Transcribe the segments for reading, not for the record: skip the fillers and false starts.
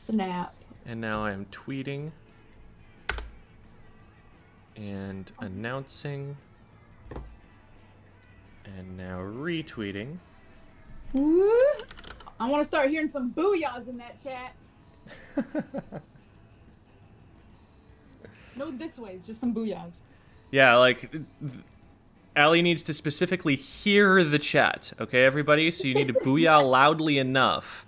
snap. And now I am tweeting and announcing and now retweeting. Woo! I want to start hearing some booyahs in that chat. No this ways, just some booyahs. Yeah, like, Allie needs to specifically hear the chat, okay, everybody? So you need to booyah loudly enough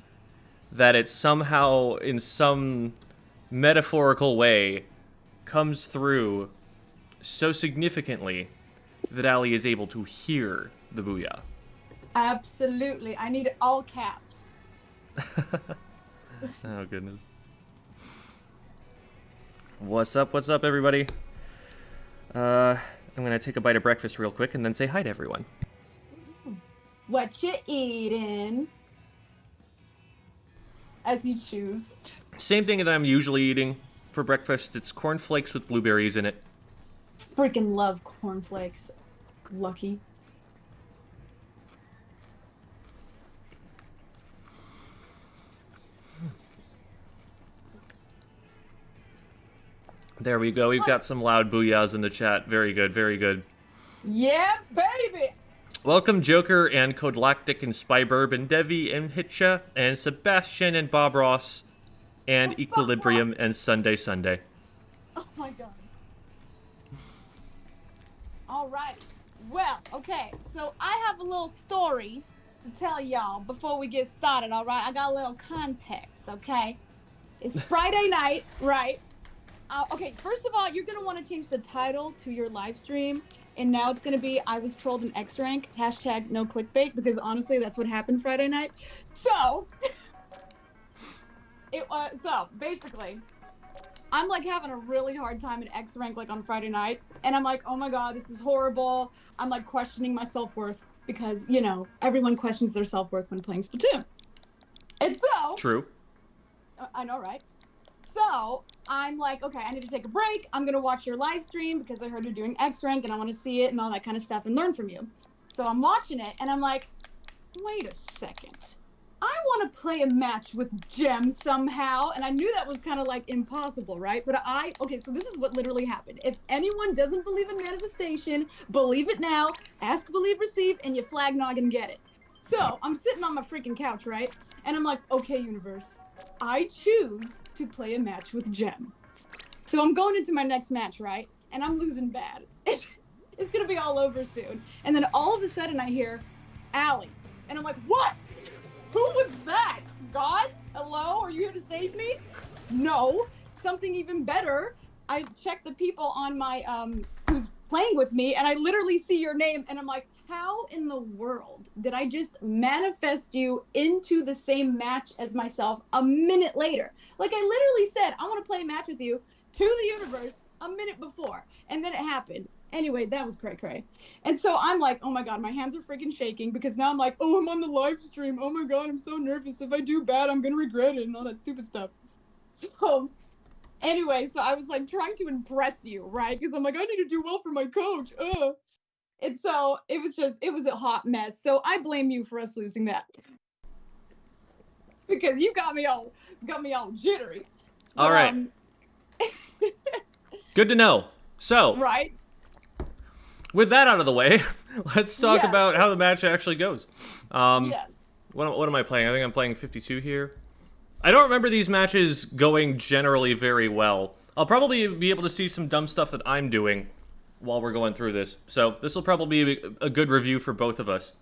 that it somehow, in some metaphorical way, comes through so significantly that Allie is able to hear the booyah. Absolutely. I need all caps. Oh, goodness. What's up, everybody? I'm gonna take a bite of breakfast real quick and then say hi to everyone. What you eating? As you choose. Same thing that I'm usually eating for breakfast. It's cornflakes with blueberries in it. Freaking love cornflakes. Lucky. There we go. We've got some loud booyahs in the chat. Very good, very good. Yeah, baby! Welcome, Joker and Codlactic and Spyburb and Devi and Hitcha and Sebastian and Bob Ross and Equilibrium and Sunday. Oh my god. Alrighty. Well, okay, so I have a little story to tell y'all before we get started, alright? I got a little context, okay? It's Friday night, right? Okay, first of all, you're going to want to change the title to your live stream. And now it's going to be, I was trolled in X rank, hashtag no clickbait, because honestly, that's what happened Friday night. So, basically, I'm like having a really hard time in X rank like on Friday night. And I'm like, oh my God, this is horrible. I'm like questioning my self-worth because, you know, everyone questions their self-worth when playing Splatoon. And so. True. I know, right? So I'm like, okay, I need to take a break. I'm going to watch your live stream because I heard you're doing X rank and I want to see it and all that kind of stuff and learn from you. So I'm watching it and I'm like, wait a second. I want to play a match with Gem somehow. And I knew that was kind of like impossible, right? But okay, so this is what literally happened. If anyone doesn't believe in manifestation, believe it now, ask, believe, receive, and you flag nog and get it. So I'm sitting on my freaking couch, right? And I'm like, okay, universe, I choose to play a match with Gem. So I'm going into my next match, right? And I'm losing bad. It's gonna be all over soon. And then all of a sudden I hear Allie. And I'm like, what? Who was that? God? Hello? Are you here to save me? No. Something even better. I checked the people on my, who's playing with me, and I literally see your name, and I'm like, how in the world did I just manifest you into the same match as myself a minute later? Like, I literally said, I want to play a match with you to the universe a minute before, and then it happened. Anyway, that was cray-cray. And so I'm like, oh my God, my hands are freaking shaking because now I'm like, oh, I'm on the live stream. Oh my God, I'm so nervous. If I do bad, I'm going to regret it and all that stupid stuff. So anyway, so I was like trying to impress you, right? Because I'm like, I need to do well for my coach. And so it was a hot mess. So I blame you for us losing that. Because you got me all jittery. All right. Good to know. So, right. With that out of the way, let's talk about how the match actually goes. Yes. What am I playing? I think I'm playing 52 here. I don't remember these matches going generally very well. I'll probably be able to see some dumb stuff that I'm doing while we're going through this. So this will probably be a good review for both of us.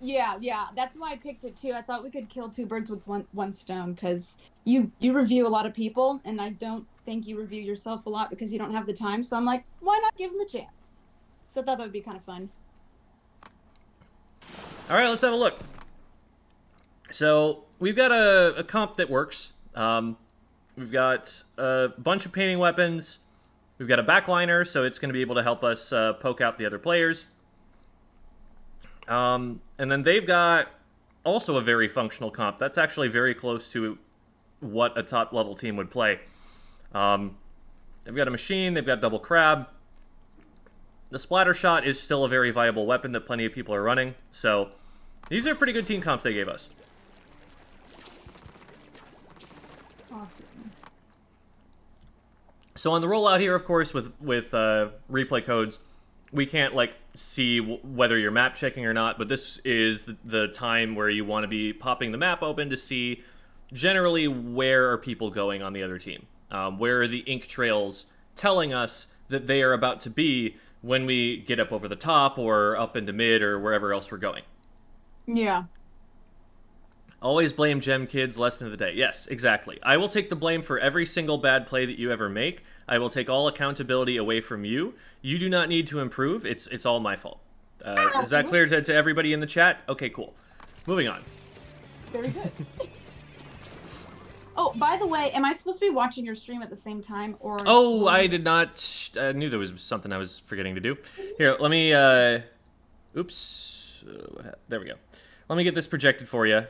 Yeah. That's why I picked it too. I thought we could kill two birds with one stone because you review a lot of people, and I don't think you review yourself a lot because you don't have the time. So I'm like, why not give them the chance? So I thought that would be kind of fun. All right, let's have a look. So we've got a comp that works. We've got a bunch of painting weapons. We've got a backliner, so it's going to be able to help us poke out the other players. And then they've got also a very functional comp. That's actually very close to what a top-level team would play. They've got a machine. They've got double crab. The splatter shot is still a very viable weapon that plenty of people are running. So these are pretty good team comps they gave us. Awesome. So on the rollout here, of course, with replay codes, we can't like see whether you're map checking or not, but this is the time where you want to be popping the map open to see generally where are people going on the other team. Where are the ink trails telling us that they are about to be when we get up over the top or up into mid or wherever else we're going. Yeah. Always blame Gem Kids, lesson of the day. Yes, exactly. I will take the blame for every single bad play that you ever make. I will take all accountability away from you. You do not need to improve. It's all my fault. Is that clear to everybody in the chat? Okay, cool. Moving on. Very good. Oh, by the way, am I supposed to be watching your stream at the same time, or? Oh, I did not. I knew there was something I was forgetting to do. Here, let me. Oops. There we go. Let me get this projected for you,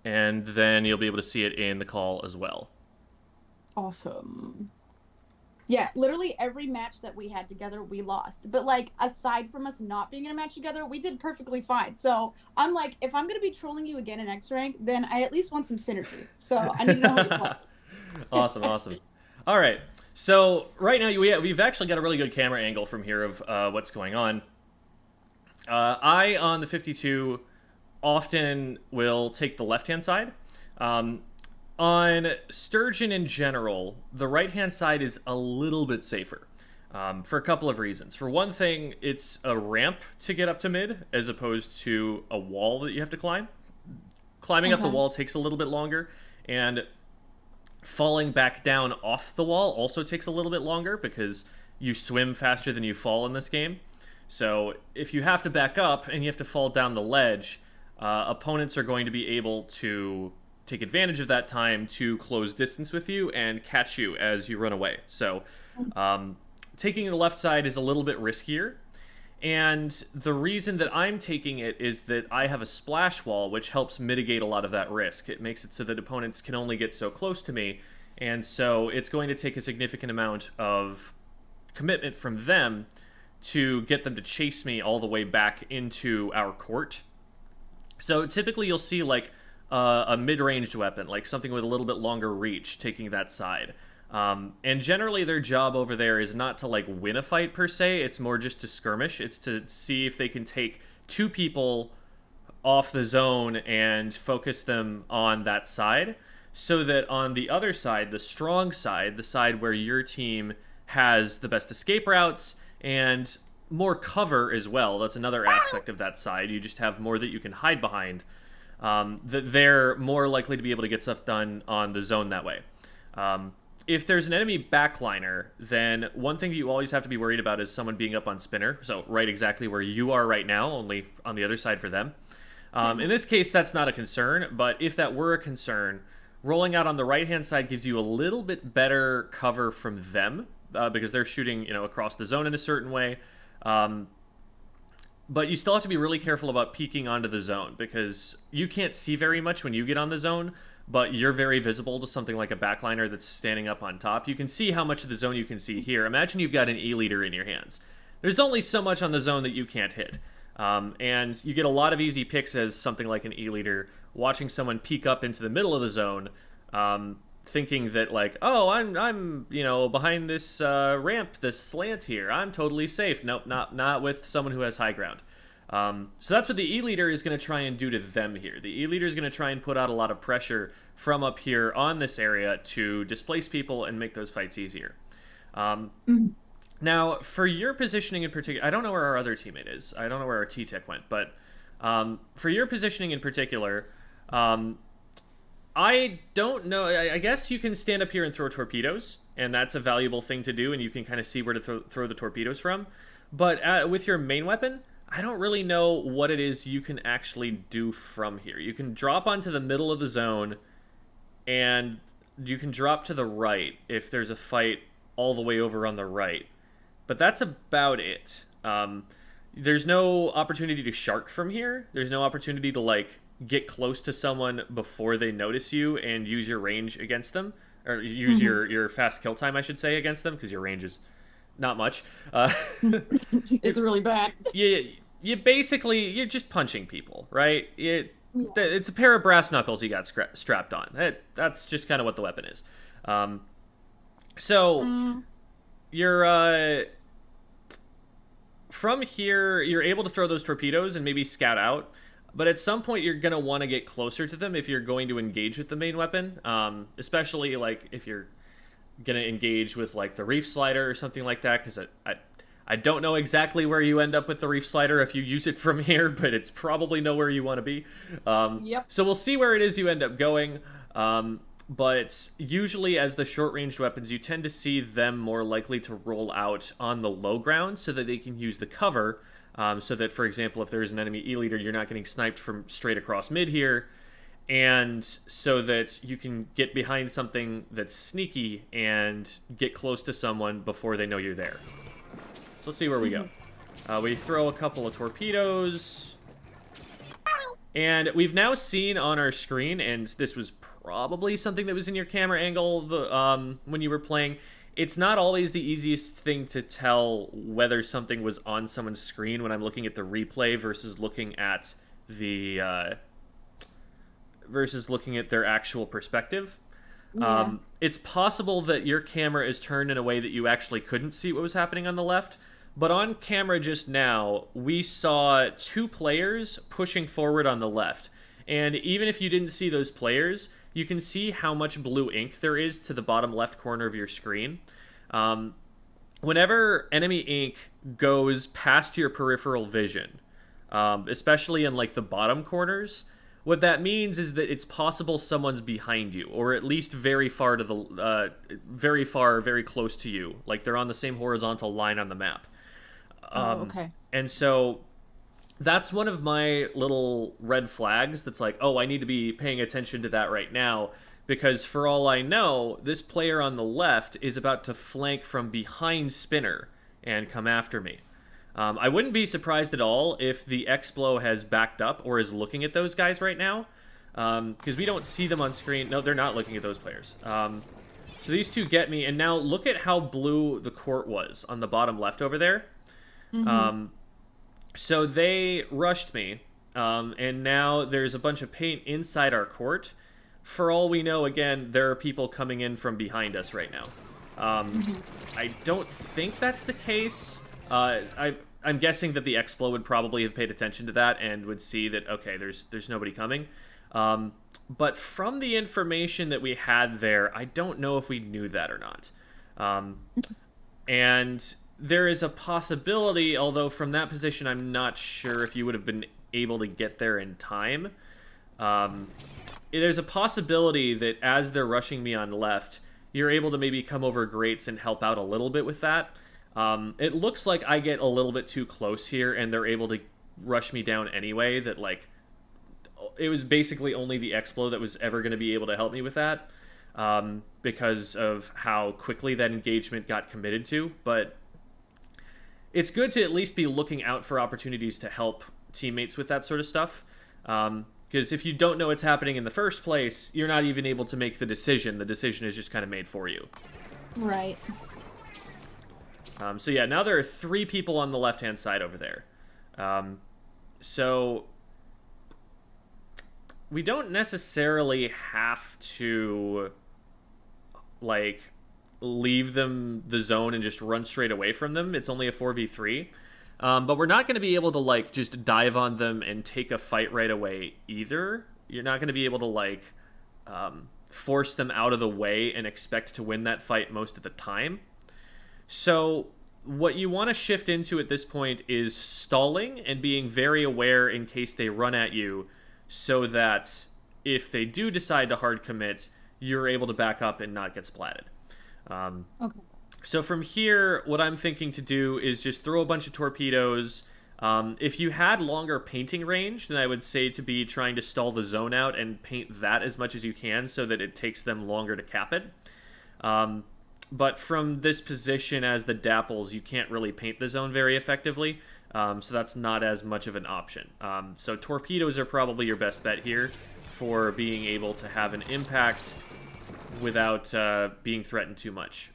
and then you'll be able to see it in the call as well. Awesome. Yeah, literally every match that we had together, we lost. But, like, aside from us not being in a match together, we did perfectly fine. So, I'm like, if I'm going to be trolling you again in X-Rank, then I at least want some synergy. So, I need to know how to play. Awesome, awesome. All right. So, right now, we've actually got a really good camera angle from here of what's going on. I, on the 52, often will take the left-hand side. On Sturgeon in general, the right-hand side is a little bit safer for a couple of reasons. For one thing, it's a ramp to get up to mid as opposed to a wall that you have to climb. Climbing up the wall takes a little bit longer, and falling back down off the wall also takes a little bit longer because you swim faster than you fall in this game. So if you have to back up and you have to fall down the ledge, opponents are going to be able to take advantage of that time to close distance with you and catch you as you run away. So taking the left side is a little bit riskier. And the reason that I'm taking it is that I have a splash wall, which helps mitigate a lot of that risk. It makes it so that opponents can only get so close to me. And so it's going to take a significant amount of commitment from them to get them to chase me all the way back into our court. So typically you'll see like a mid-ranged weapon, like something with a little bit longer reach, taking that side. And generally their job over there is not to like win a fight per se, it's more just to skirmish. It's to see if they can take two people off the zone and focus them on that side, so that on the other side, the strong side, the side where your team has the best escape routes and more cover as well, that's another aspect of that side, you just have more that you can hide behind, that they're more likely to be able to get stuff done on the zone that way. If there's an enemy backliner, then one thing that you always have to be worried about is someone being up on spinner, so right exactly where you are right now, only on the other side for them. In this case, that's not a concern, but if that were a concern, rolling out on the right-hand side gives you a little bit better cover from them, because they're shooting, across the zone in a certain way. But you still have to be really careful about peeking onto the zone, because you can't see very much when you get on the zone, but you're very visible to something like a backliner that's standing up on top. You can see how much of the zone you can see here. Imagine you've got an E-leader in your hands. There's only so much on the zone that you can't hit. And you get a lot of easy picks as something like an E-leader, watching someone peek up into the middle of the zone, thinking that like, oh, I'm behind this ramp, this slant here, I'm totally safe. Nope, not with someone who has high ground. So that's what the E-leader is going to try and do to them here. The E-leader is going to try and put out a lot of pressure from up here on this area to displace people and make those fights easier. Now, for your positioning in particular, I don't know where our other teammate is. I don't know where our T-Tech went, but for your positioning in particular, I don't know. I guess you can stand up here and throw torpedoes, and that's a valuable thing to do, and you can kind of see where to throw the torpedoes from. But with your main weapon, I don't really know what it is you can actually do from here. You can drop onto the middle of the zone, and you can drop to the right if there's a fight all the way over on the right. But that's about it. There's no opportunity to shark from here. There's no opportunity to, like, get close to someone before they notice you and use your range against them. Or use your fast kill time, I should say, against them, because your range is not much. It's really bad. You basically, you're just punching people, right? It's a pair of brass knuckles you got strapped on. That's just kind of what the weapon is. Um, so you're from here, you're able to throw those torpedoes and maybe scout out. But at some point, you're gonna want to get closer to them if you're going to engage with the main weapon. Especially like if you're gonna engage with like the reef slider or something like that, because I don't know exactly where you end up with the reef slider if you use it from here, but it's probably nowhere you want to be. Yep. So we'll see where it is you end up going. But usually as the short-ranged weapons, you tend to see them more likely to roll out on the low ground so that they can use the cover. So that, for example, if there's an enemy E-leader, you're not getting sniped from straight across mid here. And so that you can get behind something that's sneaky and get close to someone before they know you're there. So let's see where we go. We throw a couple of torpedoes. And we've now seen on our screen, and this was probably something that was in your camera angle when you were playing, it's not always the easiest thing to tell whether something was on someone's screen when I'm looking at the replay versus looking at the their actual perspective. Yeah. It's possible that your camera is turned in a way that you actually couldn't see what was happening on the left. But on camera just now, we saw 2 players pushing forward on the left. And even if you didn't see those players, you can see how much blue ink there is to the bottom left corner of your screen. Whenever enemy ink goes past your peripheral vision, especially in like the bottom corners, what that means is that it's possible someone's behind you, or at least very far to the, very close to you. Like they're on the same horizontal line on the map. Okay. And so that's one of my little red flags that's like, oh, I need to be paying attention to that right now, because for all I know, this player on the left is about to flank from behind Spinner and come after me. I wouldn't be surprised at all if the Explo has backed up or is looking at those guys right now, because we don't see them on screen. No, they're not looking at those players. So these 2 get me, and now look at how blue the court was on the bottom left over there. So they rushed me, and now there's a bunch of paint inside our court. For all we know, again, there are people coming in from behind us right now. I don't think that's the case. I'm guessing that the Explo would probably have paid attention to that and would see that, okay, there's nobody coming. But from the information that we had there, I don't know if we knew that or not. And there is a possibility, although from that position I'm not sure if you would have been able to get there in time. There's a possibility that as they're rushing me on left, you're able to maybe come over grates and help out a little bit with that. It looks like I get a little bit too close here and they're able to rush me down anyway, that like it was basically only the Explo that was ever going to be able to help me with that, because of how quickly that engagement got committed to. But it's good to at least be looking out for opportunities to help teammates with that sort of stuff. Because if you don't know what's happening in the first place, you're not even able to make the decision. The decision is just kind of made for you. Right. So yeah, now there are 3 people on the left-hand side over there. So we don't necessarily have to, like, leave them the zone and just run straight away from them. It's only a 4v3. But we're not going to be able to, like, just dive on them and take a fight right away either. You're not going to be able to, like, force them out of the way and expect to win that fight most of the time. So what you want to shift into at this point is stalling and being very aware in case they run at you, so that if they do decide to hard commit, you're able to back up and not get splatted. Okay. So from here, what I'm thinking to do is just throw a bunch of torpedoes. If you had longer painting range, then I would say to be trying to stall the zone out and paint that as much as you can so that it takes them longer to cap it. But from this position as the Dapples, you can't really paint the zone very effectively, so that's not as much of an option. So torpedoes are probably your best bet here for being able to have an impact without being threatened too much.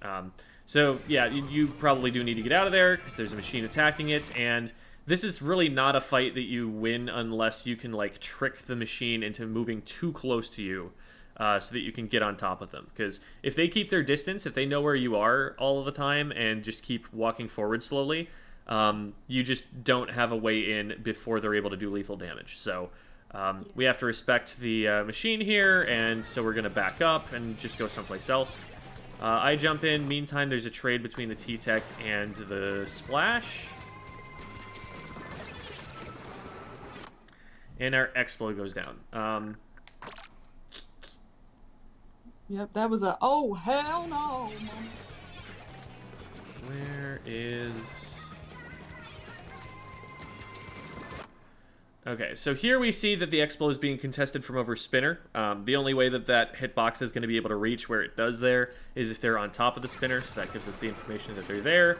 So yeah, you probably do need to get out of there because there's a machine attacking it, and this is really not a fight that you win unless you can, like, trick the machine into moving too close to you. so that you can get on top of them. Because if they keep their distance, if they know where you are all of the time and just keep walking forward slowly, you just don't have a way in before they're able to do lethal damage. So we have to respect the machine here, and so we're going to back up and just go someplace else. I jump in. Meantime, there's a trade between the T-Tech and the Splash. And our Explo goes down. Yep, that was a oh hell no. Where is... Okay, so here we see that the Explo is being contested from over spinner. The only way that that hitbox is going to be able to reach where it does there is if they're on top of the spinner, so that gives us the information that they're there.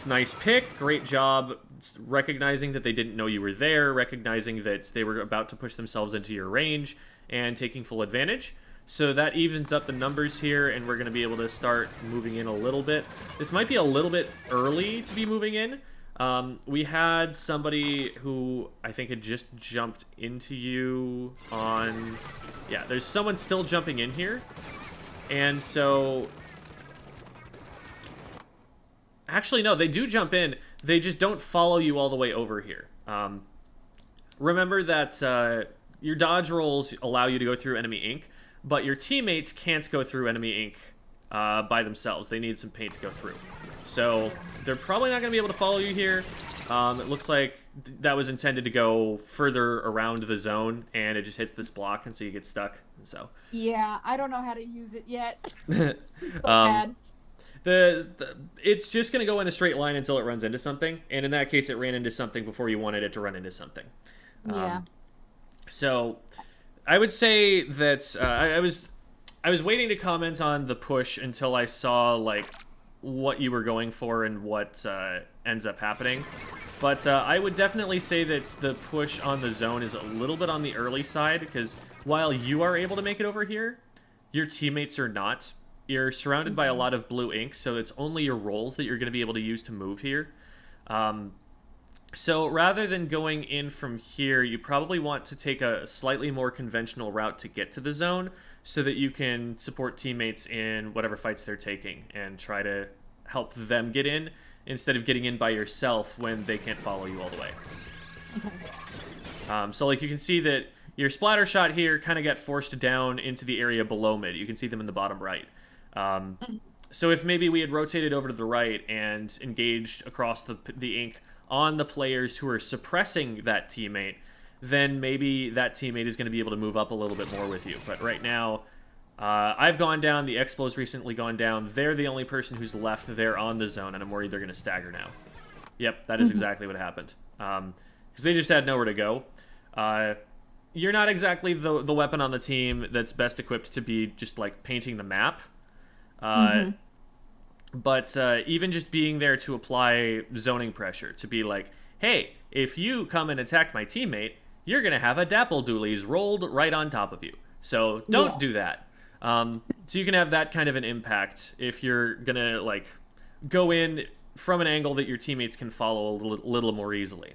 Nice pick, great job recognizing that they didn't know you were there, recognizing that they were about to push themselves into your range, and taking full advantage. So that evens up the numbers here, and we're going to be able to start moving in a little bit. This might be a little bit early to be moving in. We had somebody who I think had just jumped into you on... Yeah, there's someone still jumping in here. And so... Actually, no, they do jump in. They just don't follow you all the way over here. Remember that your dodge rolls allow you to go through enemy ink, but your teammates can't go through enemy ink by themselves. They need some paint to go through. So they're probably not going to be able to follow you here. It looks like that was intended to go further around the zone, and it just hits this block, and so you get stuck. So yeah, I don't know how to use it yet. So bad. It's just going to go in a straight line until it runs into something, and in that case, it ran into something before you wanted it to run into something. Yeah. So I would say that I was waiting to comment on the push until I saw like what you were going for and what ends up happening. But I would definitely say that the push on the zone is a little bit on the early side, because while you are able to make it over here, your teammates are not. You're surrounded by a lot of blue ink, so it's only your rolls that you're going to be able to use to move here. So rather than going in from here, you probably want to take a slightly more conventional route to get to the zone so that you can support teammates in whatever fights they're taking and try to help them get in instead of getting in by yourself when they can't follow you all the way. So like you can see that your splatter shot here kind of got forced down into the area below mid. You can see them in the bottom right. So if maybe we had rotated over to the right and engaged across the ink on the players who are suppressing that teammate, then maybe that teammate is going to be able to move up a little bit more with you. But right now, I've gone down, the Explo's recently gone down, they're the only person who's left there on the zone, and I'm worried they're going to stagger now. Yep, that is exactly what happened. Because they just had nowhere to go. You're not exactly the weapon on the team that's best equipped to be just like painting the map. But even just being there to apply zoning pressure, to be like, hey, if you come and attack my teammate, you're going to have a dapple doolies rolled right on top of you. So don't do that. So you can have that kind of an impact if you're going to like go in from an angle that your teammates can follow a little more easily.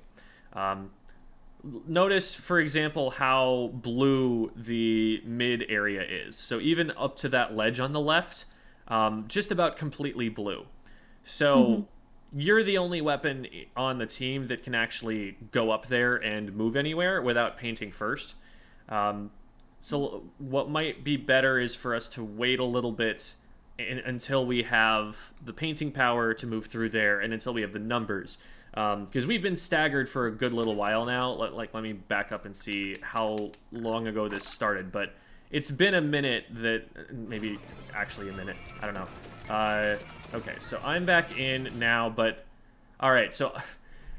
Notice, for example, how blue the mid area is. So even up to that ledge on the left, just about completely blue. So you're the only weapon on the team that can actually go up there and move anywhere without painting first. So what might be better is for us to wait a little bit until we have the painting power to move through there and until we have the numbers. Because we've been staggered for a good little while now. Let me back up and see how long ago this started. But it's been a minute that... Maybe actually a minute. I don't know. Okay, so I'm back in now, but... Alright, so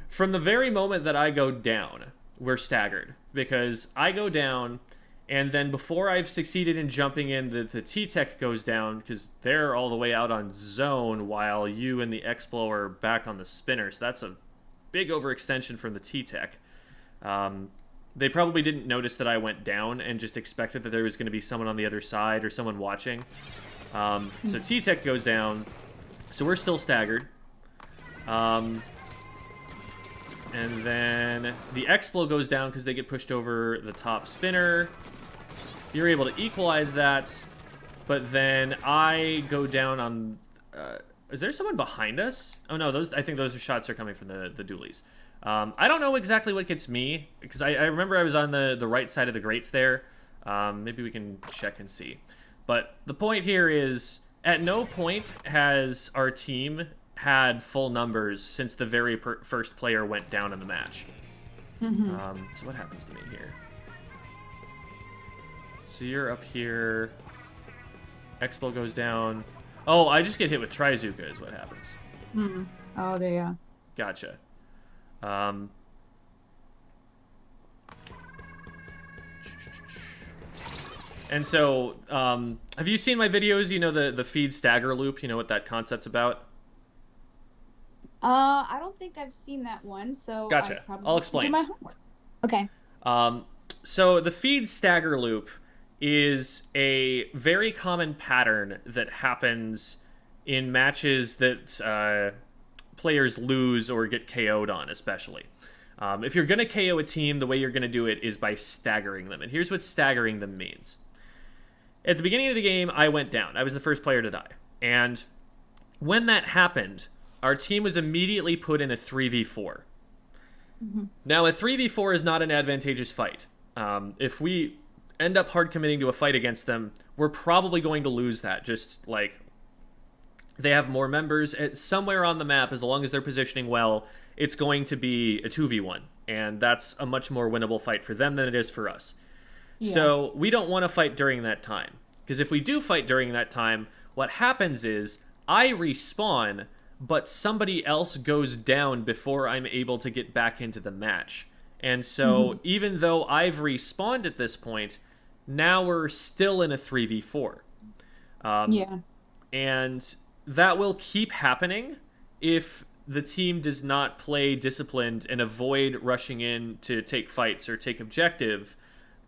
from the very moment that I go down, we're staggered. Because I go down, and then before I've succeeded in jumping in, the T-Tech goes down, because they're all the way out on zone, while you and the Explo are back on the spinner. So that's a big overextension from the T-Tech. They probably didn't notice that I went down and just expected that there was going to be someone on the other side or someone watching. So T-Tech goes down. So we're still staggered. And then the Explo goes down because they get pushed over the top spinner. You're able to equalize that, but then I go down on... is there someone behind us? Oh, no, I think those shots are coming from the dualies. I don't know exactly what gets me, because I remember I was on the right side of the grates there. Maybe we can check and see. But the point here is, at no point has our team had full numbers since the very first player went down in the match. So what happens to me here? So you're up here. Expo goes down. Oh, I just get hit with Trizuka is what happens. Oh, there you go. Gotcha. And so, have you seen my videos? You know the feed stagger loop? You know what that concept's about? I don't think I've seen that one, so gotcha. I'll explain. Do my homework. Okay. So the feed stagger loop is a very common pattern that happens in matches that players lose or get KO'd on, especially. If you're going to KO a team, the way you're going to do it is by staggering them. And here's what staggering them means. At the beginning of the game, I went down. I was the first player to die. And when that happened, our team was immediately put in a 3v4. Now, a 3v4 is not an advantageous fight. If we end up hard committing to a fight against them, we're probably going to lose that. Just like they have more members somewhere on the map, as long as they're positioning well, it's going to be a 2v1. And that's a much more winnable fight for them than it is for us. Yeah. So we don't want to fight during that time. Because if we do fight during that time, what happens is I respawn, but somebody else goes down before I'm able to get back into the match. And so even though I've respawned at this point, now we're still in a 3v4. And that will keep happening if the team does not play disciplined and avoid rushing in to take fights or take objective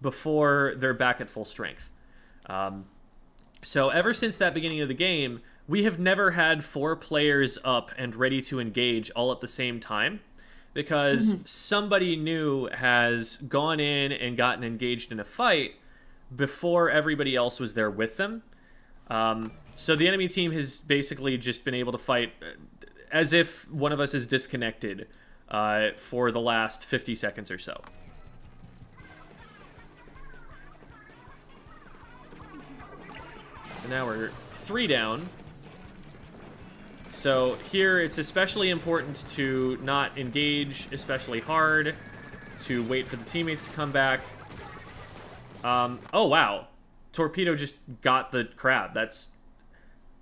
before they're back at full strength. So ever since that beginning of the game, we have never had 4 players up and ready to engage all at the same time, because somebody new has gone in and gotten engaged in a fight before everybody else was there with them. So the enemy team has basically just been able to fight as if one of us is disconnected for the last 50 seconds or so. So now we're 3 down. So here it's especially important to not engage especially hard, to wait for the teammates to come back. Oh, wow. Torpedo just got the crab. That's...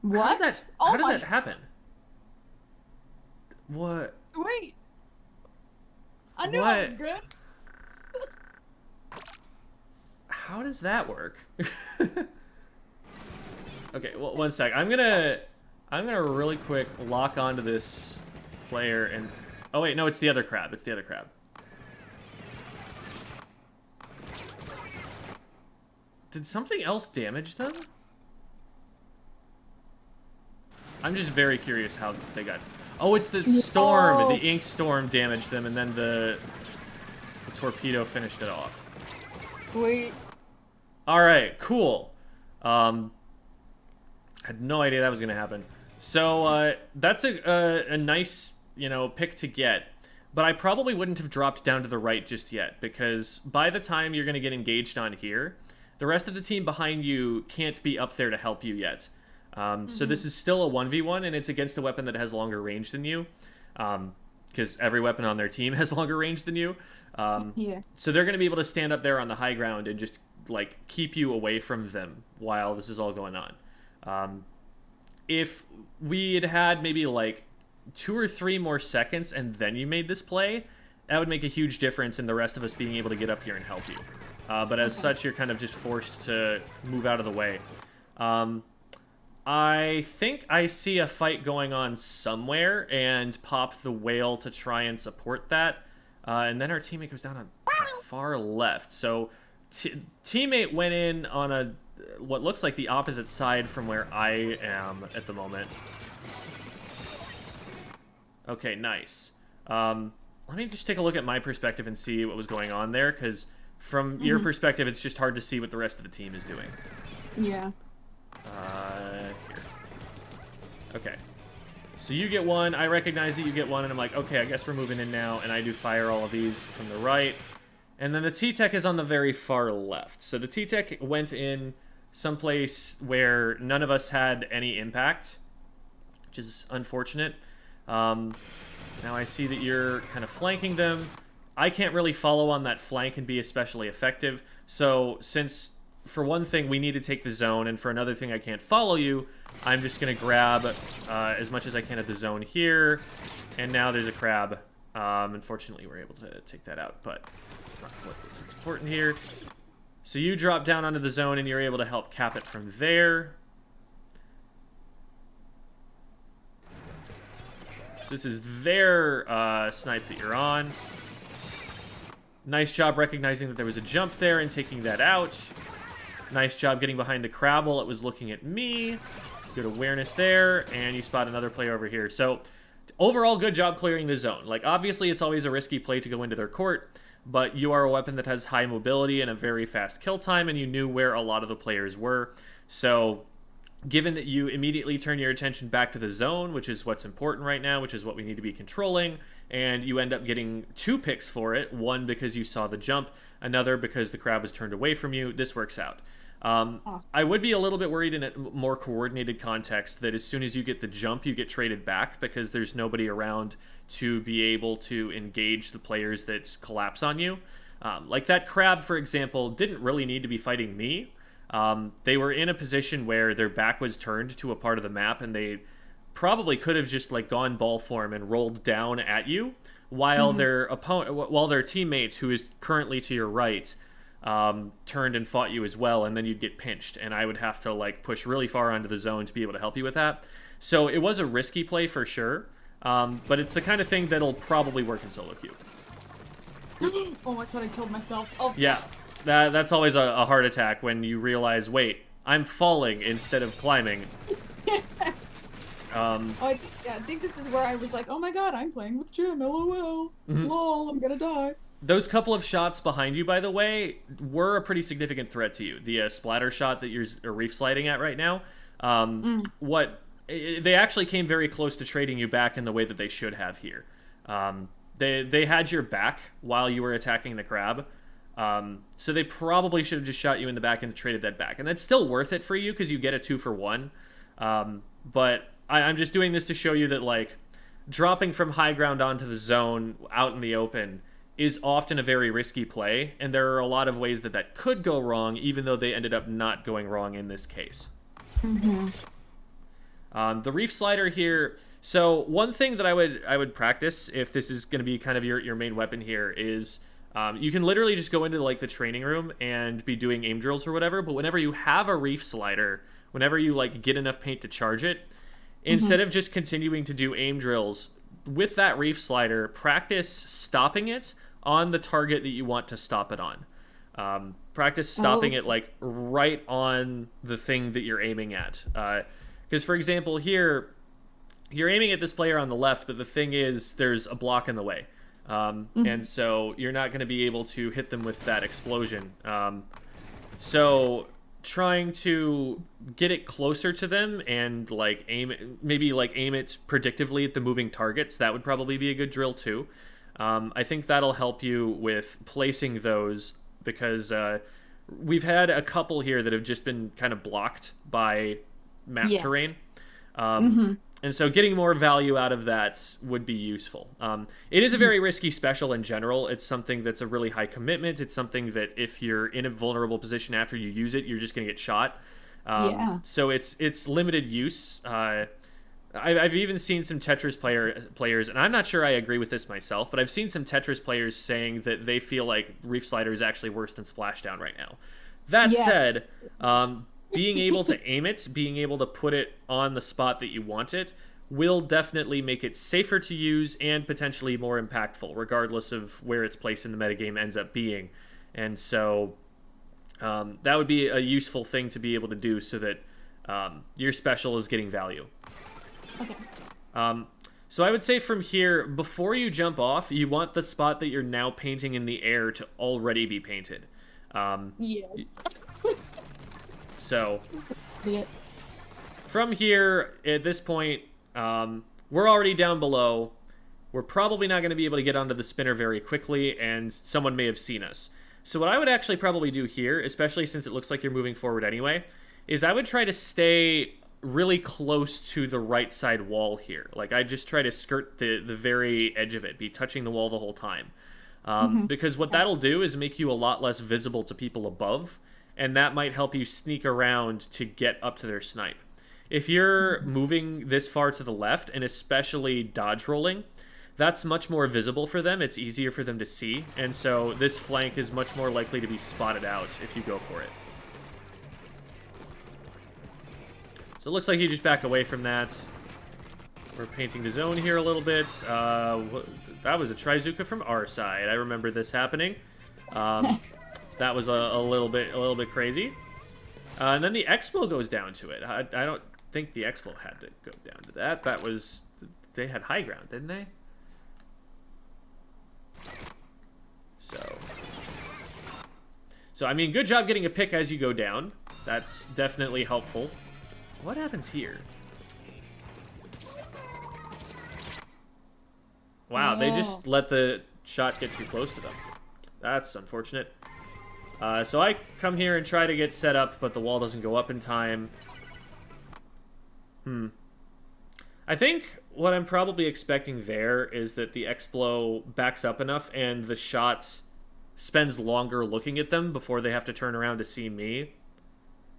What? How did that happen? What? Wait. I knew I was good. How does that work? Okay, well, one sec. I'm gonna really quick lock onto this player and... Oh, wait, no, it's the other crab. It's the other crab. Did something else damage them? I'm just very curious how they got... Oh, it's the storm. The ink storm damaged them, and then the torpedo finished it off. Sweet. All right, cool. Had no idea that was gonna happen. So that's a nice, pick to get. But I probably wouldn't have dropped down to the right just yet, because by the time you're gonna get engaged on here, the rest of the team behind you can't be up there to help you yet. So this is still a 1v1, and it's against a weapon that has longer range than you, because every weapon on their team has longer range than you. So they're going to be able to stand up there on the high ground and just keep you away from them while this is all going on. If we had had maybe 2 or 3 more seconds and then you made this play, that would make a huge difference in the rest of us being able to get up here and help you. But as such, you're kind of just forced to move out of the way. I think I see a fight going on somewhere, and pop the whale to try and support that. And then our teammate goes down on the far left. So teammate went in on what looks like the opposite side from where I am at the moment. Okay, nice. Let me just take a look at my perspective and see what was going on there, because From your perspective, it's just hard to see what the rest of the team is doing. Yeah. Here. Okay. So you get one. I recognize that you get one, and I'm like, okay, I guess we're moving in now, and I do fire all of these from the right. And then the T-Tech is on the very far left. So the T-Tech went in someplace where none of us had any impact, which is unfortunate. Now I see that you're kind of flanking them. I can't really follow on that flank and be especially effective. So since, for one thing, we need to take the zone, and for another thing, I can't follow you, I'm just going to grab as much as I can at the zone here. And now there's a crab. Unfortunately, we're able to take that out, but it's not what's important here. So you drop down onto the zone, and you're able to help cap it from there. So this is their snipe that you're on. Nice job recognizing that there was a jump there and taking that out. Nice job getting behind the crab while it was looking at me. Good awareness there, and you spot another player over here. So overall, good job clearing the zone. Like, obviously, it's always a risky play to go into their court, but you are a weapon that has high mobility and a very fast kill time, and you knew where a lot of the players were. So given that you immediately turn your attention back to the zone, which is what's important right now, which is what we need to be controlling, and you end up getting 2 picks for it, one because you saw the jump, another because the crab was turned away from you, this works out. Awesome. I would be a little bit worried in a more coordinated context that as soon as you get the jump, you get traded back because there's nobody around to be able to engage the players that collapse on you. Like that crab, for example, didn't really need to be fighting me. They were in a position where their back was turned to a part of the map, and they probably could have just like gone ball form and rolled down at you, while their teammates, who is currently to your right, turned and fought you as well, and then you'd get pinched, and I would have to like push really far onto the zone to be able to help you with that. So it was a risky play for sure, but it's the kind of thing that'll probably work in solo queue. Oh my god, I killed myself. Oh yeah. That's always a heart attack when you realize, wait, I'm falling instead of climbing. I think this is where I was like, oh my god, I'm playing with Jim, lol, lol, I'm gonna die. Those couple of shots behind you, by the way, were a pretty significant threat to you. The splatter shot that you're reef sliding at right now, they actually came very close to trading you back in the way that they should have here. They had your back while you were attacking the crab. So they probably should have just shot you in the back and traded that back. And that's still worth it for you because you get a 2-for-1. But I'm just doing this to show you that, like, dropping from high ground onto the zone out in the open is often a very risky play. And there are a lot of ways that that could go wrong, even though they ended up not going wrong in this case. The reef slider here... So one thing that I would practice, if this is going to be kind of your main weapon here, is... you can literally just go into like the training room and be doing aim drills or whatever, but whenever you have a reef slider, whenever you like get enough paint to charge it, instead of just continuing to do aim drills with that reef slider, practice stopping it on the target that you want to stop it on. Practice stopping it like right on the thing that you're aiming at. Because for example here, you're aiming at this player on the left, but the thing is there's a block in the way. And so you're not going to be able to hit them with that explosion. So trying to get it closer to them and like aim it predictively at the moving targets, that would probably be a good drill too. I think that'll help you with placing those because we've had a couple here that have just been kind of blocked by map terrain. And so getting more value out of that would be useful. It is a very risky special in general. It's something that's a really high commitment. It's something that if you're in a vulnerable position after you use it, you're just going to get shot. So it's limited use. I've even seen some Tetris players, and I'm not sure I agree with this myself, but I've seen some Tetris players saying that they feel like Reef Slider is actually worse than Splashdown right now. That said, being able to aim it, being able to put it on the spot that you want it, will definitely make it safer to use and potentially more impactful, regardless of where its place in the metagame ends up being. And so that would be a useful thing to be able to do so that your special is getting value. Okay. So I would say from here, before you jump off, you want the spot that you're now painting in the air to already be painted. Yes. So Yeah. from here, at this point, we're already down below. We're probably not going to be able to get onto the spinner very quickly, and someone may have seen us. So what I would actually probably do here, especially since it looks like you're moving forward anyway, is I would try to stay really close to the right side wall here. Like, I'd just try to skirt the very edge of it, be touching the wall the whole time. Because what that'll do is make you a lot less visible to people above, and that might help you sneak around to get up to their snipe. If you're moving this far to the left, and especially dodge rolling, that's much more visible for them. It's easier for them to see, and so this flank is much more likely to be spotted out if you go for it. So it looks like you just back away from that. We're painting the zone here a little bit. That was a Trizuka from our side. I remember this happening. That was a little bit crazy. And then the Expo goes down to it. I don't think the Expo had to go down to that. That was... They had high ground, didn't they? So I mean, good job getting a pick as you go down. That's definitely helpful. What happens here? Wow, they just let the shot get too close to them. That's unfortunate. So I come here and try to get set up, but the wall doesn't go up in time. I think what I'm probably expecting there is that the Explo backs up enough and the shot spends longer looking at them before they have to turn around to see me.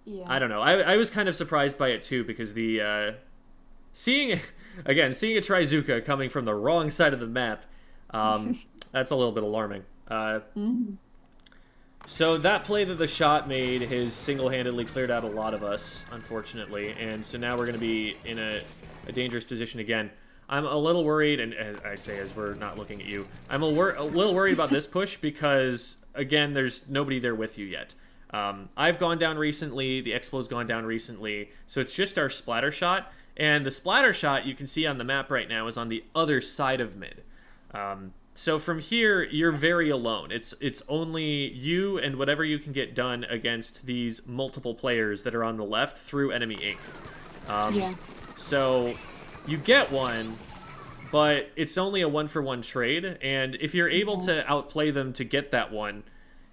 Yeah. I don't know. I was kind of surprised by it too, because the seeing a Trizuka coming from the wrong side of the map, that's a little bit alarming. So that play that the shot made has single-handedly cleared out a lot of us, unfortunately, and so now we're going to be in a dangerous position again. I'm a little worried, and as I say as we're not looking at you, I'm a little worried about this push because, again, there's nobody there with you yet. I've gone down recently, the Explo's gone down recently, so it's just our splatter shot, and the splatter shot you can see on the map right now is on the other side of mid. So from here, you're very alone. It's only you and whatever you can get done against these multiple players that are on the left through enemy ink. So you get one, but it's only a one-for-one trade, and if you're able to outplay them to get that one,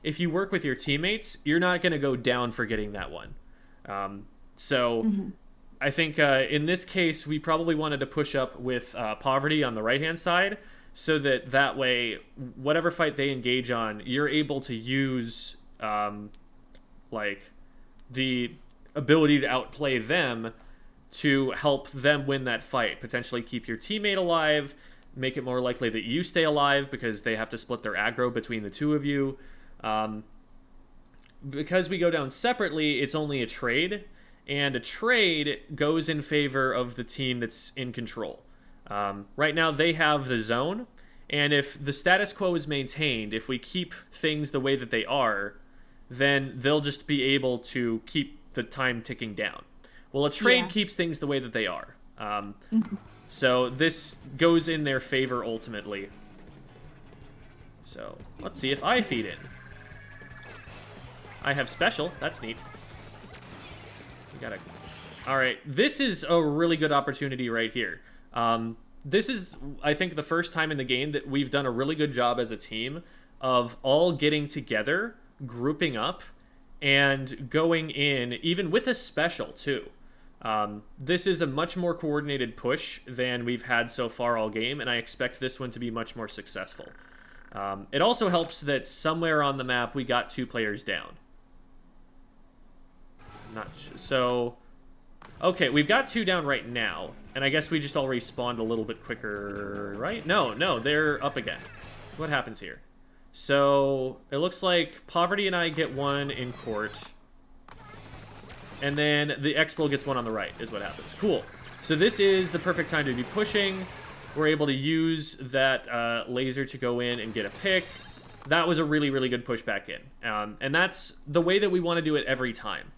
if you work with your teammates, you're not going to go down for getting that one. I think in this case, we probably wanted to push up with Poverty on the right-hand side, so that way, whatever fight they engage on, you're able to use like the ability to outplay them to help them win that fight. Potentially keep your teammate alive, make it more likely that you stay alive because they have to split their aggro between the two of you. Because we go down separately, it's only a trade, and a trade goes in favor of the team that's in control. Right now, they have the zone, and if the status quo is maintained, if we keep things the way that they are, then they'll just be able to keep the time ticking down. Well, a trade keeps things the way that they are. So this goes in their favor ultimately. So let's see if I feed in. I have special. That's neat. We gotta... Alright, this is a really good opportunity right here. This is, I think, the first time in the game that we've done a really good job as a team of all getting together, grouping up, and going in, even with a special, too. This is a much more coordinated push than we've had so far all game, and I expect this one to be much more successful. It also helps that somewhere on the map we got 2 players down. So... Okay, we've got 2 down right now, and I guess we just all respawned a little bit quicker, right? No, they're up again. What happens here? So, it looks like Poverty and I get 1 in court, and then the Expo gets 1 on the right, is what happens. Cool. So this is the perfect time to be pushing. We're able to use that laser to go in and get a pick. That was a really, really good push back in. And that's the way that we want to do it every time.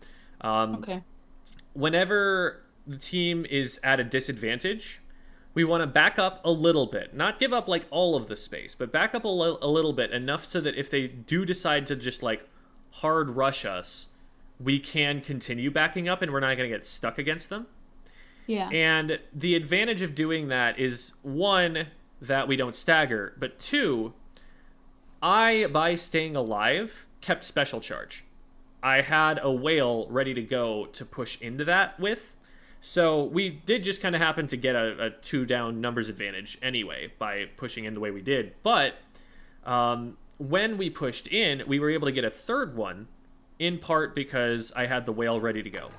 Okay. Whenever the team is at a disadvantage, we want to back up a little bit. Not give up, like, all of the space, but back up a little bit, enough so that if they do decide to just, like, hard rush us, we can continue backing up and we're not going to get stuck against them. Yeah. And the advantage of doing that is, one, that we don't stagger, but two, by staying alive, kept special charge. I had a whale ready to go to push into that with. So we did just kind of happen to get a 2-down numbers advantage anyway by pushing in the way we did. But when we pushed in, we were able to get a third one, in part because I had the whale ready to go.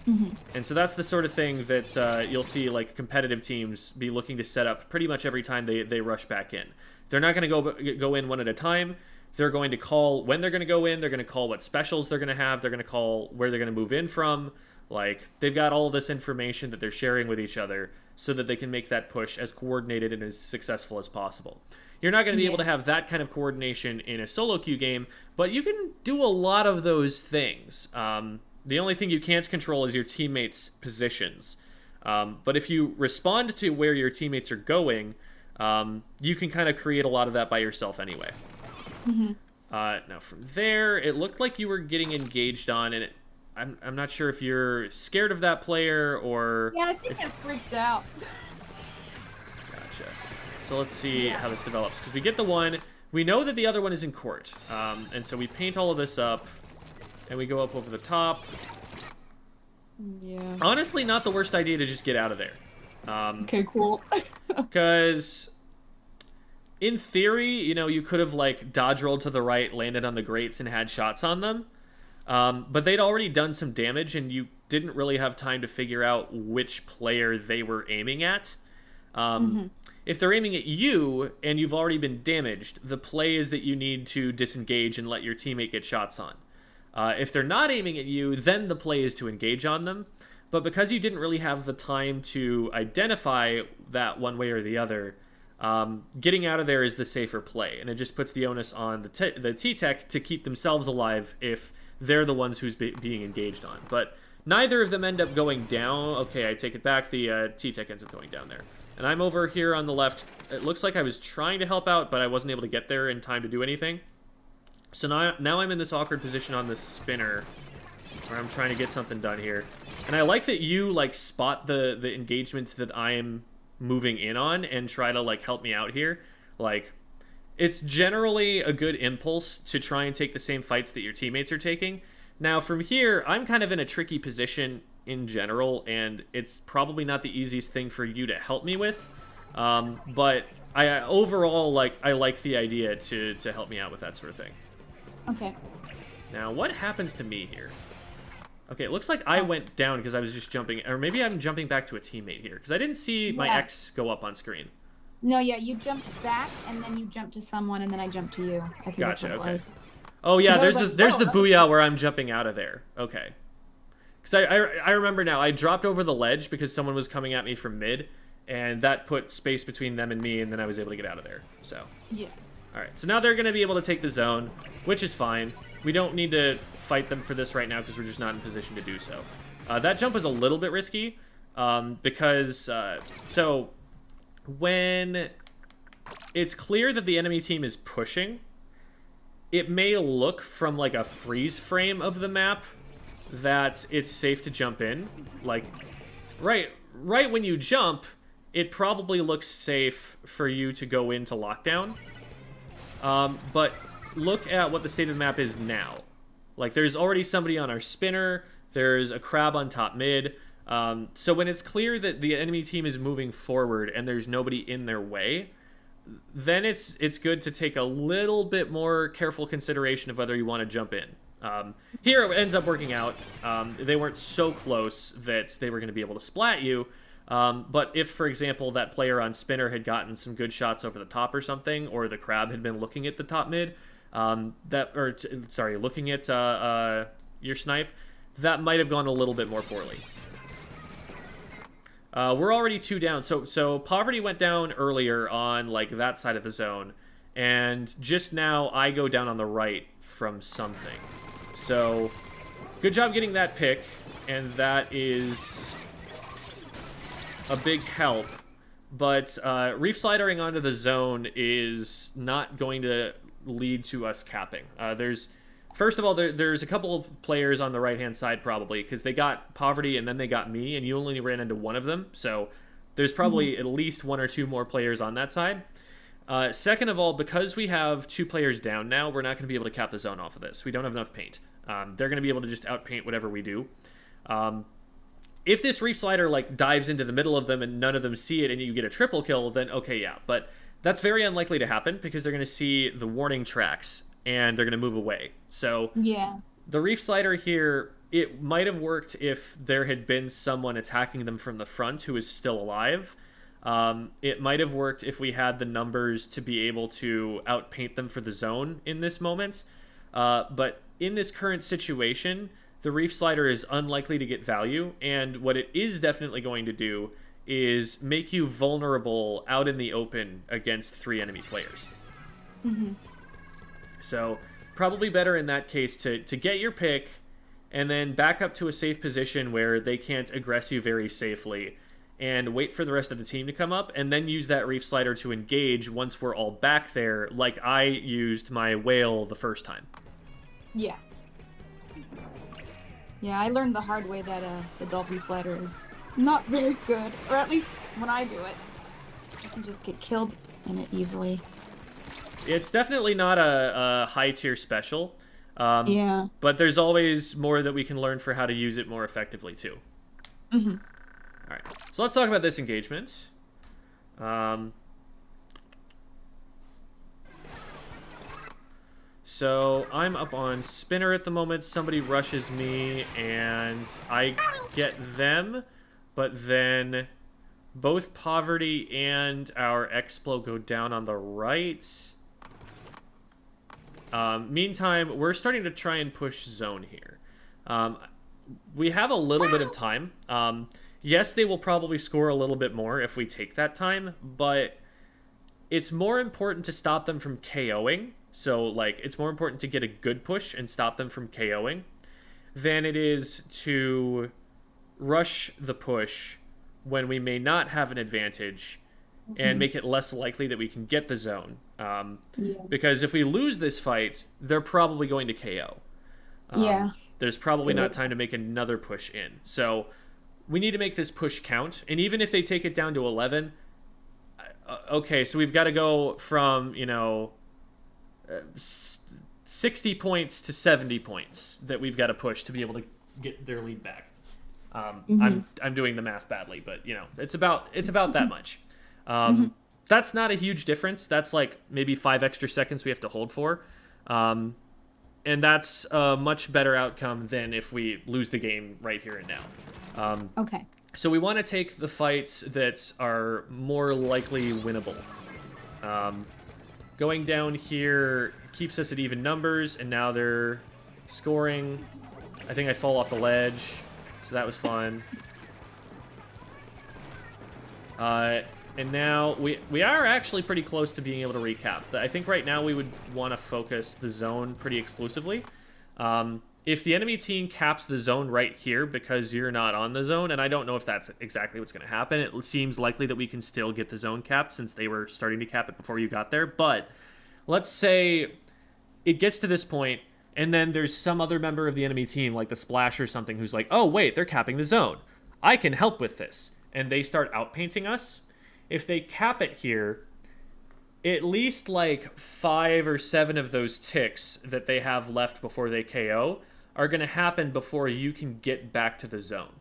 Mm-hmm. And so that's the sort of thing that you'll see like competitive teams be looking to set up pretty much every time they rush back in. They're not going to go in one at a time. They're going to call when they're going to go in. They're going to call what specials they're going to have. They're going to call where they're going to move in from. Like, they've got all of this information that they're sharing with each other so that they can make that push as coordinated and as successful as possible. You're not going to be able to have that kind of coordination in a solo queue game, but you can do a lot of those things. The only thing you can't control is your teammates' positions. But if you respond to where your teammates are going, you can kind of create a lot of that by yourself anyway. Mm-hmm. Now, from there, it looked like you were getting engaged on, and I'm not sure if you're scared of that player or... Yeah, I think I'm freaked out. Gotcha. So let's see how this develops, because we get the one. We know that the other one is in court, and so we paint all of this up, and we go up over the top. Yeah. Honestly, not the worst idea to just get out of there. Okay, cool. Because... in theory, you know, you could have, like, dodge rolled to the right, landed on the grates, and had shots on them. But they'd already done some damage, and you didn't really have time to figure out which player they were aiming at. If they're aiming at you, and you've already been damaged, the play is that you need to disengage and let your teammate get shots on. If they're not aiming at you, then the play is to engage on them. But because you didn't really have the time to identify that one way or the other... getting out of there is the safer play, and it just puts the onus on the T-Tech to keep themselves alive if they're the ones who's being engaged on. But neither of them end up going down. Okay, I take it back. The T-Tech ends up going down there. And I'm over here on the left. It looks like I was trying to help out, but I wasn't able to get there in time to do anything. So now I'm in this awkward position on this spinner where I'm trying to get something done here. And I like that you, like, spot the engagement that I'm moving in on and try to, like, help me out here. Like, it's generally a good impulse to try and take the same fights that your teammates are taking. Now, from here, I'm kind of in a tricky position in general, and it's probably not the easiest thing for you to help me with. But I overall, like, I like the idea to help me out with that sort of thing. Okay. Now, what happens to me here? Okay, it looks like I went down because I was just jumping, or maybe I'm jumping back to a teammate here, because I didn't see my X go up on screen. No, yeah, you jumped back, and then you jumped to someone, and then I jumped to you. I think Gotcha, that's what it okay. was. Oh, yeah, there's like, the booyah where I'm jumping out of there. Okay. Because I remember now, I dropped over the ledge because someone was coming at me from mid, and that put space between them and me, and then I was able to get out of there, so. Yeah. Alright, so now they're going to be able to take the zone, which is fine. We don't need to fight them for this right now because we're just not in position to do so. That jump was a little bit risky because, so when it's clear that the enemy team is pushing, it may look from like a freeze frame of the map that it's safe to jump in. Like, right when you jump, it probably looks safe for you to go into lockdown. But look at what the state of the map is now. Like, there's already somebody on our spinner. There's a crab on top mid. So when it's clear that the enemy team is moving forward and there's nobody in their way, then it's good to take a little bit more careful consideration of whether you want to jump in. Here it ends up working out. They weren't so close that they were going to be able to splat you. But if, for example, that player on spinner had gotten some good shots over the top or something, or the crab had been looking at the top mid, looking at your snipe, that might have gone a little bit more poorly. We're already 2 down. So Poverty went down earlier on, like, that side of the zone, and just now I go down on the right from something. So good job getting that pick, and that is a big help. But reef slidering onto the zone is not going to lead to us capping. There's First of all, there's a couple of players on the right-hand side probably, because they got Poverty and then they got me, and you only ran into one of them. So there's probably at least one or two more players on that side. Second of all, because we have 2 players down now, we're not going to be able to cap the zone off of this. We don't have enough paint. They're going to be able to just outpaint whatever we do. If this Reef Slider like dives into the middle of them and none of them see it and you get a triple kill, then okay, yeah. But that's very unlikely to happen because they're going to see the warning tracks and they're going to move away. So Yeah. the Reef Slider here, it might have worked if there had been someone attacking them from the front who is still alive. It might have worked if we had the numbers to be able to outpaint them for the zone in this moment. But in this current situation, the Reef Slider is unlikely to get value, and what it is definitely going to do is make you vulnerable out in the open against 3 enemy players. So probably better in that case to get your pick and then back up to a safe position where they can't aggress you very safely and wait for the rest of the team to come up and then use that Reef Slider to engage once we're all back there, like I used my whale the first time. Yeah. Yeah, I learned the hard way that the Dolphin Slider is not very good, or at least when I do it, I can just get killed in it easily. It's definitely not a high tier special. Yeah. But there's always more that we can learn for how to use it more effectively too. All right, so let's talk about this engagement. So I'm up on Spinner at the moment. Somebody rushes me and I get them, but then both Poverty and our Explo go down on the right. Meantime, we're starting to try and push zone here. We have a little bit of time. Yes, they will probably score a little bit more if we take that time, but it's more important to stop them from KOing. So, like, it's more important to get a good push and stop them from KOing than it is to rush the push when we may not have an advantage and make it less likely that we can get the zone. Because if we lose this fight, they're probably going to KO. There's probably not time to make another push in. So we need to make this push count. And even if they take it down to 11, okay, so we've got to go from, 60 points to 70 points that we've got to push to be able to get their lead back. I'm doing the math badly, but, it's about that much. That's not a huge difference. That's like maybe 5 extra seconds we have to hold for. And that's a much better outcome than if we lose the game right here and now. Okay. So we want to take the fights that are more likely winnable. Going down here keeps us at even numbers, and now they're scoring. I think I fall off the ledge, so that was fun. And now we are actually pretty close to being able to recap. I think right now we would want to focus the zone pretty exclusively. If the enemy team caps the zone right here because you're not on the zone, and I don't know if that's exactly what's going to happen, it seems likely that we can still get the zone capped since they were starting to cap it before you got there. But let's say it gets to this point, and then there's some other member of the enemy team, like the Splash or something, who's like, oh, wait, they're capping the zone. I can help with this. And they start outpainting us. If they cap it here, at least like 5 or 7 of those ticks that they have left before they KO are going to happen before you can get back to the zone.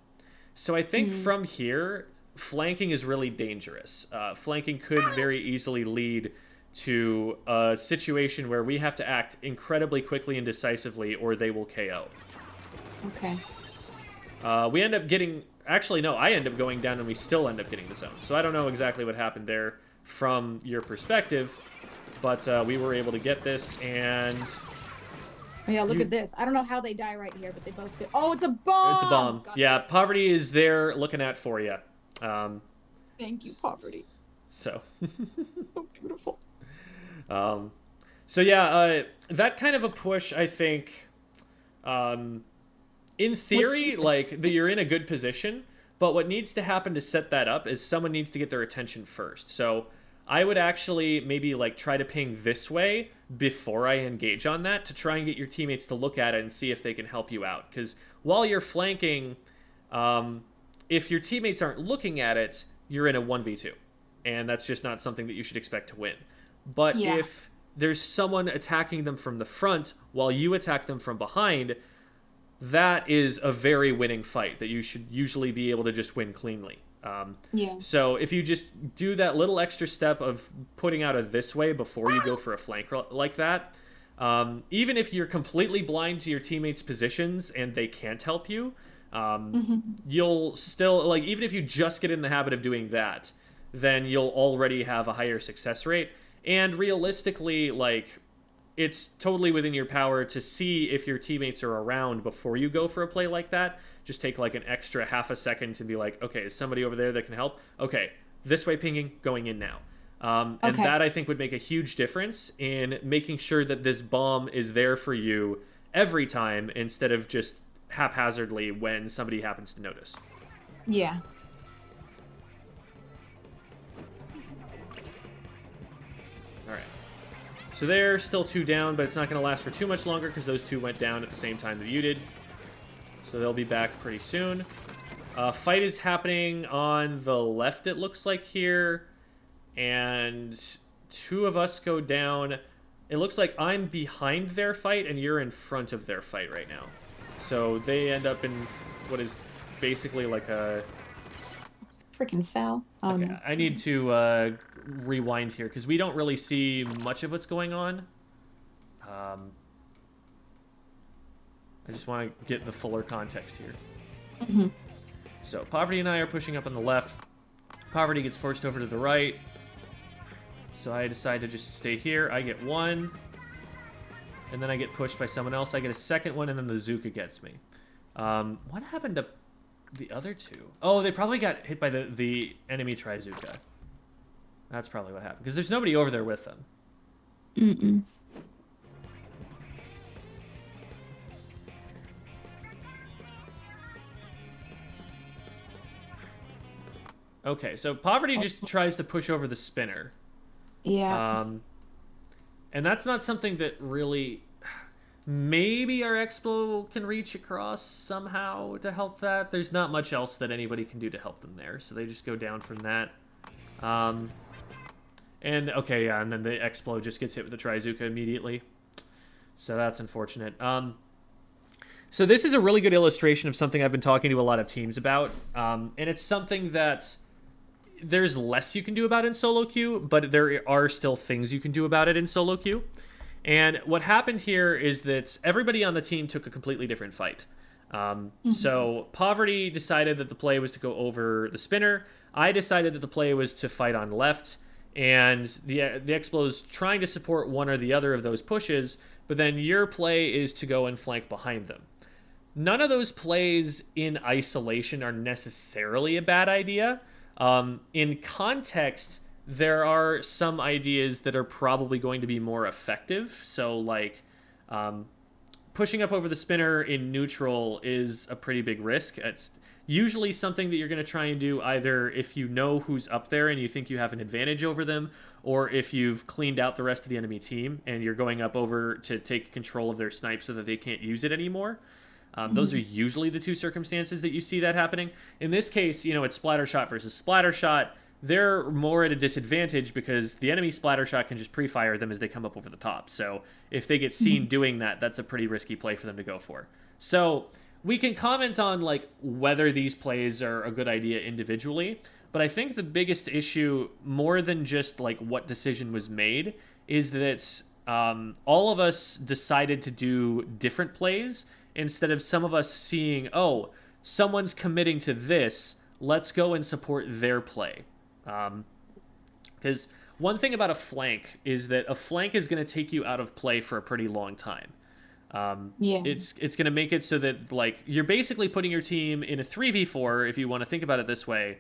So I think from here, flanking is really dangerous. Flanking could very easily lead to a situation where we have to act incredibly quickly and decisively or they will KO. Okay. We end up getting... Actually, no, I end up going down and we still end up getting the zone. So I don't know exactly what happened there from your perspective, but we were able to get this, and... Oh, yeah, look at this. I don't know how they die right here, but they both did. Oh, it's a bomb! It's a bomb. Yeah, Poverty is there looking out for you. Thank you, Poverty. So... So beautiful. So yeah, that kind of a push, I think... in theory, like, you're in a good position, but what needs to happen to set that up is someone needs to get their attention first. So I would actually maybe like try to ping this way before I engage on that to try and get your teammates to look at it and see if they can help you out. Because while you're flanking, if your teammates aren't looking at it, you're in a 1v2. And that's just not something that you should expect to win. But if there's someone attacking them from the front while you attack them from behind, that is a very winning fight that you should usually be able to just win cleanly. So if you just do that little extra step of putting out a this way before you go for a flank like that, even if you're completely blind to your teammates' positions and they can't help you, you'll still, like, even if you just get in the habit of doing that, then you'll already have a higher success rate. And realistically, like, it's totally within your power to see if your teammates are around before you go for a play like that. Just take like an extra half a second to be like, okay, is somebody over there that can help? Okay, this way pinging, going in now. And that, I think, would make a huge difference in making sure that this bomb is there for you every time instead of just haphazardly when somebody happens to notice. Yeah. All right. So they're still 2 down, but it's not going to last for too much longer because those 2 went down at the same time that you did. So they'll be back pretty soon. Fight is happening on the left, it looks like here. And 2 of us go down. It looks like I'm behind their fight and you're in front of their fight right now. So they end up in what is basically like a... Freaking foul. Oh, okay, no. I need to rewind here because we don't really see much of what's going on. I just want to get the fuller context here. So Poverty and I are pushing up on the left. Poverty gets forced over to the right. So I decide to just stay here. I get 1. And then I get pushed by someone else. I get a second one, and then the Zuka gets me. What happened to the other 2? Oh, they probably got hit by the enemy Trizuka. That's probably what happened. Because there's nobody over there with them. Okay, so Poverty just tries to push over the spinner. Yeah. And that's not something that really... Maybe our Expo can reach across somehow to help that. There's not much else that anybody can do to help them there, so they just go down from that. And, okay, yeah, and then the Expo just gets hit with the Trizuka immediately. So that's unfortunate. So this is a really good illustration of something I've been talking to a lot of teams about. And it's something that there's less you can do about in solo queue, but there are still things you can do about it in solo queue. And what happened here is that everybody on the team took a completely different fight. So Poverty decided that the play was to go over the spinner. I decided that the play was to fight on left. And the Explo's trying to support one or the other of those pushes, but then your play is to go and flank behind them. None of those plays in isolation are necessarily a bad idea. In context, there are some ideas that are probably going to be more effective. So, like, pushing up over the spinner in neutral is a pretty big risk. It's usually something that you're going to try and do either if you know who's up there and you think you have an advantage over them, or if you've cleaned out the rest of the enemy team and you're going up over to take control of their snipe so that they can't use it anymore. Those are usually the 2 circumstances that you see that happening. In this case, you know, it's splatter shot versus splatter shot. They're more at a disadvantage because the enemy splatter shot can just pre-fire them as they come up over the top. So if they get seen doing that, that's a pretty risky play for them to go for. So we can comment on like whether these plays are a good idea individually, but I think the biggest issue, more than just like what decision was made, is that all of us decided to do different plays instead of some of us seeing, oh, someone's committing to this, let's go and support their play. Because one thing about a flank is that a flank is going to take you out of play for a pretty long time. It's going to make it so that like you're basically putting your team in a 3v4, if you want to think about it this way,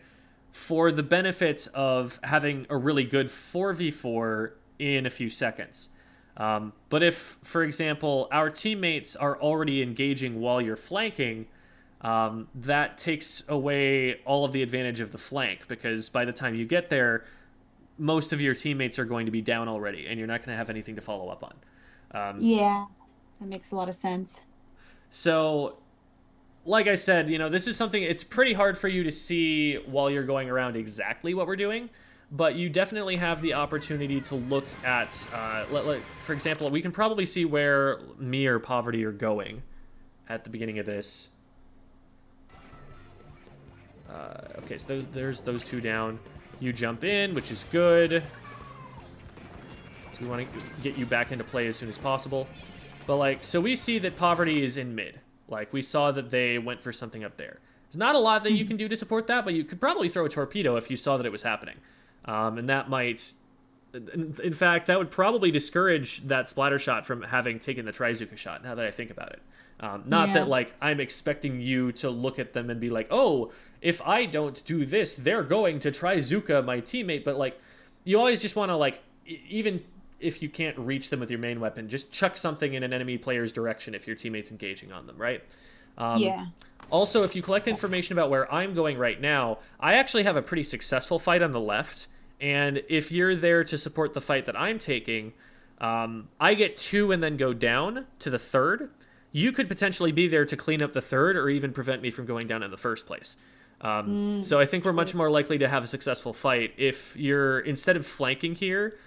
for the benefit of having a really good 4v4 in a few seconds. But if, for example, our teammates are already engaging while you're flanking, that takes away all of the advantage of the flank, because by the time you get there, most of your teammates are going to be down already, and you're not going to have anything to follow up on. Yeah, that makes a lot of sense. So, like I said, this is something, it's pretty hard for you to see while you're going around exactly what we're doing, but you definitely have the opportunity to look at, for example, we can probably see where me or Poverty are going at the beginning of this. Okay, so there's those two down. You jump in, which is good. So we want to get you back into play as soon as possible. But, so we see that Poverty is in mid. We saw that they went for something up there. There's not a lot that you can do to support that, but you could probably throw a torpedo if you saw that it was happening. And that might... In fact, that would probably discourage that splatter shot from having taken the Trizuka shot, now that I think about it. Not that, I'm expecting you to look at them and be like, oh, if I don't do this, they're going to Trizuka my teammate. But, you always just want to, even if you can't reach them with your main weapon, just chuck something in an enemy player's direction if your teammate's engaging on them, right? Yeah. Also, if you collect information about where I'm going right now, I actually have a pretty successful fight on the left. And if you're there to support the fight that I'm taking, I get 2 and then go down to the 3rd. You could potentially be there to clean up the 3rd or even prevent me from going down in the first place. So I think we're much more likely to have a successful fight if you're, instead of flanking here,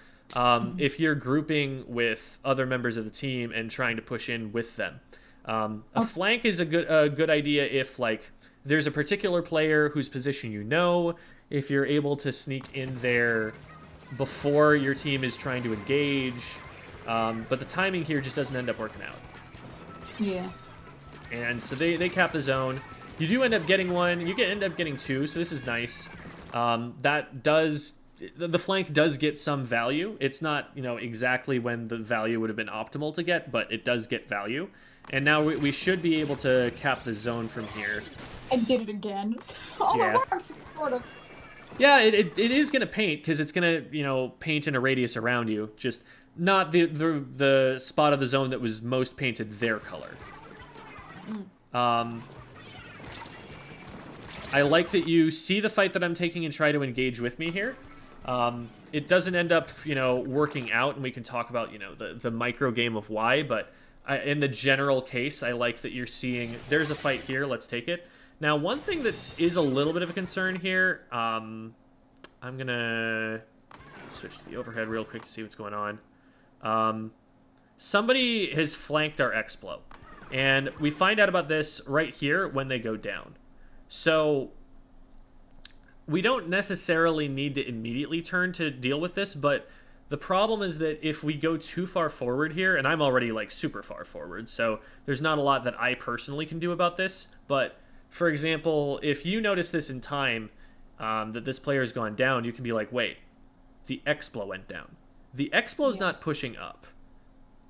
if you're grouping with other members of the team and trying to push in with them. A flank is a good idea if, there's a particular player whose position if you're able to sneak in there before your team is trying to engage. But the timing here just doesn't end up working out. Yeah. And so they cap the zone. You do end up getting 1. You end up getting 2, so this is nice. The flank does get some value. It's not, exactly when the value would have been optimal to get, but it does get value. And now we should be able to cap the zone from here. I did it again. Oh, yeah. It works, sort of. Yeah, it is going to paint, because it's going to, paint in a radius around you. Just not the spot of the zone that was most painted their color. I like that you see the fight that I'm taking and try to engage with me here. It doesn't end up, working out, and we can talk about, the micro game of why, but in the general case, I like that you're seeing, there's a fight here, let's take it. Now, one thing that is a little bit of a concern here, I'm going to switch to the overhead real quick to see what's going on. Somebody has flanked our Explo, and we find out about this right here when they go down. So we don't necessarily need to immediately turn to deal with this, but the problem is that if we go too far forward here, and I'm already super far forward, so there's not a lot that I personally can do about this, but for example, if you notice this in time, that this player has gone down, you can be like, wait, the Explo went down. The Explo's not pushing up.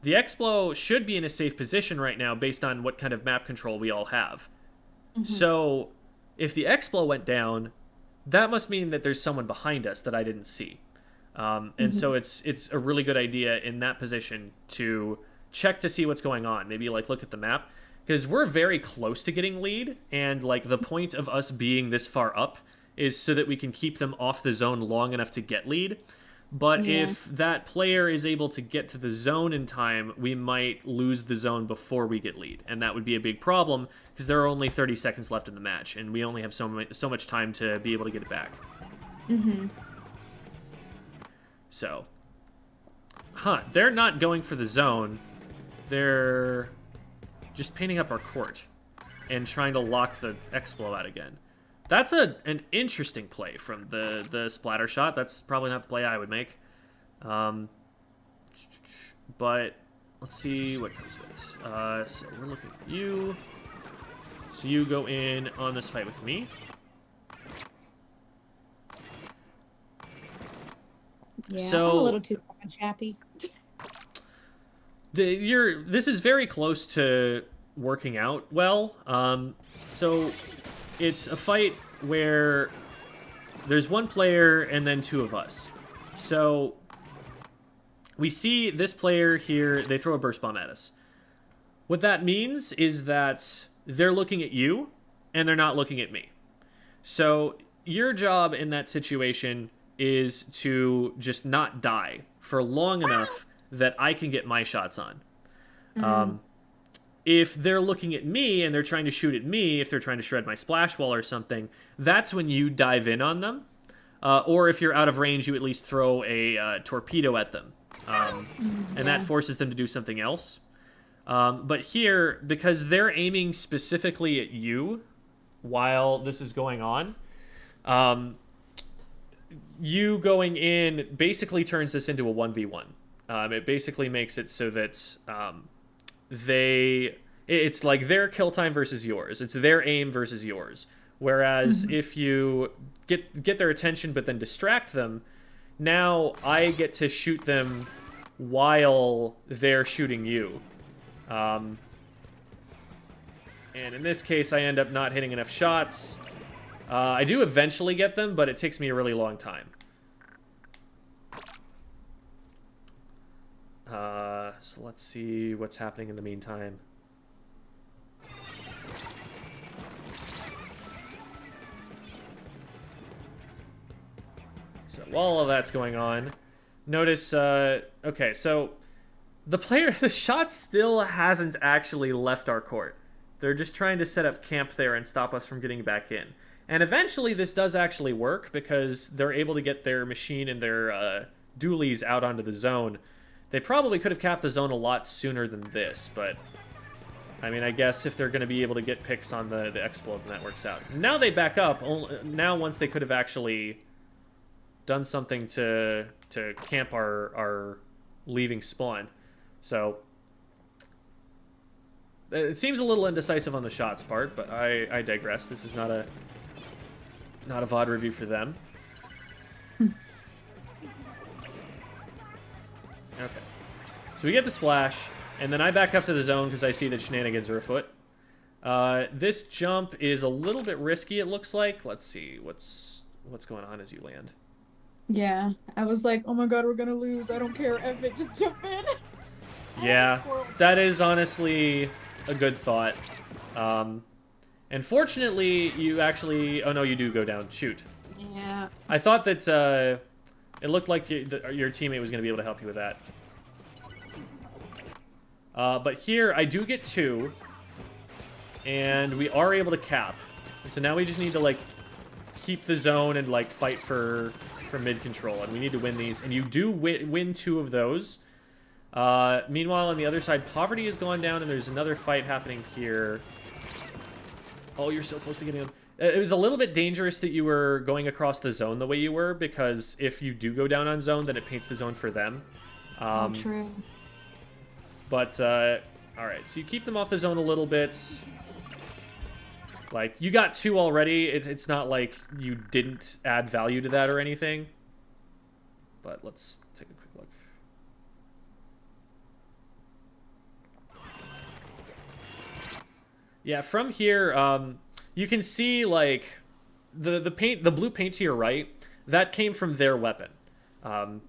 The Explo should be in a safe position right now based on what kind of map control we all have. So if the Explo went down, that must mean that there's someone behind us that I didn't see. And so it's a really good idea in that position to check to see what's going on. Maybe look at the map, because we're very close to getting lead, and the point of us being this far up is so that we can keep them off the zone long enough to get lead. But if that player is able to get to the zone in time, we might lose the zone before we get lead, and that would be a big problem because there are only 30 seconds left in the match, and we only have so much time to be able to get it back. So, they're not going for the zone. They're just painting up our court and trying to lock the Explo out again. That's an interesting play from the splatter shot. That's probably not the play I would make. But let's see what comes with it. So we're looking at you. So you go in on this fight with me. Yeah, so, I'm a little too chappy. This is very close to working out well. So it's a fight where there's one player and then 2 of us. So we see this player here, they throw a burst bomb at us. What that means is that they're looking at you and they're not looking at me. So your job in that situation is to just not die for long enough that I can get my shots on. If they're looking at me and they're trying to shoot at me, if they're trying to shred my splash wall or something, that's when you dive in on them. Or if you're out of range, you at least throw a torpedo at them. And that forces them to do something else. But here, because they're aiming specifically at you while this is going on, you going in basically turns this into a 1v1. It basically makes it so that it's like their kill time versus yours. It's their aim versus yours. Whereas if you get their attention but then distract them, now I get to shoot them while they're shooting you. And in this case, I end up not hitting enough shots. I do eventually get them, but it takes me a really long time. So let's see what's happening in the meantime. So while all of that's going on, notice, okay, so the shot still hasn't actually left our court. They're just trying to set up camp there and stop us from getting back in. And eventually this does actually work because they're able to get their machine and their dualies out onto the zone. They probably could have capped the zone a lot sooner than this, but I mean, I guess if they're going to be able to get picks on the explode, then that works out. Now they back up. Now once they could have actually done something to camp our leaving spawn. So it seems a little indecisive on the shots part, but I digress. This is not a VOD review for them. Okay. So we get the splash, and then I back up to the zone because I see that shenanigans are afoot. This jump is a little bit risky, it looks like. Let's see what's going on as you land. Yeah, I was like, oh my god, we're gonna lose. I don't care. F it, just jump in. Yeah, that is honestly a good thought. And fortunately, you actually... Oh no, you do go down. Shoot. Yeah. I thought that it looked like your teammate was going to be able to help you with that. But here, I do get 2. And we are able to cap. And so now we just need to, like, keep the zone and, like, fight for mid control. And we need to win these. And you do win 2 of those. Meanwhile, on the other side, Poverty has gone down, and there's another fight happening here. Oh, you're so close to getting them. It was a little bit dangerous that you were going across the zone the way you were, because if you do go down on zone, then it paints the zone for them. True. But, alright, so you keep them off the zone a little bit. Like, you got 2 already. It's not like you didn't add value to that or anything. But let's take a quick look. Yeah, from here, you can see, like, the blue paint to your right, that came from their weapon.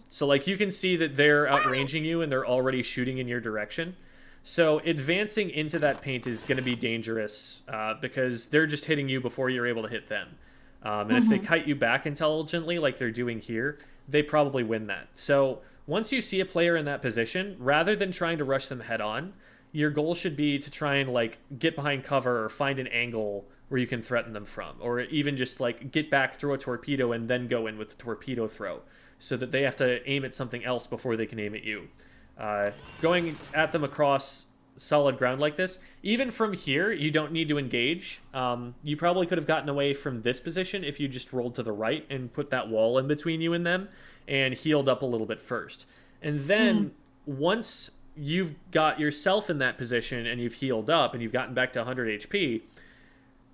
So, like, you can see that they're outranging you and they're already shooting in your direction. So advancing into that paint is going to be dangerous because they're just hitting you before you're able to hit them. And if they kite you back intelligently like they're doing here, they probably win that. So once you see a player in that position, rather than trying to rush them head on, your goal should be to try and, like, get behind cover or find an angle where you can threaten them from. Or even just, like, get back, throw a torpedo, and then go in with the torpedo throw. So that they have to aim at something else before they can aim at you. Going at them across solid ground like this, even from here, you don't need to engage. You probably could have gotten away from this position if you just rolled to the right and put that wall in between you and them and healed up a little bit first. And then once you've got yourself in that position and you've healed up and you've gotten back to 100 HP,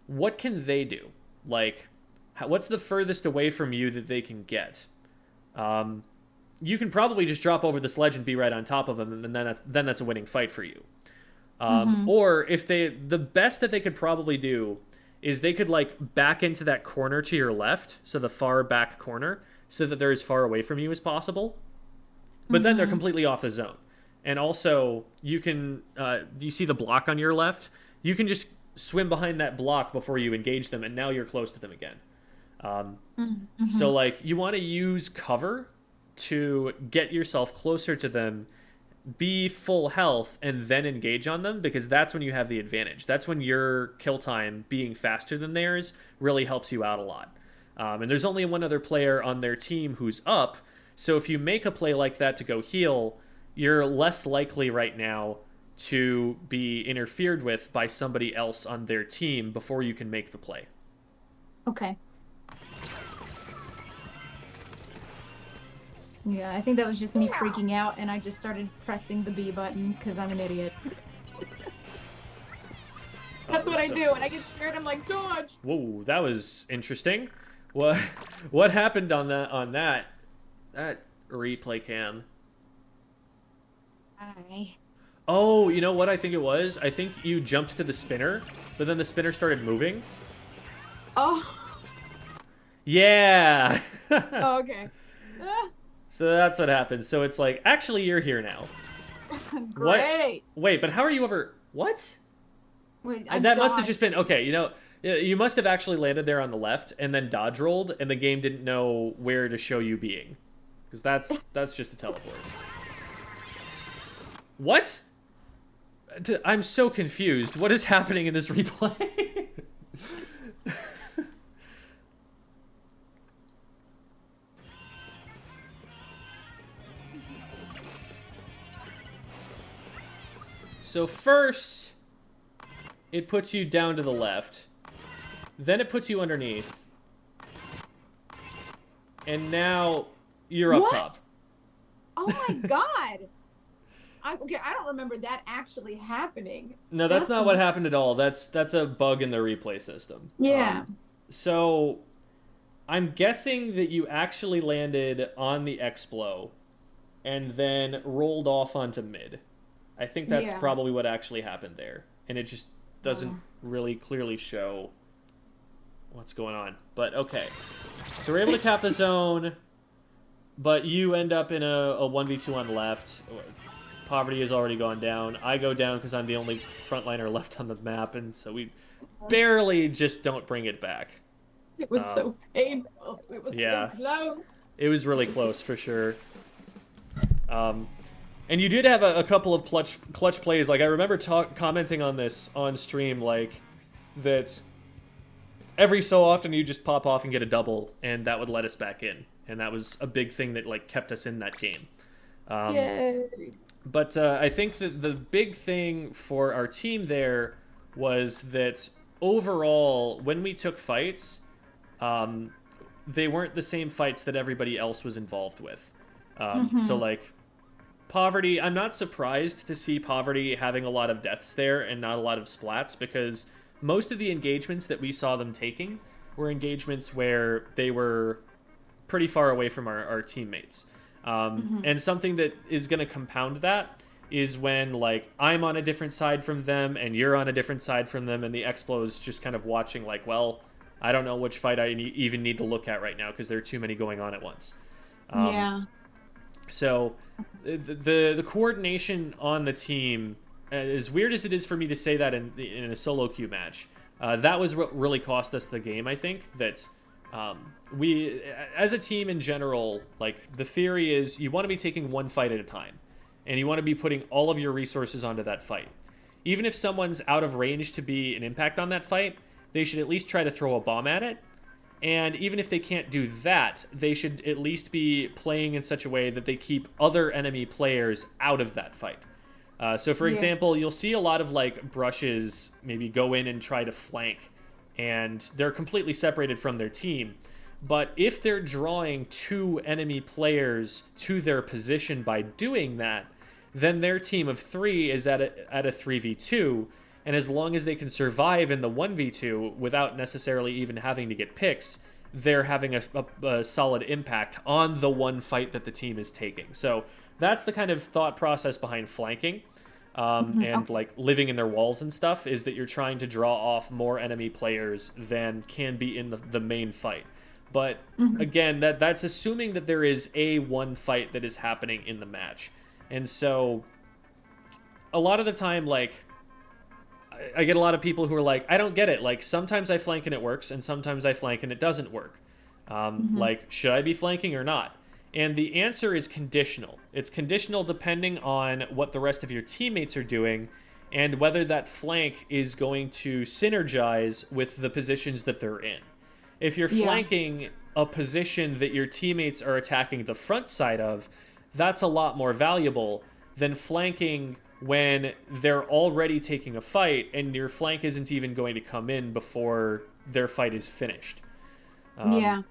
what can they do? Like, what's the furthest away from you that they can get? You can probably just drop over this ledge and be right on top of them, and then that's a winning fight for you. Or if the best that they could probably do is they could, like, back into that corner to your left, so the far back corner, so that they're as far away from you as possible. But then they're completely off the zone. And also, you can, do you see the block on your left? You can just swim behind that block before you engage them, and now you're close to them again. So like you want to use cover to get yourself closer to them, be full health, and then engage on them, because that's when you have the advantage. That's when your kill time being faster than theirs really helps you out a lot. And there's only one other player on their team who's up, so if you make a play like that to go heal, you're less likely right now to be interfered with by somebody else on their team before you can make the play. Okay. Yeah, I think that was just me freaking out, and I just started pressing the B button because I'm an idiot. That's what I do. When I get scared, I'm like, dodge. Whoa, that was interesting. What happened on that replay cam? Oh, you know what I think it was? I think you jumped to the spinner, but then the spinner started moving. Oh. Yeah. Oh, okay. So that's what happened. So it's like, actually, you're here now. Great. What? Wait, but how are you over? What? Wait, That must have just been okay. You know, you must have actually landed there on the left and then dodge rolled, and the game didn't know where to show you being, because that's just a teleport. What? I'm so confused. What is happening in this replay? So first, it puts you down to the left. Then it puts you underneath. And now you're up top. Oh my god. Okay, I don't remember that actually happening. No, that's not what happened at all. That's a bug in the replay system. Yeah. So I'm guessing that you actually landed on the X-Blow and then rolled off onto mid. I think that's probably what actually happened there. And it just doesn't really clearly show what's going on. But okay. So we're able to cap the zone, but you end up in a 1v2 on left. Poverty has already gone down. I go down because I'm the only frontliner left on the map, and so we barely just don't bring it back. It was so painful. It was so close. It was really close for sure. And you did have a couple of clutch plays. Like I remember commenting on this on stream, like that every so often you just pop off and get a double, and that would let us back in. And that was a big thing that like kept us in that game. Yay. But I think that the big thing for our team there was that overall, when we took fights, they weren't the same fights that everybody else was involved with. So like Poverty, I'm not surprised to see Poverty having a lot of deaths there and not a lot of splats, because most of the engagements that we saw them taking were engagements where they were pretty far away from our teammates. And something that is going to compound that is when, like, I'm on a different side from them and you're on a different side from them, and the Explo is just kind of watching like, well, I don't know which fight I even need to look at right now because there are too many going on at once. So the coordination on the team, as weird as it is for me to say that in a solo queue match, that was what really cost us the game. I think that we, as a team in general, like, the theory is you want to be taking one fight at a time, and you want to be putting all of your resources onto that fight. Even if someone's out of range to be an impact on that fight, they should at least try to throw a bomb at it. And even if they can't do that, they should at least be playing in such a way that they keep other enemy players out of that fight. So for example, you'll see a lot of like brushes maybe go in and try to flank, and they're completely separated from their team. But if they're drawing two enemy players to their position by doing that, then their team of three is at a 3v2. And as long as they can survive in the 1v2 without necessarily even having to get picks, they're having a solid impact on the one fight that the team is taking. So that's the kind of thought process behind flanking and like living in their walls and stuff, is that you're trying to draw off more enemy players than can be in the main fight. But again, that's assuming that there is a one fight that is happening in the match. And so a lot of the time, like, I get a lot of people who are like, I don't get it. Like, sometimes I flank and it works, and sometimes I flank and it doesn't work. Like, should I be flanking or not? And the answer is conditional. It's conditional depending on what the rest of your teammates are doing and whether that flank is going to synergize with the positions that they're in. If you're flanking a position that your teammates are attacking the front side of, that's a lot more valuable than flanking when they're already taking a fight and your flank isn't even going to come in before their fight is finished. Yeah.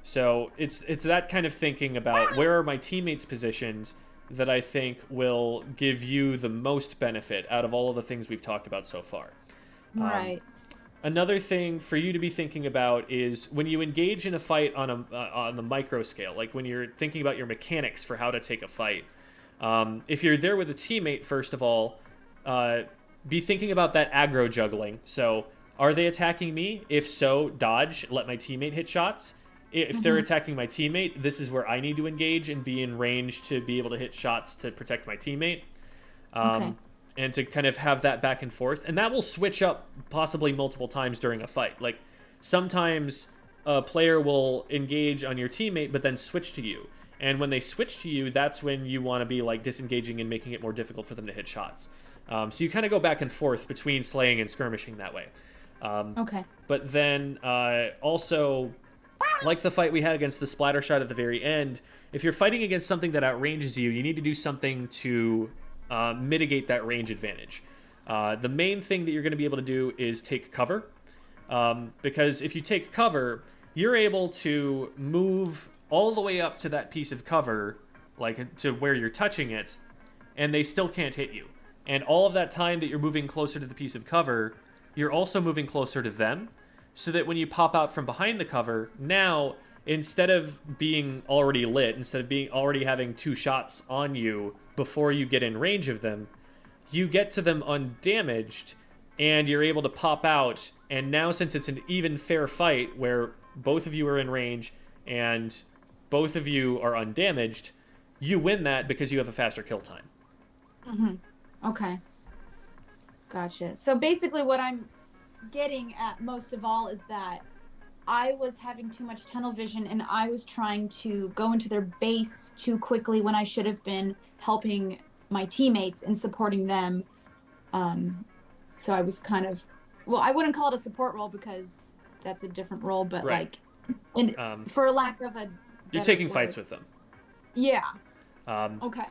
So it's that kind of thinking about where are my teammates positioned that I think will give you the most benefit out of all of the things we've talked about so far. Right. Another thing for you to be thinking about is when you engage in a fight on the micro scale, like when you're thinking about your mechanics for how to take a fight. If you're there with a teammate, first of all, be thinking about that aggro juggling. So, are they attacking me? If so, dodge, let my teammate hit shots. If they're attacking my teammate, this is where I need to engage and be in range to be able to hit shots to protect my teammate. And to kind of have that back and forth. And that will switch up possibly multiple times during a fight. Like, sometimes a player will engage on your teammate, but then switch to you. And when they switch to you, that's when you want to be, like, disengaging and making it more difficult for them to hit shots. So you kind of go back and forth between slaying and skirmishing that way. But then also, like the fight we had against the splatter shot at the very end, if you're fighting against something that outranges you, you need to do something to mitigate that range advantage. The main thing that you're going to be able to do is take cover. Because if you take cover, you're able to move all the way up to that piece of cover, like to where you're touching it, and they still can't hit you. And all of that time that you're moving closer to the piece of cover, you're also moving closer to them, so that when you pop out from behind the cover, now, instead of being already lit, instead of being already having 2 shots on you before you get in range of them, you get to them undamaged, and you're able to pop out, and now since it's an even fair fight where both of you are in range and both of you are undamaged, you win that because you have a faster kill time. Okay. Gotcha. So basically what I'm getting at most of all is that I was having too much tunnel vision and I was trying to go into their base too quickly when I should have been helping my teammates and supporting them. So I was kind of, well, I wouldn't call it a support role because that's a different role, but Right. like, for lack of a You're better taking word. fights with them. Yeah. Okay.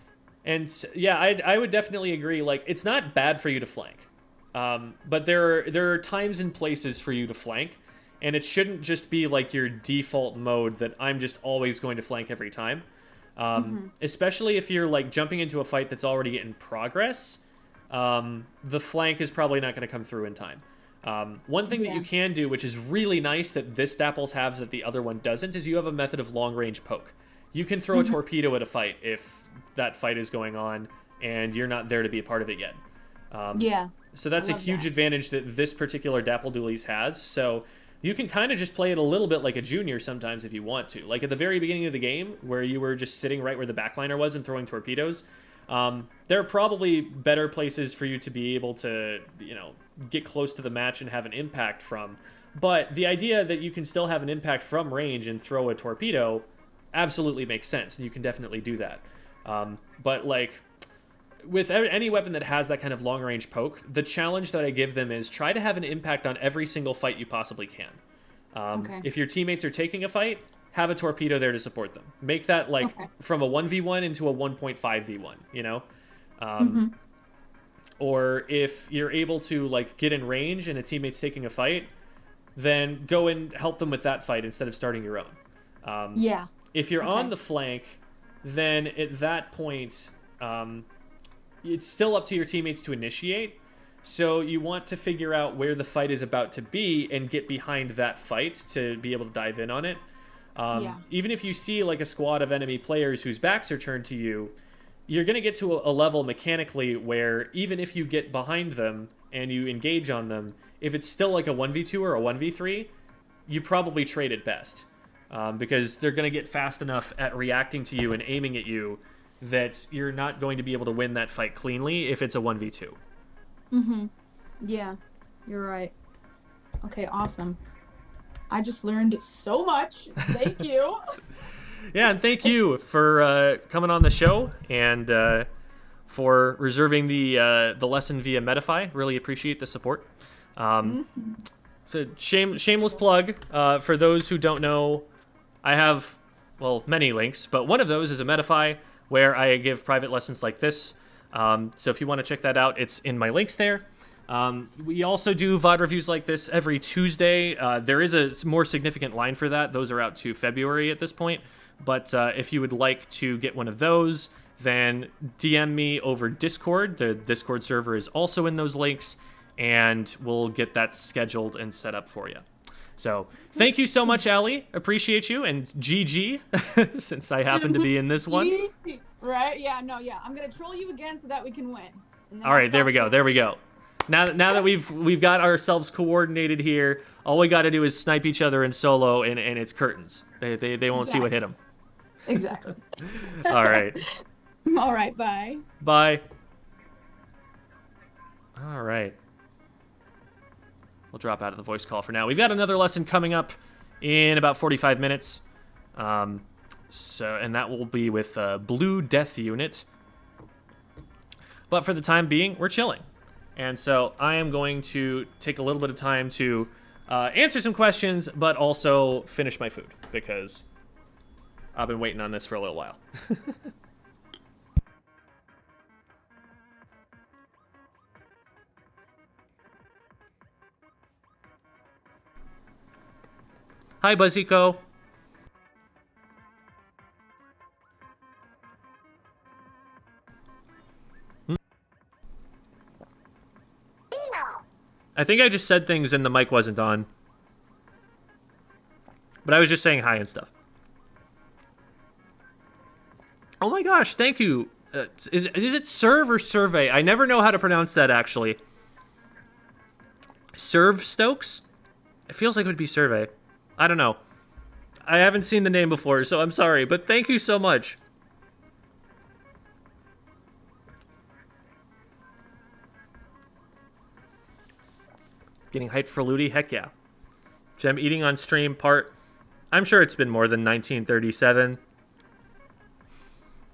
And yeah, I would definitely agree. Like, it's not bad for you to flank, but there are times and places for you to flank, and it shouldn't just be like your default mode that I'm just always going to flank every time. Especially if you're like jumping into a fight that's already in progress, the flank is probably not going to come through in time. One thing that you can do, which is really nice that this Dapples has that the other one doesn't, is you have a method of long-range poke. You can throw a torpedo at a fight if that fight is going on and you're not there to be a part of it yet. So that's a huge advantage that this particular Dapple Dualies has. So you can kind of just play it a little bit like a junior sometimes if you want to. Like at the very beginning of the game where you were just sitting right where the backliner was and throwing torpedoes, there are probably better places for you to be able to, get close to the match and have an impact from. But the idea that you can still have an impact from range and throw a torpedo absolutely makes sense, and you can definitely do that. But like with any weapon that has that kind of long range poke, the challenge that I give them is try to have an impact on every single fight you possibly can. If your teammates are taking a fight, have a torpedo there to support them. Make that like from a 1v1 into a 1.5v1, Or if you're able to like get in range and a teammate's taking a fight, then go and help them with that fight instead of starting your own. If you're on the flank, then at that point, it's still up to your teammates to initiate. So you want to figure out where the fight is about to be and get behind that fight to be able to dive in on it. Even if you see like a squad of enemy players whose backs are turned to you, you're going to get to a level mechanically where even if you get behind them and you engage on them, if it's still like a 1v2 or a 1v3, you probably trade at best. Because they're going to get fast enough at reacting to you and aiming at you that you're not going to be able to win that fight cleanly if it's a 1v2. Yeah, you're right. Okay, awesome. I just learned so much. Thank you. Yeah, and thank you for coming on the show and for reserving the lesson via Metafy. Really appreciate the support. So shameless plug. For those who don't know, I have, well, many links, but one of those is a Metafy where I give private lessons like this. So if you want to check that out, it's in my links there. We also do VOD reviews like this every Tuesday. There is a more significant line for that. Those are out to February at this point. But if you would like to get one of those, then DM me over Discord. The Discord server is also in those links, and we'll get that scheduled and set up for you. So thank you so much, Allie. Appreciate you. And GG, since I happen to be in this one. Right? Yeah, no, yeah. I'm going to troll you again so that we can win. All right, there we go. There we go. Now that we've got ourselves coordinated here, all we got to do is snipe each other in solo, and it's curtains. They won't see what hit them. Exactly. All right. All right, bye. Bye. All right. We'll drop out of the voice call for now. We've got another lesson coming up in about 45 minutes. And that will be with Blue Death Unit. But for the time being, we're chilling. And so I am going to take a little bit of time to answer some questions, but also finish my food, because I've been waiting on this for a little while. Hi, Buzziko. I think I just said things and the mic wasn't on. But I was just saying hi and stuff. Oh my gosh, thank you. Is it serve or survey? I never know how to pronounce that, actually. Serve Stokes? It feels like it would be survey. I don't know. I haven't seen the name before, so I'm sorry. But thank you so much. Getting hyped for Ludi? Heck yeah. Gem eating on stream part. I'm sure it's been more than 1937.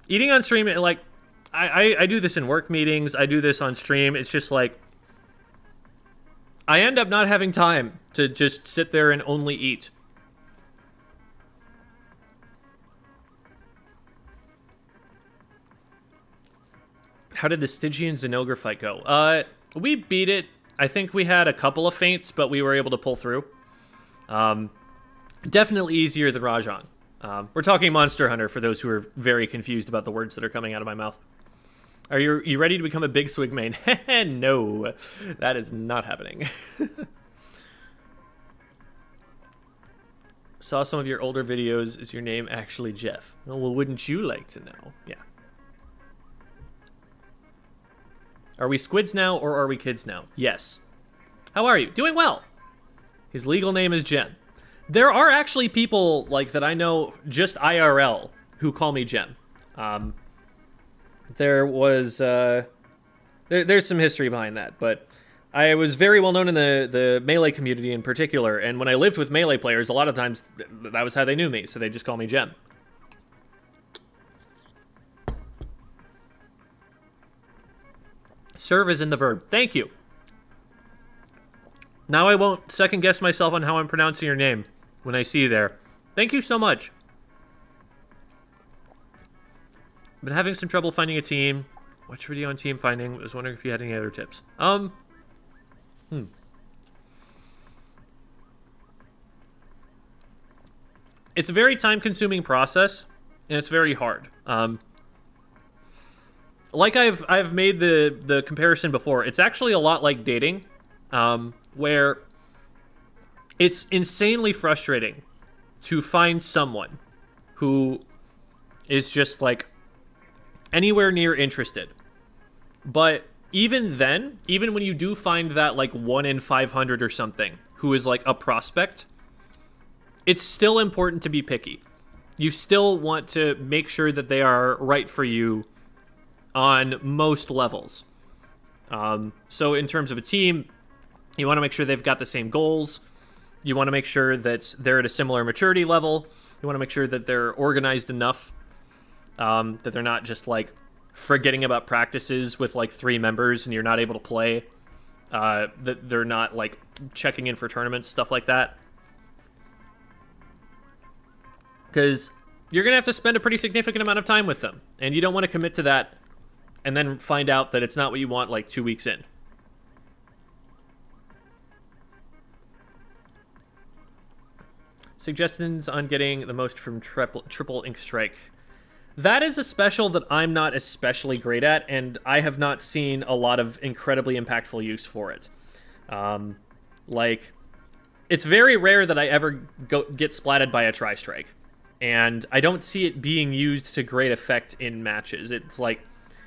Eating on stream, like, I do this in work meetings. I do this on stream. It's just like, I end up not having time to just sit there and only eat. How did the Stygian Zenogre fight go? We beat it. I think we had a couple of feints, but we were able to pull through. Definitely easier than Rajan. We're talking Monster Hunter for those who are very confused about the words that are coming out of my mouth. Are you ready to become a big swig main? No, that is not happening. Saw some of your older videos. Is your name actually Jeff? Oh, well, wouldn't you like to know? Yeah. Are we squids now, or are we kids now? Yes. How are you? Doing well. His legal name is Jem. There are actually people like that I know just IRL who call me Jem. There was there's some history behind that, but I was very well known in the Melee community in particular, and when I lived with Melee players, a lot of times that was how they knew me, so they just call me Jem. Serve is in the verb. Thank you. Now I won't second guess myself on how I'm pronouncing your name when I see you there. Thank you so much. Been having some trouble finding a team. Watch video on team finding. Was wondering if you had any other tips. It's a very time-consuming process, and it's very hard. Like I've made the comparison before, it's actually a lot like dating, where it's insanely frustrating to find someone who is just like anywhere near interested. But even then, even when you do find that like 1 in 500 or something who is like a prospect, it's still important to be picky. You still want to make sure that they are right for you on most levels. So in terms of a team, you want to make sure they've got the same goals. You want to make sure that they're at a similar maturity level. You want to make sure that they're organized enough, that they're not just like forgetting about practices with like 3 members and you're not able to play. That they're not like checking in for tournaments, stuff like that. Because you're going to have to spend a pretty significant amount of time with them. And you don't want to commit to that and then find out that it's not what you want like 2 weeks in. Suggestions on getting the most from triple Ink Strike. That is a special that I'm not especially great at, and I have not seen a lot of incredibly impactful use for it. Like, it's very rare that I ever get splatted by a Tri-Strike. And I don't see it being used to great effect in matches. It's like,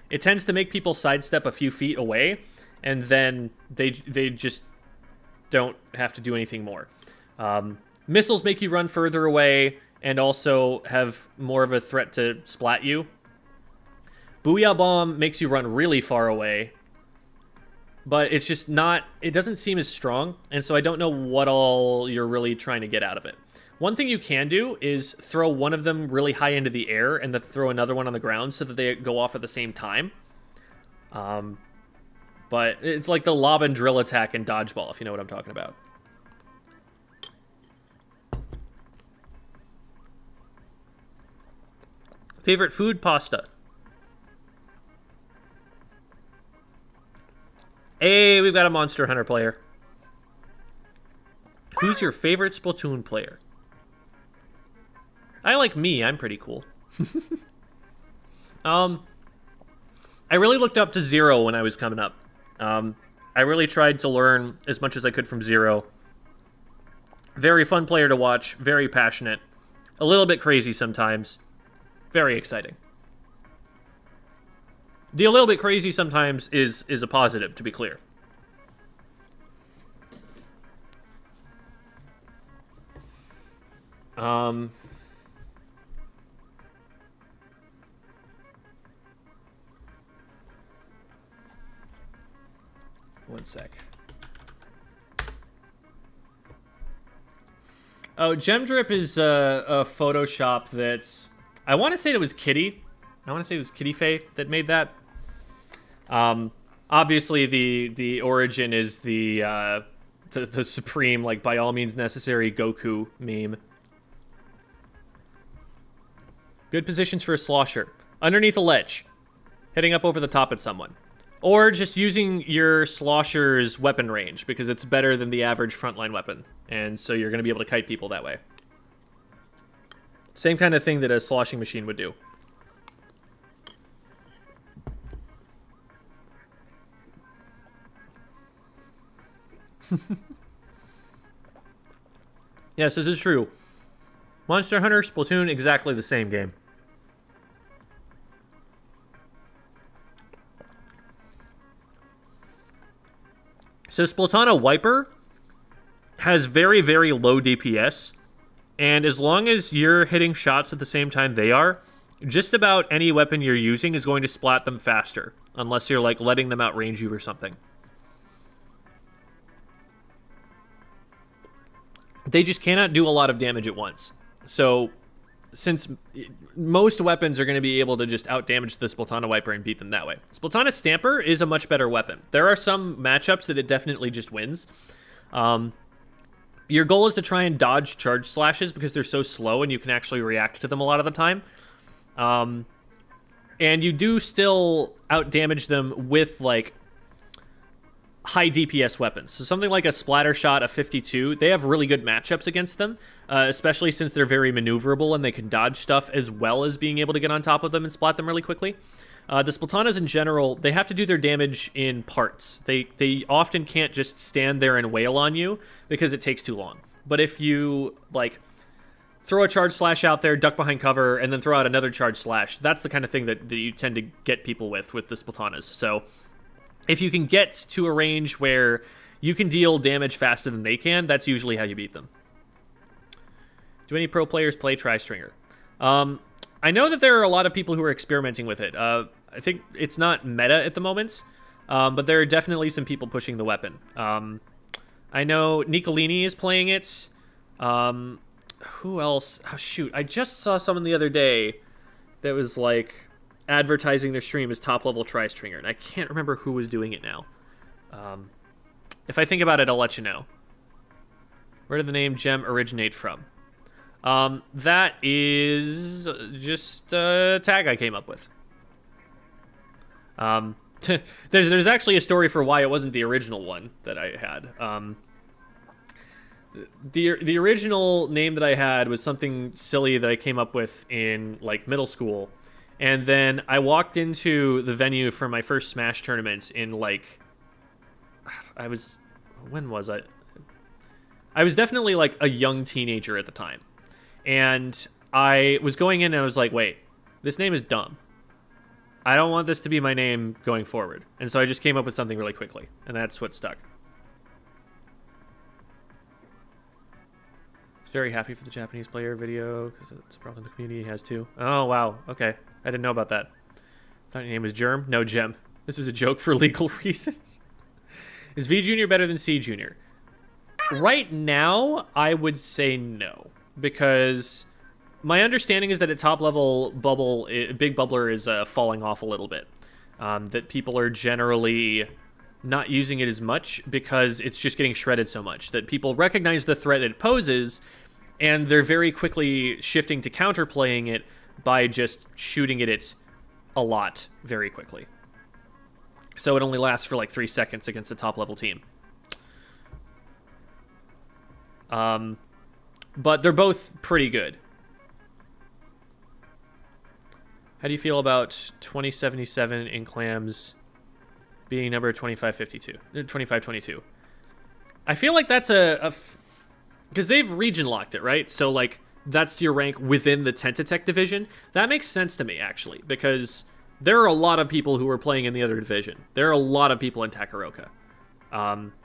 it tends to make people sidestep a few feet away, and then they just don't have to do anything more. Missiles make you run further away, and also have more of a threat to splat you. Booyah Bomb makes you run really far away, but it's just not, it doesn't seem as strong, and so I don't know what all you're really trying to get out of it. One thing you can do is throw one of them really high into the air and then throw another one on the ground so that they go off at the same time. But it's like the lob and drill attack in dodgeball, if you know what I'm talking about. Favorite food? Pasta. Hey, we've got a Monster Hunter player. Who's your favorite Splatoon player? I like me. I'm pretty cool. I really looked up to Zero when I was coming up. I really tried to learn as much as I could from Zero. Very fun player to watch. Very passionate. A little bit crazy sometimes. Very exciting. The a little bit crazy sometimes is a positive, to be clear. One sec. Oh, Gem Drip is a Photoshop that's... I want to say it was Kitty. I want to say it was Kitty Faye that made that. Obviously, the origin is the supreme, like, by all means necessary Goku meme. Good positions for a slosher. Underneath a ledge. Hitting up over the top at someone. Or just using your slosher's weapon range, because it's better than the average frontline weapon. And so you're going to be able to kite people that way. Same kind of thing that a sloshing machine would do. Yes, this is true. Monster Hunter, Splatoon, exactly the same game. So Splatana Wiper has very, very low DPS. And as long as you're hitting shots at the same time they are, just about any weapon you're using is going to splat them faster. Unless you're, like, letting them outrange you or something. They just cannot do a lot of damage at once. So, since most weapons are going to be able to just outdamage the Splatana Wiper and beat them that way. Splatana Stamper is a much better weapon. There are some matchups that it definitely just wins. Your goal is to try and dodge charge slashes because they're so slow and you can actually react to them a lot of the time. And you do still outdamage them with, like, high DPS weapons. So something like a Splatter Shot, a 52, they have really good matchups against them, especially since they're very maneuverable and they can dodge stuff as well as being able to get on top of them and splat them really quickly. The Splatanas in general, they have to do their damage in parts. They often can't just stand there and wail on you because it takes too long. But if you, like, throw a charge slash out there, duck behind cover, and then throw out another charge slash, that's the kind of thing that you tend to get people with the Splatanas. So if you can get to a range where you can deal damage faster than they can, that's usually how you beat them. Do any pro players play Tri-Stringer? I know that there are a lot of people who are experimenting with it. I think it's not meta at the moment, but there are definitely some people pushing the weapon. I I know Nicolini is playing it. Who else? Oh, shoot. I just saw someone the other day that was, like, advertising their stream as top-level Tri-Stringer, and I can't remember who was doing it now. If I think about it, I'll let you know. Where did the name Gem originate from? That is just a tag I came up with. There's actually a story for why it wasn't the original one that I had. The original name that I had was something silly that I came up with in like middle school, and then I walked into the venue for my first Smash tournament in like when was I? I was definitely like a young teenager at the time, and I was going in and I was like, wait, this name is dumb. I don't want this to be my name going forward, and so I just came up with something really quickly, and that's what stuck. Very happy for the Japanese player video because it's a problem the community has too. Oh wow, okay, I didn't know about that. Thought your name was Germ. No, Gem. This is a joke for legal reasons. Is V Junior better than C Junior? Right now, I would say no, because my understanding is that at top level, Big Bubbler is falling off a little bit. That people are generally not using it as much because it's just getting shredded so much that people recognize the threat it poses, and they're very quickly shifting to counterplaying it by just shooting at it a lot very quickly. So it only lasts for like 3 seconds against a top level team. But they're both pretty good. How do you feel about 2077 in clams being number 2522? I feel like that's because they've region locked it, right? So like that's your rank within the Tentatech division. That makes sense to me actually, because there are a lot of people who are playing in the other division. There are a lot of people in Takaroka.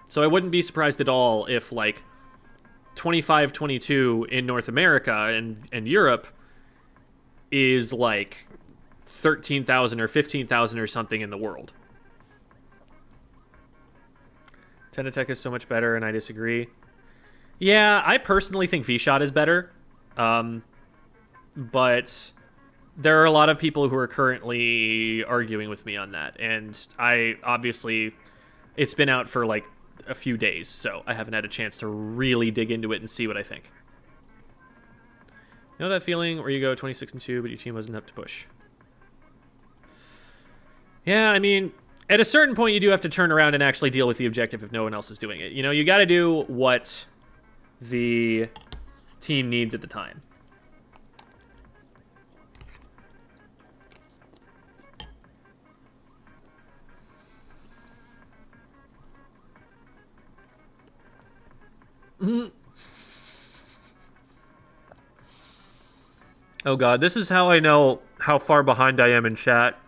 So I wouldn't be surprised at all if like 2522 in North America and Europe is like 13,000 or 15,000 or something in the world. Tentatech is so much better, and I disagree. Yeah, I personally think V-Shot is better. But there are a lot of people who are currently arguing with me on that. And I obviously, it's been out for like a few days, so I haven't had a chance to really dig into it and see what I think. You know that feeling where you go 26-2, but your team wasn't up to push? Yeah, I mean, at a certain point, you do have to turn around and actually deal with the objective if no one else is doing it. You know, you got to do what the team needs at the time. Oh god, this is how I know how far behind I am in chat.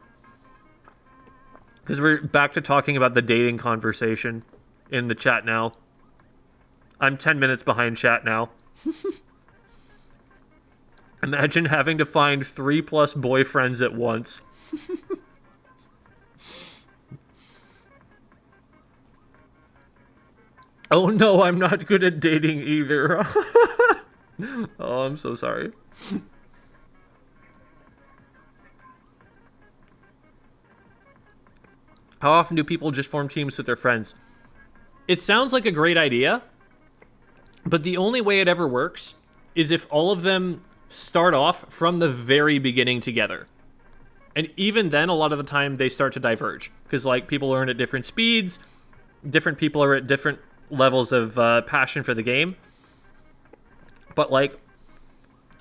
Because we're back to talking about the dating conversation in the chat now. I'm 10 minutes behind chat now. Imagine having to find 3+ boyfriends at once. Oh no, I'm not good at dating either. Oh, I'm so sorry. How often do people just form teams with their friends? It sounds like a great idea, but the only way it ever works is if all of them start off from the very beginning together. And even then, a lot of the time, they start to diverge. Because, like, people learn at different speeds. Different people are at different levels of passion for the game. But, like,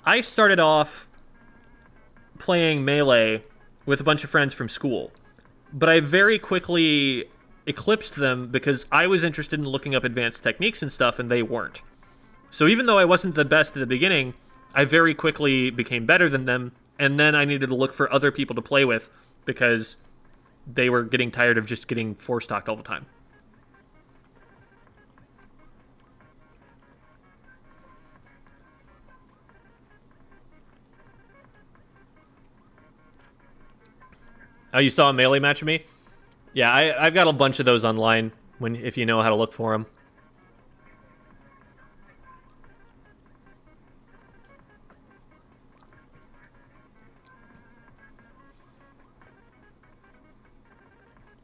I started off playing Melee with a bunch of friends from school. But I very quickly eclipsed them because I was interested in looking up advanced techniques and stuff, and they weren't. So even though I wasn't the best at the beginning, I very quickly became better than them, and then I needed to look for other people to play with because they were getting tired of just getting four-stocked all the time. Oh, you saw a Melee match of me? Yeah, I've got a bunch of those online if you know how to look for them.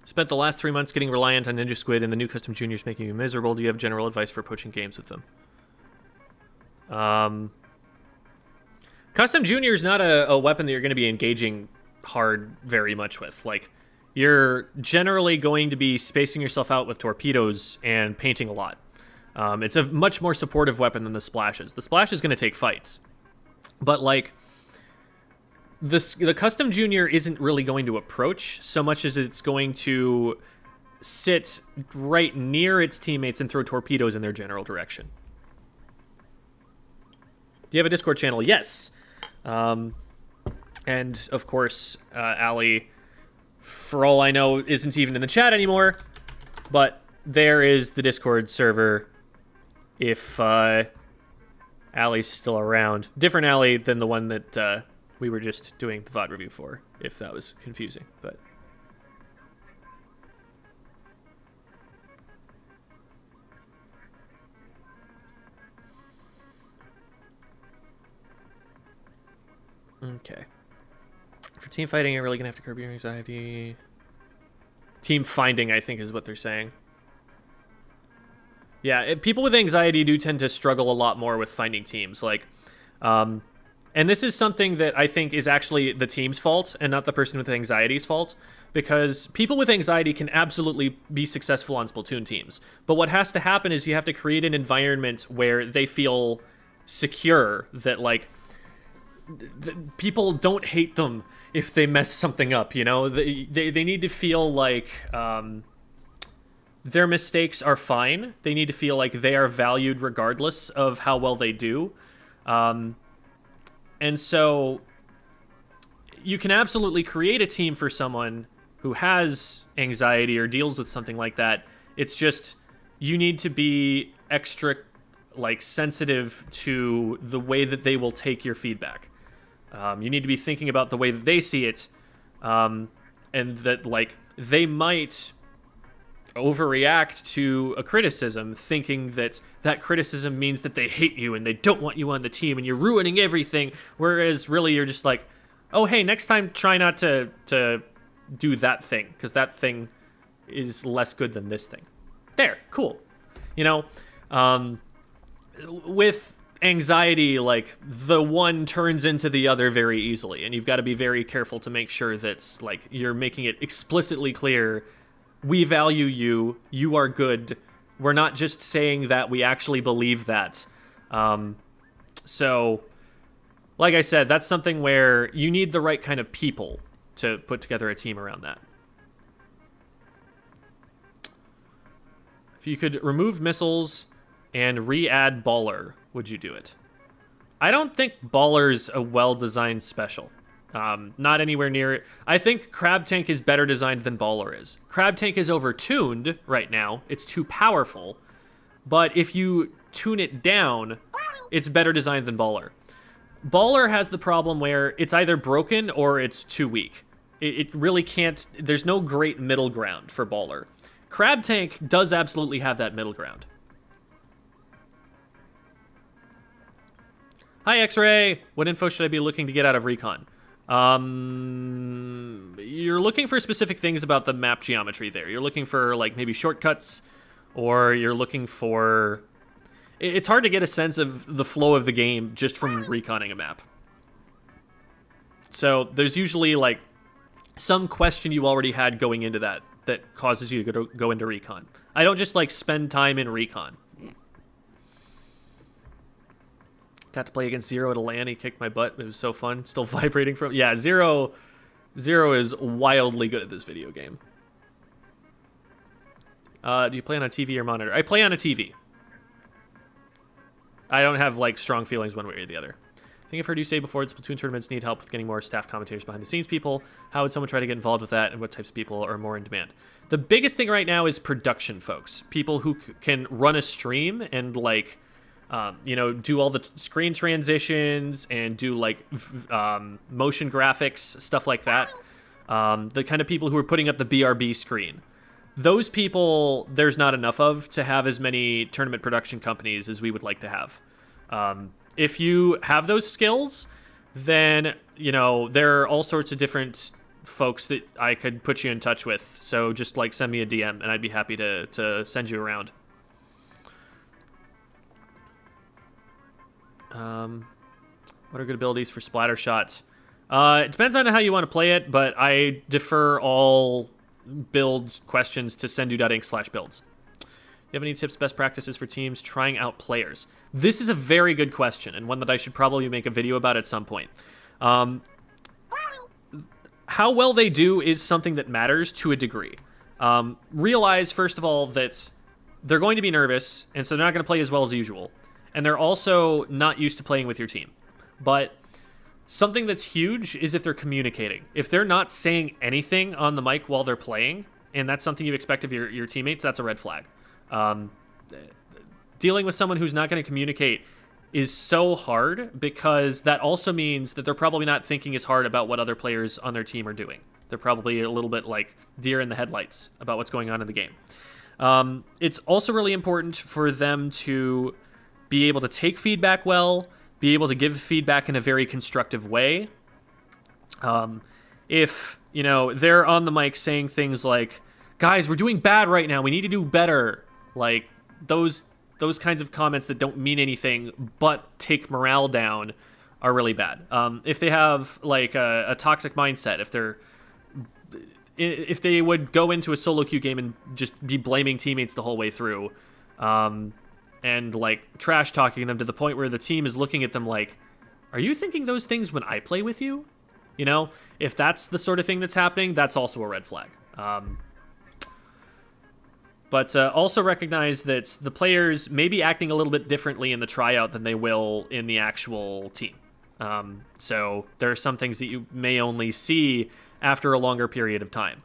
Spent the last 3 months getting reliant on Ninja Squid and the new custom juniors making you miserable. Do you have general advice for approaching games with them? Custom Junior is not a weapon that you're going to be engaging hard very much with. Like, you're generally going to be spacing yourself out with torpedoes and painting a lot. It's a much more supportive weapon than the Splash is. The Splash is going to take fights. But, like, the Custom Junior isn't really going to approach so much as it's going to sit right near its teammates and throw torpedoes in their general direction. Do you have a Discord channel? Yes. And, of course, Allie, for all I know, isn't even in the chat anymore. But there is the Discord server if Allie's still around. Different Allie than the one that we were just doing the VOD review for, if that was confusing. But okay. For team fighting, you're really gonna have to curb your anxiety. Team finding, I think, is what they're saying. Yeah, people with anxiety do tend to struggle a lot more with finding teams. Like, and this is something that I think is actually the team's fault and not the person with anxiety's fault, because people with anxiety can absolutely be successful on Splatoon teams. But what has to happen is you have to create an environment where they feel secure, that, like, people don't hate them if they mess something up, you know? They need to feel like their mistakes are fine. They need to feel like they are valued regardless of how well they do. And so you can absolutely create a team for someone who has anxiety or deals with something like that. It's just you need to be extra, like, sensitive to the way that they will take your feedback. You need to be thinking about the way that they see it, and that, like, they might overreact to a criticism, thinking that that criticism means that they hate you and they don't want you on the team and you're ruining everything, whereas really you're just like, oh, hey, next time try not to do that thing, because that thing is less good than this thing. There, cool. You know, with anxiety, like, the one turns into the other very easily, and you've got to be very careful to make sure that, like, you're making it explicitly clear, we value you, you are good, we're not just saying that, we actually believe that. So, like I said, that's something where you need the right kind of people to put together a team around that. If you could remove missiles and re-add Baller, would you do it? I don't think Baller's a well-designed special. Not anywhere near it. I think Crab Tank is better designed than Baller is. Crab Tank is over-tuned right now. It's too powerful. But if you tune it down, it's better designed than Baller. Baller has the problem where it's either broken or it's too weak. It really can't... There's no great middle ground for Baller. Crab Tank does absolutely have that middle ground. Hi, X-Ray. What info should I be looking to get out of Recon? You're looking for specific things about the map geometry there. You're looking for, like, maybe shortcuts, or you're looking for... It's hard to get a sense of the flow of the game just from reconning a map. So there's usually, like, some question you already had going into that causes you to go into Recon. I don't just, like, spend time in Recon. Got to play against Zero at a LAN. He kicked my butt. It was so fun. Still vibrating from... Yeah, Zero is wildly good at this video game. Do you play on a TV or monitor? I play on a TV. I don't have, like, strong feelings one way or the other. I think I've heard you say before that Splatoon tournaments need help with getting more staff commentators behind the scenes people. How would someone try to get involved with that, and what types of people are more in demand? The biggest thing right now is production folks. People who can run a stream and, like... you know, do all the screen transitions and do, like, motion graphics, stuff like that. The kind of people who are putting up the BRB screen. Those people, there's not enough of to have as many tournament production companies as we would like to have. If you have those skills, then, you know, there are all sorts of different folks that I could put you in touch with. So just like send me a DM and I'd be happy to send you around. What are good abilities for Splattershot? It depends on how you want to play it, but I defer all builds questions to sendu.inc/builds. You have any tips, best practices for teams trying out players? This is a very good question, and one that I should probably make a video about at some point. How well they do is something that matters to a degree. Realize, first of all, that they're going to be nervous, and so they're not going to play as well as usual. And they're also not used to playing with your team. But something that's huge is if they're communicating. If they're not saying anything on the mic while they're playing, and that's something you expect of your teammates, that's a red flag. Dealing with someone who's not going to communicate is so hard, because that also means that they're probably not thinking as hard about what other players on their team are doing. They're probably a little bit like deer in the headlights about what's going on in the game. It's also really important for them to be able to take feedback well, be able to give feedback in a very constructive way. If, they're on the mic saying things like, guys, we're doing bad right now, we need to do better. Like, those kinds of comments that don't mean anything but take morale down are really bad. If they have, like, a toxic mindset, if they would go into a solo queue game and just be blaming teammates the whole way through, and like trash talking them to the point where the team is looking at them like, are you thinking those things when I play with you? If that's the sort of thing that's happening, that's also a red flag. But also recognize that the players may be acting a little bit differently in the tryout than they will in the actual team. So there are some things that you may only see after a longer period of time.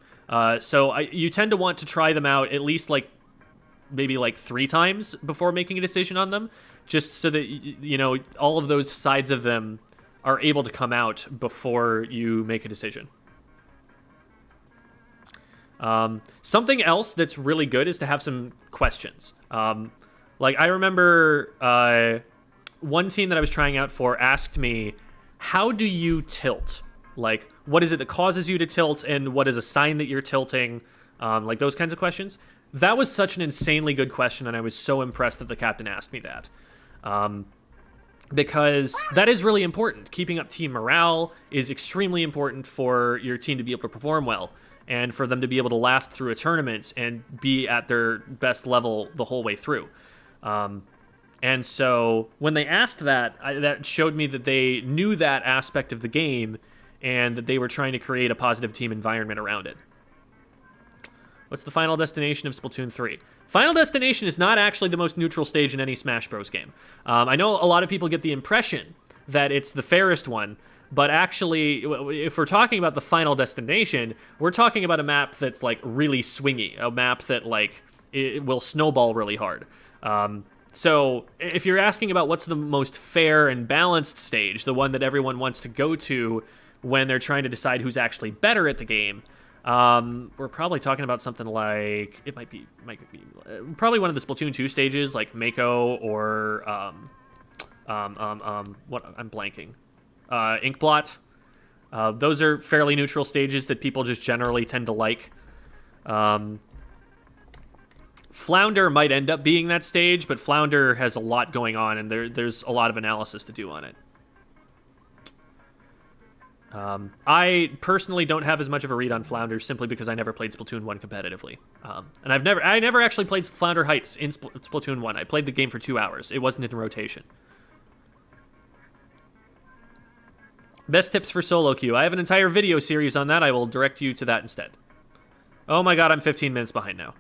So you tend to want to try them out at least maybe 3 times before making a decision on them, just so that, all of those sides of them are able to come out before you make a decision. Something else that's really good is to have some questions. I remember one team that I was trying out for asked me, how do you tilt? Like, what is it that causes you to tilt, and what is a sign that you're tilting? Those kinds of questions. That was such an insanely good question, and I was so impressed that the captain asked me that. Because that is really important. Keeping up team morale is extremely important for your team to be able to perform well, and for them to be able to last through a tournament and be at their best level the whole way through. And so when they asked that, that showed me that they knew that aspect of the game, and that they were trying to create a positive team environment around it. What's the final destination of Splatoon 3? Final destination is not actually the most neutral stage in any Smash Bros. Game. I know a lot of people get the impression that it's the fairest one, but actually, if we're talking about the final destination, we're talking about a map that's really swingy, a map that it will snowball really hard. So if you're asking about what's the most fair and balanced stage, the one that everyone wants to go to when they're trying to decide who's actually better at the game, we're probably talking about something like, it might be probably one of the Splatoon 2 stages, like Mako or what I'm blanking, Inkblot. Those are fairly neutral stages that people just generally tend to like. Flounder might end up being that stage, but Flounder has a lot going on, and there's a lot of analysis to do on it. I personally don't have as much of a read on Flounder simply because I never played Splatoon 1 competitively. And I never actually played Flounder Heights in Splatoon 1. I played the game for 2 hours. It wasn't in rotation. Best tips for solo queue. I have an entire video series on that. I will direct you to that instead. Oh my god, I'm 15 minutes behind now.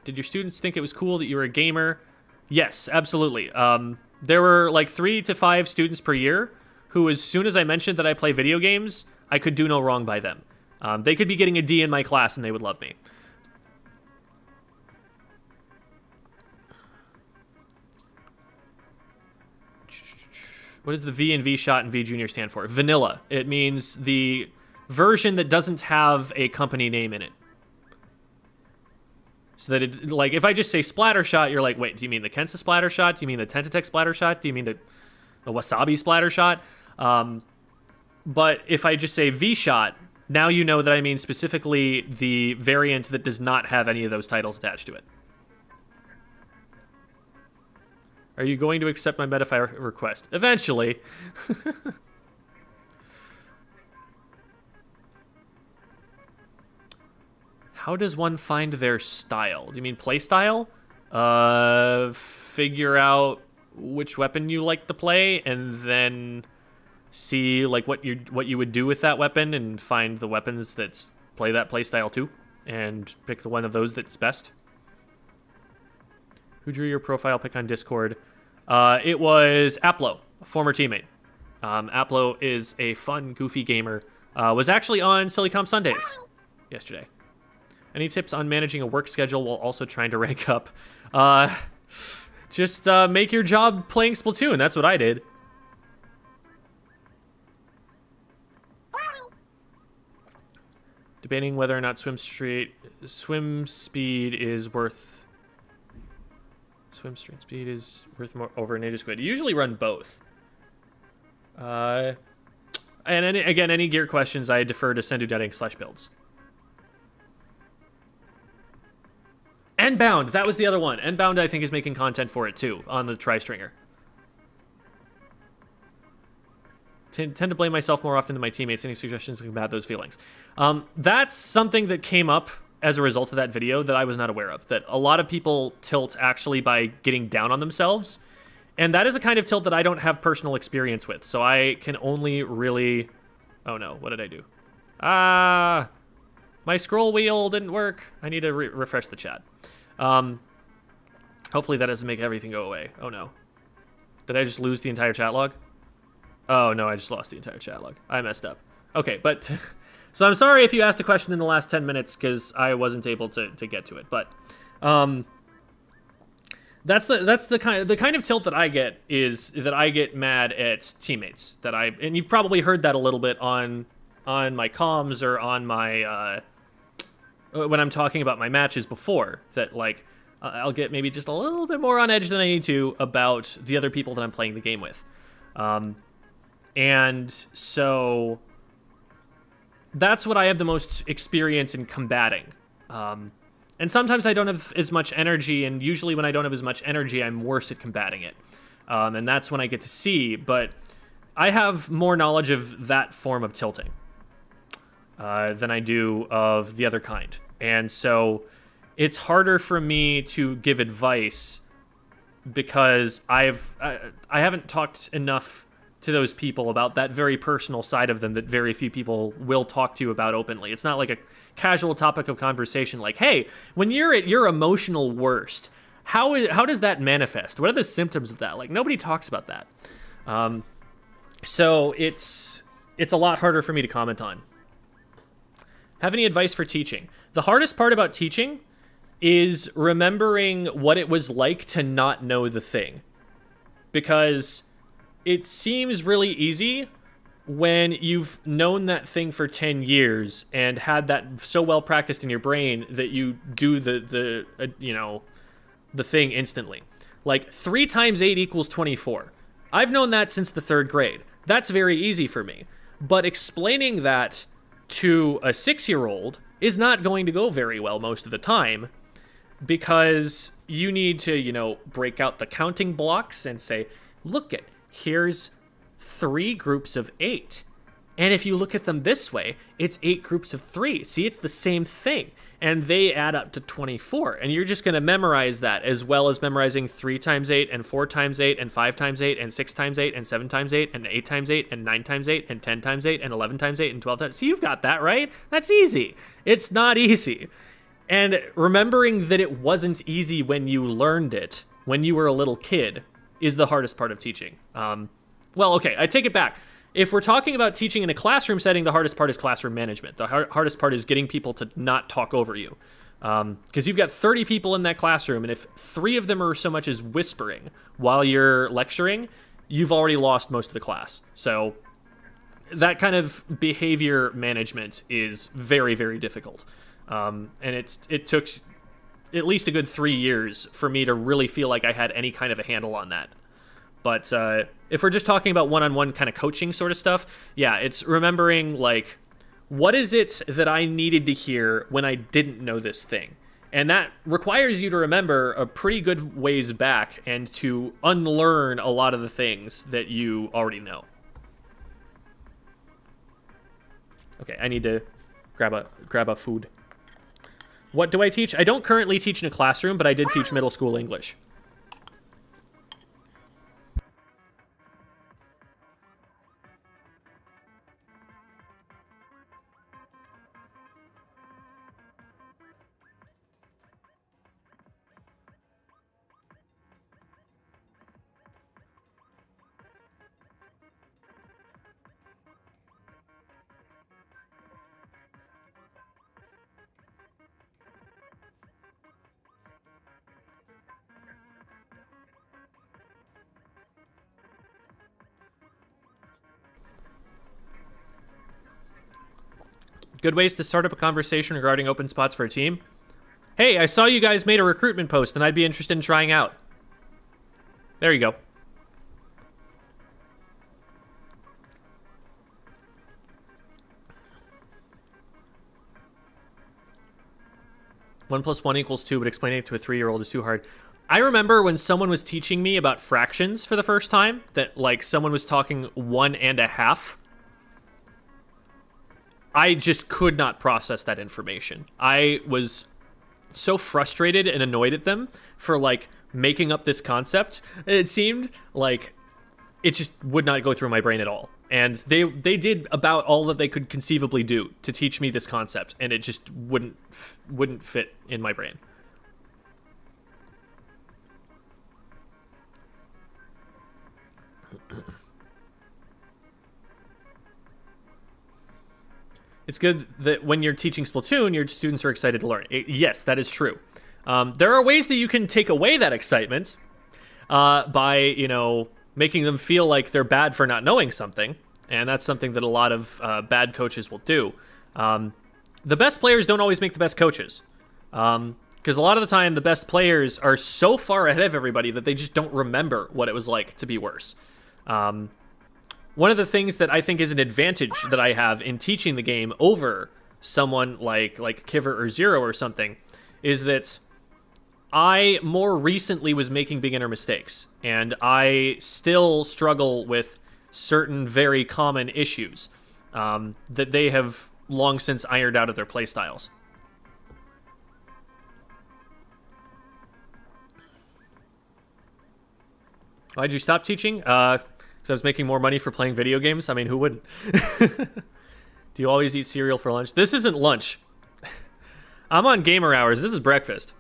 Did your students think it was cool that you were a gamer? Yes, absolutely. There were 3 to 5 students per year who, as soon as I mentioned that I play video games, I could do no wrong by them. They could be getting a D in my class and they would love me. What does the V and V shot and V junior stand for? Vanilla. It means the version that doesn't have a company name in it. So that it, if I just say splatter shot, you're like, wait, do you mean the Kensa splatter shot? Do you mean the Tentatech splatter shot? Do you mean the Wasabi splatter shot? But if I just say V-Shot, now you know that I mean specifically the variant that does not have any of those titles attached to it. Are you going to accept my Metafy request? Eventually. How does one find their style? Do you mean play style? Figure out which weapon you like to play, and then see like what you would do with that weapon, and find the weapons that play that play style too, and pick the one of those that's best. Who drew your profile pic on Discord? It was Aplo, a former teammate. Aplo is a fun, goofy gamer. Was actually on Sillycomp Sundays yesterday. Any tips on managing a work schedule while also trying to rank up? Just make your job playing Splatoon. That's what I did. Debating whether or not swim speed is worth... Swim speed is worth more over Ninja Squid. You usually run both. And again, any gear questions, I defer to sendu.inc/builds. Endbound, that was the other one. Endbound, I think, is making content for it too on the Tri-Stringer. Tend to blame myself more often than my teammates. Any suggestions to combat those feelings? That's something that came up as a result of that video that I was not aware of. That a lot of people tilt actually by getting down on themselves. And that is a kind of tilt that I don't have personal experience with. So I can only really... Oh no, what did I do? My scroll wheel didn't work. I need to refresh the chat. Hopefully that doesn't make everything go away. Oh no. Did I just lose the entire chat log? Oh no, I just lost the entire chat log. I messed up. Okay, but... So I'm sorry if you asked a question in the last 10 minutes because I wasn't able to get to it. But that's the kind of tilt that I get, is that I get mad at teammates. And you've probably heard that a little bit on my comms or on my... when I'm talking about my matches before, that like I'll get maybe just a little bit more on edge than I need to about the other people that I'm playing the game with. And so that's what I have the most experience in combating. And sometimes I don't have as much energy, and usually when I don't have as much energy, I'm worse at combating it. And that's when I get to see, but I have more knowledge of that form of tilting than I do of the other kind. And so it's harder for me to give advice because I haven't talked enough to those people about that very personal side of them that very few people will talk to you about openly. It's not like a casual topic of conversation like, hey, when you're at your emotional worst, how does that manifest? What are the symptoms of that? Like, nobody talks about that. So it's a lot harder for me to comment on. Have any advice for teaching? The hardest part about teaching is remembering what it was like to not know the thing. Because it seems really easy when you've known that thing for 10 years and had that so well practiced in your brain that you do the thing instantly. Like 3 times 8 equals 24. I've known that since the 3rd grade. That's very easy for me. But explaining that to a 6-year-old is not going to go very well most of the time, because you need to, break out the counting blocks and say, look, here's 3 groups of 8. And if you look at them this way, it's 8 groups of 3. See, it's the same thing. And they add up to 24. And you're just going to memorize that, as well as memorizing 3 times 8 and 4 times 8 and 5 times 8 and 6 times 8 and 7 times 8 and 8 times 8 and 9 times 8 and 10 times 8 and 11 times 8 and 12 times. See, you've got that, right? That's easy. It's not easy. And remembering that it wasn't easy when you learned it, when you were a little kid, is the hardest part of teaching. Well, okay, I take it back. If we're talking about teaching in a classroom setting, the hardest part is classroom management. The hardest part is getting people to not talk over you. Because you've got 30 people in that classroom, and if 3 of them are so much as whispering while you're lecturing, you've already lost most of the class. So that kind of behavior management is very, very difficult. And it took at least a good 3 years for me to really feel like I had any kind of a handle on that. But if we're just talking about one-on-one kind of coaching sort of stuff, yeah, it's remembering, like, what is it that I needed to hear when I didn't know this thing? And that requires you to remember a pretty good ways back and to unlearn a lot of the things that you already know. Okay, I need to grab a food. What do I teach? I don't currently teach in a classroom, but I did teach middle school English. Good ways to start up a conversation regarding open spots for a team. Hey, I saw you guys made a recruitment post and I'd be interested in trying out. There you go. One plus one equals 2, but explaining it to a 3-year-old is too hard. I remember when someone was teaching me about fractions for the first time, that like someone was talking 1.5. I just could not process that information. I was so frustrated and annoyed at them for like making up this concept. It seemed like it just would not go through my brain at all. And they did about all that they could conceivably do to teach me this concept, and it just wouldn't fit in my brain. It's good that when you're teaching Splatoon, your students are excited to learn. Yes, that is true. There are ways that you can take away that excitement by, you know, making them feel like they're bad for not knowing something. And that's something that a lot of bad coaches will do. The best players don't always make the best coaches. Because a lot of the time, the best players are so far ahead of everybody that they just don't remember what it was like to be worse. One of the things that I think is an advantage that I have in teaching the game over someone like Kiver or Zero or something is that I more recently was making beginner mistakes, and I still struggle with certain very common issues that they have long since ironed out of their playstyles. Why'd you stop teaching? Because I was making more money for playing video games. I mean, who wouldn't? Do you always eat cereal for lunch? This isn't lunch. I'm on gamer hours. This is breakfast.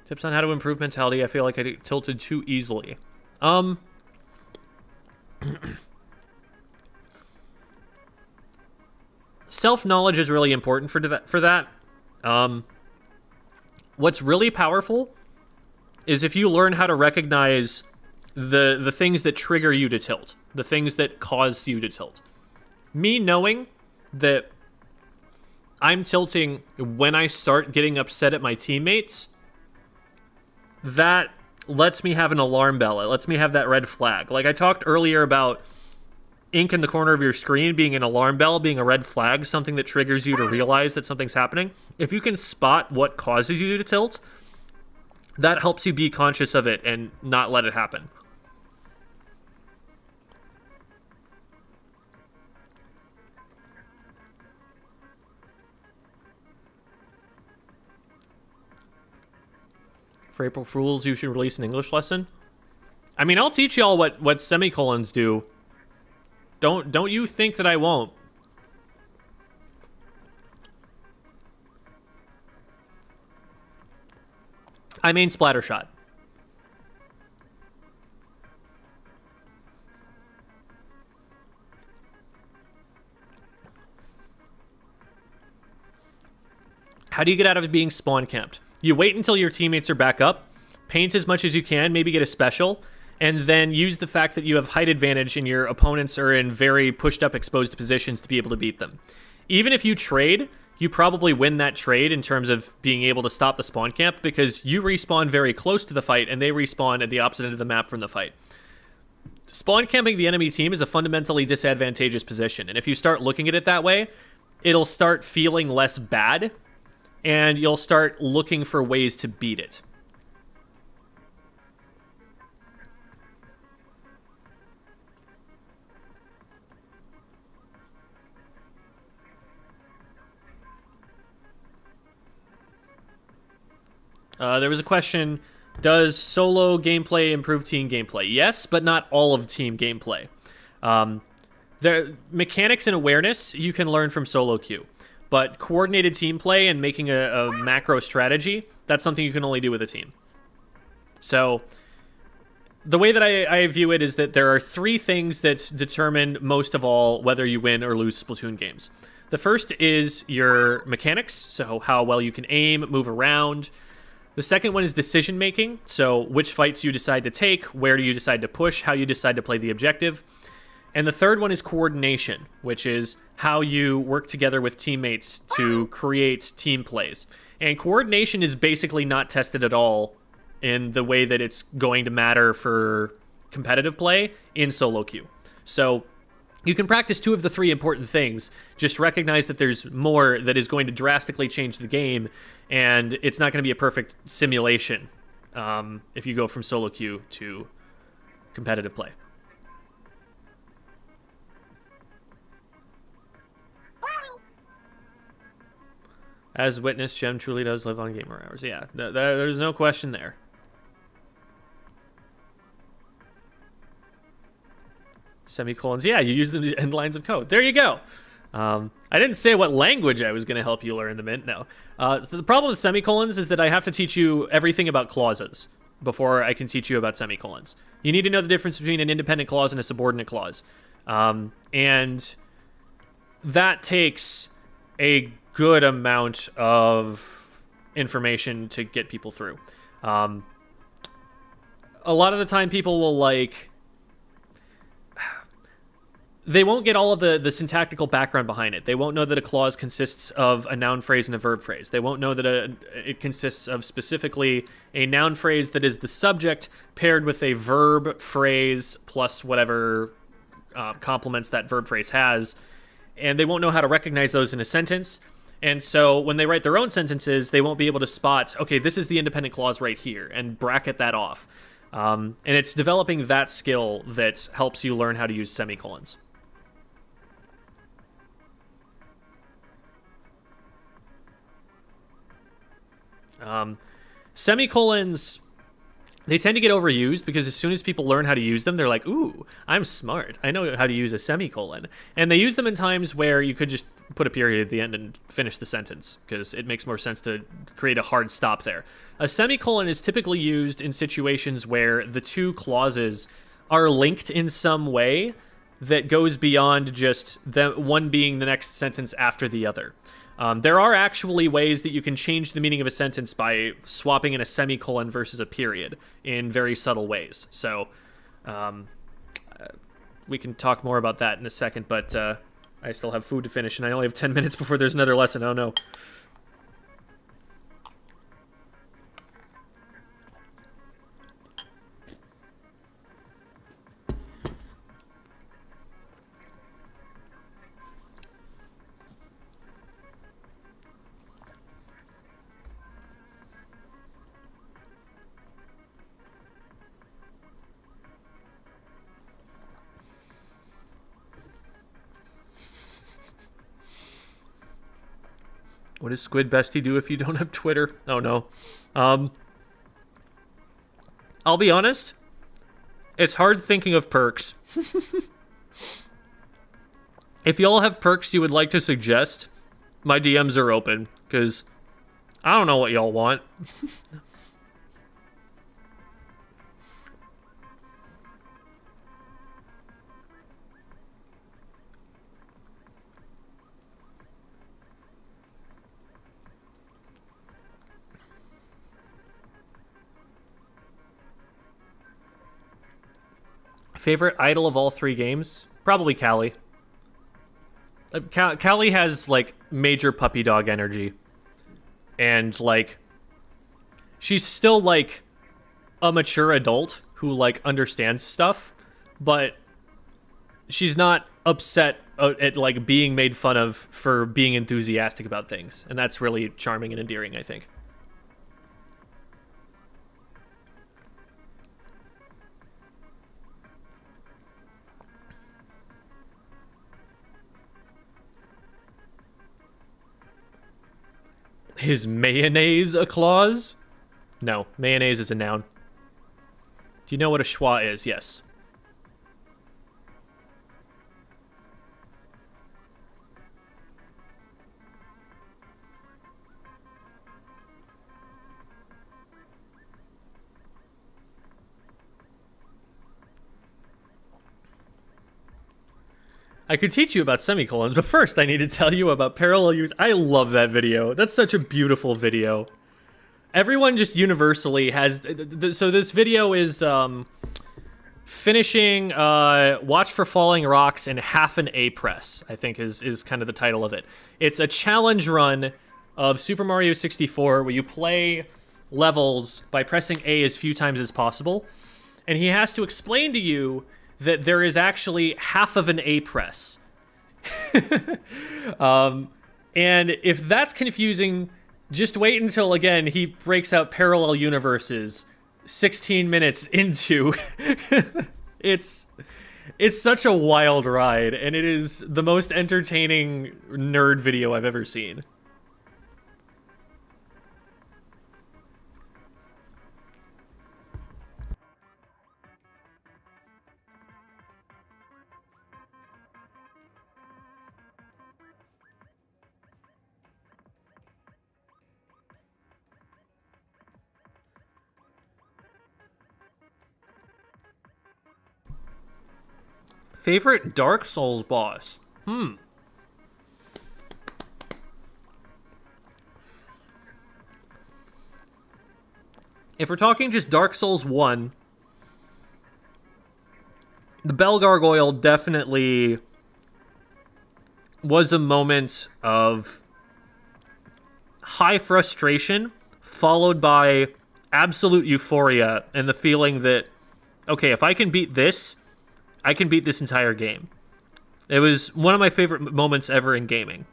Tips on how to improve mentality. I feel like I get tilted too easily. Self-knowledge is really important for that. What's really powerful is if you learn how to recognize the things that trigger you to tilt, the things that cause you to tilt. Me knowing that I'm tilting when I start getting upset at my teammates, that lets me have an alarm bell. It lets me have that red flag. Like I talked earlier about ink in the corner of your screen being an alarm bell, being a red flag, something that triggers you to realize that something's happening. If you can spot what causes you to tilt, that helps you be conscious of it and not let it happen. For April Fools, you should release an English lesson. I mean, I'll teach y'all what semicolons do. Don't you think that I won't? I mean Splattershot. How do you get out of being spawn camped? You wait until your teammates are back up, paint as much as you can, maybe get a special, and then use the fact that you have height advantage and your opponents are in very pushed up exposed positions to be able to beat them. Even if you trade, you probably win that trade in terms of being able to stop the spawn camp because you respawn very close to the fight and they respawn at the opposite end of the map from the fight. Spawn camping the enemy team is a fundamentally disadvantageous position, and if you start looking at it that way, it'll start feeling less bad, and you'll start looking for ways to beat it. There was a question, does solo gameplay improve team gameplay? Yes, but not all of team gameplay. The mechanics and awareness you can learn from solo queue, but coordinated team play and making a macro strategy, that's something you can only do with a team. So the way that I view it is that there are three things that determine most of all whether you win or lose Splatoon games. The first is your mechanics, so how well you can aim, move around. The second one is decision making, so which fights you decide to take, where do you decide to push, how you decide to play the objective. And the third one is coordination, which is how you work together with teammates to create team plays. And coordination is basically not tested at all in the way that it's going to matter for competitive play in solo queue. So you can practice two of the three important things. Just recognize that there's more that is going to drastically change the game, and it's not going to be a perfect simulation if you go from solo queue to competitive play. As witnessed, Gem truly does live on gamer hours. Yeah, there's no question there. Semicolons. Yeah, you use them to end lines of code. There you go. I didn't say what language I was going to help you learn them in. No. So the problem with semicolons is that I have to teach you everything about clauses before I can teach you about semicolons. You need to know the difference between an independent clause and a subordinate clause. And that takes a good amount of information to get people through. A lot of the time people will they won't get all of the syntactical background behind it. They won't know that a clause consists of a noun phrase and a verb phrase. They won't know that it consists of specifically a noun phrase that is the subject paired with a verb phrase plus whatever complements that verb phrase has. And they won't know how to recognize those in a sentence. And so when they write their own sentences, they won't be able to spot, okay, this is the independent clause right here, and bracket that off. And it's developing that skill that helps you learn how to use semicolons. Semicolons, they tend to get overused because as soon as people learn how to use them, they're like, ooh, I'm smart. I know how to use a semicolon. And they use them in times where you could just put a period at the end and finish the sentence because it makes more sense to create a hard stop there. A semicolon is typically used in situations where the two clauses are linked in some way that goes beyond just one being the next sentence after the other. There are actually ways that you can change the meaning of a sentence by swapping in a semicolon versus a period in very subtle ways. So we can talk more about that in a second, but I still have food to finish, and I only have 10 minutes before there's another lesson. Oh, no. What does Squid Bestie do if you don't have Twitter? Oh, no. I'll be honest. It's hard thinking of perks. If y'all have perks you would like to suggest, my DMs are open, because I don't know what y'all want. Favorite idol of all 3 games? Probably Callie. Callie has, like, major puppy dog energy. And, like, she's still, like, a mature adult who, like, understands stuff. But she's not upset at, like, being made fun of for being enthusiastic about things. And that's really charming and endearing, I think. Is mayonnaise a clause? No, mayonnaise is a noun. Do you know what a schwa is? Yes. I could teach you about semicolons, but first I need to tell you about parallel use. I love that video. That's such a beautiful video. Everyone just universally has... So this video is finishing Watch for Falling Rocks in half an A press, I think is kind of the title of it. It's a challenge run of Super Mario 64 where you play levels by pressing A as few times as possible. And he has to explain to you that there is actually half of an A press. And if that's confusing, just wait until, again, he breaks out parallel universes 16 minutes into. It's such a wild ride, and it is the most entertaining nerd video I've ever seen. Favorite Dark Souls boss? If we're talking just Dark Souls 1, the Bell Gargoyle definitely was a moment of high frustration, followed by absolute euphoria and the feeling that, okay, if I can beat this, I can beat this entire game. It was one of my favorite moments ever in gaming.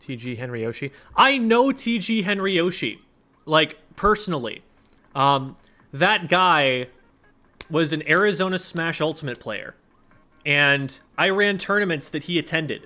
TG Henryoshi. I know TG Henryoshi, like, personally. That guy was an Arizona Smash Ultimate player, and I ran tournaments that he attended.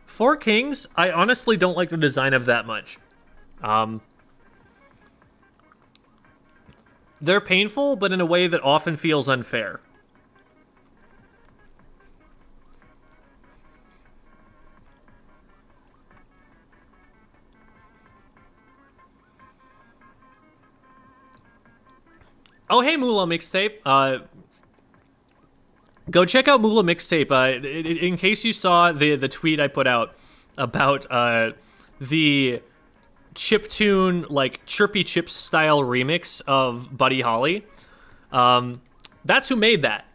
Four Kings, I honestly don't like the design of that much. They're painful, but in a way that often feels unfair. Oh, hey, Moolah Mixtape. Go check out Moolah Mixtape. In case you saw the tweet I put out about the chiptune, like Chirpy Chips style remix of Buddy Holly, that's who made that.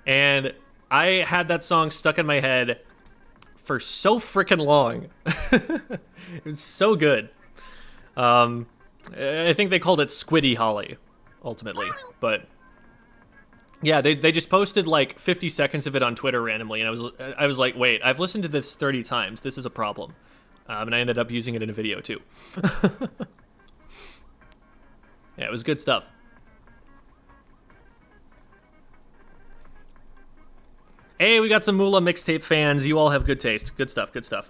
And I had that song stuck in my head for so freaking long. It was so good. I think they called it Squiddy Holly, ultimately. But Yeah, they just posted like 50 seconds of it on Twitter randomly, and I was like, wait, I've listened to this 30 times. This is a problem. And I ended up using it in a video too. Yeah, it was good stuff. Hey, we got some Moolah mixtape fans. You all have good taste. Good stuff, good stuff.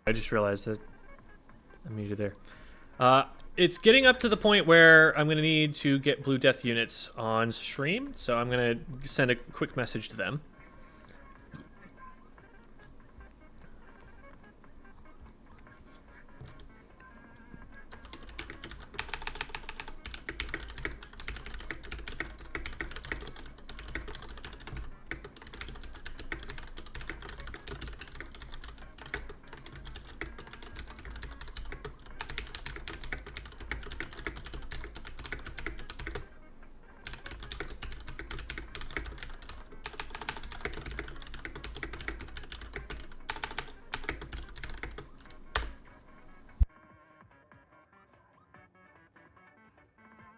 I just realized that I'm muted there. It's getting up to the point where I'm going to need to get Blue Death units on stream, so I'm going to send a quick message to them.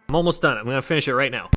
I'm almost done. I'm going to finish it right now.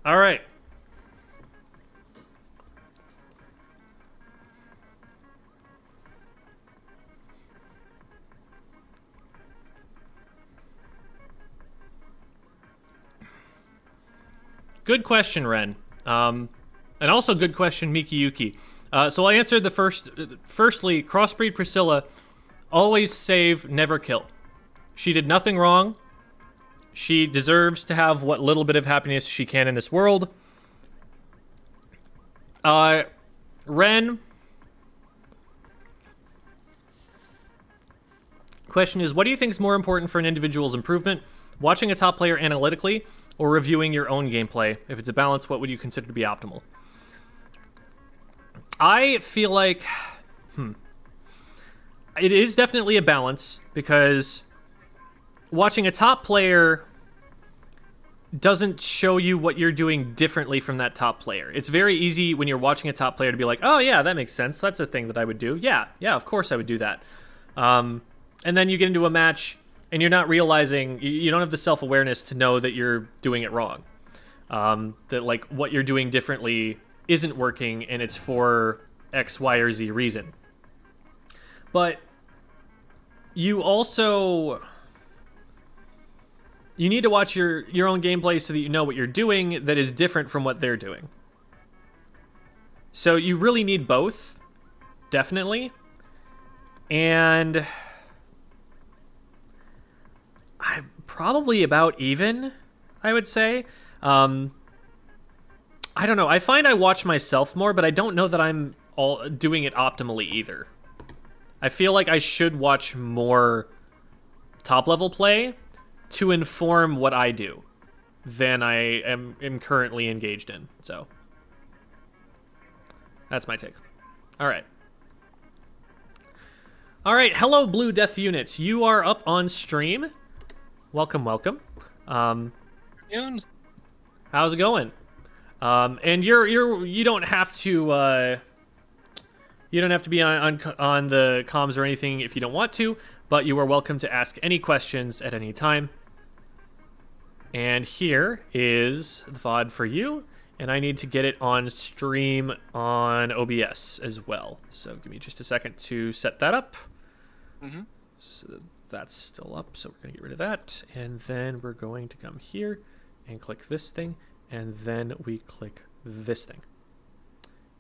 All right. Good question, Ren. And also good question, Mikiyuki. So I answered the firstly, Crossbreed Priscilla, always save, never kill. She did nothing wrong. She deserves to have what little bit of happiness she can in this world. Ren. Question is, what do you think is more important for an individual's improvement? Watching a top player analytically or reviewing your own gameplay? If it's a balance, what would you consider to be optimal? I feel like, it is definitely a balance, because watching a top player doesn't show you what you're doing differently from that top player. It's very easy when you're watching a top player to be like, oh yeah, that makes sense. That's a thing that I would do. Yeah, of course I would do that. And then you get into a match and you're not realizing, you don't have the self-awareness to know that you're doing it wrong. That like what you're doing differently isn't working and it's for X, Y, or Z reason. But you also, you need to watch your own gameplay so that you know what you're doing that is different from what they're doing. So you really need both, definitely. And I'm probably about even, I would say. I don't know. I find I watch myself more, but I don't know that I'm all doing it optimally either. I feel like I should watch more top-level play to inform what I do than I am currently engaged in. So that's my take. All right. Hello, Blue Death units. You are up on stream. Welcome. How's it going? And you don't have to be on the comms or anything if you don't want to, but you are welcome to ask any questions at any time. And here is the VOD for you. and I need to get it on stream on OBS as well. So give me just a second to set that up. Mm-hmm. So that's still up, so we're going to get rid of that. And then we're going to come here and click this thing, and then we click this thing.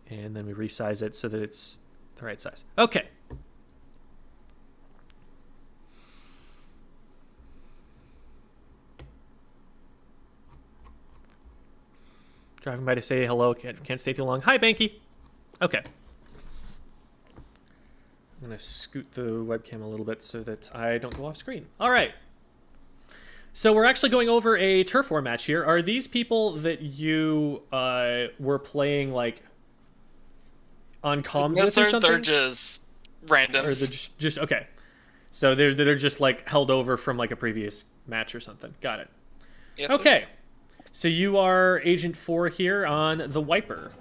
And then we resize it so that it's the right size. Okay. Driving by to say hello. Can't stay too long. Hi, Banky. Okay. I'm going to scoot the webcam a little bit so that I don't go off screen. All right. So we're actually going over a turf war match here. Are these people that you were playing, like, on comms with or something? They're just randoms. Or they're just okay. So they're just, like, held over from, like, a previous match or something. Got it. Yes, okay. Sir. So you are Agent 4 here on the Wiper.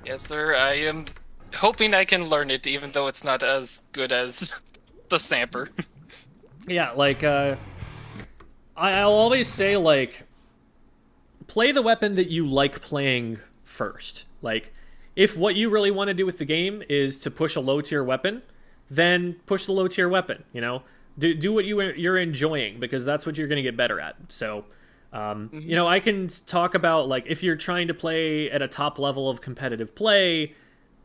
Yes, sir. I am hoping I can learn it, even though it's not as good as the Stamper. Yeah, like, I'll always say, like, play the weapon that you like playing first. Like, if what you really want to do with the game is to push a low-tier weapon, then push the low-tier weapon, you know? Do what you're enjoying, because that's what you're going to get better at. So, you know, I can talk about, like, if you're trying to play at a top level of competitive play,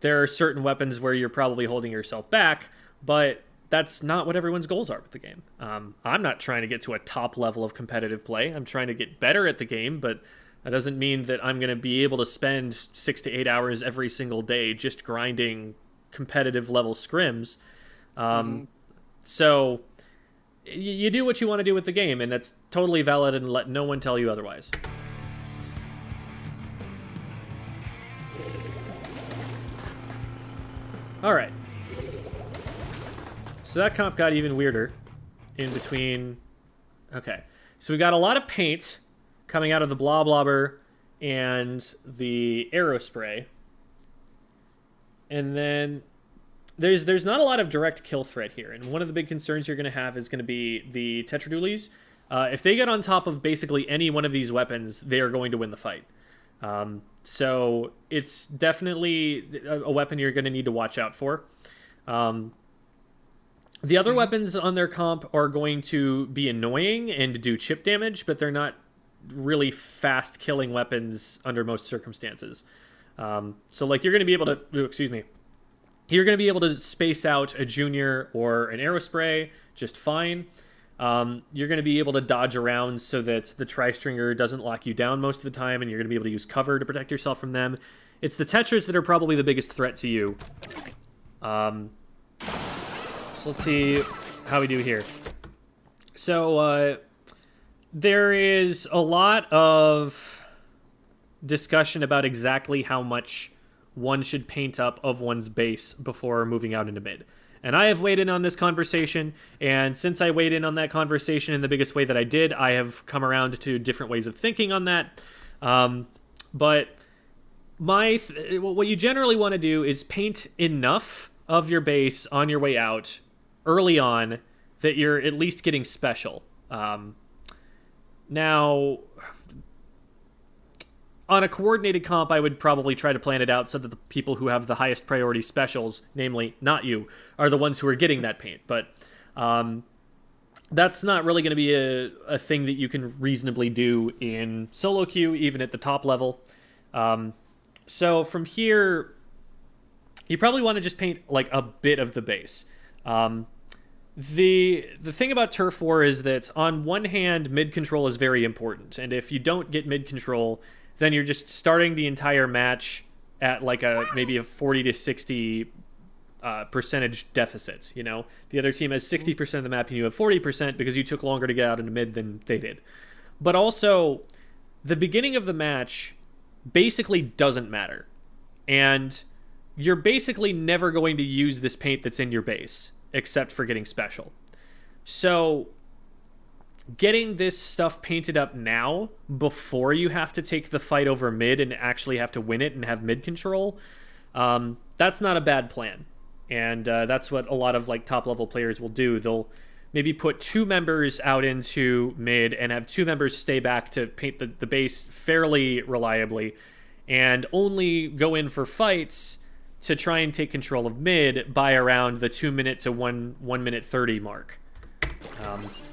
there are certain weapons where you're probably holding yourself back, but that's not what everyone's goals are with the game. I'm not trying to get to a top level of competitive play. I'm trying to get better at the game, but that doesn't mean that I'm going to be able to spend 6 to 8 hours every single day just grinding competitive level scrims. So you do what you want to do with the game, and that's totally valid, and let no one tell you otherwise. All right. So that comp got even weirder in between. Okay. So we got a lot of paint coming out of the Bloblobber and the Aerospray. And then there's not a lot of direct kill threat here. And one of the big concerns you're going to have is going to be the Tetradulies. If they get on top of basically any one of these weapons, they are going to win the fight. So it's definitely a weapon you're going to need to watch out for. The other weapons on their comp are going to be annoying and do chip damage, but they're not really fast killing weapons under most circumstances. So like you're going to be able to, you're going to be able to space out a Junior or an Aerospray just fine. You're going to be able to dodge around so that the Tri-Stringer doesn't lock you down most of the time, and you're going to be able to use cover to protect yourself from them. It's the Tetras that are probably the biggest threat to you. So let's see how we do here. So there is a lot of discussion about exactly how much one should paint up of one's base before moving out into mid. And I have weighed in on this conversation, and since I weighed in on that conversation in the biggest way that I did, I have come around to different ways of thinking on that. But what you generally want to do is paint enough of your base on your way out early on that you're at least getting special. Now, on a coordinated comp, I would probably try to plan it out so that the people who have the highest priority specials, namely not you, are the ones who are getting that paint. But that's not really going to be a thing that you can reasonably do in solo queue, even at the top level. So from here, you probably want to just paint like a bit of the base. The thing about Turf War is that on one hand, mid control is very important, and if you don't get mid control, then you're just starting the entire match at like maybe a 40 to 60 percentage deficit. You know, the other team has 60% of the map and you have 40% because you took longer to get out into mid than they did. But also, the beginning of the match basically doesn't matter, and you're basically never going to use this paint that's in your base except for getting special. So getting this stuff painted up now before you have to take the fight over mid and actually have to win it and have mid control, that's not a bad plan. And that's what a lot of like top level players will do. They'll maybe put 2 members out into mid and have 2 members stay back to paint the base fairly reliably, and only go in for fights to try and take control of mid by around the 2 minute to 1 minute 30 mark.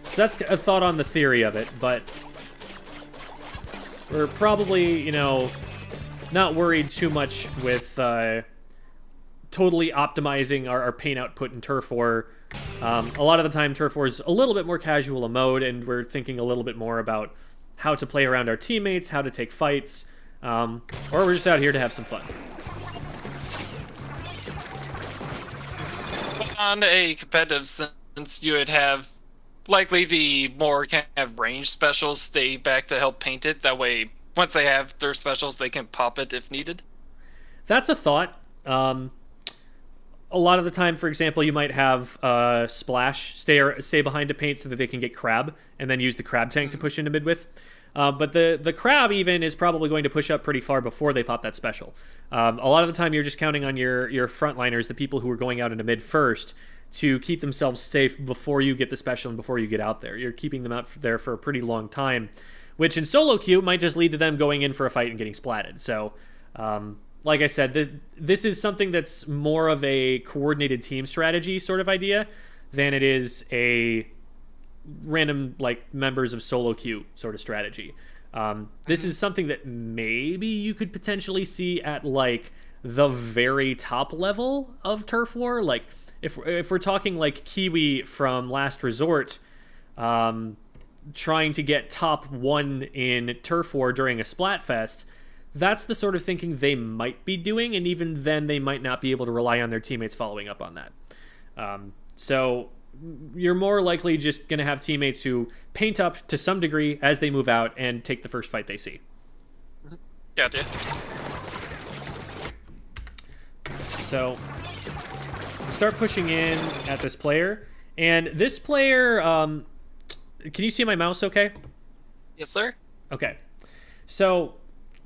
So that's a thought on the theory of it, but we're probably, you know, not worried too much with totally optimizing our paint output in Turf War. A lot of the time, Turf War is a little bit more casual a mode, and we're thinking a little bit more about how to play around our teammates, how to take fights, or we're just out here to have some fun. On a competitive sense, you would have likely the more kind of range specials stay back to help paint it. That way, once they have their specials, they can pop it if needed. That's a thought. A lot of the time, for example, you might have Splash stay behind to paint so that they can get Crab, and then use the Crab tank to push into mid with. But the Crab even is probably going to push up pretty far before they pop that special. A lot of the time, you're just counting on your frontliners, the people who are going out into mid first, to keep themselves safe before you get the special and before you get out there. You're keeping them out there for a pretty long time, which in solo queue might just lead to them going in for a fight and getting splatted. So, like I said, this is something that's more of a coordinated team strategy sort of idea than it is a random, like, members of solo queue sort of strategy. This is something that maybe you could potentially see at, like, the very top level of Turf War. Like, if we're talking, like, Kiwi from Last Resort, trying to get top 1 in Turf War during a Splatfest, that's the sort of thinking they might be doing, and even then they might not be able to rely on their teammates following up on that. So you're more likely just going to have teammates who paint up to some degree as they move out and take the first fight they see. Gotcha. So start pushing in at this player, and this player, can you see my mouse okay? Yes, sir. Okay. So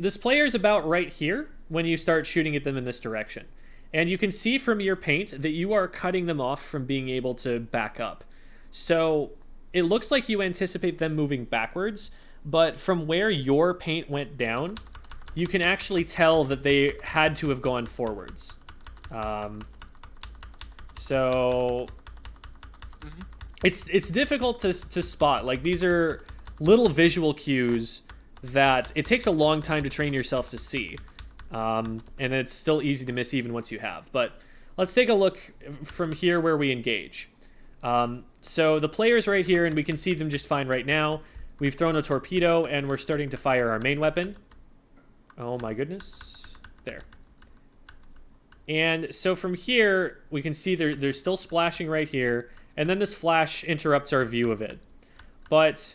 this player is about right here when you start shooting at them in this direction. And you can see from your paint that you are cutting them off from being able to back up. So it looks like you anticipate them moving backwards, but from where your paint went down, you can actually tell that they had to have gone forwards. So it's difficult to spot. Like, these are little visual cues that it takes a long time to train yourself to see. And it's still easy to miss even once you have. But let's take a look from here where we engage. So the player's right here, and we can see them just fine right now. We've thrown a torpedo, and we're starting to fire our main weapon. Oh my goodness. There. And so from here, we can see they're still splashing right here, and then this flash interrupts our view of it. But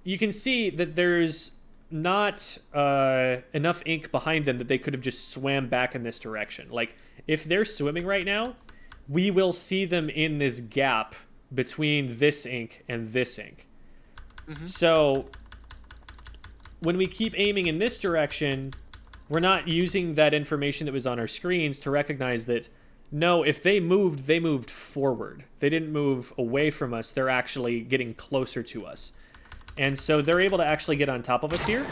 you can see that there's not enough ink behind them that they could have just swam back in this direction. Like, if they're swimming right now, we will see them in this gap between this ink and this ink. So when we keep aiming in this direction, we're not using that information that was on our screens to recognize that, no, if they moved forward. They didn't move away from us. They're actually getting closer to us. And so they're able to actually get on top of us here.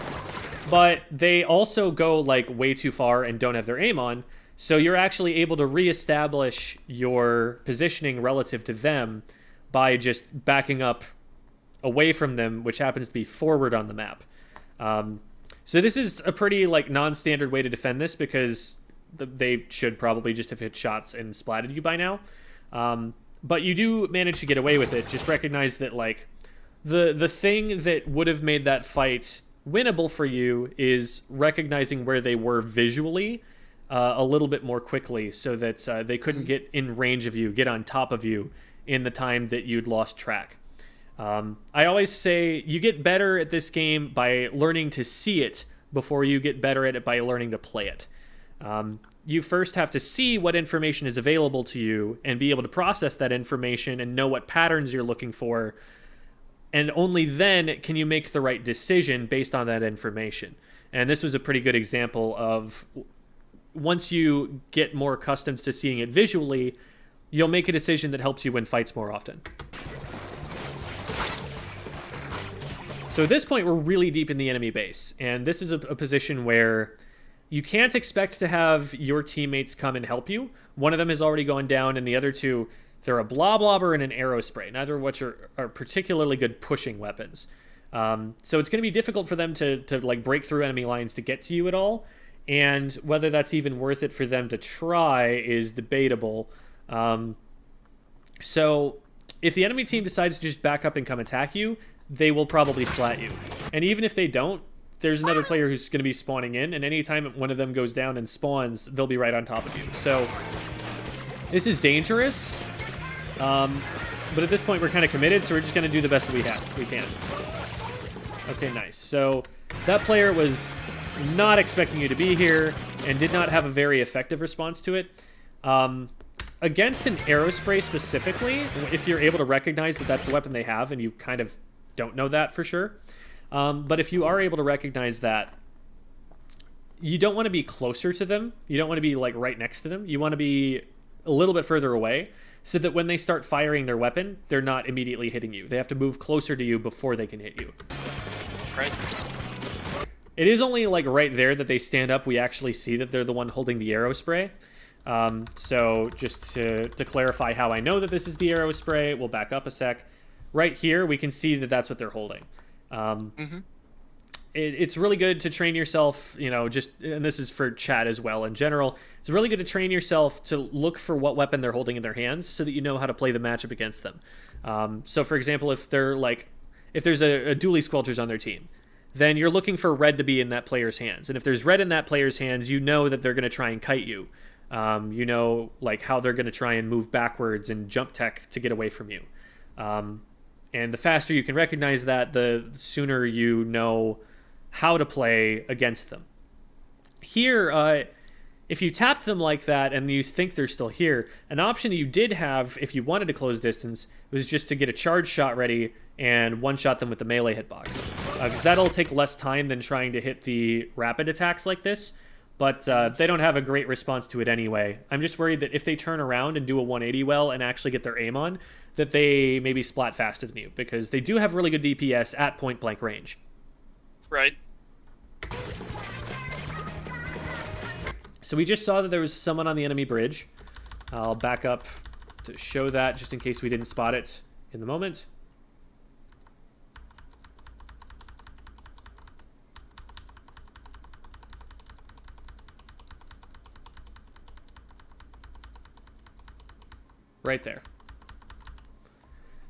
But they also go, like, way too far and don't have their aim on. So you're actually able to reestablish your positioning relative to them by just backing up away from them, which happens to be forward on the map. So this is a pretty, like, non-standard way to defend this, because they should probably just have hit shots and splatted you by now. But you do manage to get away with it. Just recognize that, like, the thing that would have made that fight winnable for you is recognizing where they were visually a little bit more quickly, so that they couldn't get in range of you, get on top of you in the time that you'd lost track. I always say you get better at this game by learning to see it before you get better at it by learning to play it. You first have to see what information is available to you and be able to process that information and know what patterns you're looking for. And only then can you make the right decision based on that information. And this was a pretty good example of, once you get more accustomed to seeing it visually, you'll make a decision that helps you win fights more often. So at this point, we're really deep in the enemy base, and this is a position where you can't expect to have your teammates come and help you. One of them has already gone down, and the other two, they're a Bloblobber and an Arrow Spray, neither of which are particularly good pushing weapons. So it's going to be difficult for them to like break through enemy lines to get to you at all, and whether that's even worth it for them to try is debatable. So if the enemy team decides to just back up and come attack you, they will probably splat you. And even if they don't, there's another player who's going to be spawning in, and anytime one of them goes down and spawns, they'll be right on top of you. So this is dangerous, but at this point we're kind of committed, so we're just going to do the best that we can. Okay, nice. So that player was not expecting you to be here and did not have a very effective response to it. Against an Arrow Spray specifically, if you're able to recognize that that's the weapon they have, and you kind of don't know that for sure, but if you are able to recognize that, you don't want to be closer to them. You don't want to be like right next to them. You want to be a little bit further away so that when they start firing their weapon, they're not immediately hitting you. They have to move closer to you before they can hit you. Right. It is only like right there that they stand up. We actually see that they're the one holding the Arrow Spray. So just to clarify how I know that this is the Arrow Spray, we'll back up a sec. Right here, we can see that that's what they're holding. It's really good to train yourself, you know, and this is for chat as well in general, it's really good to train yourself to look for what weapon they're holding in their hands so that you know how to play the matchup against them. So for example, if there's a dually squelchers on their team, then you're looking for red to be in that player's hands. And if there's red in that player's hands, you know that they're going to try and kite you. You know, like how they're going to try and move backwards and jump tech to get away from you. And the faster you can recognize that, the sooner you know how to play against them. Here, if you tapped them like that and you think they're still here, an option that you did have if you wanted to close distance was just to get a charge shot ready and one-shot them with the melee hitbox. Because that'll take less time than trying to hit the rapid attacks like this, but they don't have a great response to it anyway. I'm just worried that if they turn around and do a 180 well and actually get their aim on, that they maybe splat faster than you, because they do have really good DPS at point-blank range. Right. So we just saw that there was someone on the enemy bridge. I'll back up to show that just in case we didn't spot it in the moment. Right there.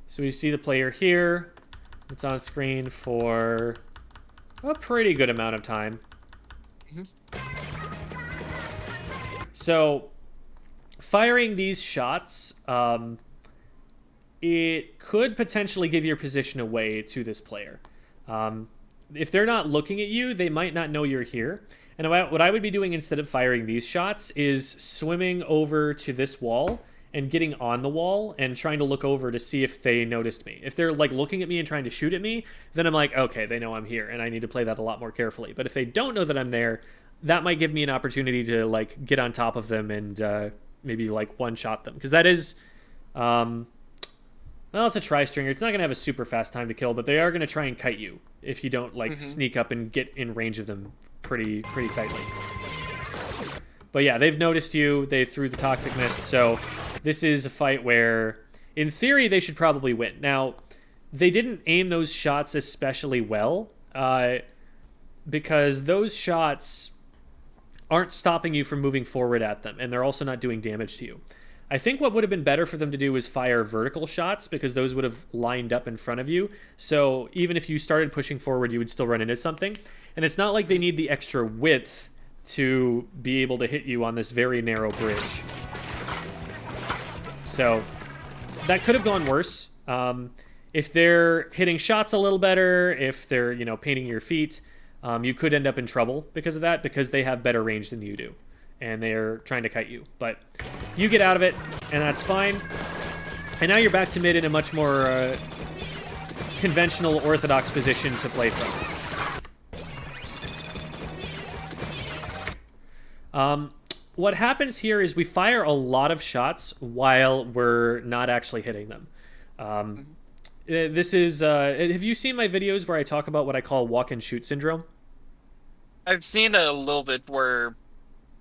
So we see the player here. It's on screen for a pretty good amount of time. So firing these shots, it could potentially give your position away to this player. If they're not looking at you, they might not know you're here. And what I would be doing instead of firing these shots is swimming over to this wall and getting on the wall and trying to look over to see if they noticed me. If they're like looking at me and trying to shoot at me, then I'm like, okay, they know I'm here, and I need to play that a lot more carefully. But if they don't know that I'm there, that might give me an opportunity to like get on top of them and maybe like one-shot them. Because that is, well, it's a tri-stringer. It's not going to have a super fast time to kill, but they are going to try and kite you if you don't like sneak up and get in range of them pretty tightly. But yeah, they've noticed you. They threw the Toxic Mist, so this is a fight where, in theory, they should probably win. Now, they didn't aim those shots especially well, because those shots aren't stopping you from moving forward at them, and they're also not doing damage to you. I think what would have been better for them to do is fire vertical shots, because those would have lined up in front of you. So even if you started pushing forward, you would still run into something. And it's not like they need the extra width to be able to hit you on this very narrow bridge. So that could have gone worse. If they're hitting shots a little better, if they're, you know, painting your feet, you could end up in trouble because of that, because they have better range than you do. And they're trying to kite you. But you get out of it, and that's fine. And now you're back to mid in a much more conventional, orthodox position to play from. what happens here is we fire a lot of shots while we're not actually hitting them. This is, have you seen my videos where I talk about what I call walk and shoot syndrome? I've seen it a little bit where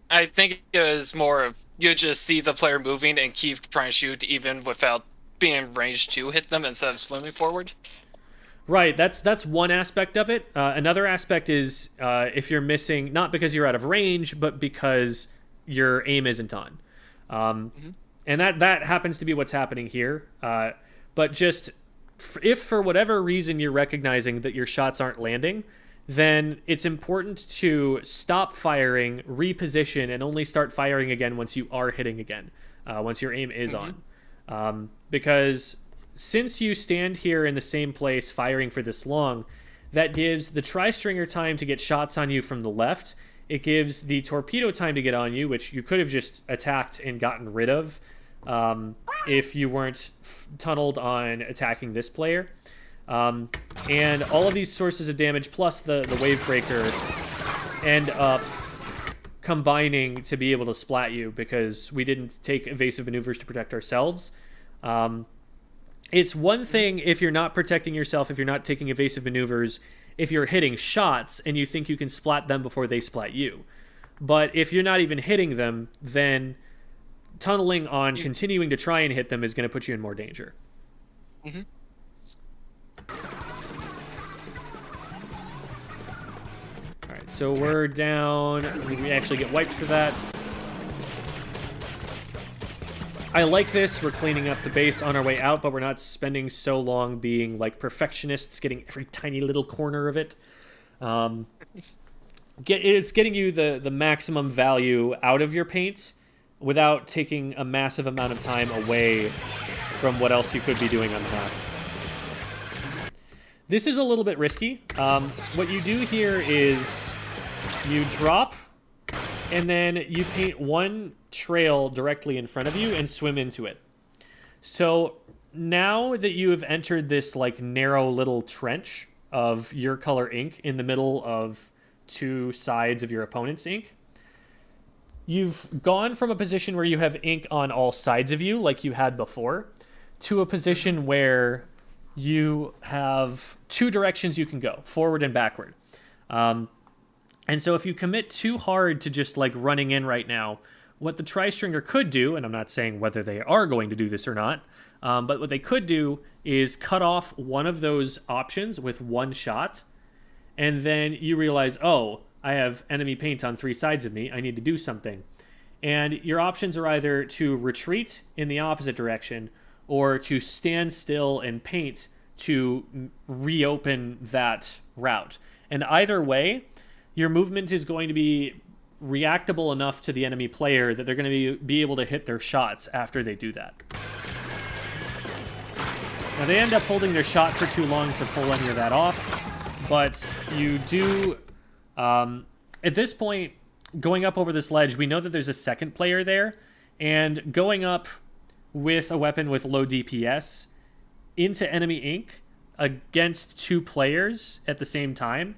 I think it was more of you just see the player moving and keep trying to shoot even without being ranged to hit them instead of swimming forward. Right, that's one aspect of it. Another aspect is if you're missing, not because you're out of range, but because your aim isn't on. And that happens to be what's happening here. But just if for whatever reason you're recognizing that your shots aren't landing, then it's important to stop firing, reposition, and only start firing again once you are hitting again, once your aim is on. Because since you stand here in the same place firing for this long, that gives the tri-stringer time to get shots on you from the left. It gives the torpedo time to get on you, which you could have just attacked and gotten rid of if you weren't tunneled on attacking this player. And all of these sources of damage plus the wave breaker end up combining to be able to splat you because we didn't take evasive maneuvers to protect ourselves. It's one thing if you're not protecting yourself, if you're not taking evasive maneuvers, if you're hitting shots and you think you can splat them before they splat you. But if you're not even hitting them, then tunneling on continuing to try and hit them is going to put you in more danger. Alright, so we're down. We actually get wiped for that. I like this. We're cleaning up the base on our way out, but we're not spending so long being like perfectionists, getting every tiny little corner of it. It's getting you the maximum value out of your paint without taking a massive amount of time away from what else you could be doing on the map. This is a little bit risky. What you do here is you drop, and then you paint one trail directly in front of you and swim into it. So now that you have entered this like narrow little trench of your color ink in the middle of two sides of your opponent's ink, you've gone from a position where you have ink on all sides of you like you had before to a position where you have two directions you can go, forward and backward. And so if you commit too hard to just like running in right now, what the tri-stringer could do, and I'm not saying whether they are going to do this or not, but what they could do is cut off one of those options with one shot, and then you realize, oh, I have enemy paint on three sides of me, I need to do something. And your options are either to retreat in the opposite direction or to stand still and paint to reopen that route. And either way, your movement is going to be reactable enough to the enemy player that they're going to be able to hit their shots after they do that. Now, they end up holding their shot for too long to pull any of that off, but you do... at this point, going up over this ledge, we know that there's a second player there, and going up with a weapon with low DPS into enemy ink against two players at the same time,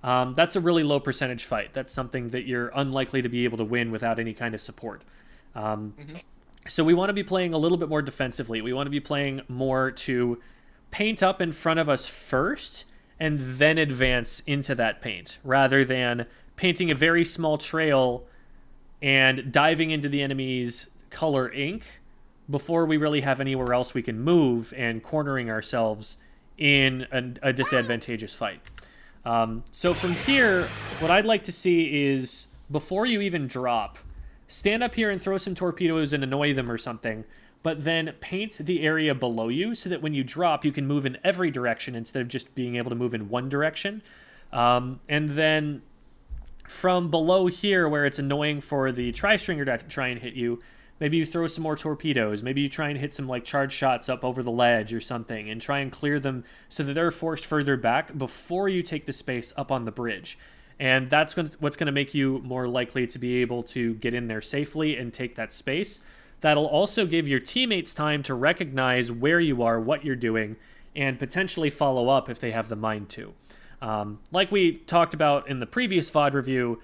that's a really low percentage fight. That's something that you're unlikely to be able to win without any kind of support. So we want to be playing a little bit more defensively. We want to be playing more to paint up in front of us first and then advance into that paint, rather than painting a very small trail and diving into the enemy's color ink before we really have anywhere else we can move and cornering ourselves in a disadvantageous fight. So from here, what I'd like to see is, before you even drop, stand up here and throw some torpedoes and annoy them or something, but then paint the area below you so that when you drop, you can move in every direction instead of just being able to move in one direction. And then from below here, where it's annoying for the tri-stringer to try and hit you, maybe you throw some more torpedoes. Maybe you try and hit some like charge shots up over the ledge or something and try and clear them so that they're forced further back before you take the space up on the bridge. And that's what's going to make you more likely to be able to get in there safely and take that space. That'll also give your teammates time to recognize where you are, what you're doing, and potentially follow up if they have the mind to. Like we talked about in the previous VOD review,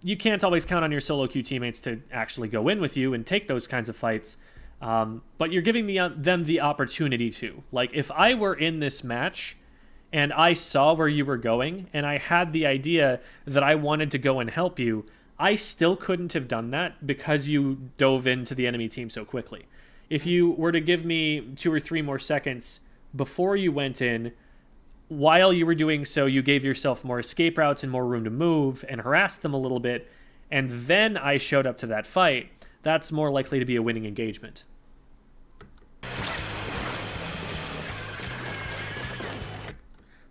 you can't always count on your solo queue teammates to actually go in with you and take those kinds of fights. But you're giving them the opportunity to. Like, if I were in this match and I saw where you were going and I had the idea that I wanted to go and help you, I still couldn't have done that because you dove into the enemy team so quickly. If you were to give me 2 or 3 more seconds before you went in, while you were doing so, you gave yourself more escape routes and more room to move and harassed them a little bit, and then I showed up to that fight, that's more likely to be a winning engagement.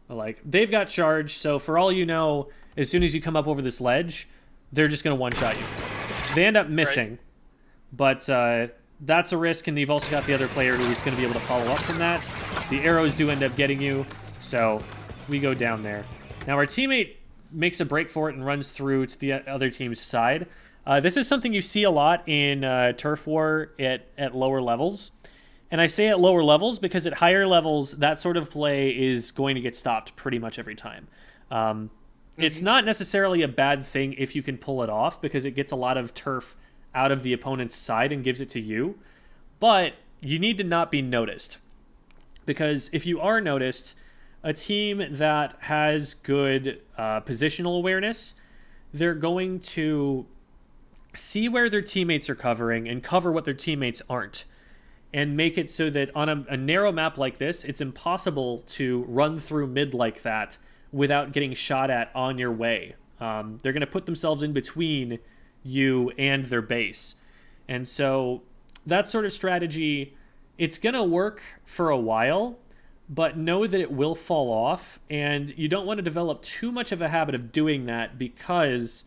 Like, they've got charge, so for all you know, as soon as you come up over this ledge, they're just going to one-shot you. They end up missing, but that's a risk, and you've also got the other player who's going to be able to follow up from that. The arrows do end up getting you, so we go down there. Now, our teammate makes a break for it and runs through to the other team's side. This is something you see a lot in Turf War at lower levels. And I say at lower levels because at higher levels, that sort of play is going to get stopped pretty much every time. It's not necessarily a bad thing if you can pull it off because it gets a lot of turf out of the opponent's side and gives it to you. But you need to not be noticed. Because if you are noticed, a team that has good positional awareness, they're going to see where their teammates are covering and cover what their teammates aren't. And make it so that on a narrow map like this, it's impossible to run through mid like that without getting shot at on your way. They're going to put themselves in between you and their base. And so that sort of strategy, it's going to work for a while, but know that it will fall off. And you don't want to develop too much of a habit of doing that because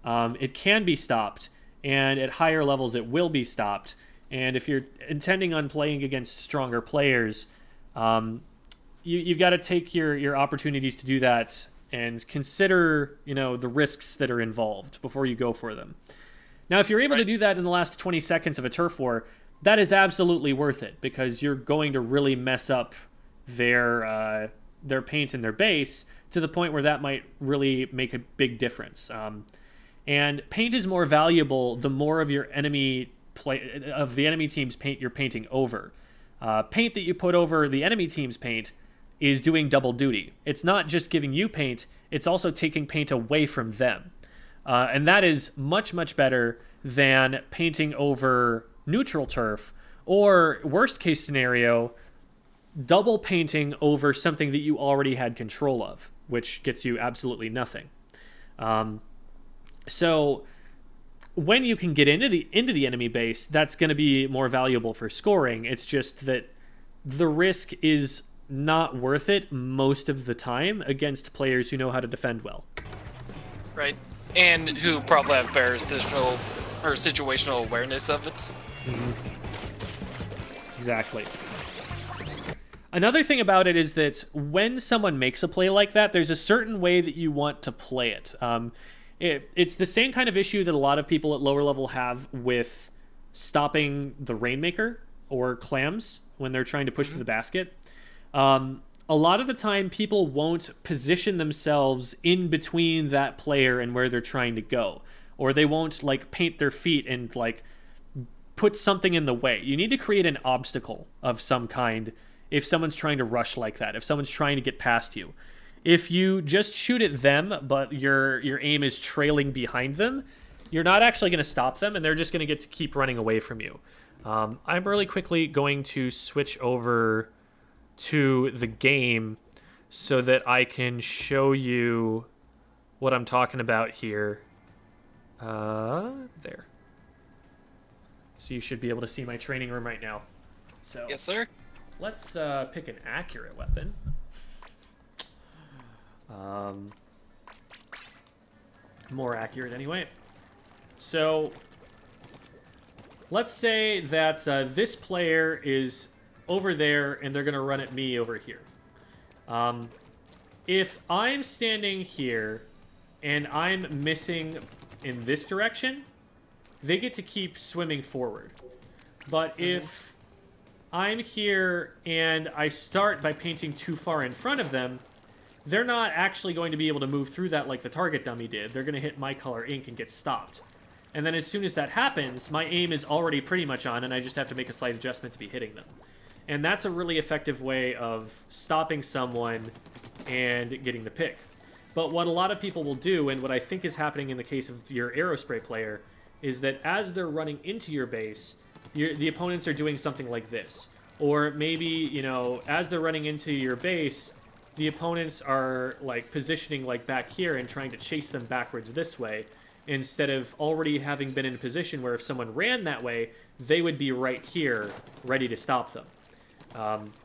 it can be stopped. And at higher levels, it will be stopped. And if you're intending on playing against stronger players, you've got to take your opportunities to do that and consider, the risks that are involved before you go for them. Now, if you're able to do that in the last 20 seconds of a turf war, that is absolutely worth it because you're going to really mess up their paint and their base to the point where that might really make a big difference. And paint is more valuable the more of your enemy of the enemy team's paint you're painting over. Paint that you put over the enemy team's paint is doing double duty. It's not just giving you paint, it's also taking paint away from them. And that is much, much better than painting over neutral turf, or worst case scenario, double painting over something that you already had control of, which gets you absolutely nothing. So when you can get into the enemy base, that's going to be more valuable for scoring. It's just that the risk is not worth it most of the time against players who know how to defend well. Right. And who probably have better situational awareness of it. Mm-hmm. Exactly. Another thing about it is that when someone makes a play like that, there's a certain way that you want to play it. It's the same kind of issue that a lot of people at lower level have with stopping the Rainmaker or clams when they're trying to push to the basket. A lot of the time, people won't position themselves in between that player and where they're trying to go. Or they won't, paint their feet and, put something in the way. You need to create an obstacle of some kind if someone's trying to rush like that, if someone's trying to get past you. If you just shoot at them, but your aim is trailing behind them, you're not actually going to stop them, and they're just going to get to keep running away from you. I'm really quickly going to switch over to the game so that I can show you what I'm talking about here. There. So you should be able to see my training room right now. So yes, sir. Let's pick an accurate weapon. More accurate anyway. So let's say that this player is over there and they're going to run at me over here. If I'm standing here and I'm missing in this direction, they get to keep swimming forward. But if I'm here and I start by painting too far in front of them, they're not actually going to be able to move through that like the target dummy did. They're going to hit my color ink and get stopped. And then as soon as that happens, my aim is already pretty much on, and I just have to make a slight adjustment to be hitting them. And that's a really effective way of stopping someone and getting the pick. But what a lot of people will do, and what I think is happening in the case of your Aerospray player, is that as they're running into your base, the opponents are doing something like this. Or maybe, you know, as they're running into your base, the opponents are, like, positioning, like, back here and trying to chase them backwards this way, instead of already having been in a position where if someone ran that way, they would be right here, ready to stop them.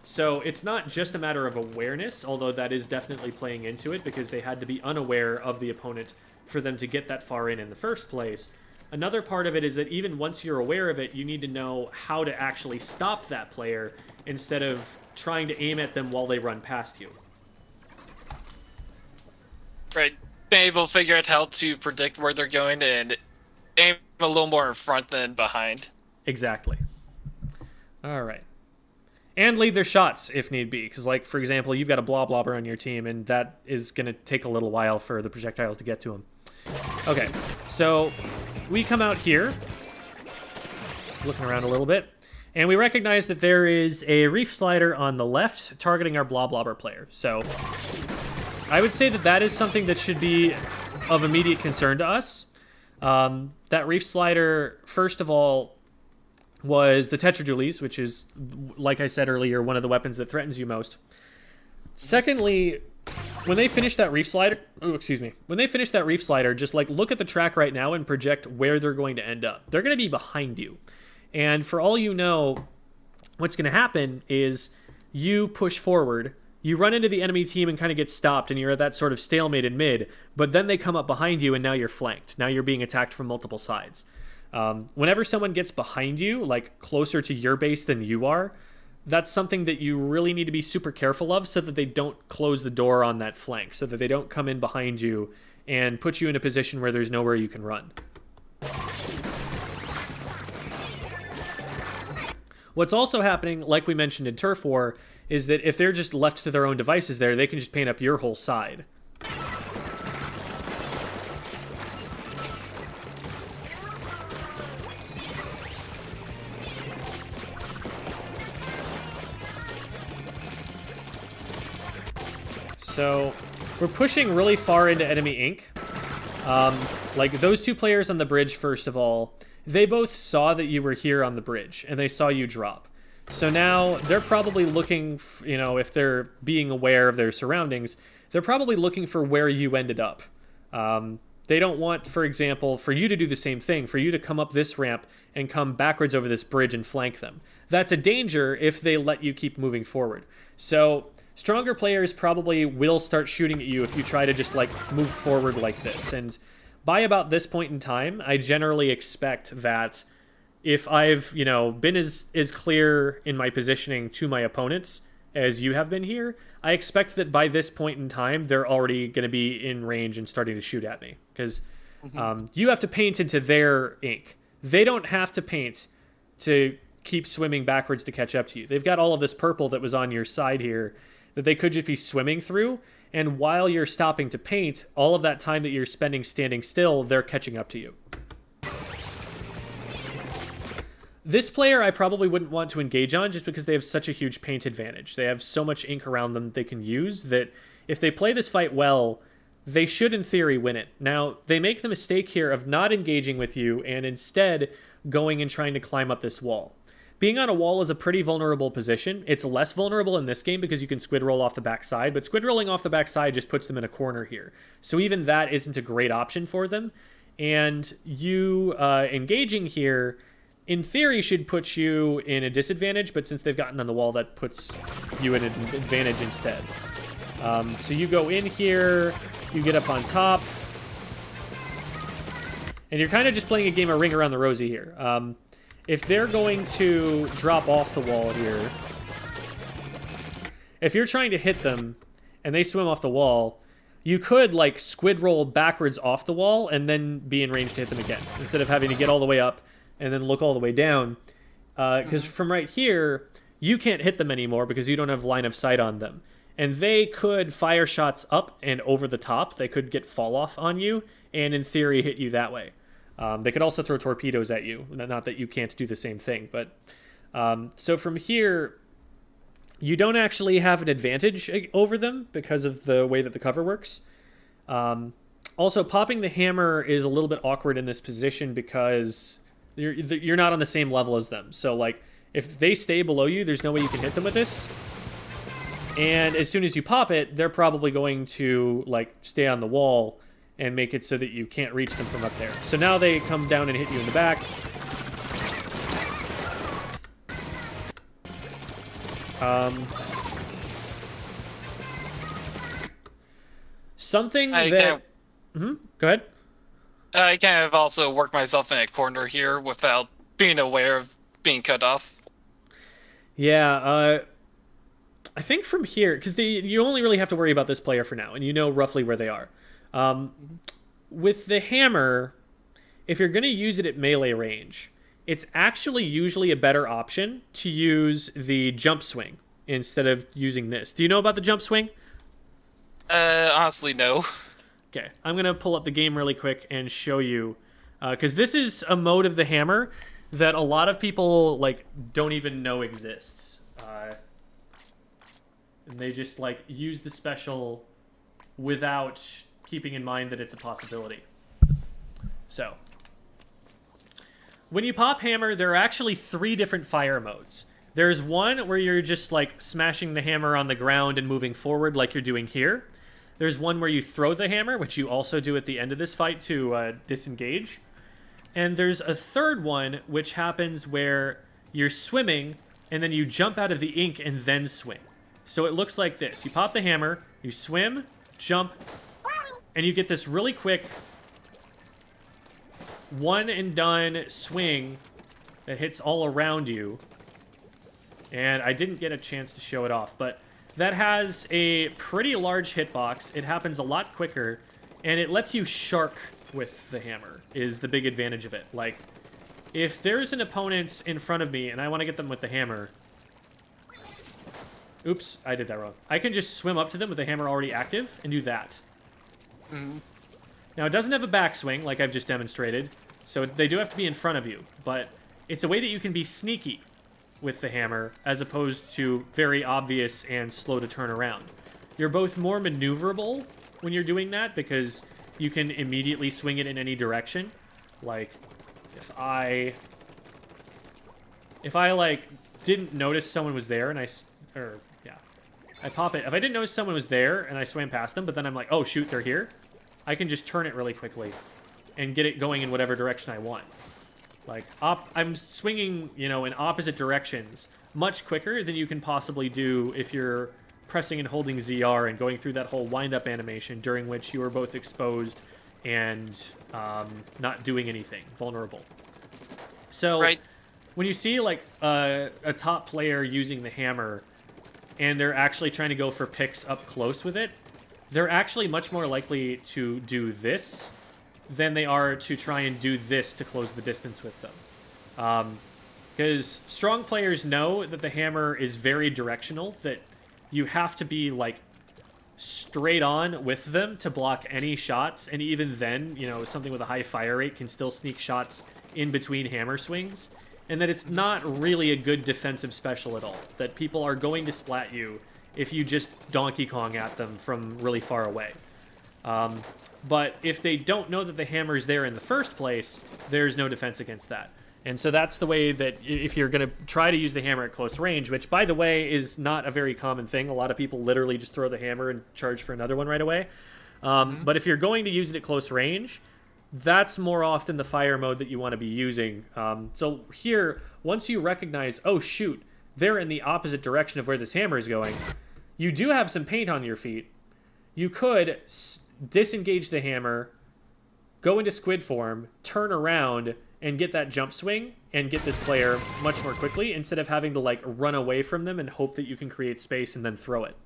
So it's not just a matter of awareness, although that is definitely playing into it, because they had to be unaware of the opponent for them to get that far in the first place. Another part of it is that even once you're aware of it, you need to know how to actually stop that player instead of trying to aim at them while they run past you. Right. Being able to figure out how to predict where they're going and aim a little more in front than behind. Exactly. All right. And lead their shots if need be, because, like, for example, you've got a Bloblobber on your team, and that is going to take a little while for the projectiles to get to him. Okay, so we come out here, looking around a little bit, and we recognize that there is a Reef Slider on the left targeting our Bloblobber player. So I would say that that is something that should be of immediate concern to us. That Reef Slider, first of all, was the Tetradulies, which is, like I said earlier, one of the weapons that threatens you most. Secondly, when they finish that Reef Slider, when they finish that Reef Slider, just like look at the track right now and project where they're going to end up. They're going to be behind you. And for all you know, what's going to happen is you push forward, you run into the enemy team and kind of get stopped, and you're at that sort of stalemate in mid, but then they come up behind you and now you're flanked. Now you're being attacked from multiple sides. Whenever someone gets behind you, like closer to your base than you are, that's something that you really need to be super careful of so that they don't close the door on that flank, so that they don't come in behind you and put you in a position where there's nowhere you can run. What's also happening, like we mentioned in Turf War, is that if they're just left to their own devices there, they can just paint up your whole side. So we're pushing really far into enemy ink. Like those two players on the bridge, first of all, they both saw that you were here on the bridge and they saw you drop. So now they're probably looking, you know, if they're being aware of their surroundings, they're probably looking for where you ended up. They don't want, for example, for you to do the same thing, for you to come up this ramp and come backwards over this bridge and flank them. That's a danger if they let you keep moving forward. So stronger players probably will start shooting at you if you try to just, like, move forward like this. And by about this point in time, I generally expect that if I've, you know, been as clear in my positioning to my opponents as you have been here, I expect that by this point in time, they're already going to be in range and starting to shoot at me. Because you have to paint into their ink. They don't have to paint to keep swimming backwards to catch up to you. They've got all of this purple that was on your side here that they could just be swimming through, and while you're stopping to paint, all of that time that you're spending standing still, they're catching up to you. This player I probably wouldn't want to engage on just because they have such a huge paint advantage. They have so much ink around them they can use that if they play this fight well, they should in theory win it. Now, they make the mistake here of not engaging with you and instead going and trying to climb up this wall. Being on a wall is a pretty vulnerable position. It's less vulnerable in this game because you can squid roll off the backside, but squid rolling off the backside just puts them in a corner here. So even that isn't a great option for them. And you engaging here, in theory, should put you in a disadvantage, but since they've gotten on the wall, that puts you in an advantage instead. So you go in here, you get up on top, and you're kind of just playing a game of Ring Around the Rosie here. If they're going to drop off the wall here, if you're trying to hit them and they swim off the wall, you could, like, squid roll backwards off the wall and then be in range to hit them again, instead of having to get all the way up and then look all the way down. Because from right here, you can't hit them anymore because you don't have line of sight on them. And they could fire shots up and over the top. They could get fall off on you, and in theory hit you that way. They could also throw torpedoes at you. Not that you can't do the same thing, but so from here, you don't actually have an advantage over them because of the way that the cover works. Also, popping the hammer is a little bit awkward in this position because you're not on the same level as them. So, like, if they stay below you, there's no way you can hit them with this. And as soon as you pop it, they're probably going to, like, stay on the wall and make it so that you can't reach them from up there. So now they come down and hit you in the back. Something that... Go ahead. I kind of also worked myself in a corner here without being aware of being cut off. Yeah, I think from here, because you only really have to worry about this player for now, and you know roughly where they are. With the hammer, if you're going to use it at melee range, it's actually usually a better option to use the jump swing instead of using this. Do you know about the jump swing? Honestly, no. Okay, I'm going to pull up the game really quick and show you, because this is a mode of the hammer that a lot of people, like, don't even know exists. And they just, like, use the special without keeping in mind that it's a possibility. So, when you pop hammer, there are actually 3 different fire modes. There's one where you're just, like, smashing the hammer on the ground and moving forward like you're doing here. There's one where you throw the hammer, which you also do at the end of this fight to disengage. And there's a third one, which happens where you're swimming, and then you jump out of the ink and then swing. So it looks like this. You pop the hammer, you swim, jump, and you get this really quick one-and-done swing that hits all around you. And I didn't get a chance to show it off, but that has a pretty large hitbox. It happens a lot quicker, and it lets you shark with the hammer, is the big advantage of it. Like, if there's an opponent in front of me and I want to get them with the hammer... Oops, I did that wrong. I can just swim up to them with the hammer already active and do that. Now, it doesn't have a backswing, like I've just demonstrated, so they do have to be in front of you, but it's a way that you can be sneaky with the hammer, as opposed to very obvious and slow to turn around. You're both more maneuverable when you're doing that, because you can immediately swing it in any direction. Like, if I like, didn't notice someone was there, and I pop it. If I didn't notice someone was there, and I swam past them, but then I'm like, oh shoot, they're here, I can just turn it really quickly and get it going in whatever direction I want. Like, I'm swinging, you know, in opposite directions much quicker than you can possibly do if you're pressing and holding ZR and going through that whole wind-up animation during which you are both exposed and not doing anything, vulnerable. So, right. When you see, like, a top player using the hammer and they're actually trying to go for picks up close with it, they're actually much more likely to do this than they are to try and do this to close the distance with them. Because strong players know that the hammer is very directional, that you have to be, like, straight on with them to block any shots, and even then, you know, something with a high fire rate can still sneak shots in between hammer swings, and that it's not really a good defensive special at all, that people are going to splat you if you just Donkey Kong at them from really far away. But if they don't know that the hammer is there in the first place, there's no defense against that. And so that's the way that if you're going to try to use the hammer at close range, which, by the way, is not a very common thing. A lot of people literally just throw the hammer and charge for another one right away. But if you're going to use it at close range, that's more often the fire mode that you want to be using. So here, once you recognize, oh, shoot, they're in the opposite direction of where this hammer is going, you do have some paint on your feet. You could disengage the hammer, go into squid form, turn around, and get that jump swing and get this player much more quickly instead of having to, like, run away from them and hope that you can create space and then throw it.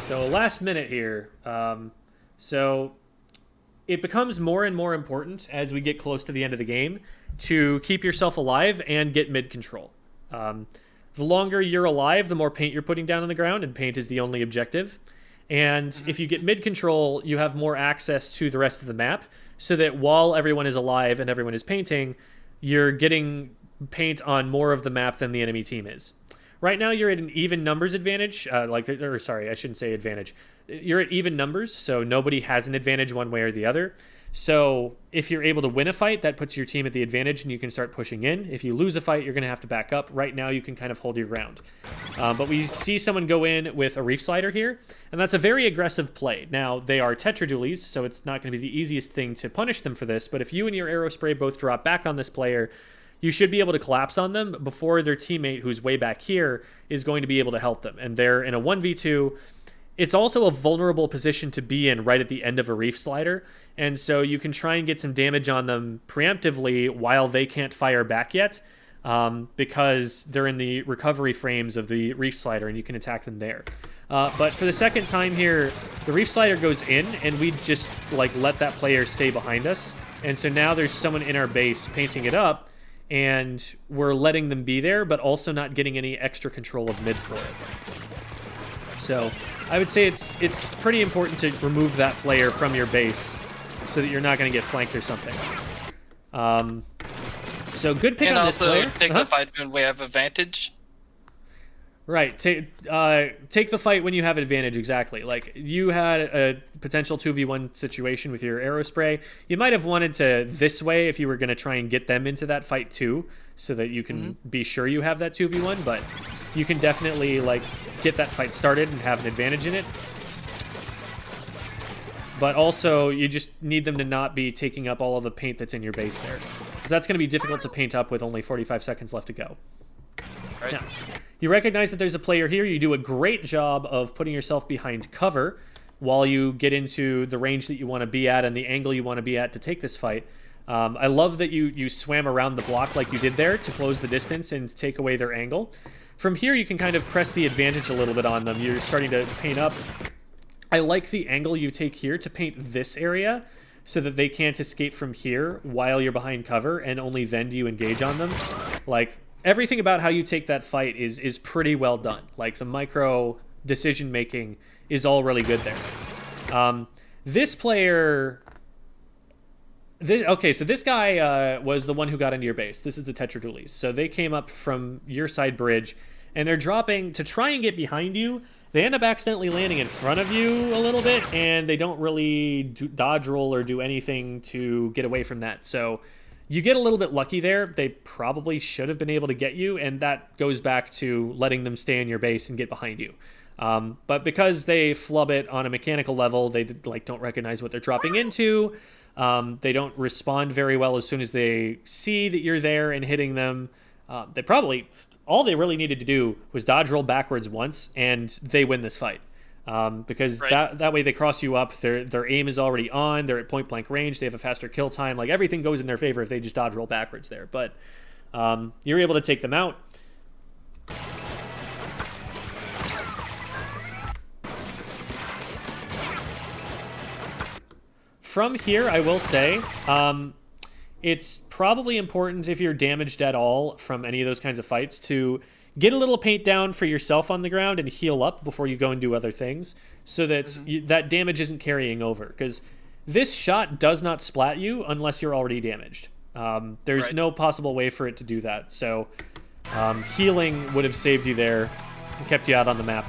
So last minute here. So it becomes more and more important as we get close to the end of the game to keep yourself alive and get mid control. The longer you're alive, the more paint you're putting down on the ground, and paint is the only objective. And if you get mid control, you have more access to the rest of the map, so that while everyone is alive and everyone is painting, you're getting paint on more of the map than the enemy team is. Right now, you're at an even numbers advantage. Sorry, I shouldn't say advantage. You're at even numbers, so nobody has an advantage one way or the other. So if you're able to win a fight, that puts your team at the advantage and you can start pushing in. If you lose a fight, you're going to have to back up. Right now, you can kind of hold your ground. But we see someone go in with a Reef Slider here, and that's a very aggressive play. Now, they are Tetradualies, so it's not going to be the easiest thing to punish them for this, but if you and your Aerospray both drop back on this player, you should be able to collapse on them before their teammate, who's way back here, is going to be able to help them. And they're in a 1v2. It's also a vulnerable position to be in right at the end of a Reef Slider, and so you can try and get some damage on them preemptively while they can't fire back yet, because they're in the recovery frames of the Reef Slider, and you can attack them there. But for the second time here, the Reef Slider goes in, and we just let that player stay behind us. And so now there's someone in our base painting it up, and we're letting them be there, but also not getting any extra control of mid for it. So I would say it's pretty important to remove that player from your base so that you're not going to get flanked or something. So good pick on this player. And also take the fight when we have advantage. Right. Take the fight when you have advantage, exactly. Like, you had a potential 2v1 situation with your Aerospray. You might have wanted to this way if you were going to try and get them into that fight too, so that you can be sure you have that 2v1, but you can definitely, get that fight started and have an advantage in it. But also, you just need them to not be taking up all of the paint that's in your base there, because that's going to be difficult to paint up with only 45 seconds left to go. Right. Now, you recognize that there's a player here. You do a great job of putting yourself behind cover while you get into the range that you want to be at and the angle you want to be at to take this fight. I love that you swam around the block like you did there to close the distance and take away their angle. From here, you can kind of press the advantage a little bit on them. You're starting to paint up. I like the angle you take here to paint this area so that they can't escape from here while you're behind cover, and only then do you engage on them. Everything about how you take that fight is pretty well done. The micro decision making is all really good there. This player... so this guy was the one who got into your base. This is the Tetradualies. So they came up from your side bridge, and they're dropping to try and get behind you. They end up accidentally landing in front of you a little bit, and they don't really dodge roll or do anything to get away from that. So you get a little bit lucky there. They probably should have been able to get you, and that goes back to letting them stay in your base and get behind you. But because they flub it on a mechanical level, they don't recognize what they're dropping into. They don't respond very well as soon as they see that you're there and hitting them. All they really needed to do was dodge roll backwards once, and they win this fight. Because that way they cross you up, their aim is already on, they're at point blank range, they have a faster kill time, everything goes in their favor if they just dodge roll backwards there. But you're able to take them out. From here, I will say, it's probably important, if you're damaged at all from any of those kinds of fights, to get a little paint down for yourself on the ground and heal up before you go and do other things, so that that damage isn't carrying over. Because this shot does not splat you unless you're already damaged. There's no possible way for it to do that. So healing would have saved you there and kept you out on the map.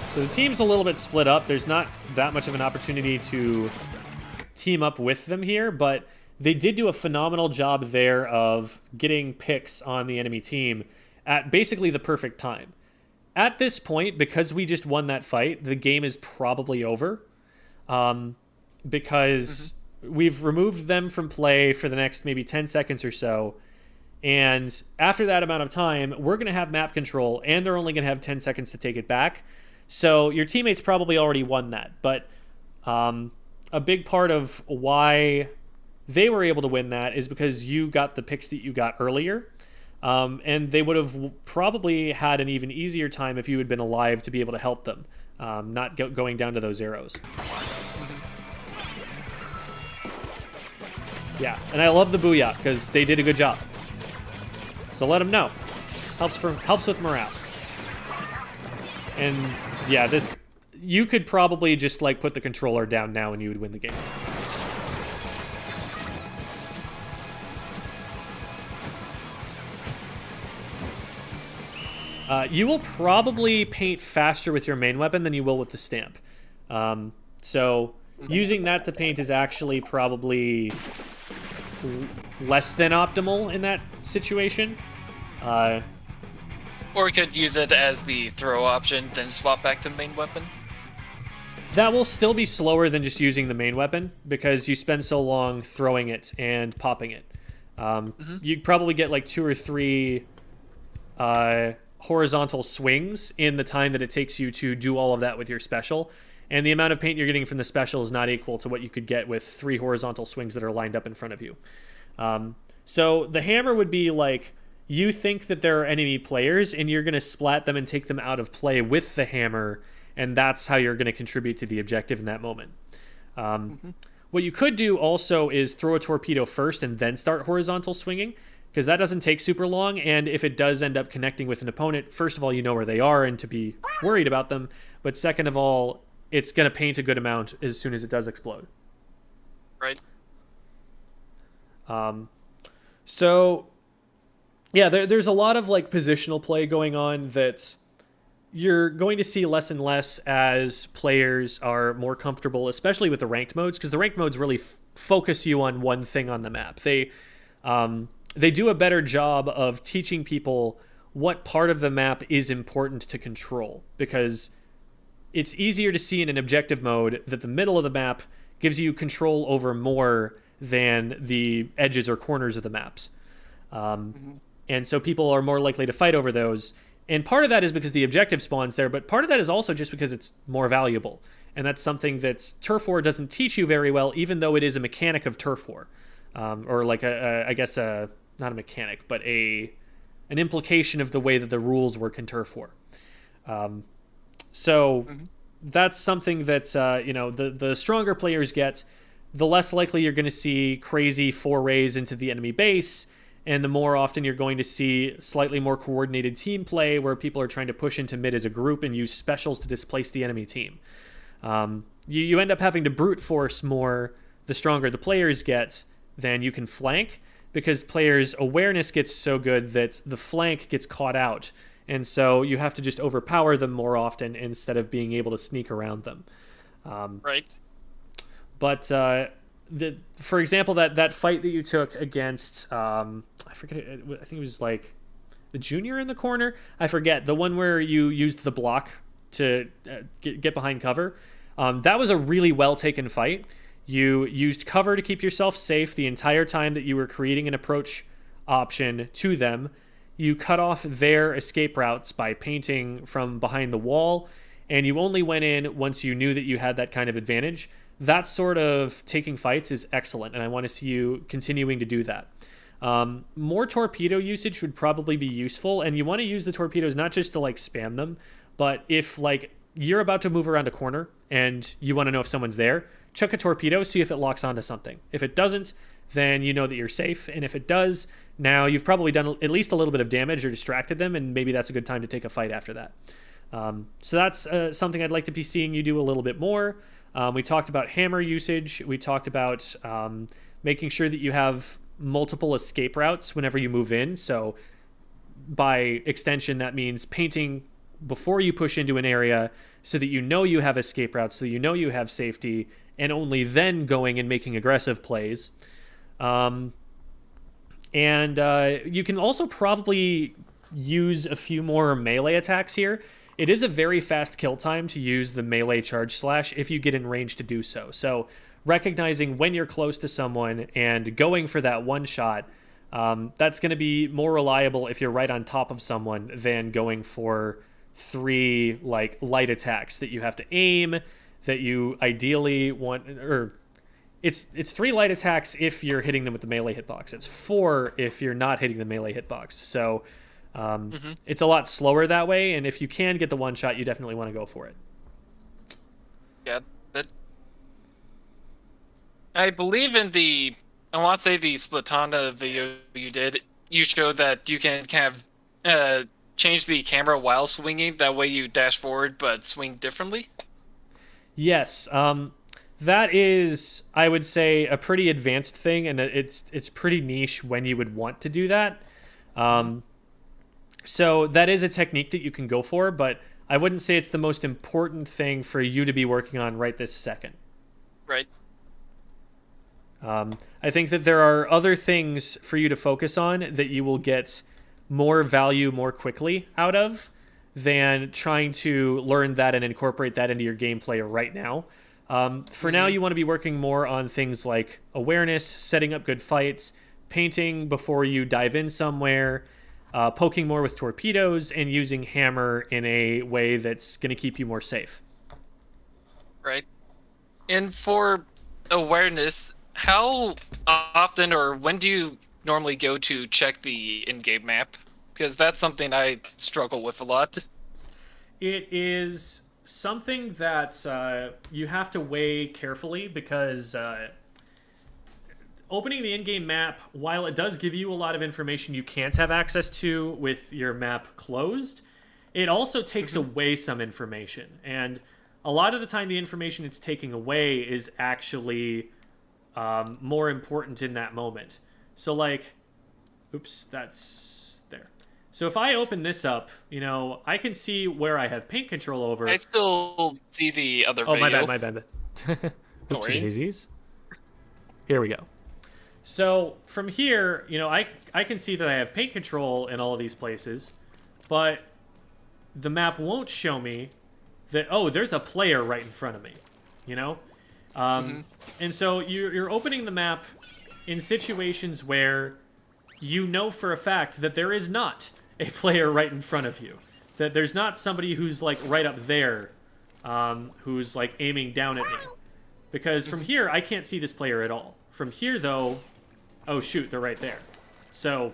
So the team's a little bit split up. There's not that much of an opportunity to team up with them here, but they did do a phenomenal job there of getting picks on the enemy team at basically the perfect time. At this point, because we just won that fight, the game is probably over, because we've removed them from play for the next maybe 10 seconds or so, and after that amount of time, we're going to have map control, and they're only going to have 10 seconds to take it back. So your teammates probably already won that, but a big part of why they were able to win that is because you got the picks that you got earlier. And they would have probably had an even easier time if you had been alive to be able to help them, not going down to those arrows. Yeah, and I love the booyah because they did a good job. So let them know. Helps with morale. And yeah, this you could probably just like put the controller down now and you would win the game. You will probably paint faster with your main weapon than you will with the stamp. So using that to paint is actually probably less than optimal in that situation. Or we could use it as the throw option, then swap back to main weapon. That will still be slower than just using the main weapon because you spend so long throwing it and popping it. You'd probably get like 2 or 3 horizontal swings in the time that it takes you to do all of that with your special. And the amount of paint you're getting from the special is not equal to what you could get with 3 horizontal swings that are lined up in front of you. So the hammer would be like, you think that there are enemy players and you're going to splat them and take them out of play with the hammer, and that's how you're going to contribute to the objective in that moment. What you could do also is throw a torpedo first and then start horizontal swinging, because that doesn't take super long, and if it does end up connecting with an opponent, first of all, you know where they are and to be worried about them, but second of all, it's going to paint a good amount as soon as it does explode. Right. So, yeah, there's a lot of like positional play going on that you're going to see less and less as players are more comfortable, especially with the ranked modes, because the ranked modes really focus you on one thing on the map. They do a better job of teaching people what part of the map is important to control, because it's easier to see in an objective mode that the middle of the map gives you control over more than the edges or corners of the maps. And so people are more likely to fight over those. And part of that is because the objective spawns there, but part of that is also just because it's more valuable. And that's something that Turf War doesn't teach you very well, even though it is a mechanic of Turf War. Or like I guess not a mechanic, but an implication of the way that the rules work in Turf War. So that's something that the stronger players get, the less likely you're going to see crazy forays into the enemy base, and the more often you're going to see slightly more coordinated team play where people are trying to push into mid as a group and use specials to displace the enemy team. You end up having to brute force more the stronger the players get than you can flank, because players' awareness gets so good that the flank gets caught out. And so you have to just overpower them more often instead of being able to sneak around them. Right. But for example, that fight that you took against, I forget, I think it was like the junior in the corner. I forget, the one where you used the block to get behind cover. That was a really well taken fight. You used cover to keep yourself safe the entire time that you were creating an approach option to them. You cut off their escape routes by painting from behind the wall, and you only went in once you knew that you had that kind of advantage. That sort of taking fights is excellent, and I want to see you continuing to do that. More torpedo usage would probably be useful, and you want to use the torpedoes not just to like spam them, but if like you're about to move around a corner and you want to know if someone's there, chuck a torpedo, see if it locks onto something. If it doesn't, then you know that you're safe, and if it does, now you've probably done at least a little bit of damage or distracted them, and maybe that's a good time to take a fight after that. So that's something I'd like to be seeing you do a little bit more. We talked about hammer usage. We talked about making sure that you have multiple escape routes whenever you move in. So by extension, that means painting before you push into an area so that you know you have escape routes, so you know you have safety, and only then going and making aggressive plays. And you can also probably use a few more melee attacks here. It is a very fast kill time to use the melee charge slash if you get in range to do so. So recognizing when you're close to someone and going for that one shot, that's going to be more reliable if you're right on top of someone than going for 3 like light attacks that you have to aim, that you ideally want, or it's 3 light attacks if you're hitting them with the melee hitbox. It's 4 if you're not hitting the melee hitbox. So it's a lot slower that way, and if you can get the one shot, you definitely want to go for it. Yeah, that. I believe in the. I want to say the Splatana video you did. You showed that you can kind of change the camera while swinging. That way you dash forward but swing differently. Yes, that is, I would say, a pretty advanced thing, and it's pretty niche when you would want to do that. So that is a technique that you can go for, but I wouldn't say it's the most important thing for you to be working on right this second. Right. I think that there are other things for you to focus on that you will get more value more quickly out of than trying to learn that and incorporate that into your gameplay right now. For now, you want to be working more on things like awareness, setting up good fights, painting before you dive in somewhere, poking more with torpedoes, and using hammer in a way that's going to keep you more safe. Right. And for awareness, how often or when do you normally go to check the in-game map? Because that's something I struggle with a lot. It is something that you have to weigh carefully because opening the in-game map, while it does give you a lot of information you can't have access to with your map closed, it also takes away some information. And a lot of the time the information it's taking away is actually more important in that moment. So like, oops, that's there. So if I open this up, you know, I can see where I have paint control over. I still see the other Oh, video. my bad. No Oopsie worries. daisies. Here we go. So from here, you know, I can see that I have paint control in all of these places, but the map won't show me that, oh, there's a player right in front of me, you know? And so you're opening the map in situations where you know for a fact that there is not a player right in front of you. That there's not somebody who's, like, right up there who's, like, aiming down at me. Because from here, I can't see this player at all. From here, though, oh, shoot, they're right there. So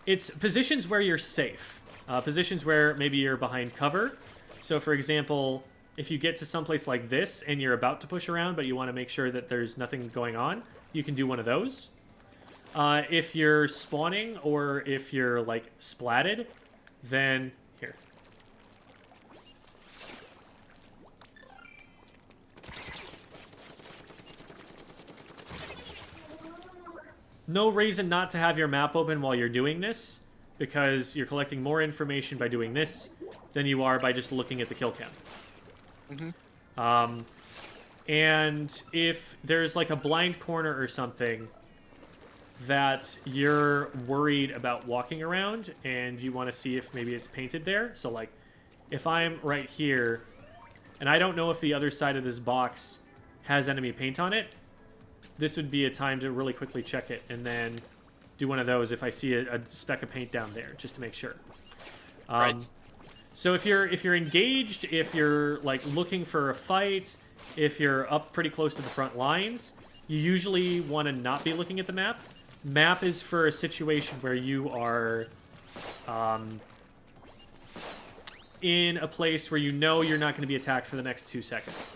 it's positions where you're safe. Positions where maybe you're behind cover. So, for example, if you get to someplace like this and you're about to push around, but you want to make sure that there's nothing going on, you can do one of those. If you're spawning or if you're, like, splatted, then here. No reason not to have your map open while you're doing this, because you're collecting more information by doing this than you are by just looking at the kill count. And if there's like a blind corner or something that you're worried about walking around and you want to see if maybe it's painted there. So like if I'm right here and I don't know if the other side of this box has enemy paint on it, this would be a time to really quickly check it and then do one of those if I see a speck of paint down there, just to make sure. Right. So if you're engaged, if you're like looking for a fight, if you're up pretty close to the front lines, you usually want to not be looking at the map. Map is for a situation where you are in a place where you know you're not going to be attacked for the next 2 seconds.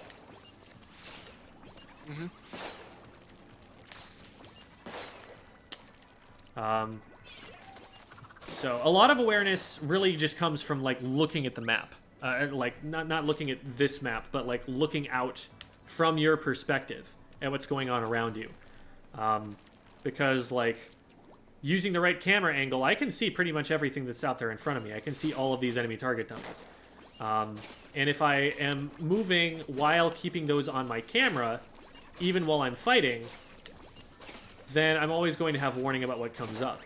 So a lot of awareness really just comes from like looking at the map, like not looking at this map, but like looking out from your perspective at what's going on around you. Because like using the right camera angle, I can see pretty much everything that's out there in front of me. I can see all of these enemy target dummies. And if I am moving while keeping those on my camera, even while I'm fighting, then I'm always going to have warning about what comes up.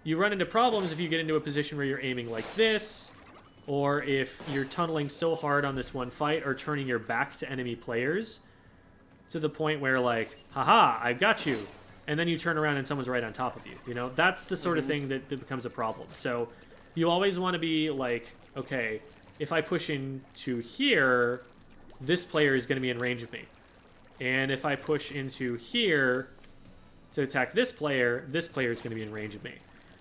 You run into problems if you get into a position where you're aiming like this, or if you're tunneling so hard on this one fight, or turning your back to enemy players, to the point where like, haha, I've got you, and then you turn around and someone's right on top of you. You know, that's the sort of thing that becomes a problem. So you always want to be like, okay, if I push into here, this player is going to be in range of me. And if I push into here to attack this player is going to be in range of me.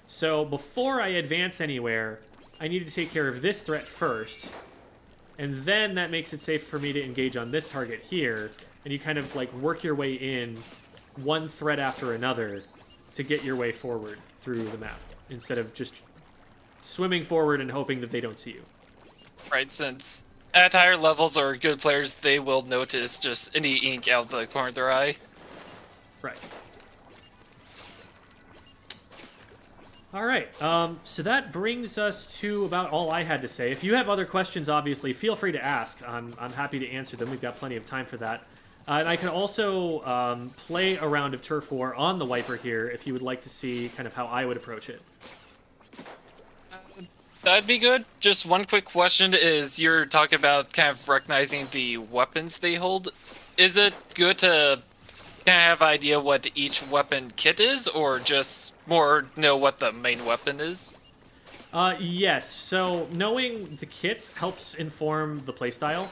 So before I advance anywhere, I need to take care of this threat first. And then that makes it safe for me to engage on this target here. And you kind of like work your way in one threat after another to get your way forward through the map, instead of just swimming forward and hoping that they don't see you. Right, since at higher levels or good players, they will notice just any ink out the corner of their eye. Right. All right, so that brings us to about all I had to say. If you have other questions, obviously, feel free to ask. I'm happy to answer them. We've got plenty of time for that. And I can also play a round of Turf War on the Wiper here if you would like to see kind of how I would approach it. That'd be good. Just one quick question is, you're talking about kind of recognizing the weapons they hold. Is it good to kind of have an idea what each weapon kit is, or just more know what the main weapon is? Yes, so knowing the kits helps inform the playstyle.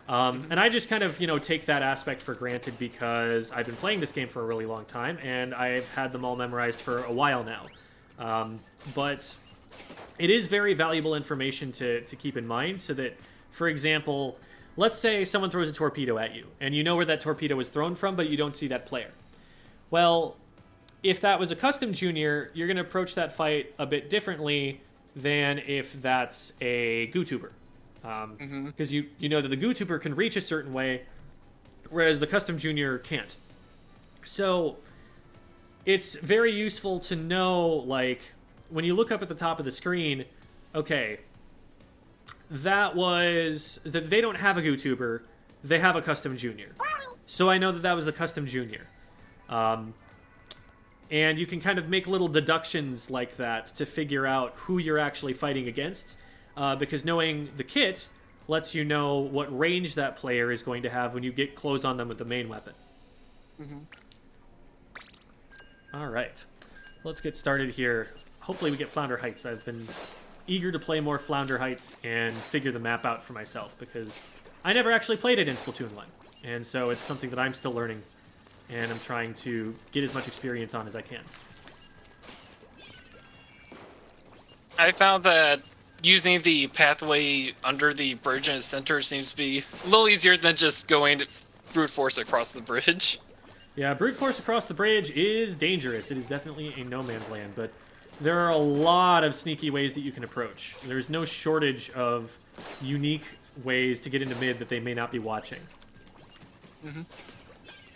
And I just kind of, take that aspect for granted because I've been playing this game for a really long time, and I've had them all memorized for a while now. But it is very valuable information to keep in mind, so that, for example, let's say someone throws a torpedo at you, and you know where that torpedo was thrown from, but you don't see that player. Well, if that was a custom junior, you're going to approach that fight a bit differently than if that's a GooTuber. Because you know that the GooTuber can reach a certain way, whereas the custom junior can't. So it's very useful to know, like, when you look up at the top of the screen, okay, that they don't have a GooTuber, they have a custom junior. So I know that was the custom junior. And you can kind of make little deductions like that to figure out who you're actually fighting against. Because knowing the kit lets you know what range that player is going to have when you get close on them with the main weapon. All right. Let's get started here. Hopefully we get Flounder Heights. I've been eager to play more Flounder Heights and figure the map out for myself, because I never actually played it in Splatoon 1. And so it's something that I'm still learning, and I'm trying to get as much experience on as I can. I found that using the pathway under the bridge in the center seems to be a little easier than just going brute force across the bridge. Yeah, brute force across the bridge is dangerous. It is definitely a no man's land, but there are a lot of sneaky ways that you can approach. There's no shortage of unique ways to get into mid that they may not be watching. And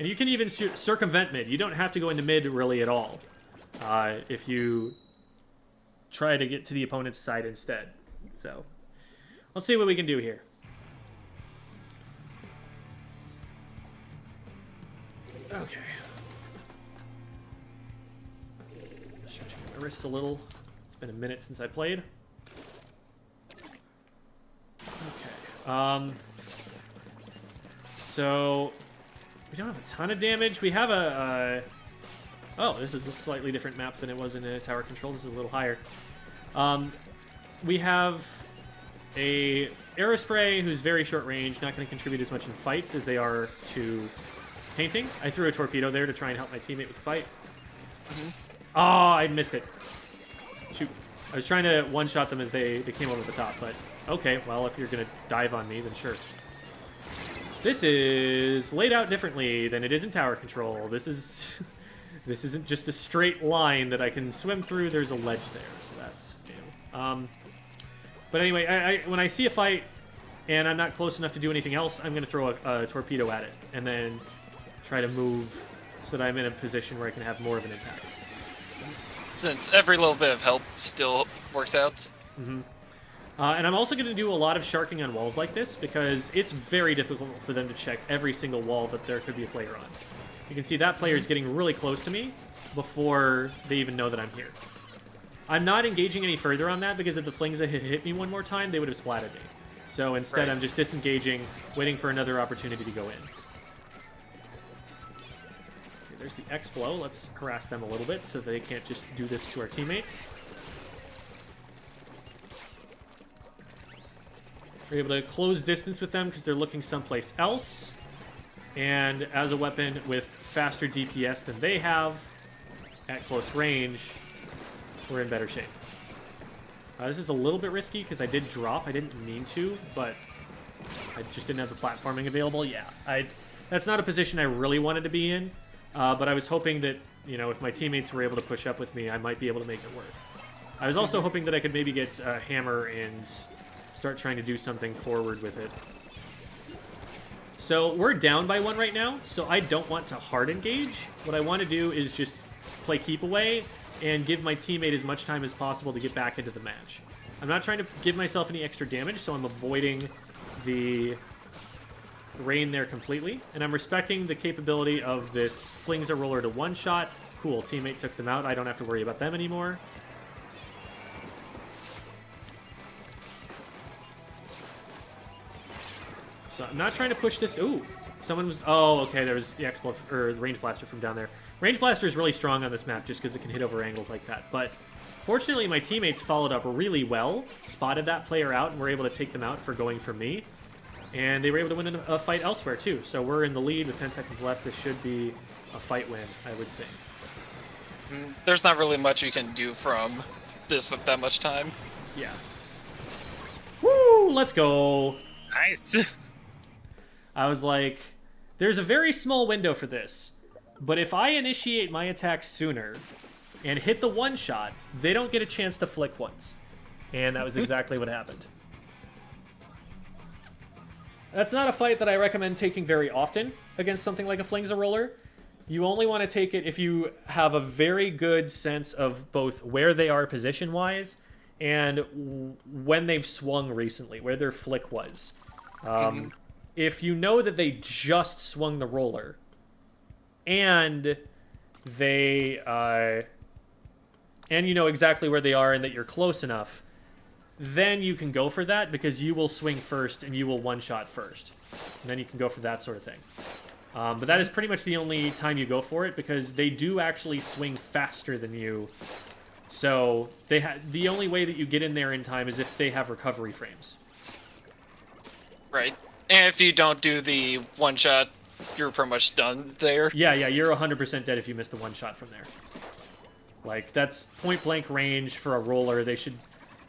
you can even circumvent mid. You don't have to go into mid really at all if you try to get to the opponent's side instead. So let's see what we can do here. Okay. Stretching my wrists a little. It's been a minute since I played. Okay. So we don't have a ton of damage. We have oh, this is a slightly different map than it was in Tower Control. This is a little higher. We have a Aerospray who's very short range, not going to contribute as much in fights as they are to painting. I threw a torpedo there to try and help my teammate with the fight. Oh, I missed it. Shoot. I was trying to one-shot them as they came over the top, but okay, well, if you're going to dive on me, then sure. This is laid out differently than it is in Tower Control. This isn't just a straight line that I can swim through. There's a ledge there, so that's new. But anyway, when I see a fight and I'm not close enough to do anything else, I'm going to throw a torpedo at it and then try to move so that I'm in a position where I can have more of an impact. Since every little bit of help still works out. And I'm also going to do a lot of sharking on walls like this because it's very difficult for them to check every single wall that there could be a player on. You can see that player is getting really close to me before they even know that I'm here. I'm not engaging any further on that because if the flings had hit me one more time, they would have splatted me. So instead, I'm just disengaging, waiting for another opportunity to go in. Okay, there's the X-Flow. Let's harass them a little bit so they can't just do this to our teammates. We're able to close distance with them because they're looking someplace else. and as a weapon with faster DPS than they have at close range, we're in better shape. This is a little bit risky because I did drop. I didn't mean to, but I just didn't have the platforming available. Yeah, that's not a position I really wanted to be in, but I was hoping that, you know, if my teammates were able to push up with me, I might be able to make it work. I was also hoping that I could maybe get a hammer and start trying to do something forward with it. So we're down by 1 right now, so I don't want to hard engage. What I want to do is just play keep away and give my teammate as much time as possible to get back into the match. I'm not trying to give myself any extra damage, so I'm avoiding the rain there completely. And I'm respecting the capability of this flings a roller to one-shot. Cool, teammate took them out. I don't have to worry about them anymore. So I'm not trying to push this. Ooh, someone was. Oh, okay. There was the the range blaster from down there. Range blaster is really strong on this map just because it can hit over angles like that. But fortunately, my teammates followed up really well, spotted that player out, and were able to take them out for going for me. And they were able to win a fight elsewhere too. So we're in the lead with 10 seconds left. This should be a fight win, I would think. There's not really much you can do from this with that much time. Yeah. Woo! Let's go. Nice. I was like, there's a very small window for this, but if I initiate my attack sooner and hit the one shot, they don't get a chance to flick once. And that was exactly what happened. That's not a fight that I recommend taking very often against something like a Flings a Roller. You only want to take it if you have a very good sense of both where they are position-wise and when they've swung recently, where their flick was. If you know that they just swung the roller and they and you know exactly where they are and that you're close enough, then you can go for that because you will swing first and you will one-shot first. And then you can go for that sort of thing. But that is pretty much the only time you go for it because they do actually swing faster than you. So the only way that you get in there in time is if they have recovery frames. Right. And if you don't do the one shot, you're pretty much done there. Yeah, you're 100% dead if you miss the one shot from there. Like, that's point blank range for a roller. They should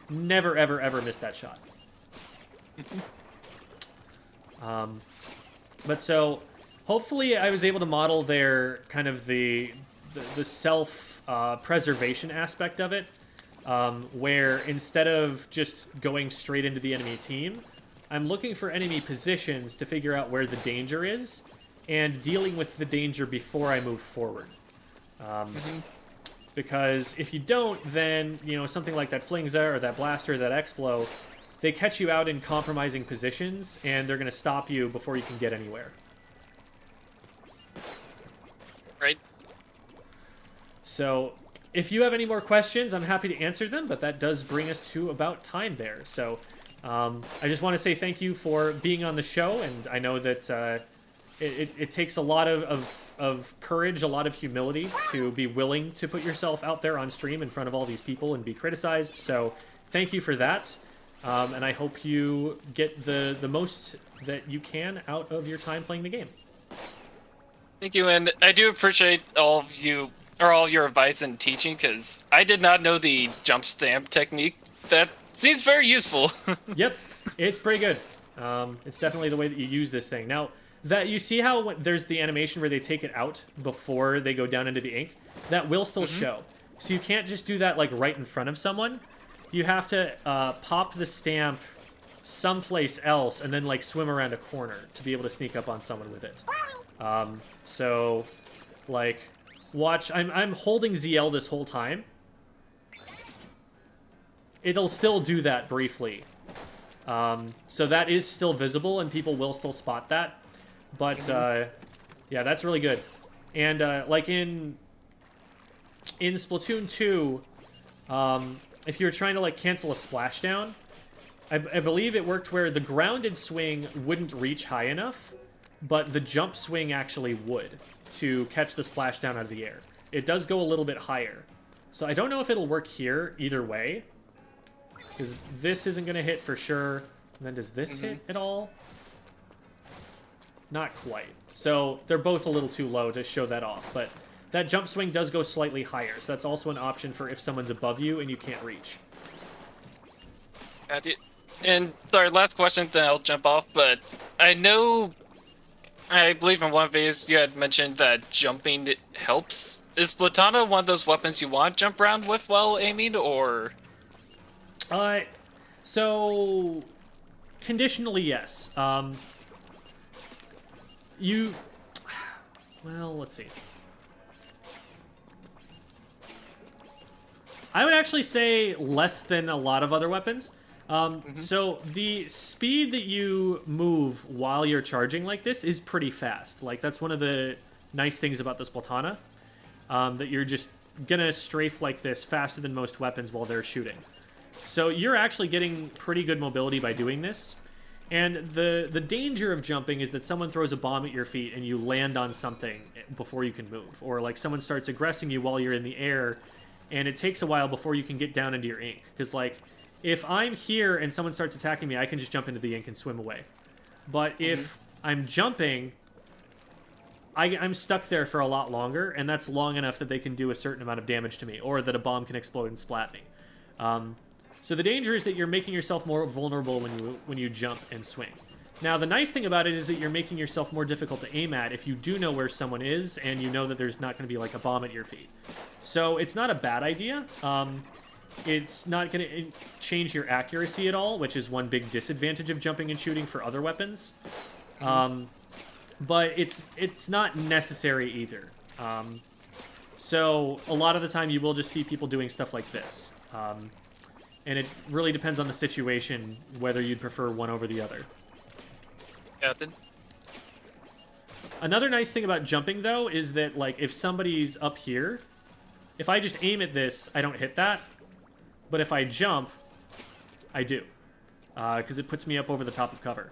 never, ever, ever miss that shot. But so, hopefully I was able to model their kind of the self-preservation aspect of it, where instead of just going straight into the enemy team, I'm looking for enemy positions to figure out where the danger is and dealing with the danger before I move forward. Because if you don't, then, you know, something like that Flingza or that Blaster or that Explo, they catch you out in compromising positions and they're going to stop you before you can get anywhere. Right. So, if you have any more questions, I'm happy to answer them, but that does bring us to about time there. So, I just want to say thank you for being on the show, and I know that it takes a lot of courage, a lot of humility to be willing to put yourself out there on stream in front of all these people and be criticized. So, thank you for that, and I hope you get the most that you can out of your time playing the game. Thank you, and I do appreciate all of you, or all your advice and teaching, because I did not know the jump stamp technique. That seems very useful. Yep, it's pretty good. It's definitely the way that you use this thing. Now, that you see how there's the animation where they take it out before they go down into the ink? That will still show. So you can't just do that like right in front of someone. You have to pop the stamp someplace else and then like swim around a corner to be able to sneak up on someone with it. So, like, watch. I'm holding ZL this whole time. It'll still do that briefly. So that is still visible and people will still spot that. But, yeah, that's really good. And, like, in Splatoon 2, if you were trying to, like, cancel a splashdown, I believe it worked where the grounded swing wouldn't reach high enough, but the jump swing actually would to catch the splashdown out of the air. It does go a little bit higher. So I don't know if it'll work here either way, because this isn't going to hit for sure. And then does this hit at all? not quite. So they're both a little too low to show that off, but that jump swing does go slightly higher, so that's also an option for if someone's above you and you can't reach. And sorry, last question, then I'll jump off, but I believe in one of these you had mentioned that jumping helps. Is Platana one of those weapons you want to jump around with while aiming, or? So conditionally, yes. Well, let's see. I would actually say less than a lot of other weapons. So the speed that you move while you're charging like this is pretty fast. Like, that's one of the nice things about this Platana, that you're just gonna strafe like this faster than most weapons while they're shooting. So you're actually getting pretty good mobility by doing this. And the danger of jumping is that someone throws a bomb at your feet and you land on something before you can move. Or like someone starts aggressing you while you're in the air, and it takes a while before you can get down into your ink. Because like, if I'm here and someone starts attacking me, I can just jump into the ink and swim away. But if I'm jumping, I'm stuck there for a lot longer, and that's long enough that they can do a certain amount of damage to me, or that a bomb can explode and splat me. So the danger is that you're making yourself more vulnerable when you jump and swing. Now, the nice thing about it is that you're making yourself more difficult to aim at if you do know where someone is, and you know that there's not going to be like a bomb at your feet. So it's not a bad idea. It's not going to change your accuracy at all, which is one big disadvantage of jumping and shooting for other weapons. But it's not necessary either. So a lot of the time you will just see people doing stuff like this. And it really depends on the situation whether you'd prefer one over the other. Captain? Another nice thing about jumping, though, is that like if somebody's up here, if I just aim at this, I don't hit that. But if I jump, I do. Because it puts me up over the top of cover.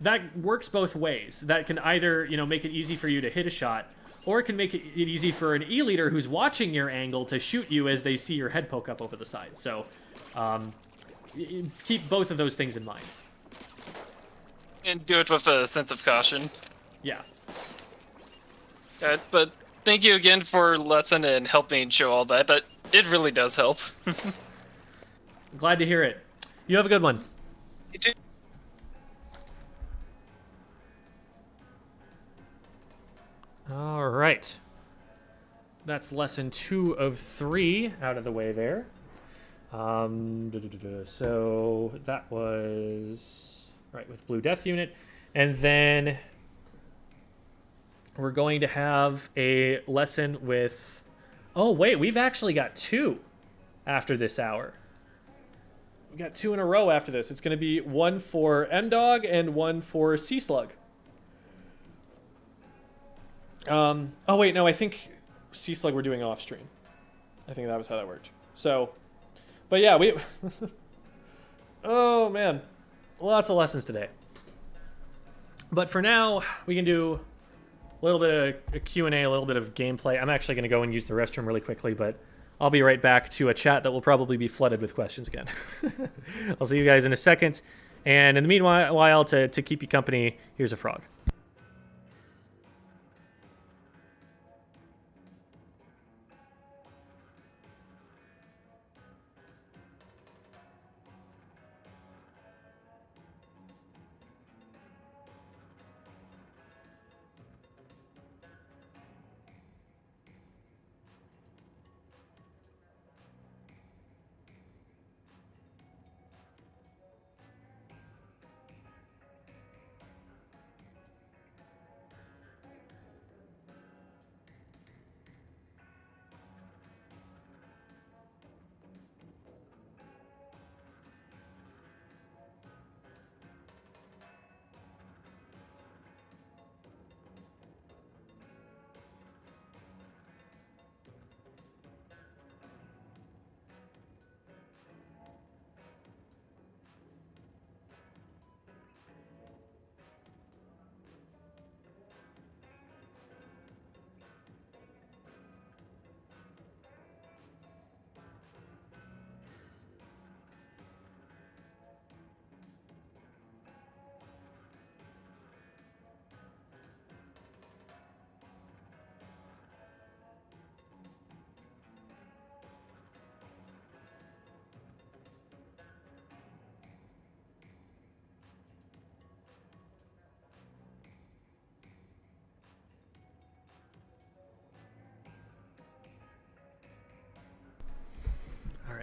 That works both ways. That can either, make it easy for you to hit a shot, or it can make it easy for an E-leader who's watching your angle to shoot you as they see your head poke up over the side. So, keep both of those things in mind. And do it with a sense of caution. Yeah. But thank you again for lesson and helping show all that. It really does help. Glad to hear it. You have a good one. You too. All right. That's lesson 2 of 3 out of the way there. So that was right with Blue Death Unit. And then we're going to have a lesson with... Oh, wait, we've actually got 2 after this hour. We got 2 in a row after this. It's going to be one for M-Dog and one for Sea Slug. Oh, wait, no, I think Sea Slug we're doing off stream. I think that was how that worked. So, but yeah, we... Oh, man. Lots of lessons today. But for now, we can do a little bit of a Q&A, a little bit of gameplay. I'm actually going to go and use the restroom really quickly, but I'll be right back to a chat that will probably be flooded with questions again. I'll see you guys in a second. And in the meanwhile, to keep you company, here's a frog.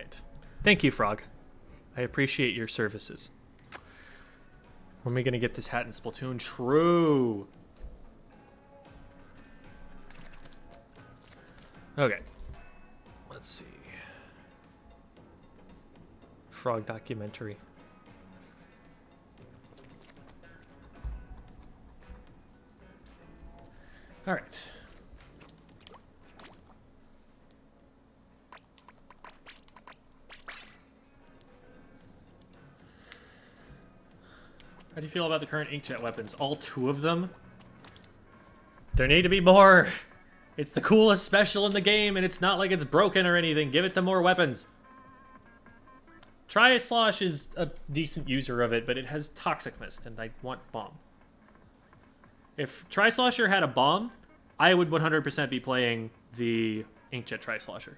right. Thank you, Frog. I appreciate your services. When are we going to get this hat in Splatoon? True. Okay. Let's see. Frog documentary. All right. How do you feel about the current inkjet weapons? All 2 of them? There need to be more. It's the coolest special in the game, and it's not like it's broken or anything. Give it to more weapons. Tri-Slosh is a decent user of it, but it has Toxic Mist, and I want Bomb. If Tri-Slosher had a bomb, I would 100% be playing the Inkjet Tri-Slosher.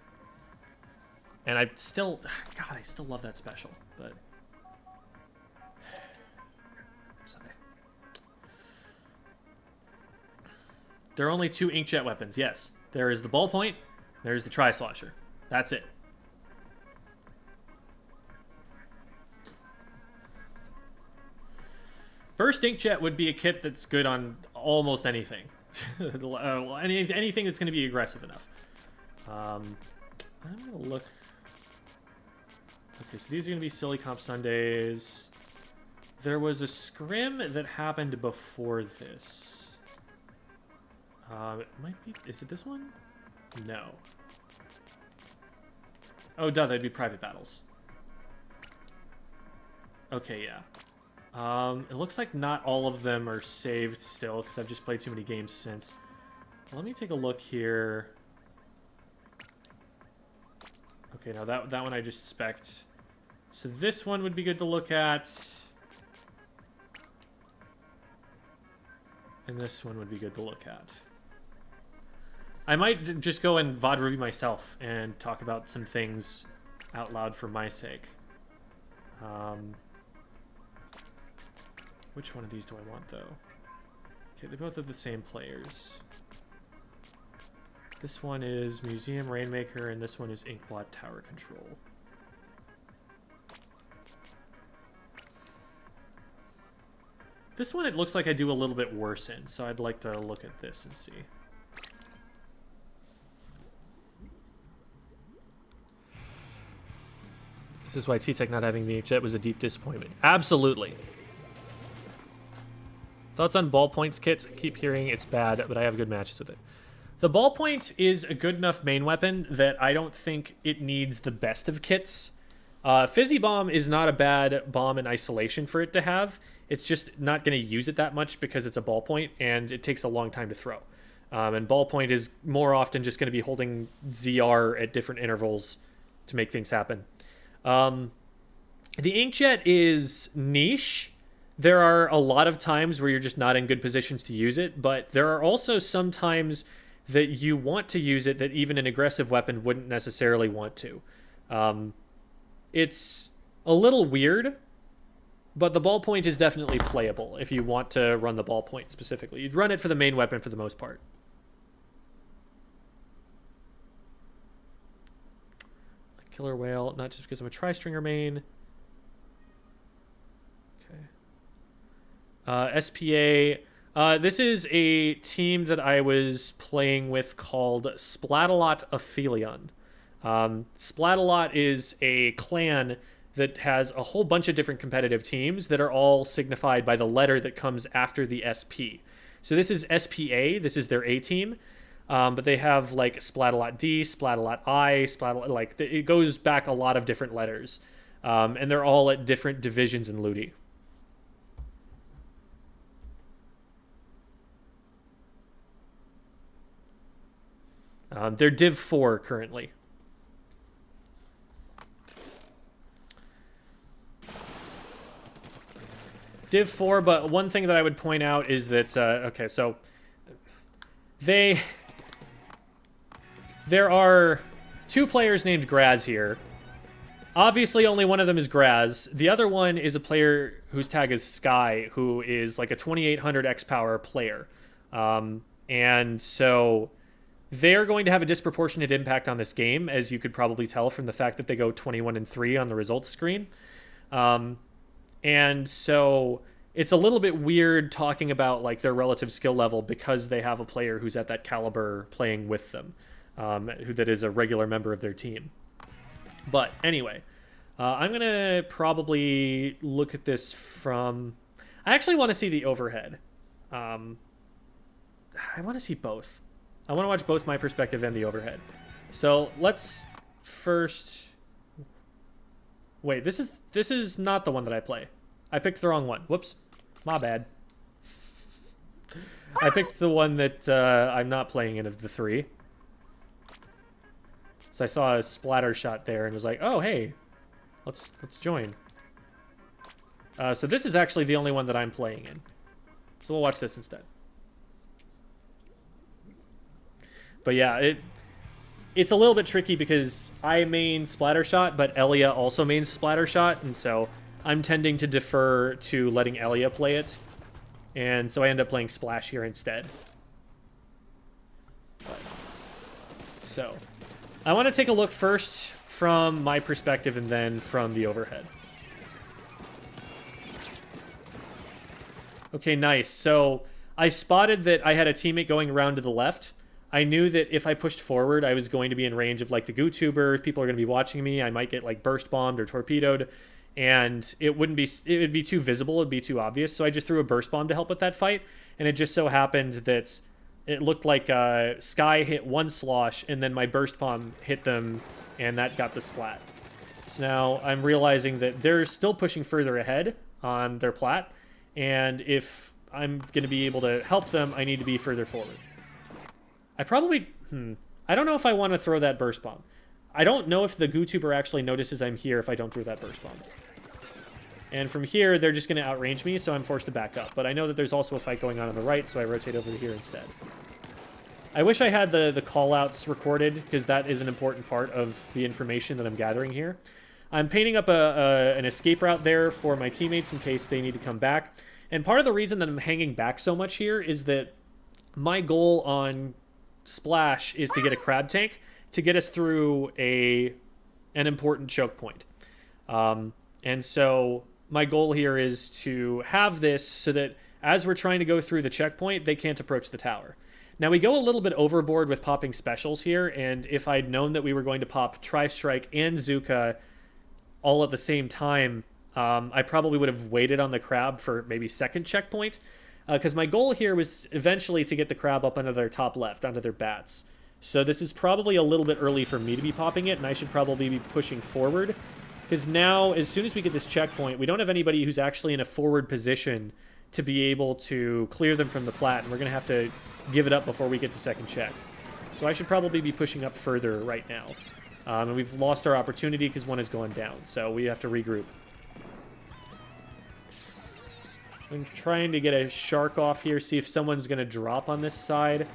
And I still... God, I still love that special, but... Sorry. There are only 2 Inkjet weapons, yes. There is the Ballpoint, there's the Tri-Slosher. That's it. Burst Inkjet would be a kit that's good on almost anything. Anything that's going to be aggressive enough. I'm going to look... Okay, so these are going to be Silly Comp Sundays. There was a scrim that happened before this. It might be... Is it this one? No. Oh, duh, that'd be private battles. Okay, yeah. It looks like not all of them are saved still, because I've just played too many games since. Let me take a look here. Okay, now that one I just spec'd. So this one would be good to look at. And this one would be good to look at. I might just go and VOD review myself and talk about some things out loud for my sake. Which one of these do I want, though? Okay, they both have the same players. This one is Museum Rainmaker, and this one is Inkblot Tower Control. This one, it looks like I do a little bit worse in, so I'd like to look at this and see. This is why T-Tech not having the Inkjet was a deep disappointment. Absolutely. Thoughts on ballpoints kits? I keep hearing it's bad, but I have good matches with it. The ballpoint is a good enough main weapon that I don't think it needs the best of kits. Fizzy Bomb is not a bad bomb in isolation for it to have. It's just not going to use it that much because it's a ballpoint and it takes a long time to throw. And ballpoint is more often just going to be holding ZR at different intervals to make things happen. The Inkjet is niche. There are a lot of times where you're just not in good positions to use it, but there are also some times that you want to use it that even an aggressive weapon wouldn't necessarily want to. It's a little weird, but the ballpoint is definitely playable if you want to run the ballpoint specifically. You'd run it for the main weapon for the most part. Killer Whale, not just because I'm a tri-stringer main. SPA. This is a team that I was playing with called Splatalot Aphelion. Splatalot is a clan that has a whole bunch of different competitive teams that are all signified by the letter that comes after the SP. So this is SPA. This is their A team. But they have like Splatalot D, Splatalot I, Splatalot, like it goes back a lot of different letters. And they're all at different divisions in Ludi. They're Div 4 currently. Div 4, but one thing that I would point out is that, okay, so there are 2 players named Graz here. Obviously, only one of them is Graz. The other one is a player whose tag is Sky, who is like a 2800 X power player. And so they're going to have a disproportionate impact on this game, as you could probably tell from the fact that they go 21-3 on the results screen. And so it's a little bit weird talking about like their relative skill level because they have a player who's at that caliber playing with them, who that is a regular member of their team. But anyway, I'm going to probably look at this from... I actually want to see the overhead. I want to see both. I want to watch both my perspective and the overhead. So let's first... Wait, this is not the one that I play. I picked the wrong one. Whoops. My bad. I picked the one that I'm not playing in of the three. So I saw a splatter shot there and was like, oh, hey, let's join. So this is actually the only one that I'm playing in. So we'll watch this instead. But yeah, it's a little bit tricky because I main Splattershot, but Elia also mains Splattershot, and so I'm tending to defer to letting Elia play it. And so I end up playing Splash here instead. So I want to take a look first from my perspective and then from the overhead. Okay, nice. So I spotted that I had a teammate going around to the left. I knew that if I pushed forward, I was going to be in range of like the GooTubers. People are going to be watching me. I might get like burst bombed or torpedoed, and it would be too visible. It'd be too obvious. So I just threw a burst bomb to help with that fight, and it just so happened that it looked like Sky hit one slosh, and then my burst bomb hit them, and that got the splat. So now I'm realizing that they're still pushing further ahead on their plat, and if I'm going to be able to help them, I need to be further forward. I probably... I don't know if I want to throw that burst bomb. I don't know if the GooTuber actually notices I'm here if I don't throw that burst bomb. And from here, they're just going to outrange me, so I'm forced to back up. But I know that there's also a fight going on the right, so I rotate over here instead. I wish I had the call-outs recorded, because that is an important part of the information that I'm gathering here. I'm painting up an escape route there for my teammates in case they need to come back. And part of the reason that I'm hanging back so much here is that my goal on Splash is to get a crab tank to get us through an important choke point. And so my goal here is to have this so that as we're trying to go through the checkpoint, they can't approach the tower. Now, we go a little bit overboard with popping specials here, and if I'd known that we were going to pop Tri-Strike and Zuka all at the same time, I probably would have waited on the crab for maybe second checkpoint. Because my goal here was eventually to get the crab up onto their top left, onto their bats. So this is probably a little bit early for me to be popping it, and I should probably be pushing forward. Because now, as soon as we get this checkpoint, we don't have anybody who's actually in a forward position to be able to clear them from the plat, and we're going to have to give it up before we get to second check. So I should probably be pushing up further right now. And we've lost our opportunity because one is going down, so we have to regroup. I'm trying to get a shark off here, see if someone's going to drop on this side.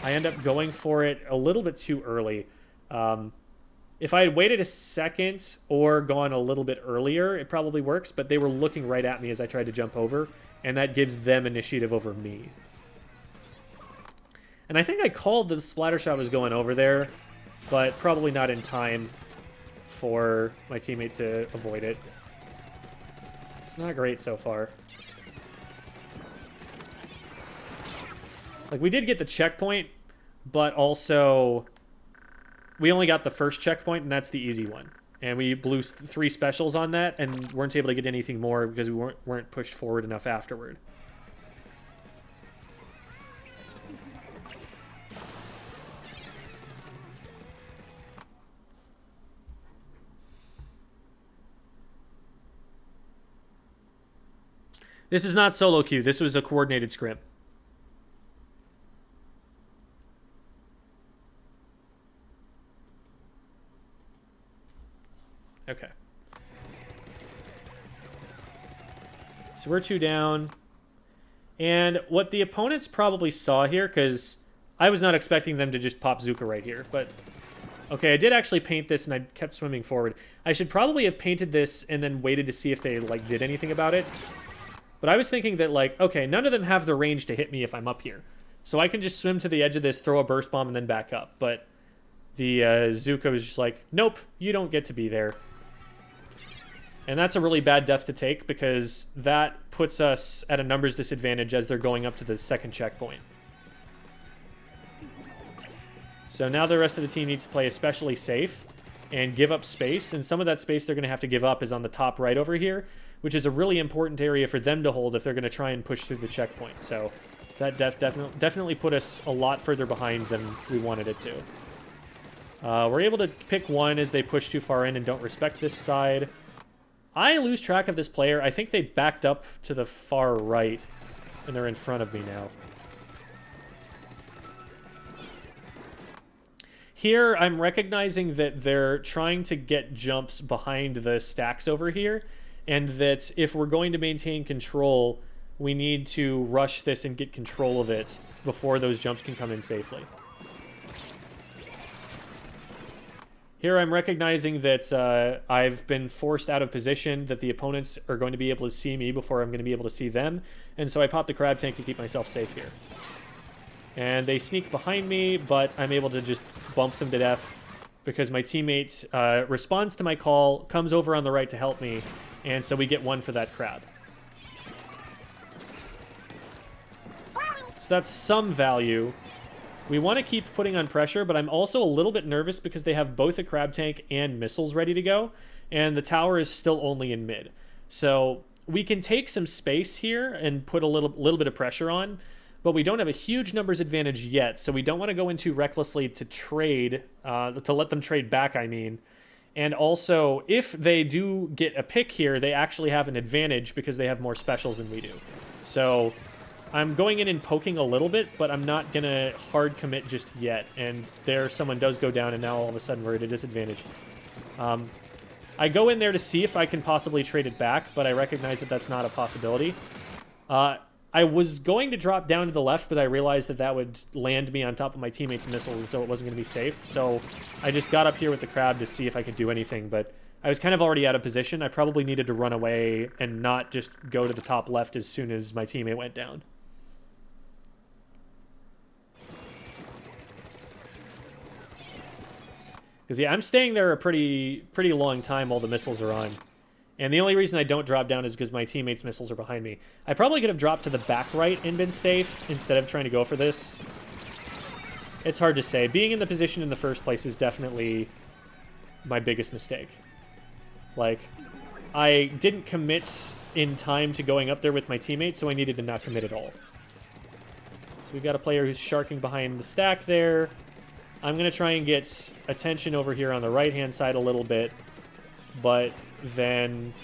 I end up going for it a little bit too early. If I had waited a second or gone a little bit earlier, it probably works, but they were looking right at me as I tried to jump over, and that gives them initiative over me. And I think I called the splatter shot was going over there, but probably not in time for my teammate to avoid it. It's not great so far. Like, we did get the checkpoint, but also we only got the first checkpoint, and that's the easy one. And we blew 3 specials on that and weren't able to get anything more because we weren't pushed forward enough afterward. This is not solo queue. This was a coordinated scrim. Okay. So we're 2 down. And what the opponents probably saw here, because I was not expecting them to just pop Zuka right here, but... Okay, I did actually paint this, and I kept swimming forward. I should probably have painted this and then waited to see if they, like, did anything about it. But I was thinking that, like, okay, none of them have the range to hit me if I'm up here. So I can just swim to the edge of this, throw a burst bomb, and then back up. But the Zuko is just like, nope, you don't get to be there. And that's a really bad death to take because that puts us at a numbers disadvantage as they're going up to the second checkpoint. So now the rest of the team needs to play especially safe and give up space. And some of that space they're going to have to give up is on the top right over here, which is a really important area for them to hold if they're going to try and push through the checkpoint. So that definitely put us a lot further behind than we wanted it to. We're able to pick one as they push too far in and don't respect this side. I lose track of this player. I think they backed up to the far right, and they're in front of me now. Here, I'm recognizing that they're trying to get jumps behind the stacks over here, and that if we're going to maintain control, we need to rush this and get control of it before those jumps can come in safely. Here I'm recognizing that I've been forced out of position, that the opponents are going to be able to see me before I'm going to be able to see them, and so I pop the crab tank to keep myself safe here. And they sneak behind me, but I'm able to just bump them to death because my teammate responds to my call, comes over on the right to help me, and so we get one for that crab. So that's some value. We want to keep putting on pressure, but I'm also a little bit nervous because they have both a crab tank and missiles ready to go, and the tower is still only in mid. So we can take some space here and put a little bit of pressure on, but we don't have a huge numbers advantage yet, so we don't want to go in too recklessly to trade, to let them trade back, I mean. And also, if they do get a pick here, they actually have an advantage because they have more specials than we do. So I'm going in and poking a little bit, but I'm not going to hard commit just yet. And there, someone does go down, and now all of a sudden we're at a disadvantage. I go in there to see if I can possibly trade it back, but I recognize that that's not a possibility. I was going to drop down to the left, but I realized that that would land me on top of my teammate's missile, and so it wasn't going to be safe. So I just got up here with the crab to see if I could do anything, but I was kind of already out of position. I probably needed to run away and not just go to the top left as soon as my teammate went down. Because, yeah, I'm staying there a pretty long time while the missiles are on. And the only reason I don't drop down is because my teammates' missiles are behind me. I probably could have dropped to the back right and been safe instead of trying to go for this. It's hard to say. Being in the position in the first place is definitely my biggest mistake. Like, I didn't commit in time to going up there with my teammates, so I needed to not commit at all. So we've got a player who's sharking behind the stack there. I'm going to try and get attention over here on the right-hand side a little bit, but then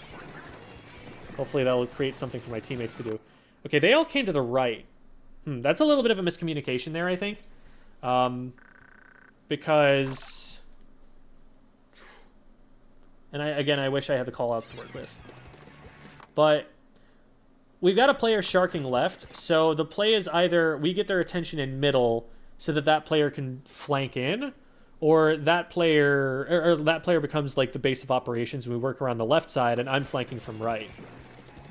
hopefully that'll create something for my teammates to do. Okay, they all came to the right. That's a little bit of a miscommunication there, I think. Because... And I wish I had the callouts to work with. But we've got a player sharking left, so the play is either we get their attention in middle so that that player can flank in, or that player becomes like the base of operations and we work around the left side and I'm flanking from right.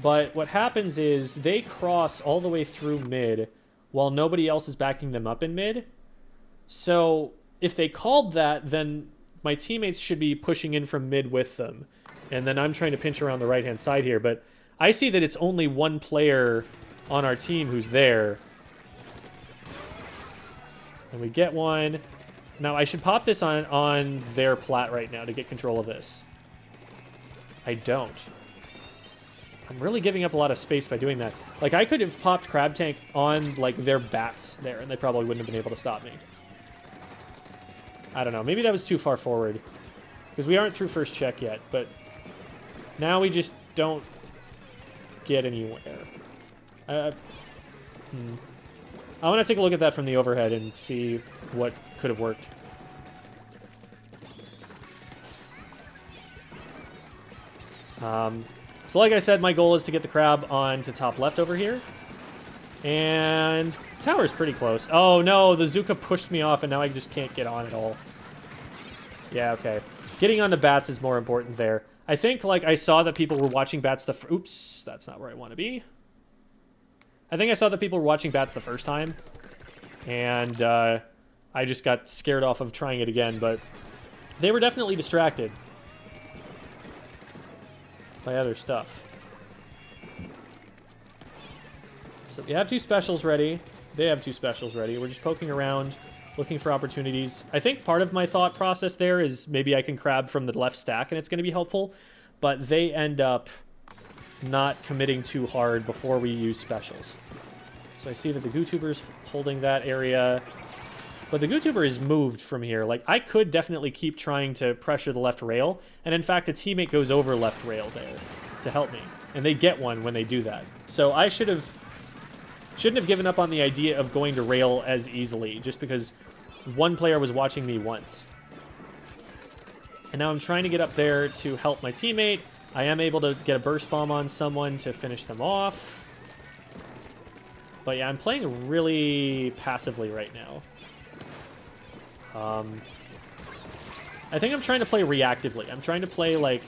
But what happens is they cross all the way through mid while nobody else is backing them up in mid. So if they called that, then my teammates should be pushing in from mid with them. And then I'm trying to pinch around the right-hand side here. But I see that it's only one player on our team who's there. And we get one. Now, I should pop this on their plat right now to get control of this. I don't. I'm really giving up a lot of space by doing that. Like, I could have popped Crab Tank on, like, their bats there, and they probably wouldn't have been able to stop me. I don't know. Maybe that was too far forward. Because we aren't through first check yet, but now we just don't get anywhere. I want to take a look at that from the overhead and see what could have worked. So like I said, my goal is to get the crab on to top left over here. And tower's pretty close. Oh no, the Zuka pushed me off and now I just can't get on at all. Yeah, okay. Getting onto bats is more important there. I think, like, I saw that people were watching bats oops, that's not where I want to be. I think I saw that people were watching bats the first time. And I just got scared off of trying it again, but they were definitely distracted by other stuff. So we have 2 specials ready. They have 2 specials ready. We're just poking around, looking for opportunities. I think part of my thought process there is maybe I can crab from the left stack and it's going to be helpful, but they end up not committing too hard before we use specials. So I see that the GooTuber's holding that area, but the GooTuber is moved from here. Like, I could definitely keep trying to pressure the left rail, and in fact, a teammate goes over left rail there to help me, and they get one when they do that. So I shouldn't have given up on the idea of going to rail as easily, just because one player was watching me once. And now I'm trying to get up there to help my teammate. I am able to get a burst bomb on someone to finish them off. But yeah, I'm playing really passively right now. I think I'm trying to play reactively. I'm trying to play, like,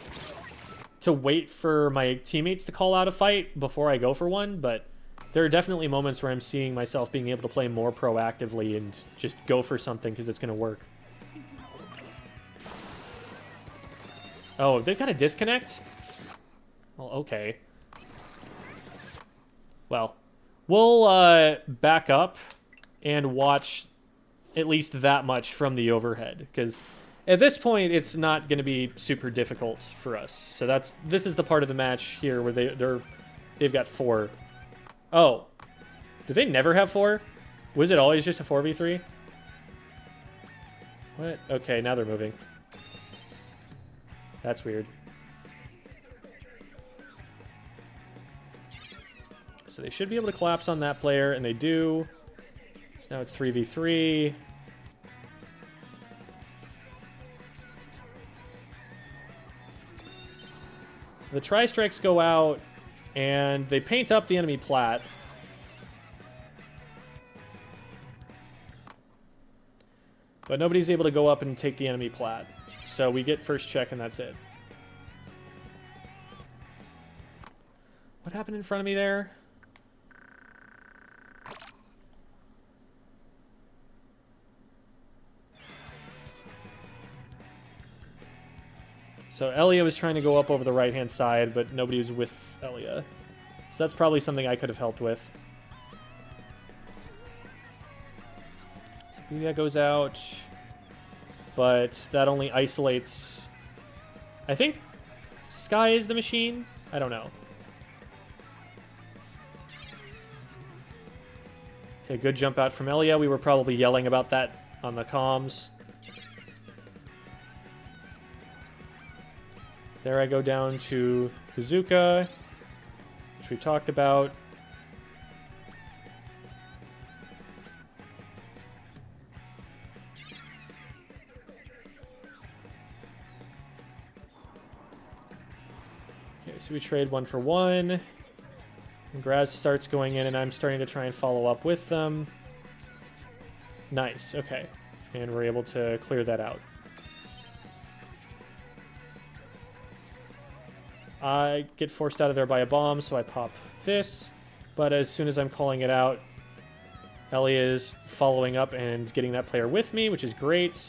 to wait for my teammates to call out a fight before I go for one, but there are definitely moments where I'm seeing myself being able to play more proactively and just go for something because it's going to work. Oh, they've got a disconnect? Well, okay. Well, we'll back up and watch at least that much from the overhead, because at this point it's not going to be super difficult for us. So this is the part of the match here where they've got 4. Oh, did they never have 4? Was it always just a 4v3? What? Okay, now they're moving. That's weird. So they should be able to collapse on that player, and they do. So now it's 3v3. So the tri-strikes go out, and they paint up the enemy plat. But nobody's able to go up and take the enemy plat. So we get first check, and that's it. What happened in front of me there? So Elia was trying to go up over the right-hand side, but nobody was with Elia. So that's probably something I could have helped with. So Booyah goes out, but that only isolates... I think Sky is the machine? I don't know. Okay, good jump out from Elia. We were probably yelling about that on the comms. There I go down to Bazooka, which we talked about. Okay, so we trade 1 for 1. And Graz starts going in, and I'm starting to try and follow up with them. Nice, okay. And we're able to clear that out. I get forced out of there by a bomb, so I pop this. But as soon as I'm calling it out, Ellie is following up and getting that player with me, which is great.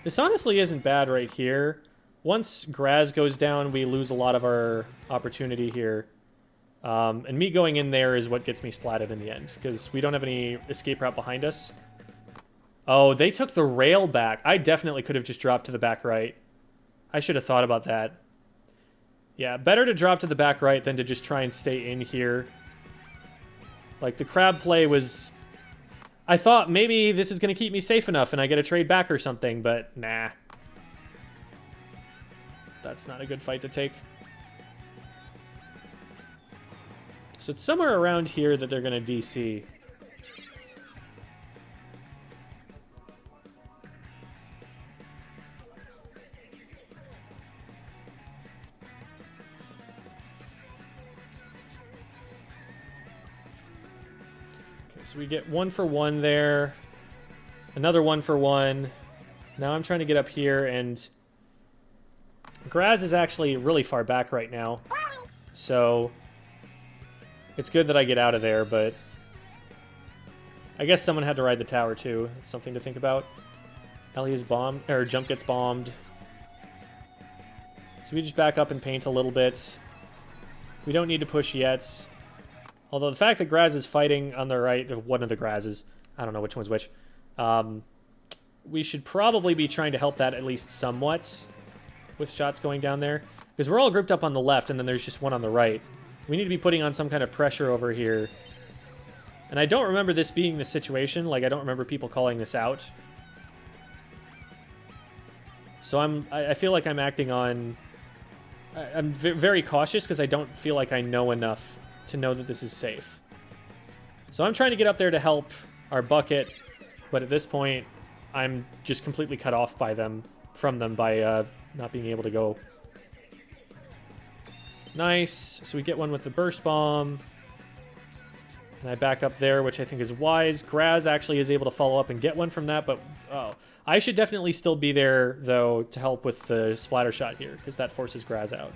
This honestly isn't bad right here. Once Graz goes down, we lose a lot of our opportunity here. And me going in there is what gets me splatted in the end, because we don't have any escape route behind us. Oh, they took the rail back. I definitely could have just dropped to the back right. I should have thought about that. Yeah, better to drop to the back right than to just try and stay in here. Like, the crab play was... I thought maybe this is going to keep me safe enough and I get a trade back or something, but nah. That's not a good fight to take. So it's somewhere around here that they're going to DC. Okay, so we get 1 for 1 there. Another 1-for-1. Now I'm trying to get up here, and Graz is actually really far back right now. So it's good that I get out of there, but I guess someone had to ride the tower too. It's something to think about. Ellie is bombed, or jump gets bombed. So we just back up and paint a little bit. We don't need to push yet. Although the fact that Graz is fighting on the right, one of the Grazes, I don't know which one's which, we should probably be trying to help that at least somewhat with shots going down there. Because we're all grouped up on the left, and then there's just one on the right. We need to be putting on some kind of pressure over here. And I don't remember this being the situation. Like, I don't remember people calling this out. So I feel like I'm acting on... I'm very cautious because I don't feel like I know enough to know that this is safe. So I'm trying to get up there to help our bucket, but at this point, I'm just completely cut off by them, from them by not being able to go. Nice. So we get one with the burst bomb. And I back up there, which I think is wise. Graz actually is able to follow up and get one from that, but I should definitely still be there, though, to help with the splatter shot here, because that forces Graz out.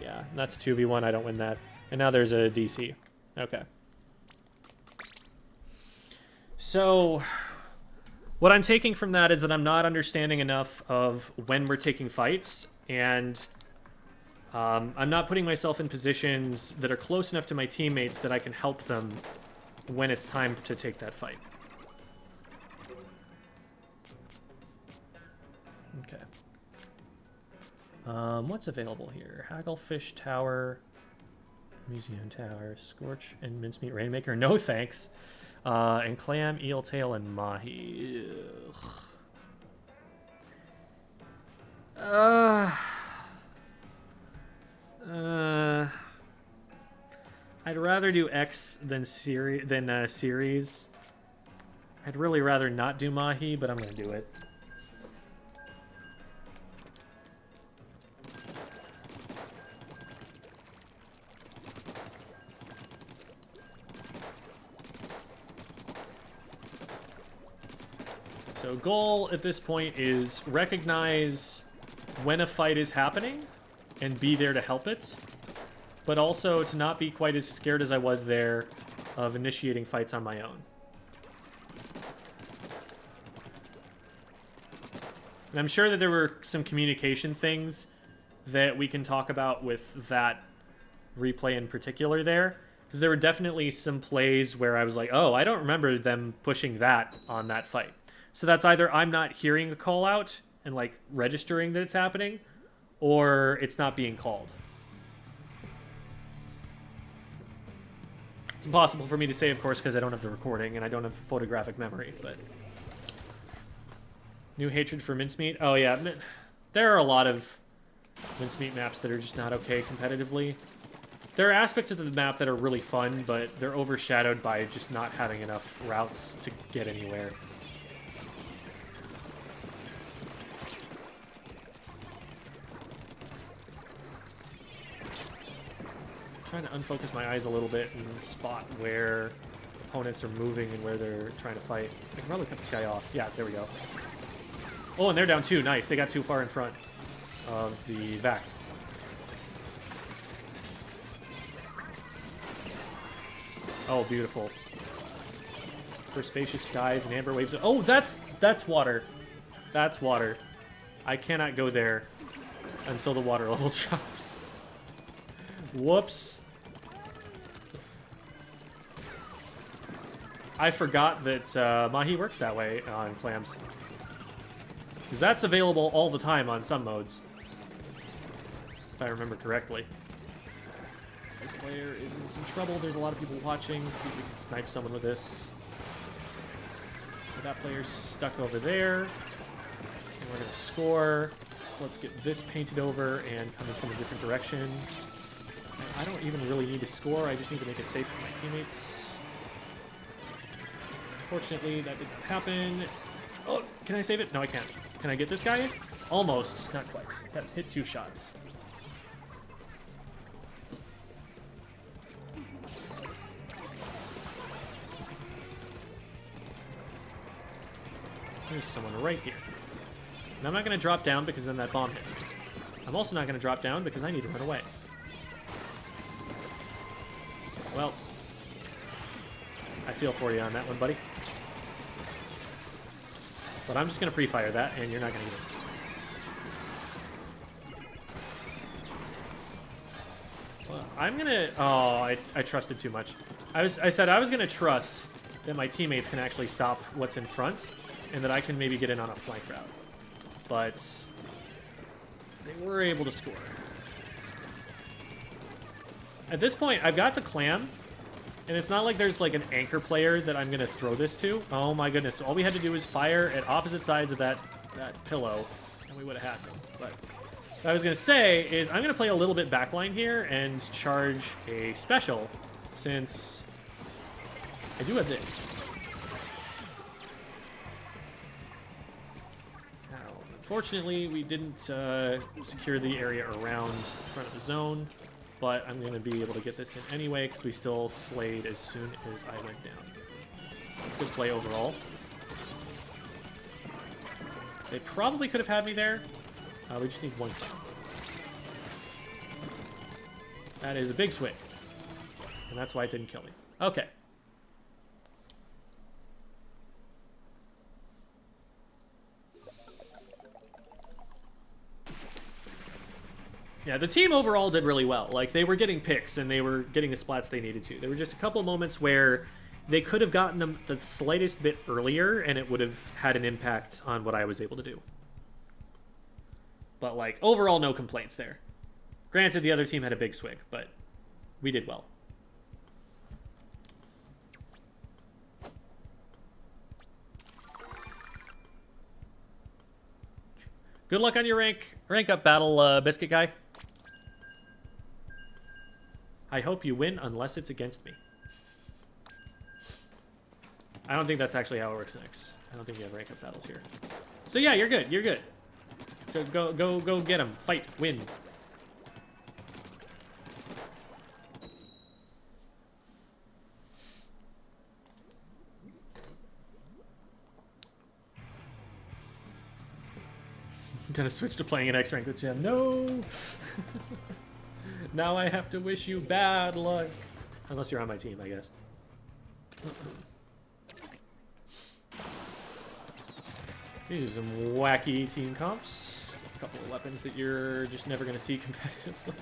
Yeah, and that's a 2v1. I don't win that. And now there's a DC. Okay. So what I'm taking from that is that I'm not understanding enough of when we're taking fights, and I'm not putting myself in positions that are close enough to my teammates that I can help them when it's time to take that fight. Okay. What's available here? Hagglefish Tower, Museum Tower, Scorch and Mincemeat Rainmaker. No thanks. And Clam, Eel Tail, and Mahi. I'd rather do X than series. I'd really rather not do Mahi, but I'm gonna do it. So goal at this point is recognize when a fight is happening and be there to help it, but also to not be quite as scared as I was there of initiating fights on my own. And I'm sure that there were some communication things that we can talk about with that replay in particular there, because there were definitely some plays where I was like, oh, I don't remember them pushing that on that fight. So that's either I'm not hearing a call out and like registering that it's happening, or it's not being called. It's impossible for me to say, of course, because I don't have the recording and I don't have photographic memory, but... New hatred for Mincemeat? Oh yeah, there are a lot of Mincemeat maps that are just not okay competitively. There are aspects of the map that are really fun, but they're overshadowed by just not having enough routes to get anywhere. Trying to unfocus my eyes a little bit and spot where opponents are moving and where they're trying to fight. I can probably cut this guy off. Yeah, there we go. Oh, and they're down too. Nice. They got too far in front of the vac. Oh, beautiful. For spacious skies and amber waves. Oh, that's water. That's water. I cannot go there until the water level drops. Whoops. I forgot that Mahi works that way on clams. Because that's available all the time on some modes. If I remember correctly. This player is in some trouble. There's a lot of people watching. Let's see if we can snipe someone with this. So that player's stuck over there. And we're going to score. So let's get this painted over and coming from a different direction. I don't even really need to score. I just need to make it safe for my teammates. Fortunately, that didn't happen. Oh, can I save it? No, I can't. Can I get this guy? Almost. Not quite. Got hit 2 shots. There's someone right here. And I'm not going to drop down because then that bomb hits me. I'm also not going to drop down because I need to run away. Well, I feel for you on that one, buddy. But I'm just going to pre-fire that, and you're not going to get it. Well, I'm going to... Oh, I trusted too much. I said I was going to trust that my teammates can actually stop what's in front, and that I can maybe get in on a flank route. But they were able to score. At this point, I've got the clam, and it's not like there's like an anchor player that I'm going to throw this to. Oh my goodness. All we had to do was fire at opposite sides of that pillow, and we would have had them. But what I was going to say is I'm going to play a little bit backline here and charge a special, since I do have this. Now, unfortunately, we didn't secure the area around the front of the zone. But I'm going to be able to get this in anyway because we still slayed as soon as I went down. So good play overall. They probably could have had me there. We just need one kill. That is a big swing. And that's why it didn't kill me. Okay. Yeah, the team overall did really well. Like, they were getting picks, and they were getting the splats they needed to. There were just a couple moments where they could have gotten them the slightest bit earlier, and it would have had an impact on what I was able to do. But, like, overall, no complaints there. Granted, the other team had a big swig, but we did well. Good luck on your rank up battle, Biscuit Guy. I hope you win unless it's against me. I don't think that's actually how it works next. I don't think you have rank up battles here. So yeah, you're good. You're good. So go get him. Fight. Win. I'm gonna switch to playing an X rank with Gem. No. Now I have to wish you bad luck. Unless you're on my team, I guess. These are some wacky team comps. A couple of weapons that you're just never going to see competitively.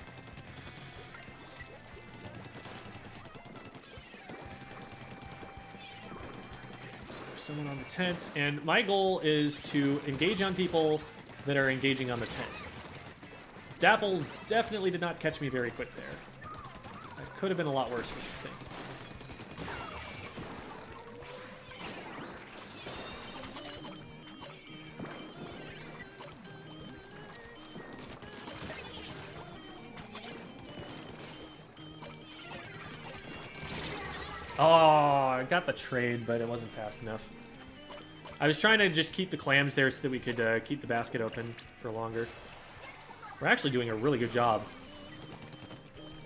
So there's someone on the tent, and my goal is to engage on people that are engaging on the tent. Dapples definitely did not catch me very quick there. That could have been a lot worse, I think. Oh, I got the trade, but it wasn't fast enough. I was trying to just keep the clams there so that we could keep the basket open for longer. We're actually doing a really good job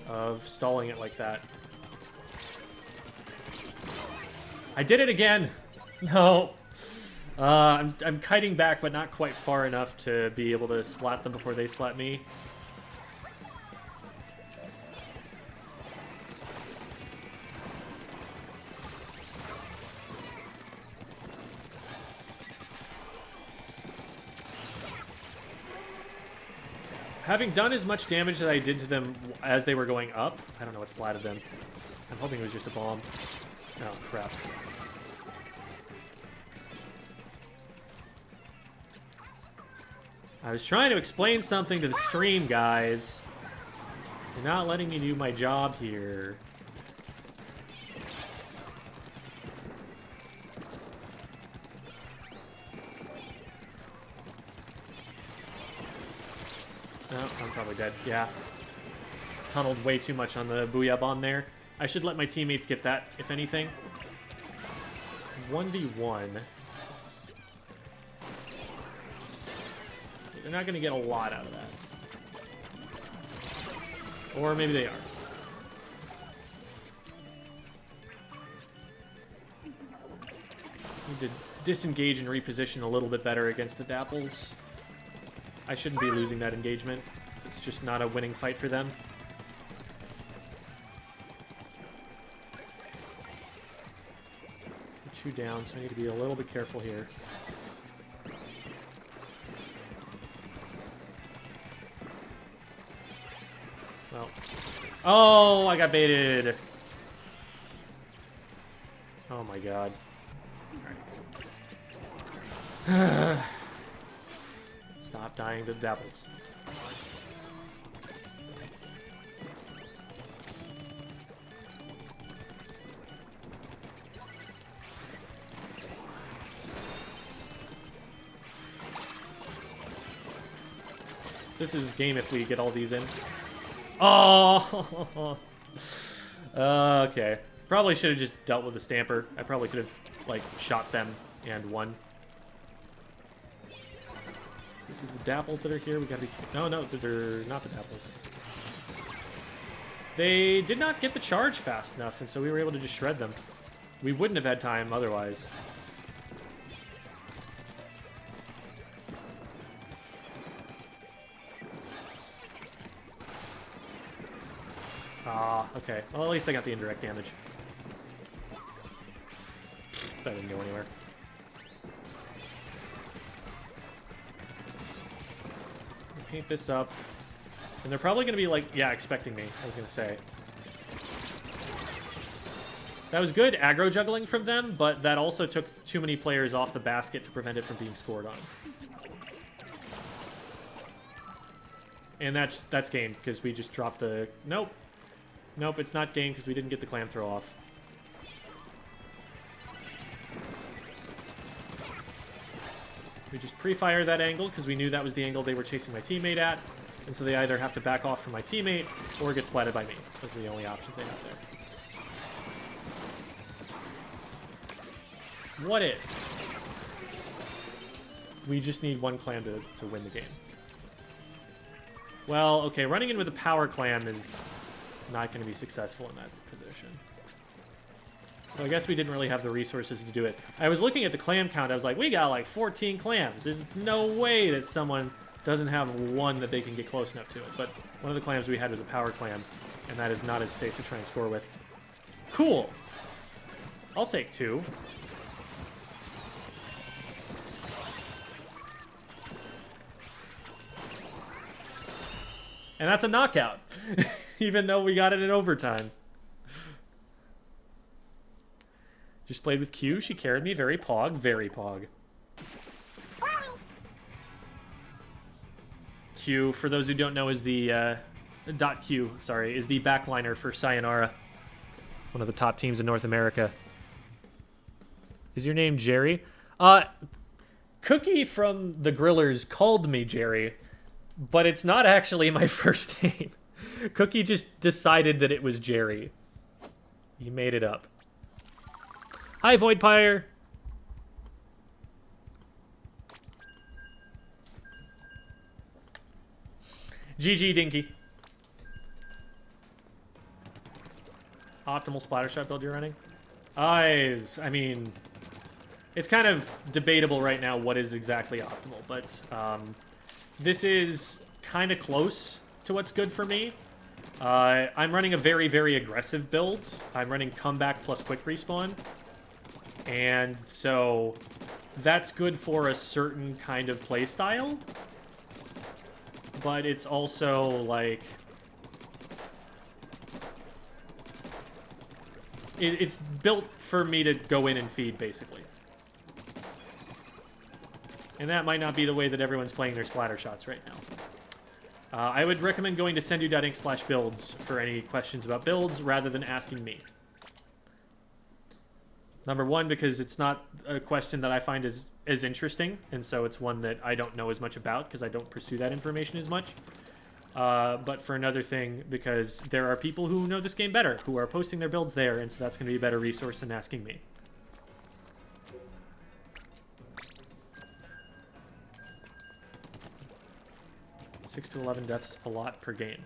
of stalling it like that. I did it again! No! I'm kiting back, but not quite far enough to be able to splat them before they splat me. Having done as much damage that I did to them as they were going up, I don't know what splatted them. I'm hoping it was just a bomb. Oh, crap. I was trying to explain something to the stream, guys. You're not letting me do my job here. No, I'm probably dead. Yeah. Tunneled way too much on the Booyah Bomb there. I should let my teammates get that, if anything. 1v1. They're not going to get a lot out of that. Or maybe they are. We disengage and reposition a little bit better against the Dapples. I shouldn't be losing that engagement. It's just not a winning fight for them. Two down, so I need to be a little bit careful here. Well. Oh, I got baited. Oh my god. Alright. Stop dying to the Dapples. This is game if we get all these in. Oh! Okay. Probably should have just dealt with the Stamper. I probably could have, like, shot them and won. This is the Dapples that are here. We gotta be... No, they're not the Dapples. They did not get the charge fast enough, and so we were able to just shred them. We wouldn't have had time otherwise. Ah, okay. Well, at least I got the indirect damage. That didn't go anywhere. Paint this up. And they're probably going to be, like, yeah, expecting me, I was going to say. That was good aggro juggling from them, but that also took too many players off the basket to prevent it from being scored on. And that's game, because we just dropped the... Nope. Nope, it's not game, because we didn't get the clam throw off. We just pre-fire that angle, because we knew that was the angle they were chasing my teammate at. And so they either have to back off from my teammate, or get splatted by me. Those are the only options they have there. What if we just need one clam to win the game? Well, okay, running in with a power clam is not going to be successful in that position. So I guess we didn't really have the resources to do it. I was looking at the clam count. I was like, we got like 14 clams. There's no way that someone doesn't have one that they can get close enough to it. But one of the clams we had was a power clam, and that is not as safe to try and score with. Cool. I'll take 2. And that's a knockout, even though we got it in overtime. Just played with Q. She carried me. Very pog. Very pog. Q, for those who don't know, is the... .Q, sorry, is the backliner for Sayonara. One of the top teams in North America. Is your name Jerry? Cookie from the Grillers called me Jerry, but it's not actually my first name. Cookie just decided that it was Jerry. He made it up. Hi, Voidpire. GG, Dinky. Optimal splattershot build you're running? I mean, it's kind of debatable right now what is exactly optimal, but this is kind of close to what's good for me. I'm running a very, very aggressive build. I'm running comeback plus quick respawn. And so that's good for a certain kind of play style. But it's also like... It's built for me to go in and feed, basically. And that might not be the way that everyone's playing their splatter shots right now. I would recommend going to sendu.inc/builds for any questions about builds rather than asking me. Number one, because it's not a question that I find as interesting, and so it's one that I don't know as much about because I don't pursue that information as much. But for another thing, because there are people who know this game better, who are posting their builds there, and so that's going to be a better resource than asking me. Six to 11 deaths a lot per game.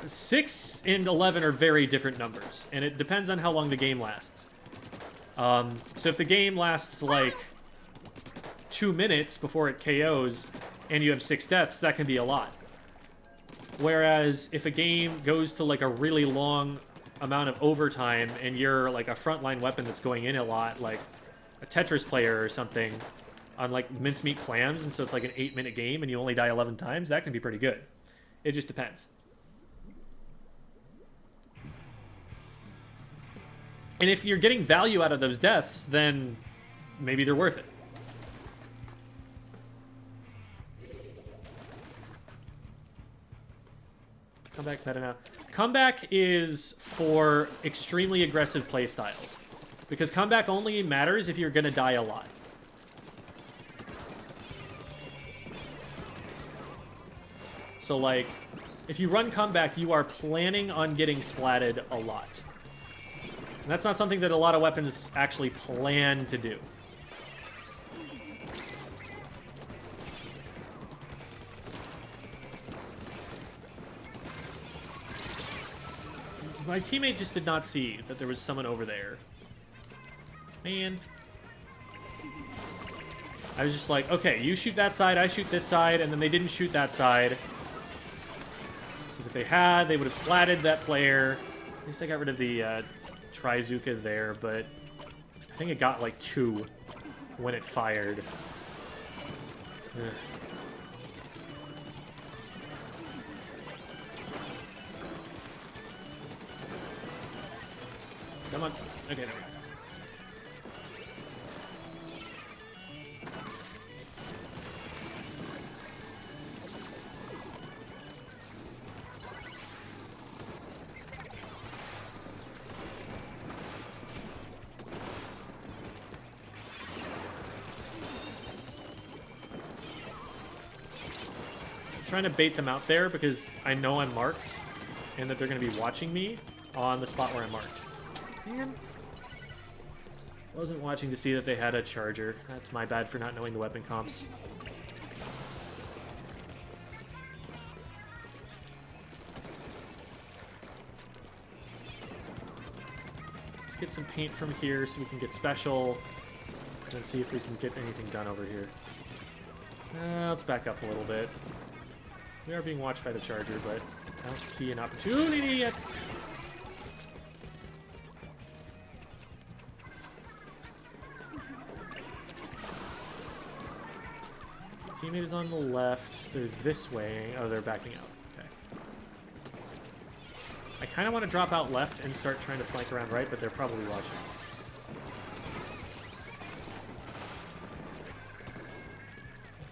6 and 11 are very different numbers, and it depends on how long the game lasts. So if the game lasts like 2 minutes before it KOs and you have 6 deaths, that can be a lot. Whereas if a game goes to like a really long amount of overtime and you're like a frontline weapon that's going in a lot, like a Tetris player or something on like mincemeat clams, and so it's like an 8-minute game and you only die 11 times, that can be pretty good. It just depends. And if you're getting value out of those deaths, then maybe they're worth it. Comeback meta now. Comeback is for extremely aggressive playstyles. Because comeback only matters if you're going to die a lot. So, like, if you run comeback, you are planning on getting splatted a lot. And that's not something that a lot of weapons actually plan to do. My teammate just did not see that there was someone over there. Man. I was just like, okay, you shoot that side, I shoot this side, and then they didn't shoot that side. Because if they had, they would have splatted that player. At least I got rid of the Trizuka there, but I think it got like 2 when it fired. Ugh. Come on. Okay, there we go. I'm trying to bait them out there because I know I'm marked and that they're going to be watching me on the spot where I'm marked. Man. Wasn't watching to see that they had a charger. That's my bad for not knowing the weapon comps. Let's get some paint from here so we can get special. And then see if we can get anything done over here. Let's back up a little bit. We are being watched by the charger, but I don't see an opportunity yet. Teammate is on the left. They're this way. Oh, they're backing out. Okay. I kind of want to drop out left and start trying to flank around right, but they're probably watching us.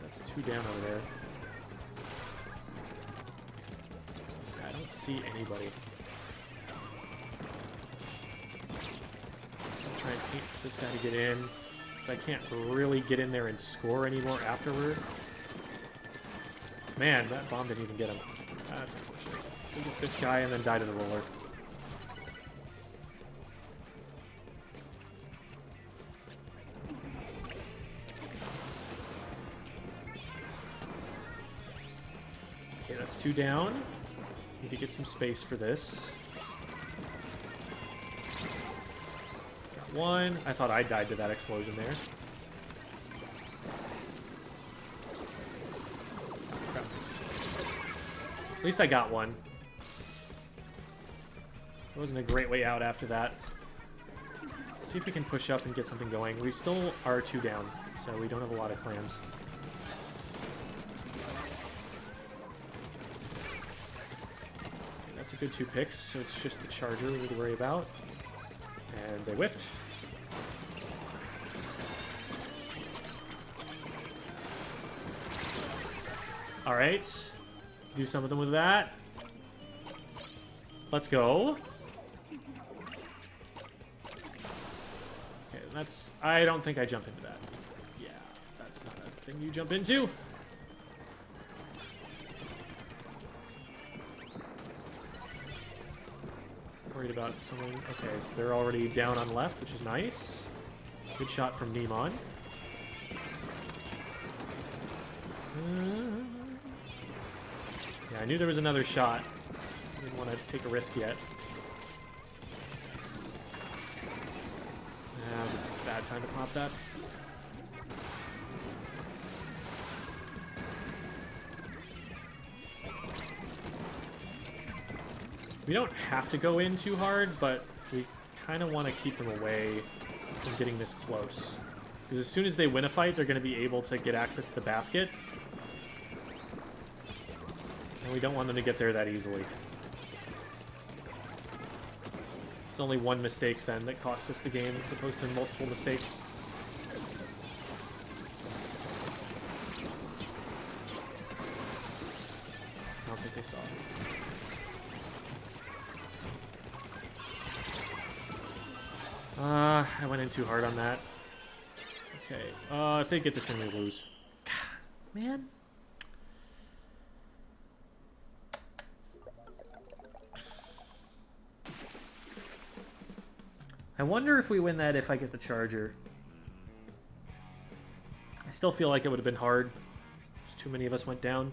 That's 2 down over there. I don't see anybody. Just try and keep this guy to get in. I can't really get in there and score anymore afterward. Man, that bomb didn't even get him. That's unfortunate. We'll get this guy and then die to the roller. Okay, that's 2 down. Need to get some space for this. Got 1. I thought I died to that explosion there. Oh, crap. At least I got 1. It wasn't a great way out after that. Let's see if we can push up and get something going. We still are 2 down, so we don't have a lot of clams. That's a good 2 picks, so it's just the charger we need to worry about. And they whiffed. Alright. Do some of them with that. Let's go. Okay, that's... I don't think I jump into that. Yeah, that's not a thing you jump into. Worried about someone. Okay, so they're already down on left, which is nice. Good shot from Nemon. Yeah, I knew there was another shot. Didn't want to take a risk yet. have time to pop that. We don't have to go in too hard, but we kind of want to keep them away from getting this close. Because as soon as they win a fight, they're going to be able to get access to the basket. And we don't want them to get there that easily. It's only one mistake then that costs us the game, as opposed to multiple mistakes. I don't think they saw it. I went in too hard on that. Okay, if they get this in, we lose. God, man. I wonder if we win that if I get the charger. I still feel like it would have been hard. Just too many of us went down.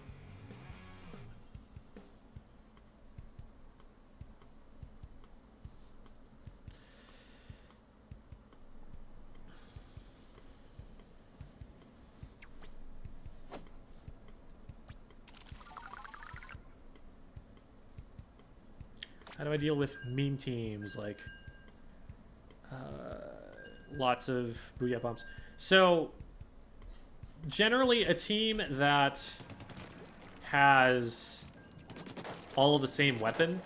How do I deal with mean teams like lots of booyah bombs? So generally a team that has all of the same weapon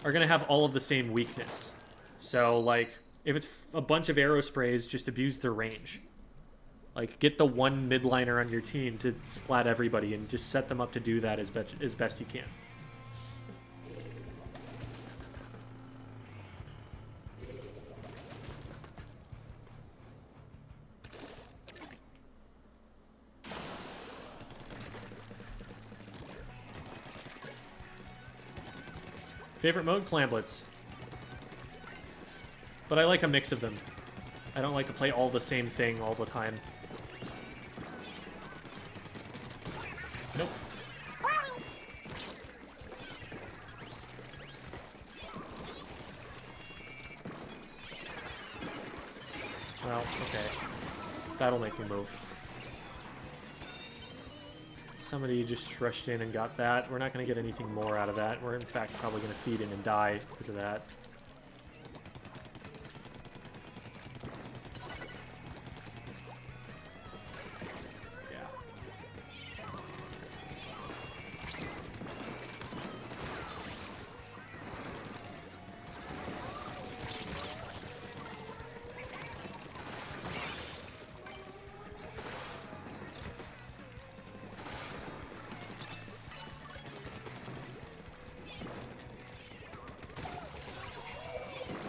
are going to have all of the same weakness. So like if it's a bunch of arrow sprays, just abuse their range. Like get the one midliner on your team to splat everybody and just set them up to do that as best you can. Favorite mode? Clamblets. But I like a mix of them. I don't like to play all the same thing all the time. Nope. Well, okay. That'll make me move. Somebody just rushed in and got that. We're not going to get anything more out of that. We're, in fact, probably going to feed in and die because of that.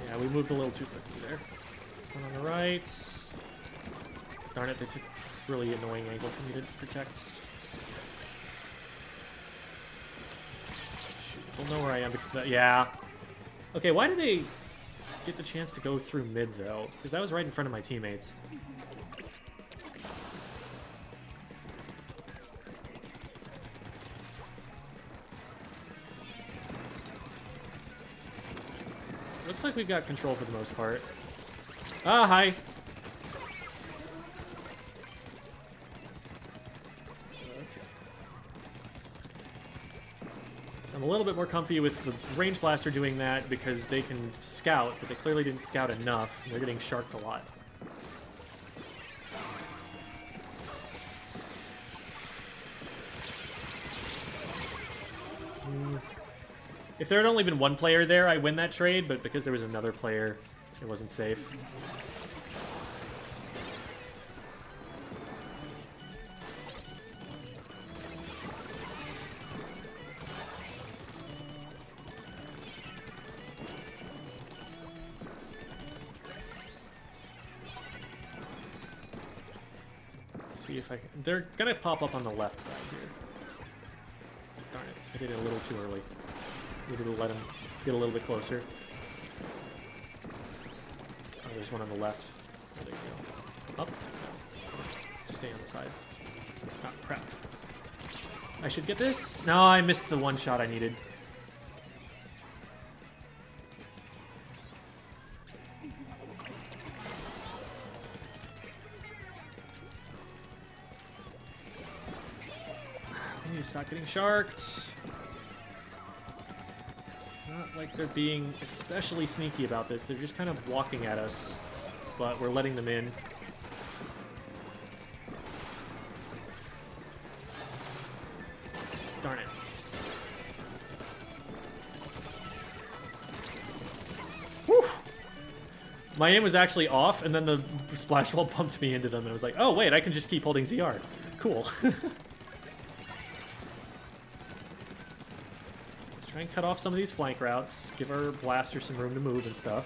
Yeah. We moved a little too quickly there. One on the right. Darn it, they took a really annoying angle for me to protect. Shoot, they'll know where I am because of that. Yeah. Okay, why did they get the chance to go through mid, though? Because that was right in front of my teammates. Looks like we've got control for the most part. Ah, hi. Okay. I'm a little bit more comfy with the range blaster doing that because they can scout, but they clearly didn't scout enough. They're getting sharked a lot. If there had only been one player there, I win that trade, but because there was another player, it wasn't safe. Let's see if I can... They're gonna pop up on the left side here. Darn it, I did it a little too early. Needed to let him get a little bit closer. Oh, there's one on the left. Oh, there you go. Up. Stay on the side. Ah, crap. I should get this. No, I missed the one shot I needed. need to stop getting sharked. It's not like they're being especially sneaky about this. They're just kind of walking at us, but we're letting them in. Darn it. Whew. My aim was actually off, and then the splash wall bumped me into them, and I was like, oh, wait, I can just keep holding ZR. Cool. Let's try and cut off some of these flank routes, give our blaster some room to move and stuff.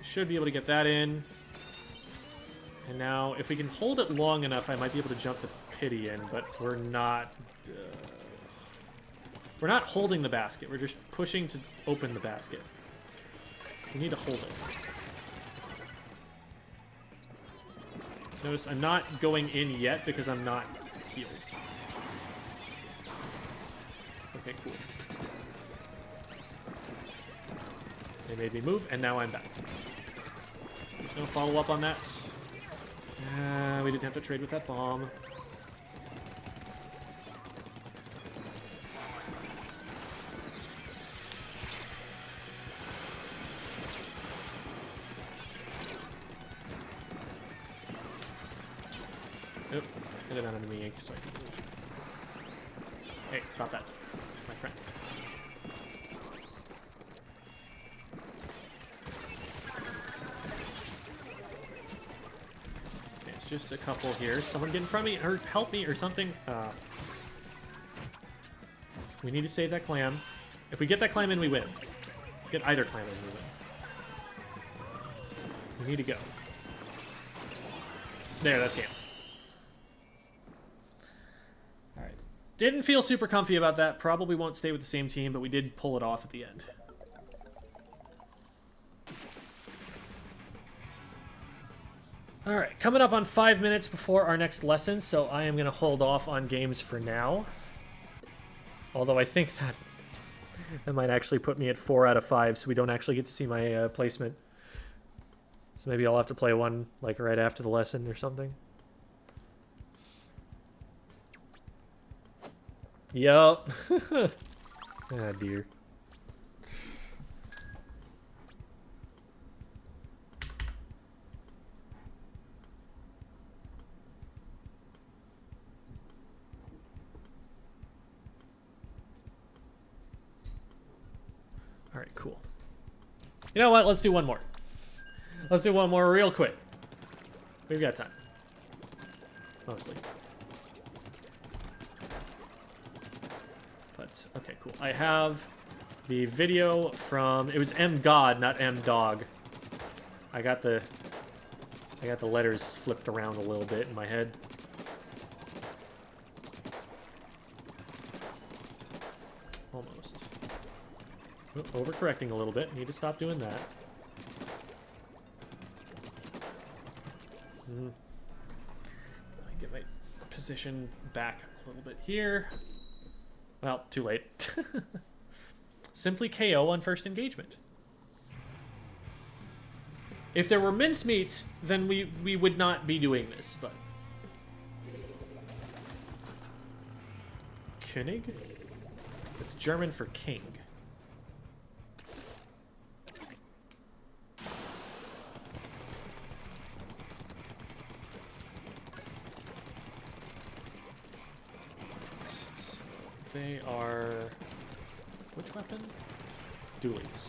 Should be able to get that in. And now, if we can hold it long enough, I might be able to jump the pity in, but we're not... we're not holding the basket. We're just pushing to open the basket. We need to hold it. Notice I'm not going in yet because I'm not healed. Okay, cool. They made me move, and now I'm back. Just gonna follow up on that. We didn't have to trade with that bomb. Nope. Hit it on enemy ink so I can move. Hey, stop that. My friend. Just a couple here. Someone get in front of me or help me or something. We need to save that clam. If we get that clam in, we win. Get either clam in, we win. We need to go. There, that's game. Alright. Didn't feel super comfy about that. Probably won't stay with the same team, but we did pull it off at the end. Alright, coming up on 5 minutes before our next lesson, so I am going to hold off on games for now. Although I think that might actually put me at 4 out of 5, so we don't actually get to see my placement. So maybe I'll have to play one like right after the lesson or something. Yup. Ah, dear. All right, cool. You know what? Let's do one more. Let's do one more real quick. We've got time. Mostly. But, okay, cool. I have the video from... It was M-God, not M-Dog. I got the letters flipped around a little bit in my head. Almost. Oh, overcorrecting a little bit. Need to stop doing that. Get my position back a little bit here. Well, too late. Simply KO on first engagement. If there were mincemeat, then we would not be doing this, but... König? It's German for king. They are... Which weapon? Dualies.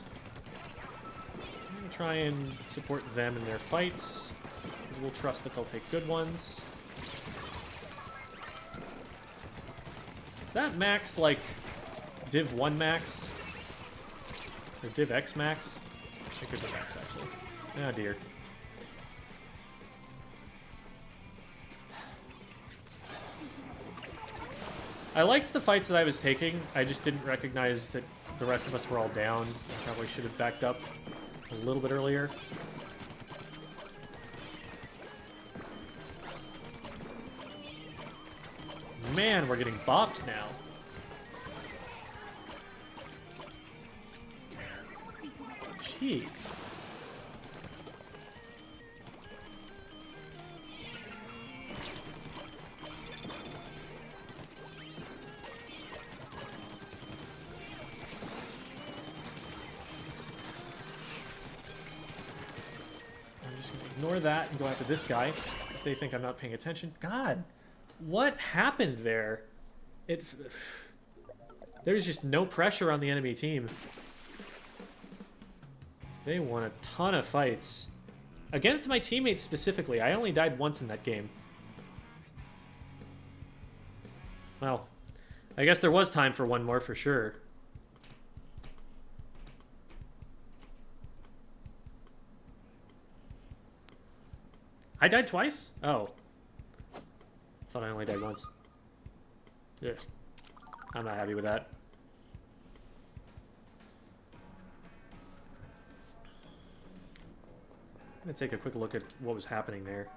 I'm going to try and support them in their fights. We'll trust that they'll take good ones. Is that max like Div 1 max? Or Div X max? I think it's a max, actually. Oh dear. I liked the fights that I was taking. I just didn't recognize that the rest of us were all down. I probably should have backed up a little bit earlier. Man, we're getting bopped now. keys. I'm just going to ignore that and go after this guy because they think I'm not paying attention. God, what happened there? There's just no pressure on the enemy team. They won a ton of fights. Against my teammates specifically, I only died once in that game. Well, I guess there was time for one more for sure. I died twice? Oh. Thought I only died once. Yeah. I'm not happy with that. I'm gonna take a quick look at what was happening there.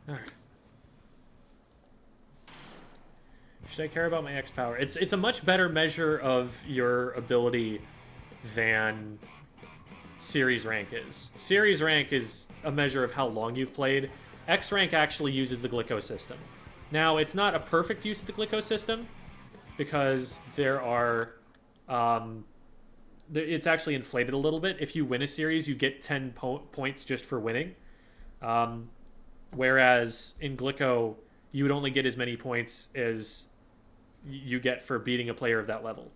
Alright. Should I care about my X power? It's a much better measure of your ability than series rank is. Series rank is a measure of how long you've played. X rank actually uses the Glico system. Now, it's not a perfect use of the Glico system because there are it's actually inflated a little bit. If you win a series, you get 10 points just for winning. Whereas in Glico, you would only get as many points as you get for beating a player of that level.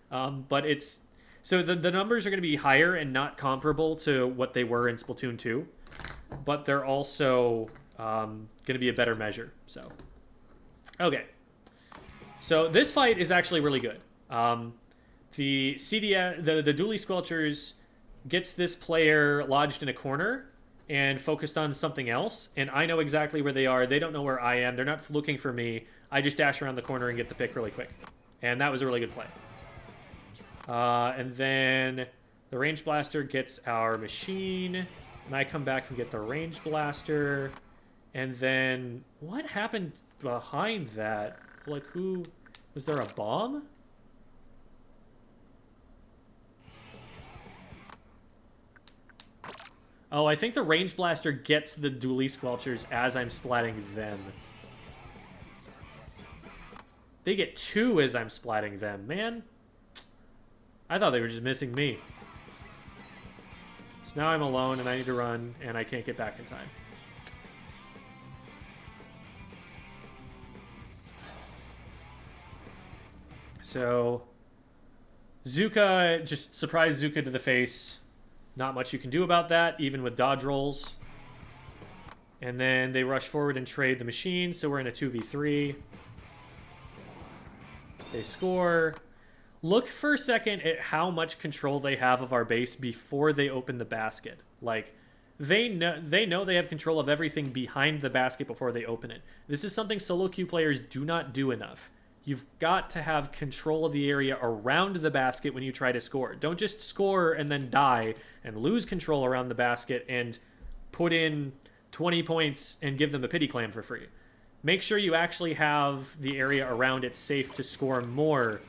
But it's... So the numbers are going to be higher and not comparable to what they were in Splatoon 2. But they're also going to be a better measure. So, okay. So this fight is actually really good. The CDS, the Dually Squelchers gets this player lodged in a corner and focused on something else, and I know exactly where they are. They don't know where I am. They're not looking for me. I just dash around the corner and get the pick really quick. And that was a really good play. And then the Range Blaster gets our machine, and I come back and get the Range Blaster. And then, what happened behind that? Like, who... Was there a bomb? Oh, I think the Range Blaster gets the Dually Squelchers as I'm splatting them. They get 2 as I'm splatting them. Man, I thought they were just missing me. So now I'm alone and I need to run and I can't get back in time. So, Zuka, just surprised Zuka to the face. Not much you can do about that, even with dodge rolls. And then they rush forward and trade the machine, so we're in a 2v3. They score. Look for a second at how much control they have of our base before they open the basket. Like, they know they have control of everything behind the basket before they open it. This is something solo queue players do not do enough. You've got to have control of the area around the basket when you try to score. Don't just score and then die and lose control around the basket and put in 20 points and give them a pity clam for free. Make sure you actually have the area around it safe to score more,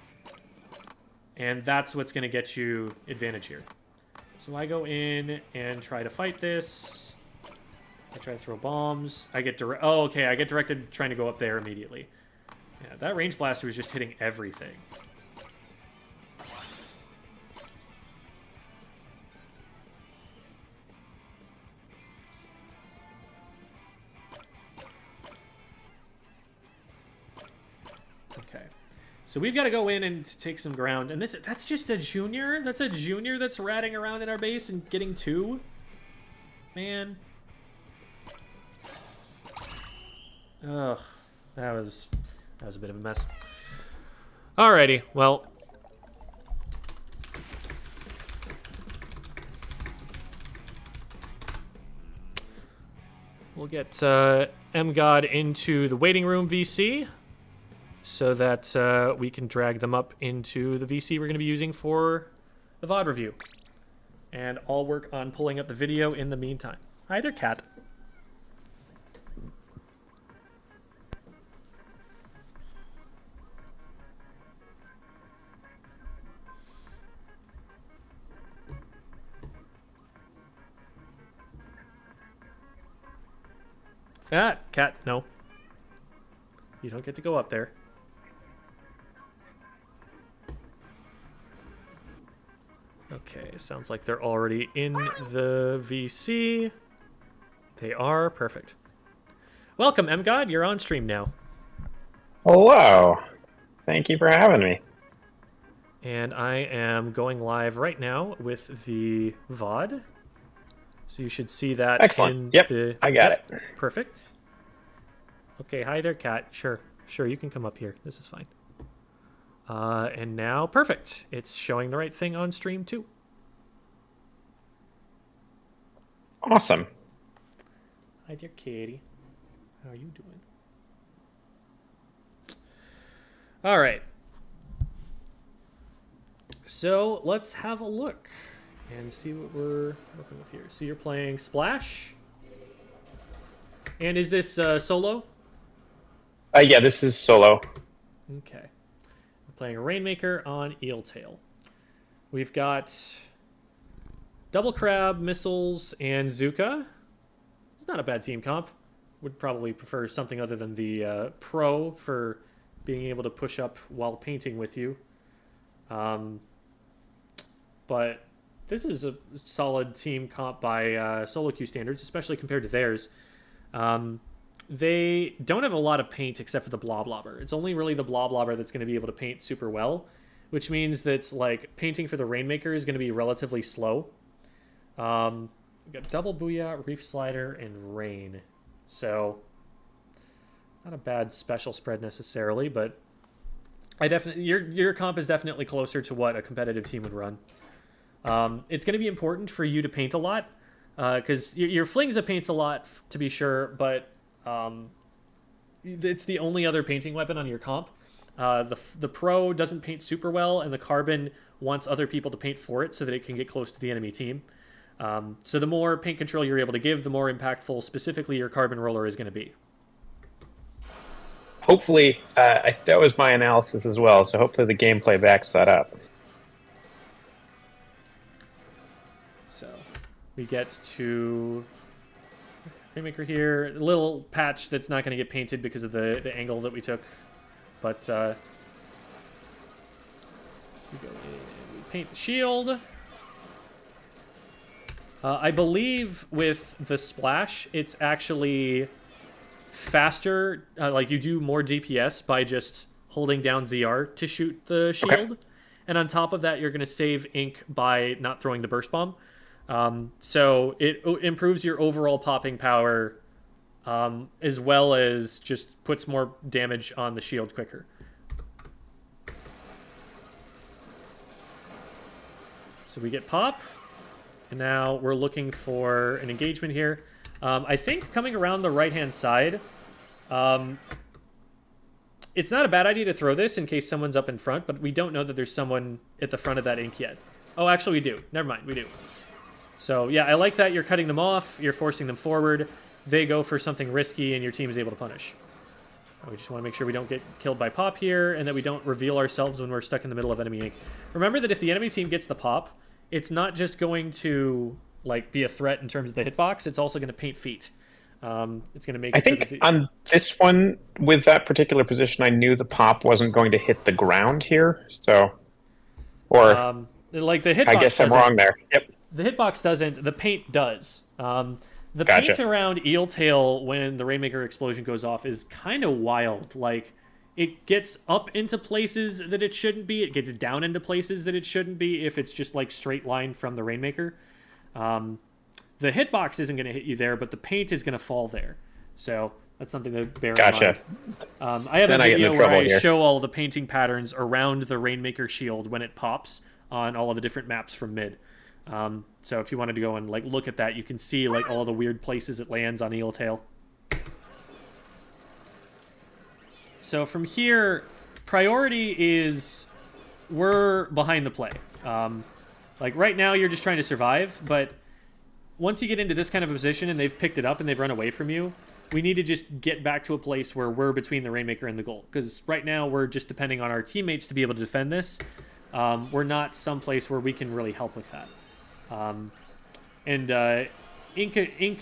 and that's what's going to get you advantage here. So I go in and try to fight this. I try to throw bombs. I get oh, okay, I get directed trying to go up there immediately. Yeah, that Range Blaster was just hitting everything. Okay. So we've got to go in and take some ground. And that's just a junior? That's a junior that's ratting around in our base and getting 2? Man. Ugh. That was a bit of a mess. Alrighty, well. We'll get M-God into the waiting room VC. so that we can drag them up into the VC we're going to be using for the VOD review. And I'll work on pulling up the video in the meantime. Hi there, cat. Ah, cat, no. You don't get to go up there. Okay, sounds like they're already in the VC. They are. Perfect. Welcome, MGod. You're on stream now. Hello. Thank you for having me. And I am going live right now with the VOD. So you should see that. Excellent. In I got it. Perfect. Okay, hi there, cat. Sure, you can come up here. This is fine. And now, perfect. It's showing the right thing on stream too. Awesome. Hi there, kitty. How are you doing? All right. So let's have a look and see what we're working with here. So you're playing Splash. And is this solo? Yeah, this is solo. Okay. We're playing Rainmaker on Eeltail. We've got Double Crab, Missiles, and Zuka. It's not a bad team comp. Would probably prefer something other than the Pro for being able to push up while painting with you. But this is a solid team comp by solo queue standards, especially compared to theirs. They don't have a lot of paint except for the Bloblobber. It's only really the Bloblobber that's going to be able to paint super well, which means that like painting for the Rainmaker is going to be relatively slow. We've got Double Booyah, Reef Slider, and Rain. So not a bad special spread necessarily, but I definitely your comp is definitely closer to what a competitive team would run. It's going to be important for you to paint a lot, because your Flingza paints a lot, to be sure, but it's the only other painting weapon on your comp. The Pro doesn't paint super well, and the Carbon wants other people to paint for it so that it can get close to the enemy team. So the more paint control you're able to give, the more impactful specifically your Carbon Roller is going to be. Hopefully, that was my analysis as well, so hopefully the gameplay backs that up. So we get to Rainmaker here. A little patch that's not going to get painted because of the angle that we took. But we go in and we paint the shield. I believe with the Splash, it's actually faster. Like you do more DPS by just holding down ZR to shoot the shield. Okay. And on top of that, you're going to save ink by not throwing the Burst Bomb. So it improves your overall popping power, as well as just puts more damage on the shield quicker. So we get pop, and now we're looking for an engagement here. I think coming around the right-hand side, it's not a bad idea to throw this in case someone's up in front, but we don't know that there's someone at the front of that ink yet. Oh, actually we do. Never mind, we do. So, yeah, I like that you're cutting them off, you're forcing them forward, they go for something risky, and your team is able to punish. We just want to make sure we don't get killed by pop here, and that we don't reveal ourselves when we're stuck in the middle of enemy ink. Remember that if the enemy team gets the pop, it's not just going to like be a threat in terms of the hitbox, it's also going to paint feet. It's going to make I think on this one, with that particular position, I knew the pop wasn't going to hit the ground here, so... Or... like the hitbox I guess I'm wrong there. Yep. The hitbox doesn't. The paint does. The Gotcha. paint around Eeltail when the Rainmaker explosion goes off is kind of wild. Like, it gets up into places that it shouldn't be. It gets down into places that it shouldn't be if it's just, like, straight line from the Rainmaker. The hitbox isn't going to hit you there, but the paint is going to fall there. So that's something to bear in mind. I have a video where I show all the painting patterns around the Rainmaker shield when it pops on all of the different maps from mid. So if you wanted to go and like look at that, you can see like all the weird places it lands on Eeltail. So from here, priority is we're behind the play. Like right now, you're just trying to survive, but once you get into this kind of a position and they've picked it up and they've run away from you, we need to just get back to a place where we're between the Rainmaker and the goal. Because right now, we're just depending on our teammates to be able to defend this. We're not someplace where we can really help with that. Ink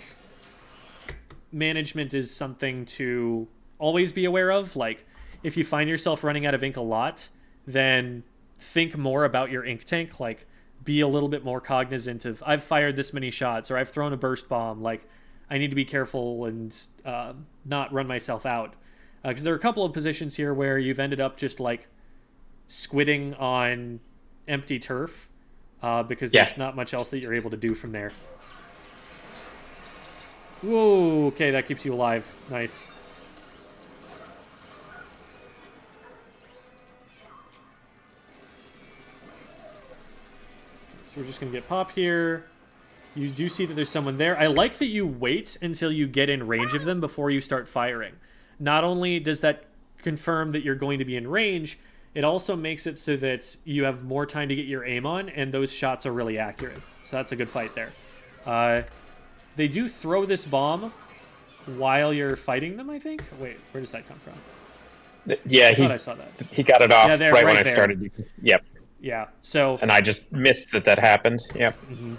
management is something to always be aware of. Like, if you find yourself running out of ink a lot, then think more about your ink tank. Like, be a little bit more cognizant of, I've fired this many shots, or I've thrown a burst bomb. Like, I need to be careful and not run myself out. Because there are a couple of positions here where you've ended up just, like, squidding on empty turf because there's not much else that you're able to do from there. Whoa, okay, that keeps you alive. Nice. So we're just going to get pop here. You do see that there's someone there. I like that you wait until you get in range of them before you start firing. Not only does that confirm that you're going to be in range, it also makes it so that you have more time to get your aim on, and those shots are really accurate. So that's a good fight there. They do throw this bomb while you're fighting them, I think. Wait, where does that come from? Yeah, I saw that. He got it off Yeah, there, right right when there. I started. You can, yep. Yeah, so... And I just missed that happened. Yep. Mm-hmm.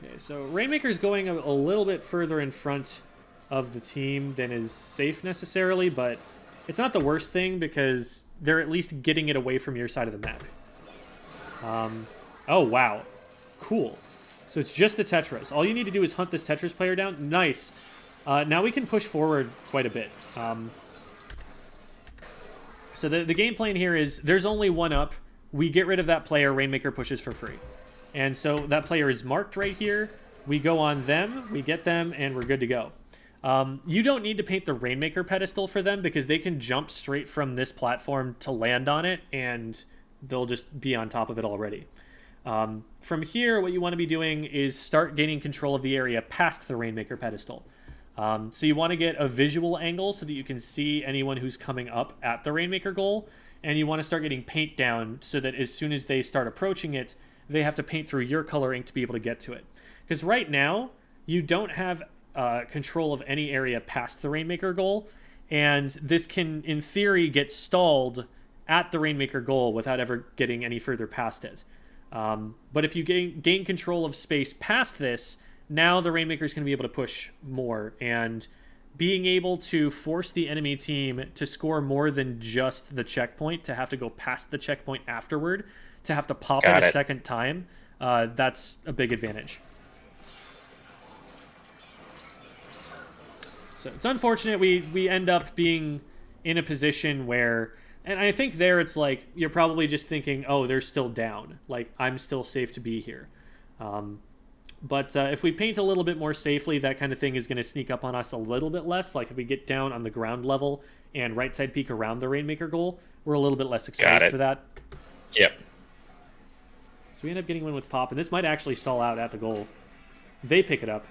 Okay, so Rainmaker's going a little bit further in front of the team than is safe necessarily, but it's not the worst thing because they're at least getting it away from your side of the map. Oh, wow. Cool. So it's just the Tetras. All you need to do is hunt this Tetras player down. Nice. Now we can push forward quite a bit. So the game plan here is there's only one up. We get rid of that player. Rainmaker pushes for free. And so that player is marked right here. We go on them, we get them, and we're good to go. You don't need to paint the Rainmaker pedestal for them because they can jump straight from this platform to land on it, and they'll just be on top of it already. From here, what you want to be doing is start gaining control of the area past the Rainmaker pedestal. So you want to get a visual angle so that you can see anyone who's coming up at the Rainmaker goal, and you want to start getting paint down so that as soon as they start approaching it, they have to paint through your color ink to be able to get to it. Because right now, you don't have control of any area past the Rainmaker goal, and this can, in theory, get stalled at the Rainmaker goal without ever getting any further past it. But if you gain control of space past this, now the Rainmaker is going to be able to push more, and being able to force the enemy team to score more than just the checkpoint, to have to go past the checkpoint afterward, to have to pop it a second time, that's a big advantage. So it's unfortunate we end up being in a position where, and I think there it's like, you're probably just thinking, oh, they're still down. Like, I'm still safe to be here. But if we paint a little bit more safely, that kind of thing is going to sneak up on us a little bit less. Like if we get down on the ground level and right side peek around the Rainmaker goal, we're a little bit less exposed for that. Yep. So we end up getting one with pop, and this might actually stall out at the goal. They pick it up.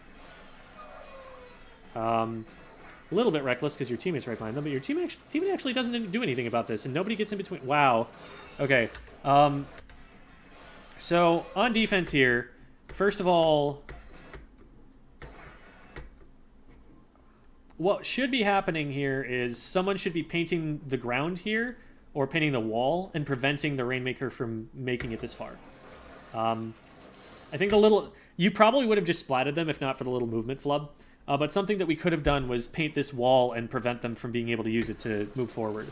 A little bit reckless because your teammate's right behind them, but your teammate actually doesn't do anything about this, and nobody gets in between. Wow. Okay. So on defense here, first of all, what should be happening here is someone should be painting the ground here or painting the wall and preventing the Rainmaker from making it this far. I think you probably would have just splatted them if not for the little movement flub. But something that we could have done was paint this wall and prevent them from being able to use it to move forward.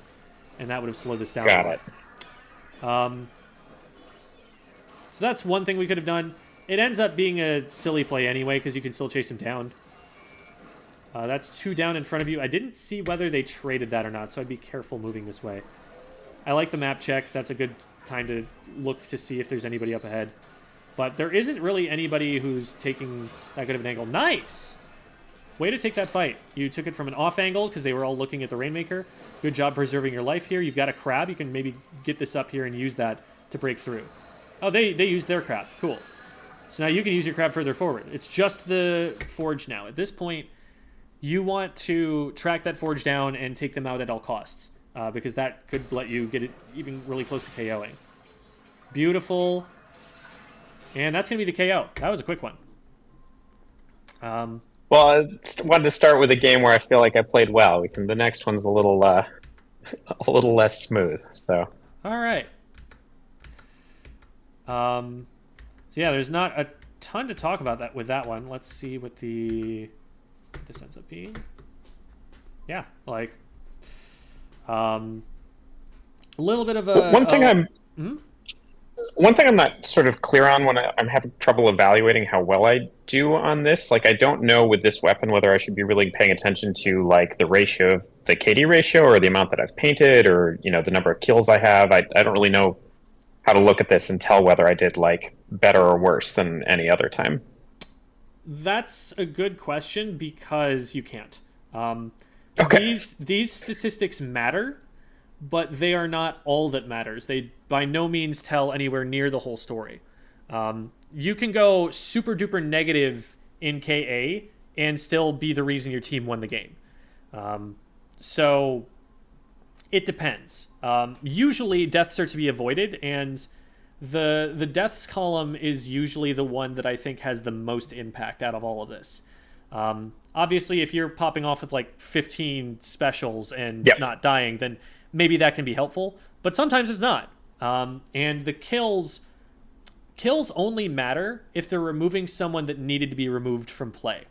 And that would have slowed this down. Got it. So that's one thing we could have done. It ends up being a silly play anyway, because you can still chase him down. That's 2 down in front of you. I didn't see whether they traded that or not, so I'd be careful moving this way. I like the map check. That's a good time to look to see if there's anybody up ahead. But there isn't really anybody who's taking that good of an angle. Nice! Way to take that fight. You took it from an off angle because they were all looking at the Rainmaker. Good job preserving your life here. You've got a crab. You can maybe get this up here and use that to break through. Oh, they used their crab. Cool. So now you can use your crab further forward. It's just the forge now. At this point, you want to track that forge down and take them out at all costs, because that could let you get it even really close to KOing. Beautiful. And that's going to be the KO. That was a quick one. Well, I wanted to start with a game where I feel like I played well. The next one's a little less smooth. So. All right. So yeah, there's not a ton to talk about that with that one. Let's see what this ends up being. Yeah, like a little bit of a one thing mhm. One thing I'm not sort of clear on when I'm having trouble evaluating how well I do on this, like I don't know with this weapon whether I should be really paying attention to like the ratio of the KD ratio or the amount that I've painted or, you know, the number of kills I have. I don't really know how to look at this and tell whether I did like better or worse than any other time. That's a good question because you can't. Okay. These statistics matter, but they are not all that matters. They by no means tell anywhere near the whole story. You can go super duper negative in KA and still be the reason your team won the game. So it depends. Usually deaths are to be avoided, and the deaths column is usually the one that I think has the most impact out of all of this. Obviously, if you're popping off with like 15 specials and not dying, then maybe that can be helpful, but sometimes it's not. And the kills only matter if they're removing someone that needed to be removed from play.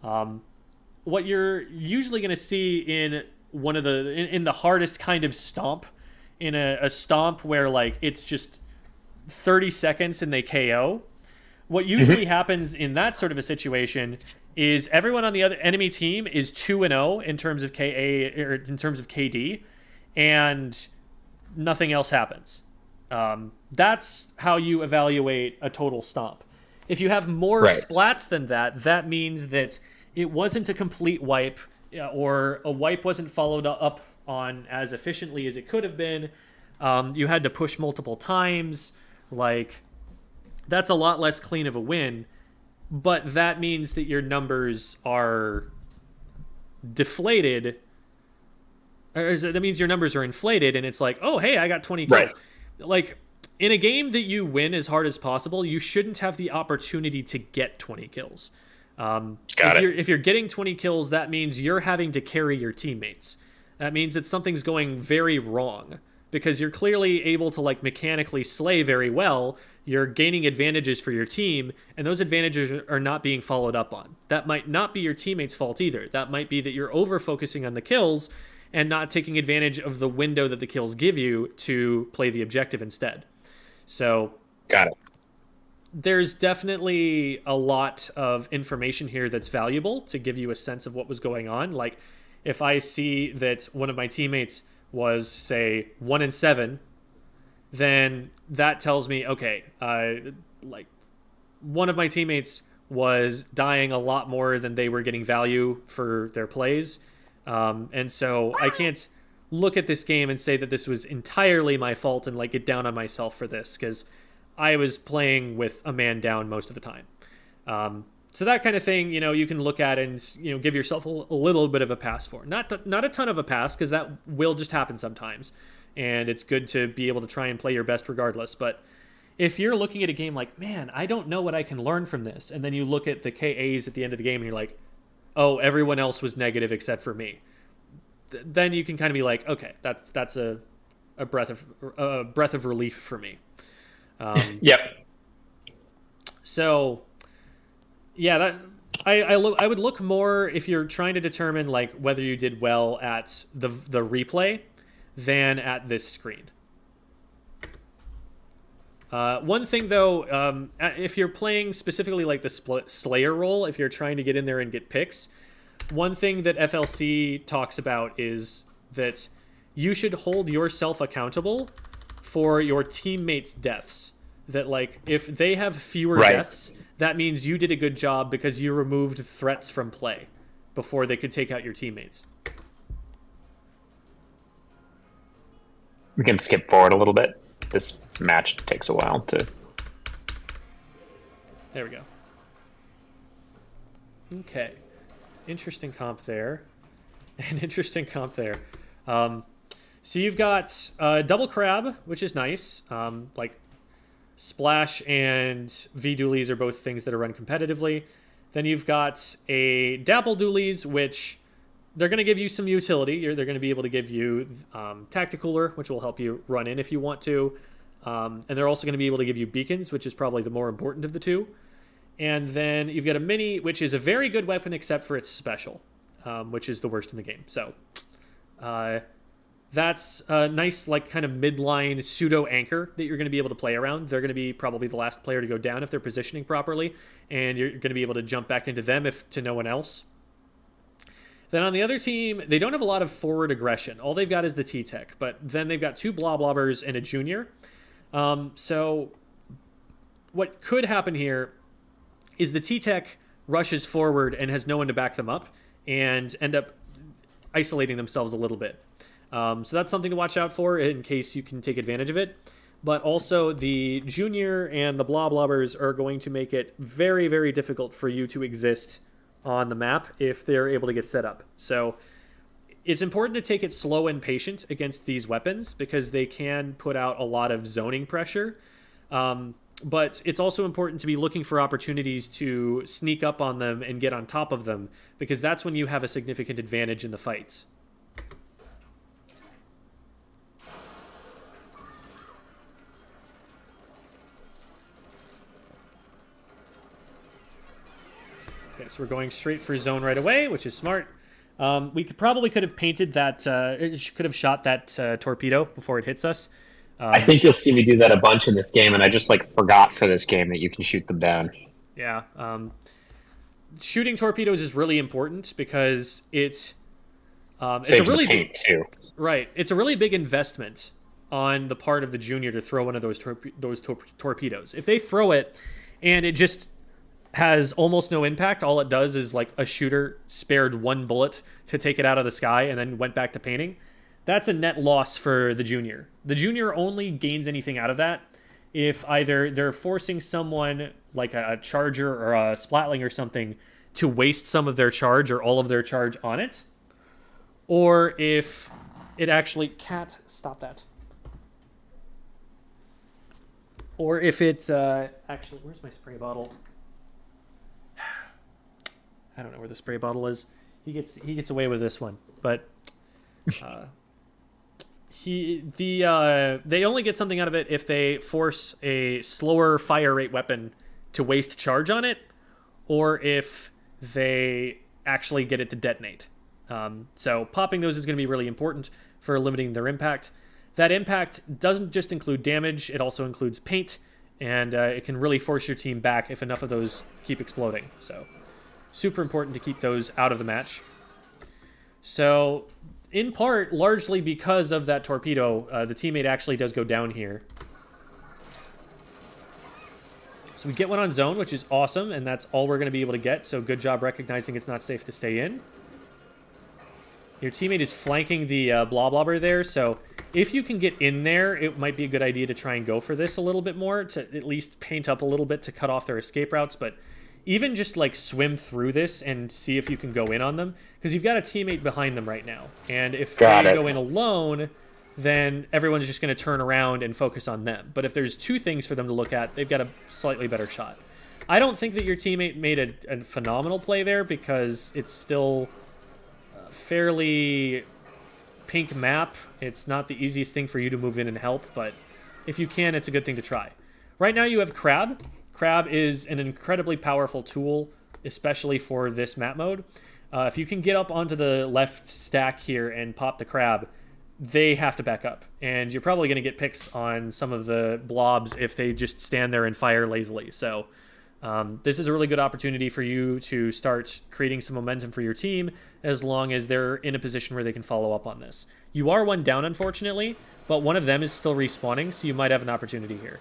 What you're usually going to see in one of in the hardest kind of stomp, in a stomp where like it's just 30 seconds and they KO. What usually happens in that sort of a situation is everyone on the other enemy team is 2-0 in terms of KA or in terms of KD, and nothing else happens. That's how you evaluate a total stomp. If you have more splats than that, that means that it wasn't a complete wipe, or a wipe wasn't followed up on as efficiently as it could have been. You had to push multiple times. Like, that's a lot less clean of a win, but that means that your numbers are deflated. That means your numbers are inflated, and it's like, oh, hey, I got 20 kills. Like, in a game that you win as hard as possible, you shouldn't have the opportunity to get 20 kills. If you're getting 20 kills, that means you're having to carry your teammates. That means that something's going very wrong, because you're clearly able to like mechanically slay very well. You're gaining advantages for your team, and those advantages are not being followed up on. That might not be your teammates' fault either. That might be that you're over-focusing on the kills and not taking advantage of the window that the kills give you to play the objective instead. So, got it. There's definitely a lot of information here that's valuable to give you a sense of what was going on. Like, if I see that one of my teammates was, say, 1-7, then that tells me, okay, like one of my teammates was dying a lot more than they were getting value for their plays. And so I can't look at this game and say that this was entirely my fault and like get down on myself for this, because I was playing with a man down most of the time. So that kind of thing, you know, you can look at and, you know, give yourself a little bit of a pass for. Not a ton of a pass, because that will just happen sometimes. And it's good to be able to try and play your best regardless. But if you're looking at a game like, man, I don't know what I can learn from this, and then you look at the KAs at the end of the game and you're like, oh, everyone else was negative except for me, then you can kind of be like, okay, that's a breath of relief for me. Yep. So, yeah, that I would look more if you're trying to determine like whether you did well at the replay than at this screen. One thing though, if you're playing specifically like the Slayer role, if you're trying to get in there and get picks, one thing that FLC talks about is that you should hold yourself accountable for your teammates' deaths. That like if they have fewer deaths, that means you did a good job because you removed threats from play before they could take out your teammates. We can skip forward a little bit. This match takes a while to... There we go. Okay. Interesting comp there. An interesting comp there. So you've got double crab, which is nice. Like splash and V dualies are both things that are run competitively. Then you've got a dapple dualies, which they're going to give you some utility. They're going to be able to give you tacticooler, which will help you run in if you want to. And they're also going to be able to give you beacons, which is probably the more important of the two. And then you've got a mini, which is a very good weapon except for its special, which is the worst in the game. So that's a nice, like, kind of midline pseudo anchor that you're going to be able to play around. They're going to be probably the last player to go down if they're positioning properly, and you're going to be able to jump back into them if to no one else. Then on the other team, they don't have a lot of forward aggression. All they've got is the T-Tech, but then they've got 2 Blobbers and a Junior. So what could happen here is the T-Tech rushes forward and has no one to back them up and end up isolating themselves a little bit. So that's something to watch out for in case you can take advantage of it. But also the Junior and the Blobbers are going to make it very, very difficult for you to exist on the map if they're able to get set up. So it's important to take it slow and patient against these weapons because they can put out a lot of zoning pressure. But it's also important to be looking for opportunities to sneak up on them and get on top of them because that's when you have a significant advantage in the fights. Okay, so we're going straight for zone right away, which is smart. We could have painted that, could have shot that torpedo before it hits us. I think you'll see me do that a bunch in this game, and I just forgot for this game that you can shoot them down. Yeah, shooting torpedoes is really important because it's a really paint too. Right. It's a really big investment on the part of the Junior to throw one of those torpedoes. If they throw it and it just has almost no impact, all it does is like a shooter spared 1 bullet to take it out of the sky and then went back to painting. That's a net loss for the Junior. The Junior only gains anything out of that if either they're forcing someone like a Charger or a Splatling or something to waste some of their charge or all of their charge on it, or if it actually... Cat, stop that. Or if it's... actually, where's my spray bottle? I don't know where the spray bottle is. He gets away with this one, but... they only get something out of it if they force a slower fire rate weapon to waste charge on it, or if they actually get it to detonate. So popping those is going to be really important for limiting their impact. That impact doesn't just include damage, it also includes paint, and it can really force your team back if enough of those keep exploding. So super important to keep those out of the match. So in part, largely because of that torpedo, the teammate actually does go down here. So we get one on zone, which is awesome, and that's all we're going to be able to get, so good job recognizing it's not safe to stay in. Your teammate is flanking the Blobber there, so if you can get in there, it might be a good idea to try and go for this a little bit more, to at least paint up a little bit to cut off their escape routes, but even just swim through this and see if you can go in on them, because you've got a teammate behind them right now, and if they go in alone, then everyone's just going to turn around and focus on them. But if there's 2 things for them to look at, they've got a slightly better shot. I don't think that your teammate made a phenomenal play there because it's still a fairly pink map. It's not the easiest thing for you to move in and help, but if you can, it's a good thing to try. Right now you have Crab. Crab is an incredibly powerful tool, especially for this map mode. If you can get up onto the left stack here and pop the Crab, they have to back up. And you're probably going to get picks on some of the blobs if they just stand there and fire lazily. So this is a really good opportunity for you to start creating some momentum for your team as long as they're in a position where they can follow up on this. You are 1 down, unfortunately, but one of them is still respawning, so you might have an opportunity here.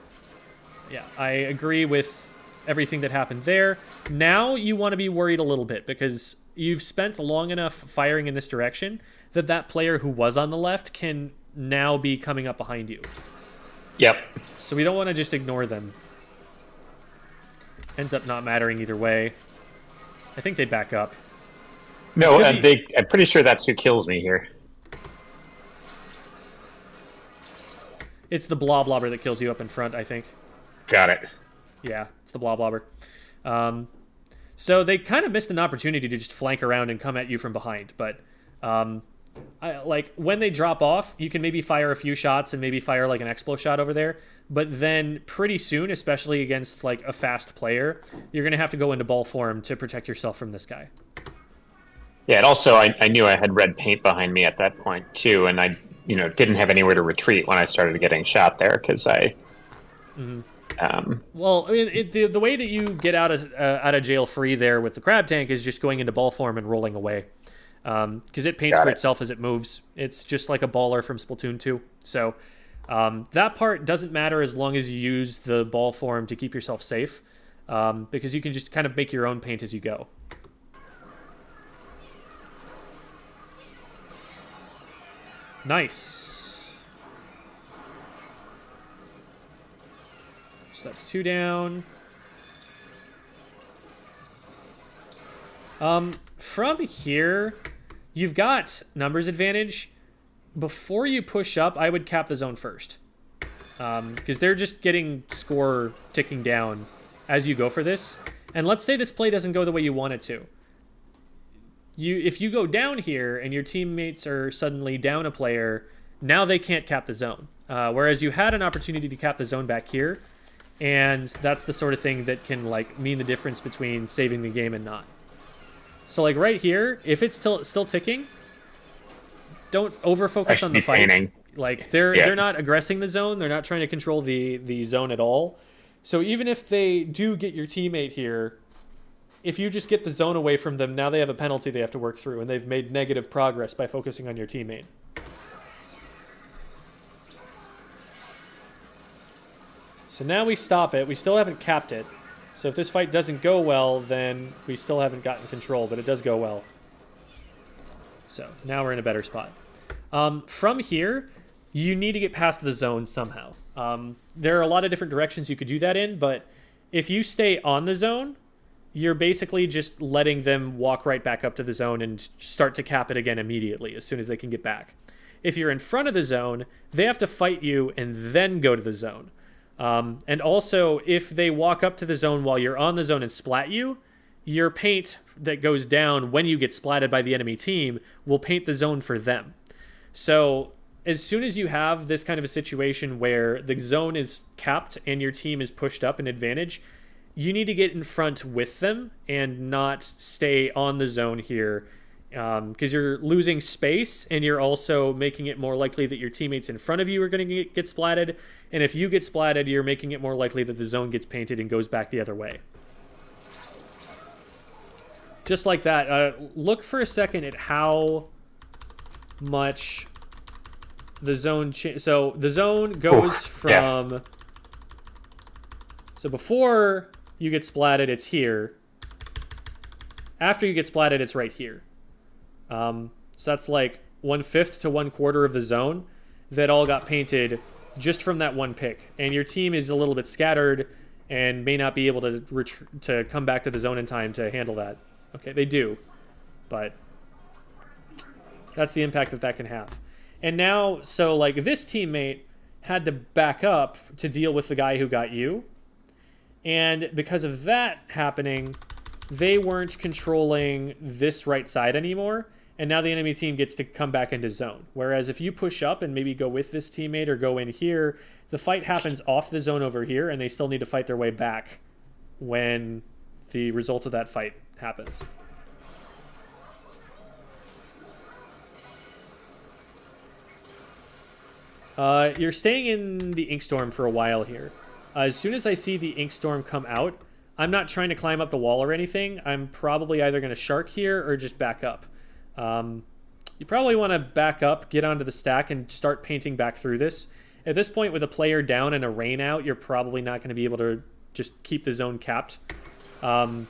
Yeah, I agree with everything that happened there. Now you want to be worried a little bit because you've spent long enough firing in this direction that player who was on the left can now be coming up behind you. Yep. So we don't want to just ignore them. ends up not mattering either way. I think they back up. No, I'm pretty sure that's who kills me here. It's the bloblobber that kills you up in front, I think. Got it. Yeah, it's the bloblobber. So they kind of missed an opportunity to just flank around and come at you from behind. But like when they drop off, you can maybe fire a few shots and maybe fire like an expo shot over there. But then pretty soon, especially against like a fast player, you're going to have to go into ball form to protect yourself from this guy. Yeah, and also I knew I had red paint behind me at that point too, and I didn't have anywhere to retreat when I started getting shot there because I. Well, I mean, the way that you get out of jail free there with the crab tank is just going into ball form and rolling away, because it paints for itself as it moves. It's just like a baller from Splatoon 2. So that part doesn't matter as long as you use the ball form to keep yourself safe, because you can just kind of make your own paint as you go. Nice. So that's 2 down. From here, you've got numbers advantage. Before you push up, I would cap the zone first. Because they're just getting score ticking down as you go for this. And let's say this play doesn't go the way you want it to. If you go down here and your teammates are suddenly down a player, now they can't cap the zone. Whereas you had an opportunity to cap the zone back here, and that's the sort of thing that can like mean the difference between saving the game and not. So like right here, if it's still ticking, don't over-focus on the fight. Painting. Like they're not aggressing the zone, they're not trying to control the zone at all. So even if they do get your teammate here, if you just get the zone away from them, now they have a penalty they have to work through, and they've made negative progress by focusing on your teammate. So now we stop it. We still haven't capped it. So if this fight doesn't go well, then we still haven't gotten control, but it does go well. So now we're in a better spot. From here, you need to get past the zone somehow. There are a lot of different directions you could do that in, but if you stay on the zone, you're basically just letting them walk right back up to the zone and start to cap it again immediately as soon as they can get back. If you're in front of the zone, they have to fight you and then go to the zone. And also, if they walk up to the zone while you're on the zone and splat you, your paint that goes down when you get splatted by the enemy team will paint the zone for them. So as soon as you have this kind of a situation where the zone is capped and your team is pushed up an advantage, you need to get in front with them and not stay on the zone here, because you're losing space and you're also making it more likely that your teammates in front of you are going to get splatted. And if you get splatted, you're making it more likely that the zone gets painted and goes back the other way. Just like that. Look for a second at how much the zone... So the zone goes from... Yeah. So before you get splatted, it's here. After you get splatted, it's right here. So that's like 1/5 to 1/4 of the zone that all got painted just from that one pick. And your team is a little bit scattered and may not be able to come back to the zone in time to handle that. Okay, they do. But that's the impact that can have. And now, so like this teammate had to back up to deal with the guy who got you. And because of that happening, they weren't controlling this right side anymore. And now the enemy team gets to come back into zone. Whereas if you push up and maybe go with this teammate or go in here, the fight happens off the zone over here, and they still need to fight their way back when the result of that fight happens. You're staying in the Inkstorm for a while here. As soon as I see the Inkstorm come out, I'm not trying to climb up the wall or anything. I'm probably either going to shark here or just back up. You probably want to back up, get onto the stack, and start painting back through this. At this point, with a player down and a rain out, you're probably not going to be able to just keep the zone capped. And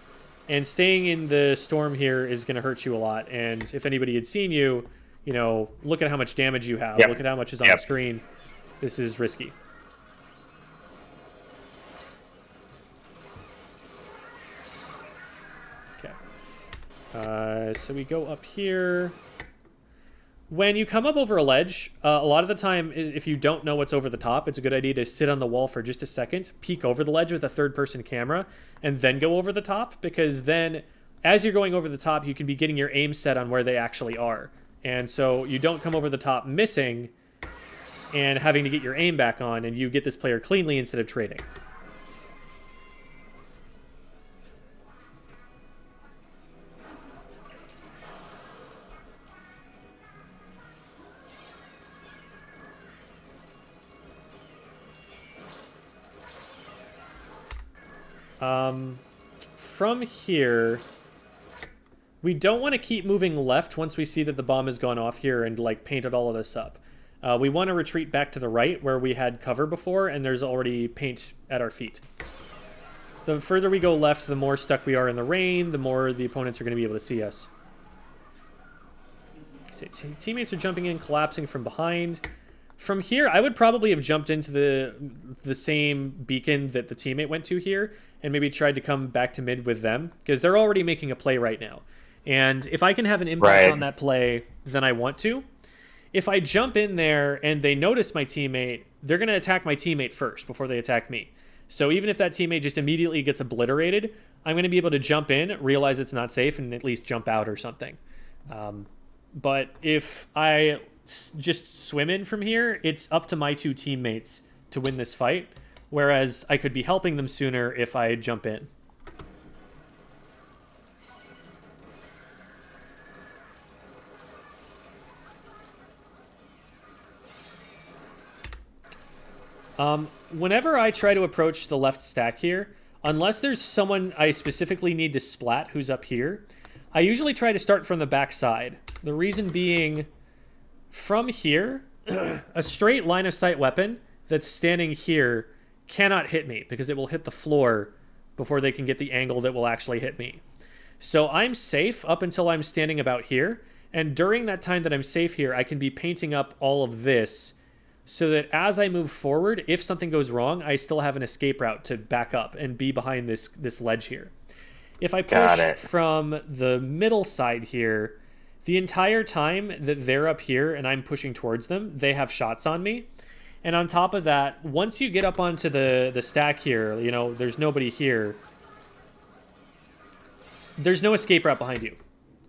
staying in the storm here is going to hurt you a lot. And if anybody had seen you, you know, look at how much damage you have. Yep. Look at how much is on the screen. This is risky. So we go up here. When you come up over a ledge, a lot of the time, if you don't know what's over the top, it's a good idea to sit on the wall for just a second, peek over the ledge with a third-person camera, and then go over the top, because then, as you're going over the top, you can be getting your aim set on where they actually are. And so you don't come over the top missing and having to get your aim back on, and you get this player cleanly instead of trading. From here, we don't want to keep moving left once we see that the bomb has gone off here and, like, painted all of this up. We want to retreat back to the right where we had cover before, and there's already paint at our feet. The further we go left, the more stuck we are in the rain, the more the opponents are going to be able to see us. Teammates are jumping in, collapsing from behind. From here, I would probably have jumped into the same beacon that the teammate went to here and maybe tried to come back to mid with them, because they're already making a play right now. And if I can have an impact on that play, then I want to. If I jump in there and they notice my teammate, they're going to attack my teammate first before they attack me. So even if that teammate just immediately gets obliterated, I'm going to be able to jump in, realize it's not safe, and at least jump out or something. But if I just swim in from here, it's up to my two teammates to win this fight, whereas I could be helping them sooner if I jump in. Whenever I try to approach the left stack here, unless there's someone I specifically need to splat who's up here, I usually try to start from the back side. The reason being, from here, a straight line of sight weapon that's standing here cannot hit me because it will hit the floor before they can get the angle that will actually hit me. So I'm safe up until I'm standing about here, and during that time that I'm safe here, I can be painting up all of this so that as I move forward, if something goes wrong, I still have an escape route to back up and be behind this ledge here. If I push from the middle side here, the entire time that they're up here and I'm pushing towards them, they have shots on me. And on top of that, once you get up onto the stack here, you know, there's nobody here. There's no escape route behind you.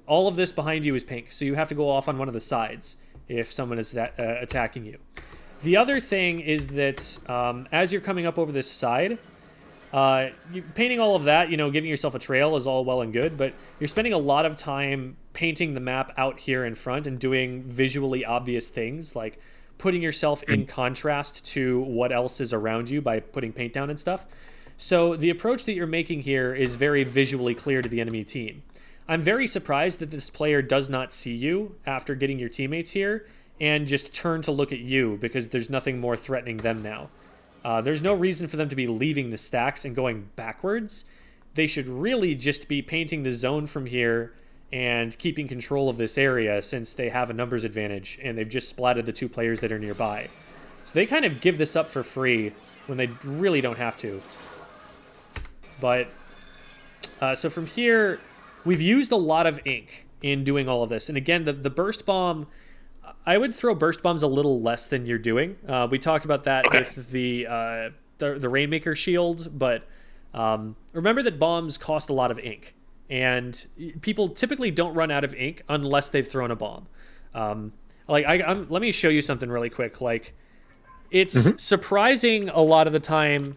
All of this behind you is pink, so you have to go off on one of the sides if someone is attacking you. The other thing is that as you're coming up over this side, painting all of that, you know, giving yourself a trail is all well and good, but you're spending a lot of time painting the map out here in front and doing visually obvious things, like putting yourself in contrast to what else is around you by putting paint down and stuff. So the approach that you're making here is very visually clear to the enemy team. I'm very surprised that this player does not see you after getting your teammates here and just turn to look at you, because there's nothing more threatening them now. There's no reason for them to be leaving the stacks and going backwards. They should really just be painting the zone from here and keeping control of this area, since they have a numbers advantage and they've just splatted the two players that are nearby. So they kind of give this up for free when they really don't have to. But so from here, we've used a lot of ink in doing all of this. And again, the burst bomb, I would throw burst bombs a little less than you're doing. We talked about that with the Rainmaker shield, but remember that bombs cost a lot of ink, and people typically don't run out of ink unless they've thrown a bomb. Let me show you something really quick. Like, it's surprising a lot of the time,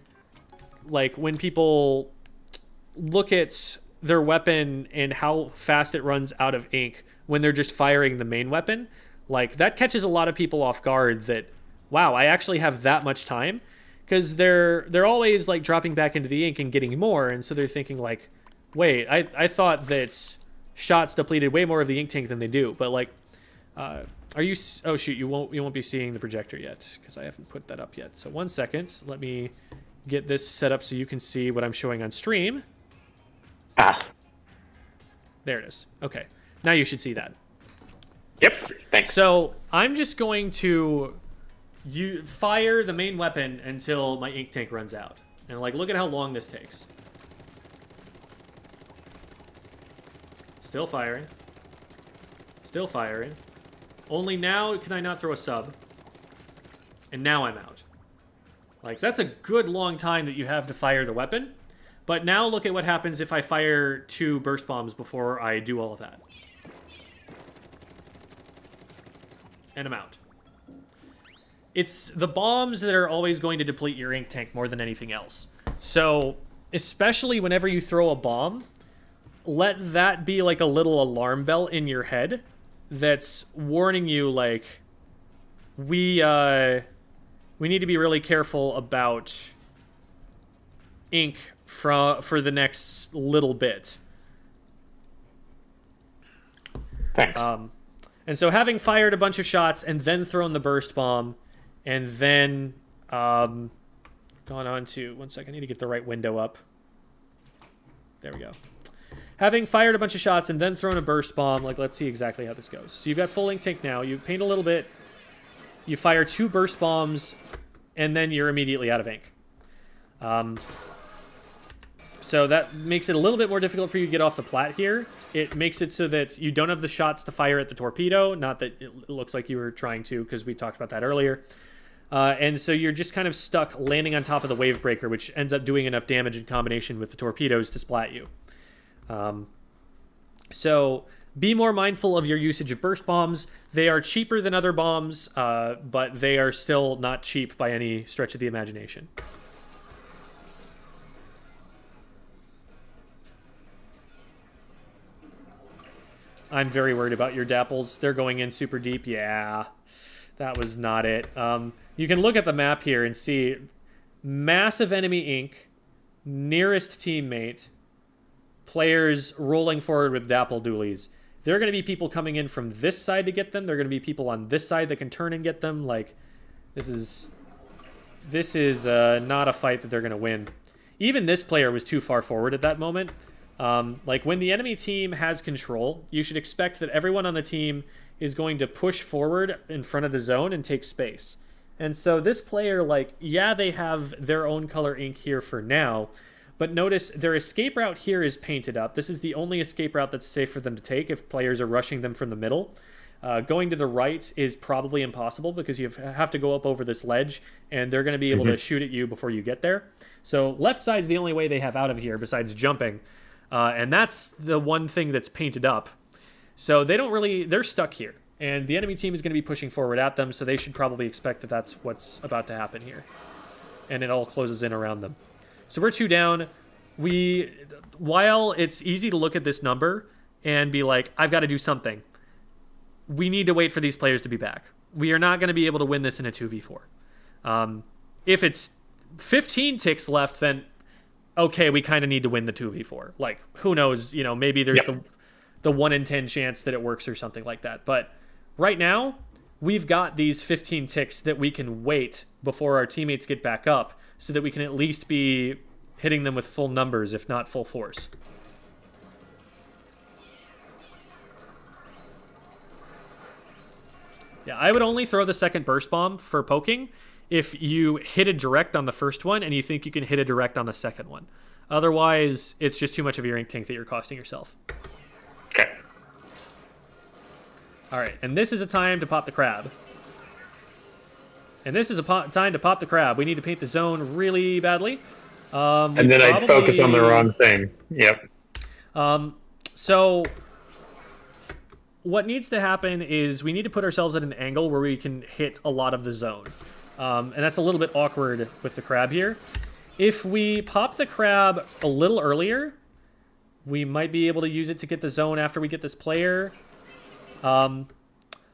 like when people look at their weapon and how fast it runs out of ink when they're just firing the main weapon. Like, that catches a lot of people off guard that, wow, I actually have that much time, because they're always like dropping back into the ink and getting more, and so they're thinking like, wait, I thought that shots depleted way more of the ink tank than they do. But like, are you? Oh shoot, you won't be seeing the projector yet because I haven't put that up yet. So 1 second, let me get this set up so you can see what I'm showing on stream. There it is. Okay, now you should see that. Yep, thanks. So I'm just going to fire the main weapon until my ink tank runs out. And like, look at how long this takes. Still firing. Still firing. Only now can I not throw a sub. And now I'm out. Like, that's a good long time that you have to fire the weapon. But now look at what happens if I fire 2 burst bombs before I do all of that. And I'm out. It's the bombs that are always going to deplete your ink tank more than anything else. So, especially whenever you throw a bomb, let that be like a little alarm bell in your head that's warning you, like, we need to be really careful about ink for the next little bit. Thanks. And so having fired a bunch of shots and then thrown the burst bomb and then gone on to... One second, I need to get the right window up. There we go. Having fired a bunch of shots and then thrown a burst bomb, like, let's see exactly how this goes. So you've got full ink tank now. You paint a little bit. You fire 2 burst bombs, and then you're immediately out of ink. So that makes it a little bit more difficult for you to get off the plat here. It makes it so that you don't have the shots to fire at the torpedo. Not that it looks like you were trying to, because we talked about that earlier. And so you're just kind of stuck landing on top of the wave breaker, which ends up doing enough damage in combination with the torpedoes to splat you. So be more mindful of your usage of burst bombs. They are cheaper than other bombs, but they are still not cheap by any stretch of the imagination. I'm very worried about your dapples. They're going in super deep. Yeah, that was not it. You can look at the map here and see massive enemy ink, nearest teammate, players rolling forward with dapple dualies. There are going to be people coming in from this side to get them. There are going to be people on this side that can turn and get them. Like, this is not a fight that they're going to win. Even this player was too far forward at that moment. Like, when the enemy team has control, you should expect that everyone on the team is going to push forward in front of the zone and take space. And so this player, like, yeah, they have their own color ink here for now, but notice their escape route here is painted up. This is the only escape route that's safe for them to take if players are rushing them from the middle. Going to the right is probably impossible because you have to go up over this ledge, and they're going to be able to shoot at you before you get there. So left side's the only way they have out of here besides jumping. And that's the one thing that's painted up. So they're stuck here. And the enemy team is going to be pushing forward at them, so they should probably expect that that's what's about to happen here. And it all closes in around them. So we're 2 down. While it's easy to look at this number and be like, I've got to do something, we need to wait for these players to be back. We are not going to be able to win this in a 2v4. If it's 15 ticks left, then okay, we kind of need to win the 2v4. Like, who knows, maybe there's the 1 in 10 chance that it works or something like that. But right now, we've got these 15 ticks that we can wait before our teammates get back up so that we can at least be hitting them with full numbers, if not full force. Yeah, I would only throw the second burst bomb for poking if you hit a direct on the first one and you think you can hit a direct on the second one. Otherwise, it's just too much of your ink tank that you're costing yourself. Okay. All right, and this is a time to pop the crab. And this is a time to pop the crab. We need to paint the zone really badly. And then I focus on the wrong thing. Yep. So what needs to happen is we need to put ourselves at an angle where we can hit a lot of the zone. And that's a little bit awkward with the crab here. If we pop the crab a little earlier, we might be able to use it to get the zone after we get this player.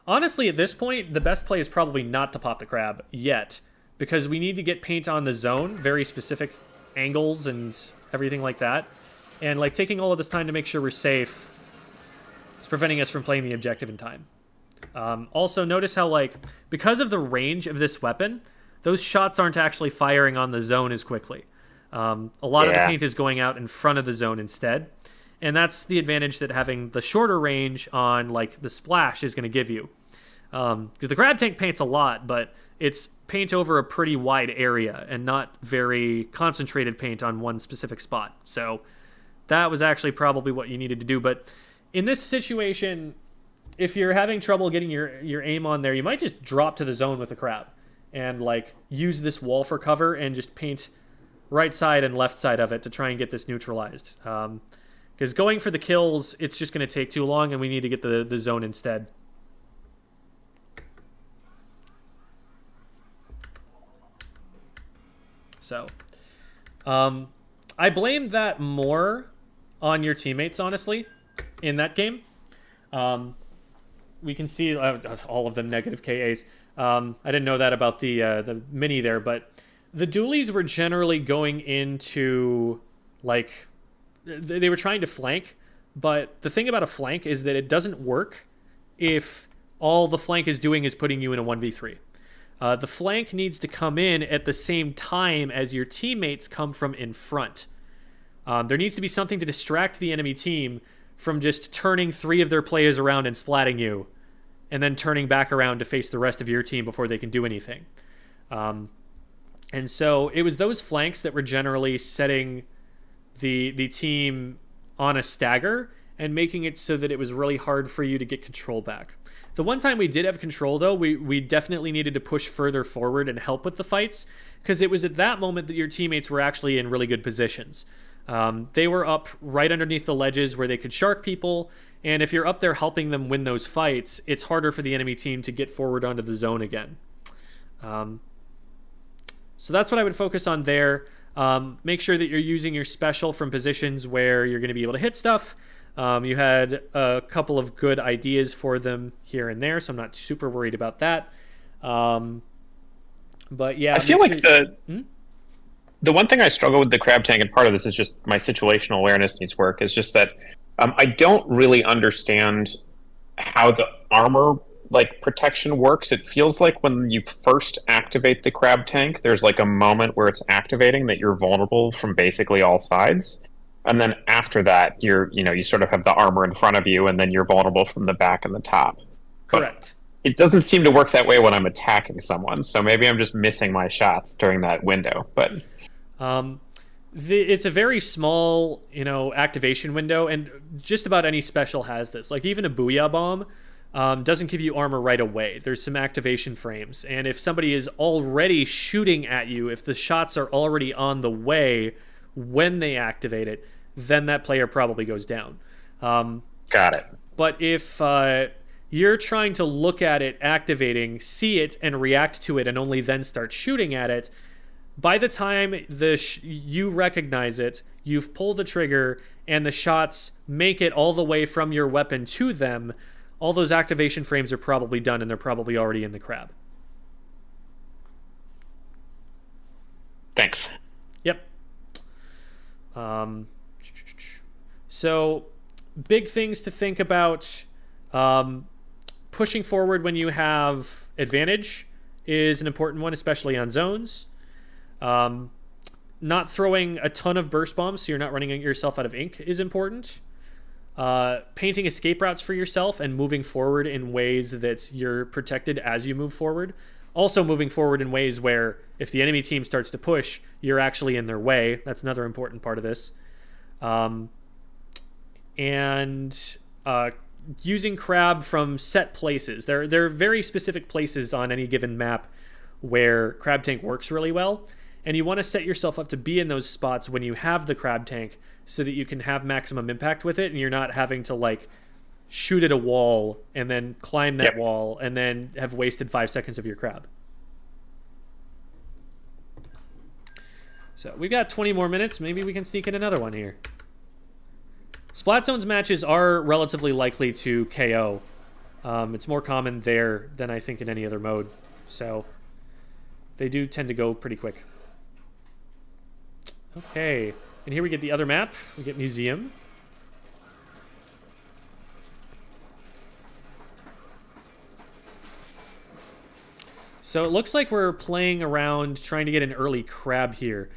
Honestly, at this point, the best play is probably not to pop the crab yet, because we need to get paint on the zone, very specific angles and everything like that. And like taking all of this time to make sure we're safe is preventing us from playing the objective in time. Also, notice how, like, because of the range of this weapon, those shots aren't actually firing on the zone as quickly. A lot of the paint is going out in front of the zone instead. And that's the advantage that having the shorter range on, like, the splash is going to give you. Because the crab tank paints a lot, but it's paint over a pretty wide area and not very concentrated paint on one specific spot. So that was actually probably what you needed to do. But in this situation, if you're having trouble getting your aim on there, you might just drop to the zone with the crab and like use this wall for cover and just paint right side and left side of it to try and get this neutralized. Because going for the kills, it's just going to take too long, and we need to get the zone instead. So, I blame that more on your teammates, honestly, in that game. We can see all of them negative KAs. I didn't know that about the mini there, but the dualies were generally going into, like, they were trying to flank, but the thing about a flank is that it doesn't work if all the flank is doing is putting you in a 1v3. The flank needs to come in at the same time as your teammates come from in front. There needs to be something to distract the enemy team from just turning 3 of their players around and splatting you, and then turning back around to face the rest of your team before they can do anything. And so it was those flanks that were generally setting the team on a stagger and making it so that it was really hard for you to get control back. The one time we did have control, though, we definitely needed to push further forward and help with the fights, because it was at that moment that your teammates were actually in really good positions. They were up right underneath the ledges where they could shark people, and if you're up there helping them win those fights, it's harder for the enemy team to get forward onto the zone again. So that's what I would focus on there. Make sure that you're using your special from positions where you're going to be able to hit stuff. You had a couple of good ideas for them here and there, so I'm not super worried about that. But yeah, I feel like the one thing I struggle with the crab tank, and part of this is just my situational awareness needs work, is just that I don't really understand how the armor protection works. It feels like when you first activate the crab tank, there's like a moment where it's activating that you're vulnerable from basically all sides. And then after that, you sort of have the armor in front of you, and then you're vulnerable from the back and the top. Correct. But it doesn't seem to work that way when I'm attacking someone, so maybe I'm just missing my shots during that window. But it's a very small, activation window, and just about any special has this. Like even a Booyah Bomb doesn't give you armor right away. There's some activation frames, and if somebody is already shooting at you, if the shots are already on the way when they activate it, then that player probably goes down. Got it. But if you're trying to look at it activating, see it, and react to it, and only then start shooting at it, by the time you recognize it, you've pulled the trigger, and the shots make it all the way from your weapon to them, all those activation frames are probably done, and they're probably already in the crab. Thanks. Yep. So, big things to think about. Pushing forward when you have advantage is an important one, especially on zones. Not throwing a ton of burst bombs so you're not running yourself out of ink is important. Painting escape routes for yourself and moving forward in ways that you're protected as you move forward. Also moving forward in ways where if the enemy team starts to push, you're actually in their way. That's another important part of this. Using crab from set places. There are very specific places on any given map where crab tank works really well, and you want to set yourself up to be in those spots when you have the crab tank so that you can have maximum impact with it, and you're not having to shoot at a wall and then climb that wall and then have wasted 5 seconds of your crab. So we've got 20 more minutes. Maybe we can sneak in another one here. Splat Zones matches are relatively likely to KO. It's more common there than I think in any other mode. So they do tend to go pretty quick. Okay. And here we get the other map. We get Museum. So it looks like we're playing around trying to get an early crab here.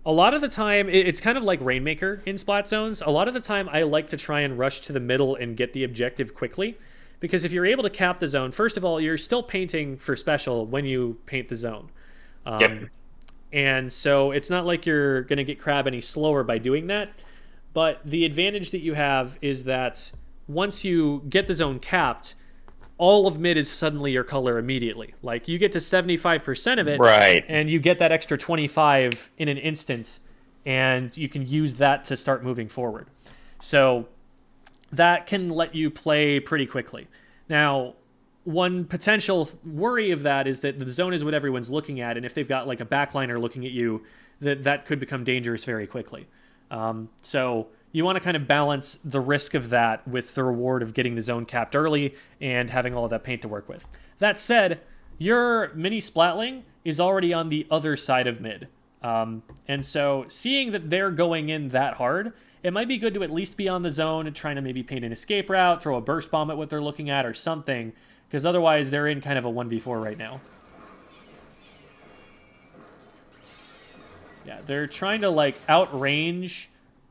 A lot of the time, it's kind of like Rainmaker in Splat Zones. A lot of the time, I like to try and rush to the middle and get the objective quickly. Because if you're able to cap the zone, first of all, you're still painting for special when you paint the zone. And so it's not like you're going to get crab any slower by doing that. But the advantage that you have is that once you get the zone capped, all of mid is suddenly your color immediately. Like, you get to 75% of it, Right. and you get that extra 25 in an instant, and you can use that to start moving forward. So that can let you play pretty quickly. Now, one potential worry of that is that the zone is what everyone's looking at, and if they've got like a backliner looking at you, that could become dangerous very quickly. So you want to kind of balance the risk of that with the reward of getting the zone capped early and having all of that paint to work with. That said, your mini splatling is already on the other side of mid. And so seeing that they're going in that hard, it might be good to at least be on the zone and trying to maybe paint an escape route, throw a burst bomb at what they're looking at or something, because otherwise they're in kind of a 1v4 right now. Yeah, they're trying to like outrange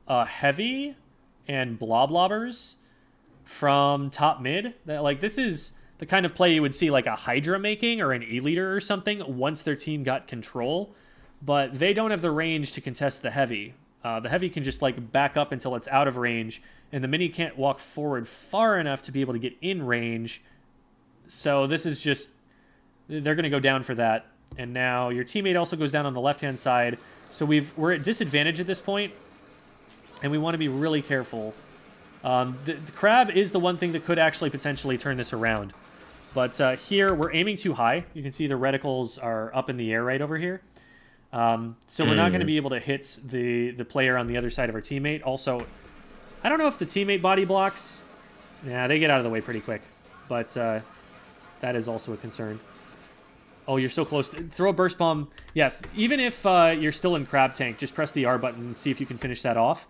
heavy and blobbers from top mid. That, like, this is the kind of play you would see like a Hydra making or an E-leader or something once their team got control, but they don't have the range to contest the heavy. The heavy can just like back up until it's out of range, and the mini can't walk forward far enough to be able to get in range. So this is just, they're going to go down for that. And now your teammate also goes down on the left-hand side. So we're at disadvantage at this point, and we want to be really careful. The crab is the one thing that could actually potentially turn this around. But here, we're aiming too high. You can see the reticles are up in the air right over here. So we're not going to be able to hit the player on the other side of our teammate. Also, I don't know if the teammate body blocks. Yeah, they get out of the way pretty quick. But that is also a concern. Oh, you're so close. Throw a burst bomb. Yeah, even if you're still in crab tank, just press the R button and see if you can finish that off.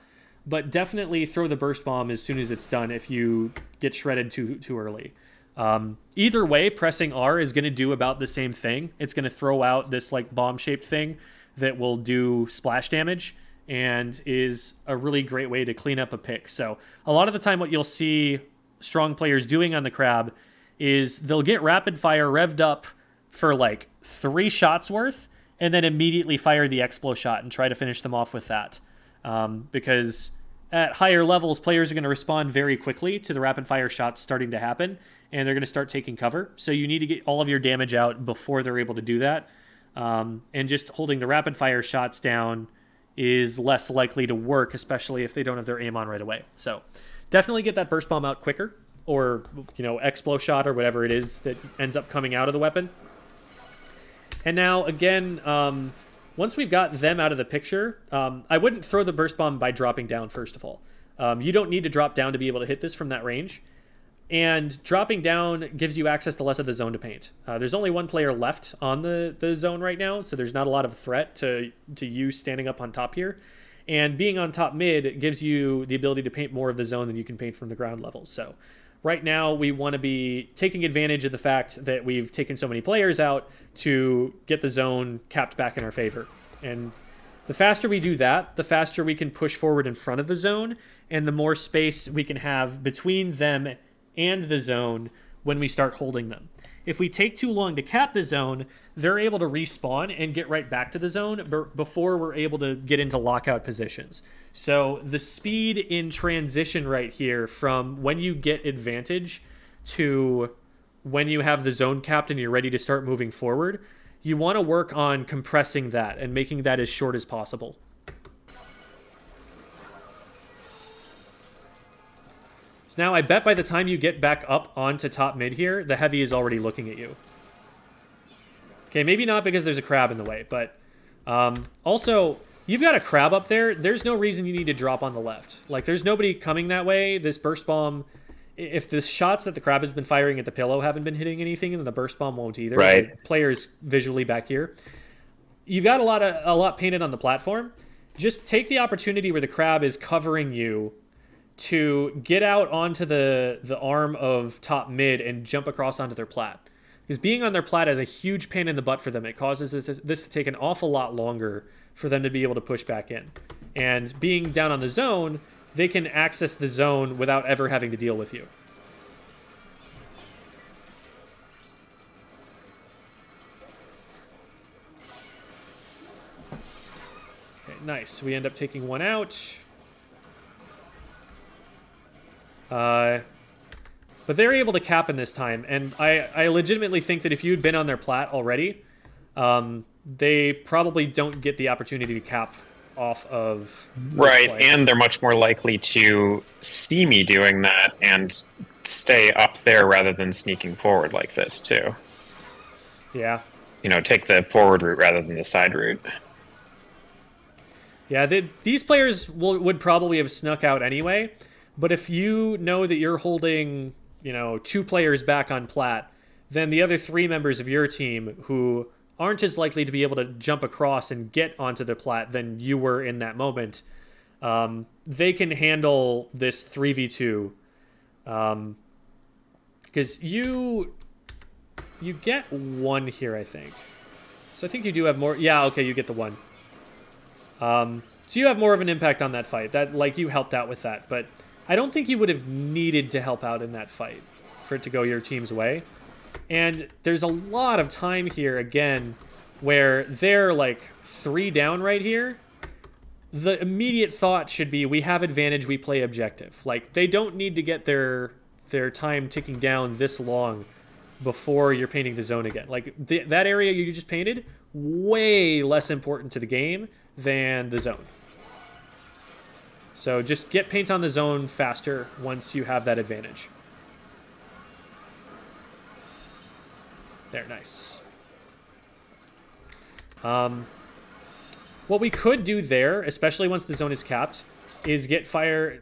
But definitely throw the burst bomb as soon as it's done if you get shredded too early. Either way, pressing R is going to do about the same thing. It's going to throw out this like bomb-shaped thing that will do splash damage and is a really great way to clean up a pick. So a lot of the time what you'll see strong players doing on the crab is they'll get rapid fire revved up for like 3 shots worth and then immediately fire the explo shot and try to finish them off with that. Because at higher levels, players are going to respond very quickly to the rapid fire shots starting to happen, and they're going to start taking cover. So you need to get all of your damage out before they're able to do that. And just holding the rapid fire shots down is less likely to work, especially if they don't have their aim on right away. So definitely get that burst bomb out quicker, or, you know, explo shot or whatever it is that ends up coming out of the weapon. And now, again, once we've got them out of the picture, I wouldn't throw the burst bomb by dropping down, first of all. You don't need to drop down to be able to hit this from that range. And dropping down gives you access to less of the zone to paint. There's only one player left on the zone right now, so there's not a lot of threat to you standing up on top here. And being on top mid gives you the ability to paint more of the zone than you can paint from the ground level. So right now, we want to be taking advantage of the fact that we've taken so many players out to get the zone capped back in our favor. And the faster we do that, the faster we can push forward in front of the zone, and the more space we can have between them and the zone when we start holding them. If we take too long to cap the zone, they're able to respawn and get right back to the zone before we're able to get into lockout positions. So the speed in transition right here from when you get advantage to when you have the zone capped and you're ready to start moving forward, you want to work on compressing that and making that as short as possible. So now I bet by the time you get back up onto top mid here, the heavy is already looking at you. Okay, maybe not because there's a crab in the way, but also, you've got a crab up there. There's no reason you need to drop on the left. Like, there's nobody coming that way. This burst bomb, if the shots that the crab has been firing at the pillow haven't been hitting anything, then the burst bomb won't either. Right. The player's visually back here. You've got a lot painted on the platform. Just take the opportunity where the crab is covering you to get out onto the arm of top mid and jump across onto their plat. Because being on their plat is a huge pain in the butt for them. It causes this to take an awful lot longer for them to be able to push back in. And being down on the zone, they can access the zone without ever having to deal with you. Okay, nice. We end up taking one out. But they're able to cap in this time, and I legitimately think that if you'd been on their plat already, they probably don't get the opportunity to cap off of Right, play. and they're much more likely to see me doing that and stay up there rather than sneaking forward like this, too. Yeah. You know, take the forward route rather than the side route. Yeah, these players would probably have snuck out anyway, but if you know that you're holding, 2 players back on plat, then the other 3 members of your team who aren't as likely to be able to jump across and get onto the plat than you were in that moment, they can handle this 3v2. Because you get 1 here, I think. So I think you do have more. Yeah, okay, you get the 1. So you have more of an impact on that fight. You helped out with that, but I don't think you would have needed to help out in that fight for it to go your team's way. And there's a lot of time here, again, where they're 3 down right here. The immediate thought should be, we have advantage, we play objective. They don't need to get their time ticking down this long before you're painting the zone again. That area you just painted, way less important to the game than the zone. So just get paint on the zone faster once you have that advantage. There, nice. What we could do there, especially once the zone is capped, is get fire,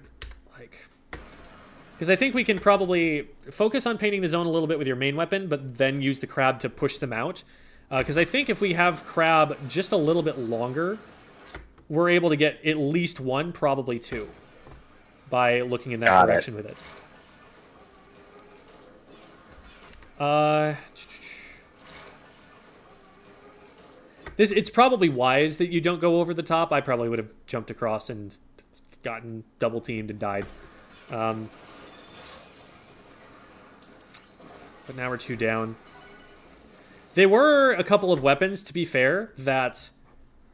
because I think we can probably focus on painting the zone a little bit with your main weapon, but then use the crab to push them out. Because I think if we have crab just a little bit longer, we're able to get at least 1, probably 2, by looking in that direction with it. It's probably wise that you don't go over the top. I probably would have jumped across and gotten double teamed and died. But now we're 2 down. There were a couple of weapons, to be fair, that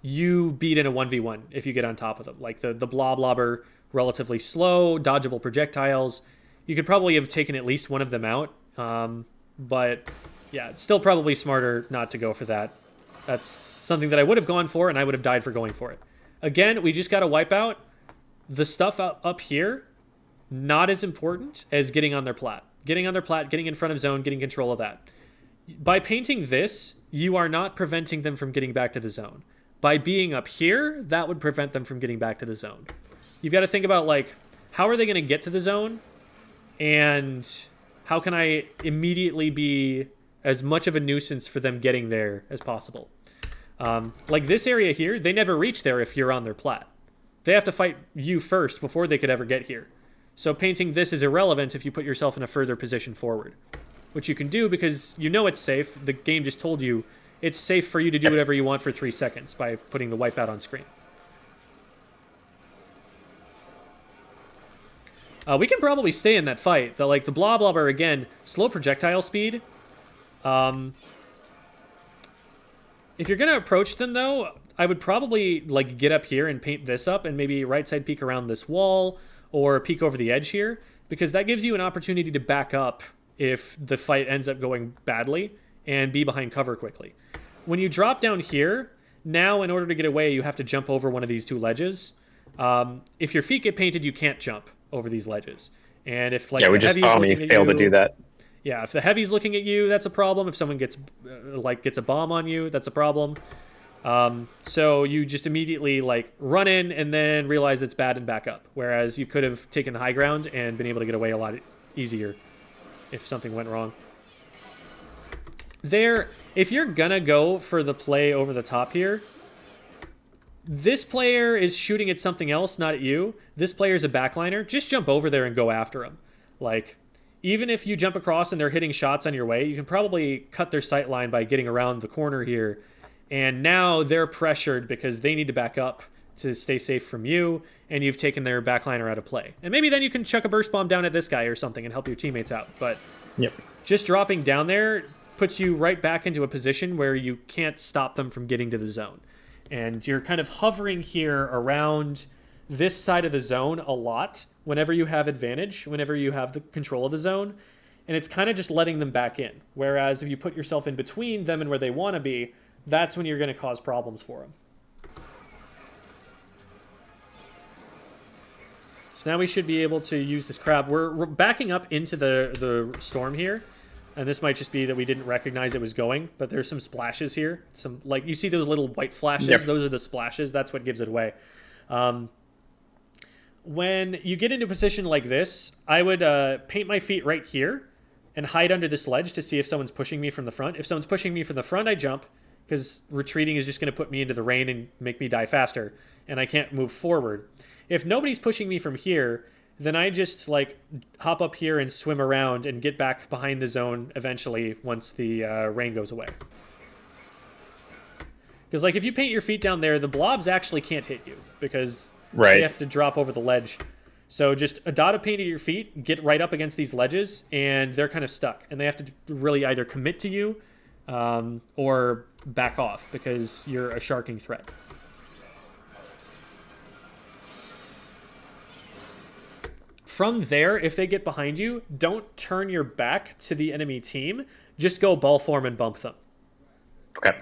you beat in a 1v1 if you get on top of them. Like the Bloblobber, relatively slow, dodgeable projectiles. You could probably have taken at least one of them out. But yeah, it's still probably smarter not to go for that. That's something that I would have gone for, and I would have died for going for it. Again, we just got to wipe out the stuff up here. Not as important as getting on their plat. Getting on their plat, getting in front of zone, getting control of that. By painting this, you are not preventing them from getting back to the zone. By being up here, that would prevent them from getting back to the zone. You've got to think about, how are they going to get to the zone? And how can I immediately be as much of a nuisance for them getting there as possible? This area here, they never reach there if you're on their plat. They have to fight you first before they could ever get here. So painting this is irrelevant if you put yourself in a further position forward. Which you can do because you know it's safe. The game just told you it's safe for you to do whatever you want for 3 seconds by putting the wipeout on screen. We can probably stay in that fight. The Bloblobber, again, slow projectile speed. If you're going to approach them, though, I would probably get up here and paint this up and maybe right side peek around this wall or peek over the edge here, because that gives you an opportunity to back up if the fight ends up going badly and be behind cover quickly. When you drop down here, now in order to get away, you have to jump over one of these 2 ledges. If your feet get painted, you can't jump over these ledges. And if we just saw me fail to do that. Yeah, if the heavy's looking at you, that's a problem. If someone gets a bomb on you, that's a problem. So you just immediately run in and then realize it's bad and back up. Whereas you could have taken the high ground and been able to get away a lot easier if something went wrong. If you're gonna go for the play over the top here, this player is shooting at something else, not at you. This player's a backliner. Just jump over there and go after him. Even if you jump across and they're hitting shots on your way, you can probably cut their sight line by getting around the corner here. And now they're pressured because they need to back up to stay safe from you, and you've taken their backliner out of play. And maybe then you can chuck a burst bomb down at this guy or something and help your teammates out. But just dropping down there puts you right back into a position where you can't stop them from getting to the zone. And you're kind of hovering here around this side of the zone a lot whenever you have advantage, whenever you have the control of the zone, and it's kind of just letting them back in. Whereas if you put yourself in between them and where they want to be, that's when you're going to cause problems for them. So now we should be able to use this crab. We're backing up into the storm here. And this might just be that we didn't recognize it was going, but there's some splashes here. Some, like, you see those little white flashes? Yep. Those are the splashes. That's what gives it away. When you get into a position like this, I would paint my feet right here and hide under this ledge to see if someone's pushing me from the front. If someone's pushing me from the front, I jump, because retreating is just going to put me into the rain and make me die faster, and I can't move forward. If nobody's pushing me from here, then I just, like, hop up here and swim around and get back behind the zone eventually once the rain goes away. Because, like, if you paint your feet down there, the blobs actually can't hit you because they have to drop over the ledge. So just a dot of paint at your feet, get right up against these ledges, and they're kind of stuck. And they have to really either commit to you or back off because you're a sharking threat. From there, if they get behind you, don't turn your back to the enemy team. Just go ball form and bump them. Okay.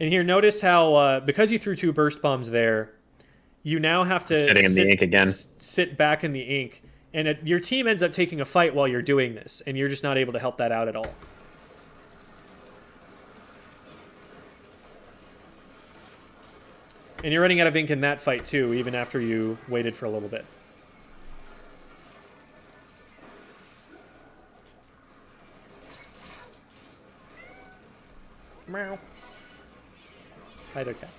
And here, notice how, because you threw 2 burst bombs there, you now have to sitting in the ink again. Sit back in the ink. And your team ends up taking a fight while you're doing this, and you're just not able to help that out at all. And you're running out of ink in that fight, too, even after you waited for a little bit. Meow. Hi there, cat.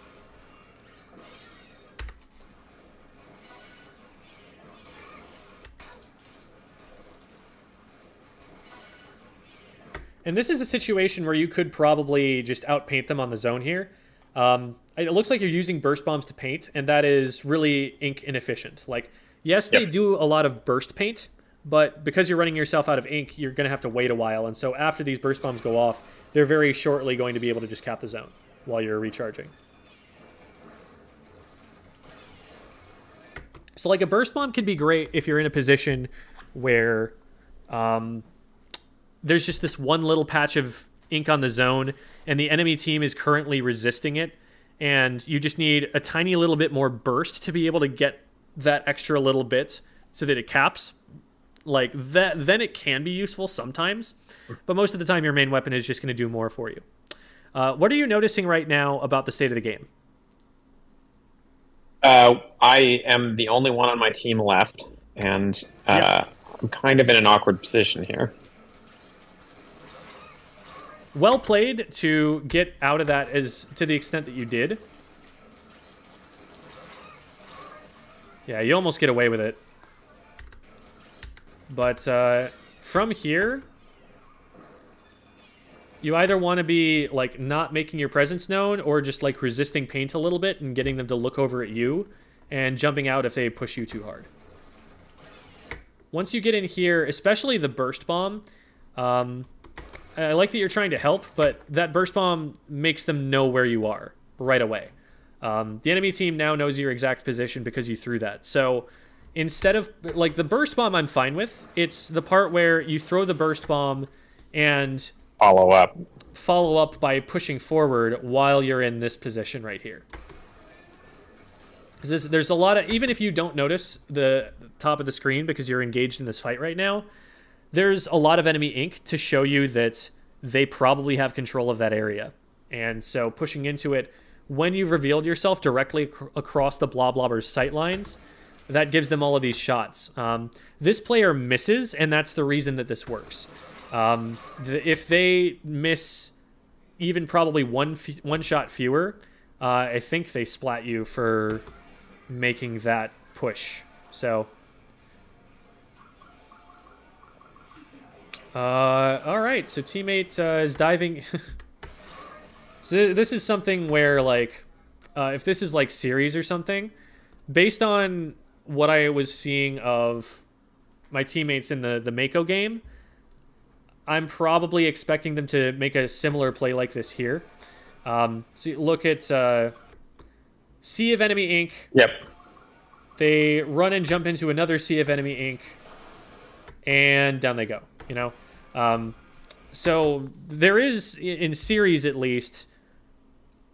And this is a situation where you could probably just outpaint them on the zone here. It looks like you're using burst bombs to paint, and that is really ink inefficient. Like, yes, they do a lot of burst paint, but because you're running yourself out of ink, you're going to have to wait a while. And so after these burst bombs go off, they're very shortly going to be able to just cap the zone while you're recharging. So, like, a burst bomb can be great if you're in a position where there's just this one little patch of ink on the zone, and the enemy team is currently resisting it, and you just need a tiny little bit more burst to be able to get that extra little bit so that it caps. Like, that, then it can be useful sometimes, but most of the time your main weapon is just going to do more for you. What are you noticing right now about the state of the game? I am the only one on my team left, and I'm kind of in an awkward position here. Well played to get out of that as to the extent that you did. Yeah, you almost get away with it. But from here, you either want to be, like, not making your presence known or just, like, resisting paint a little bit and getting them to look over at you and jumping out if they push you too hard. Once you get in here, especially the burst bomb, I like that you're trying to help, but that burst bomb makes them know where you are right away. The enemy team now knows your exact position because you threw that. So instead of, like, the burst bomb I'm fine with, it's the part where you throw the burst bomb and follow up by pushing forward while you're in this position right here. There's a lot of, even if you don't notice the top of the screen because you're engaged in this fight right now, there's a lot of enemy ink to show you that they probably have control of that area. And so pushing into it, when you've revealed yourself directly across the blobbers' sight lines, that gives them all of these shots. This player misses, and that's the reason that this works. If they miss even probably one shot fewer, I think they splat you for making that push. So... all right, so teammate is diving. So this is something where, like, if this is like series or something, based on what I was seeing of my teammates in the Mako game, I'm probably expecting them to make a similar play like this here. So you look at Sea of Enemy Inc. Yep. They run and jump into another Sea of Enemy Inc. And down they go, So there is, in series at least,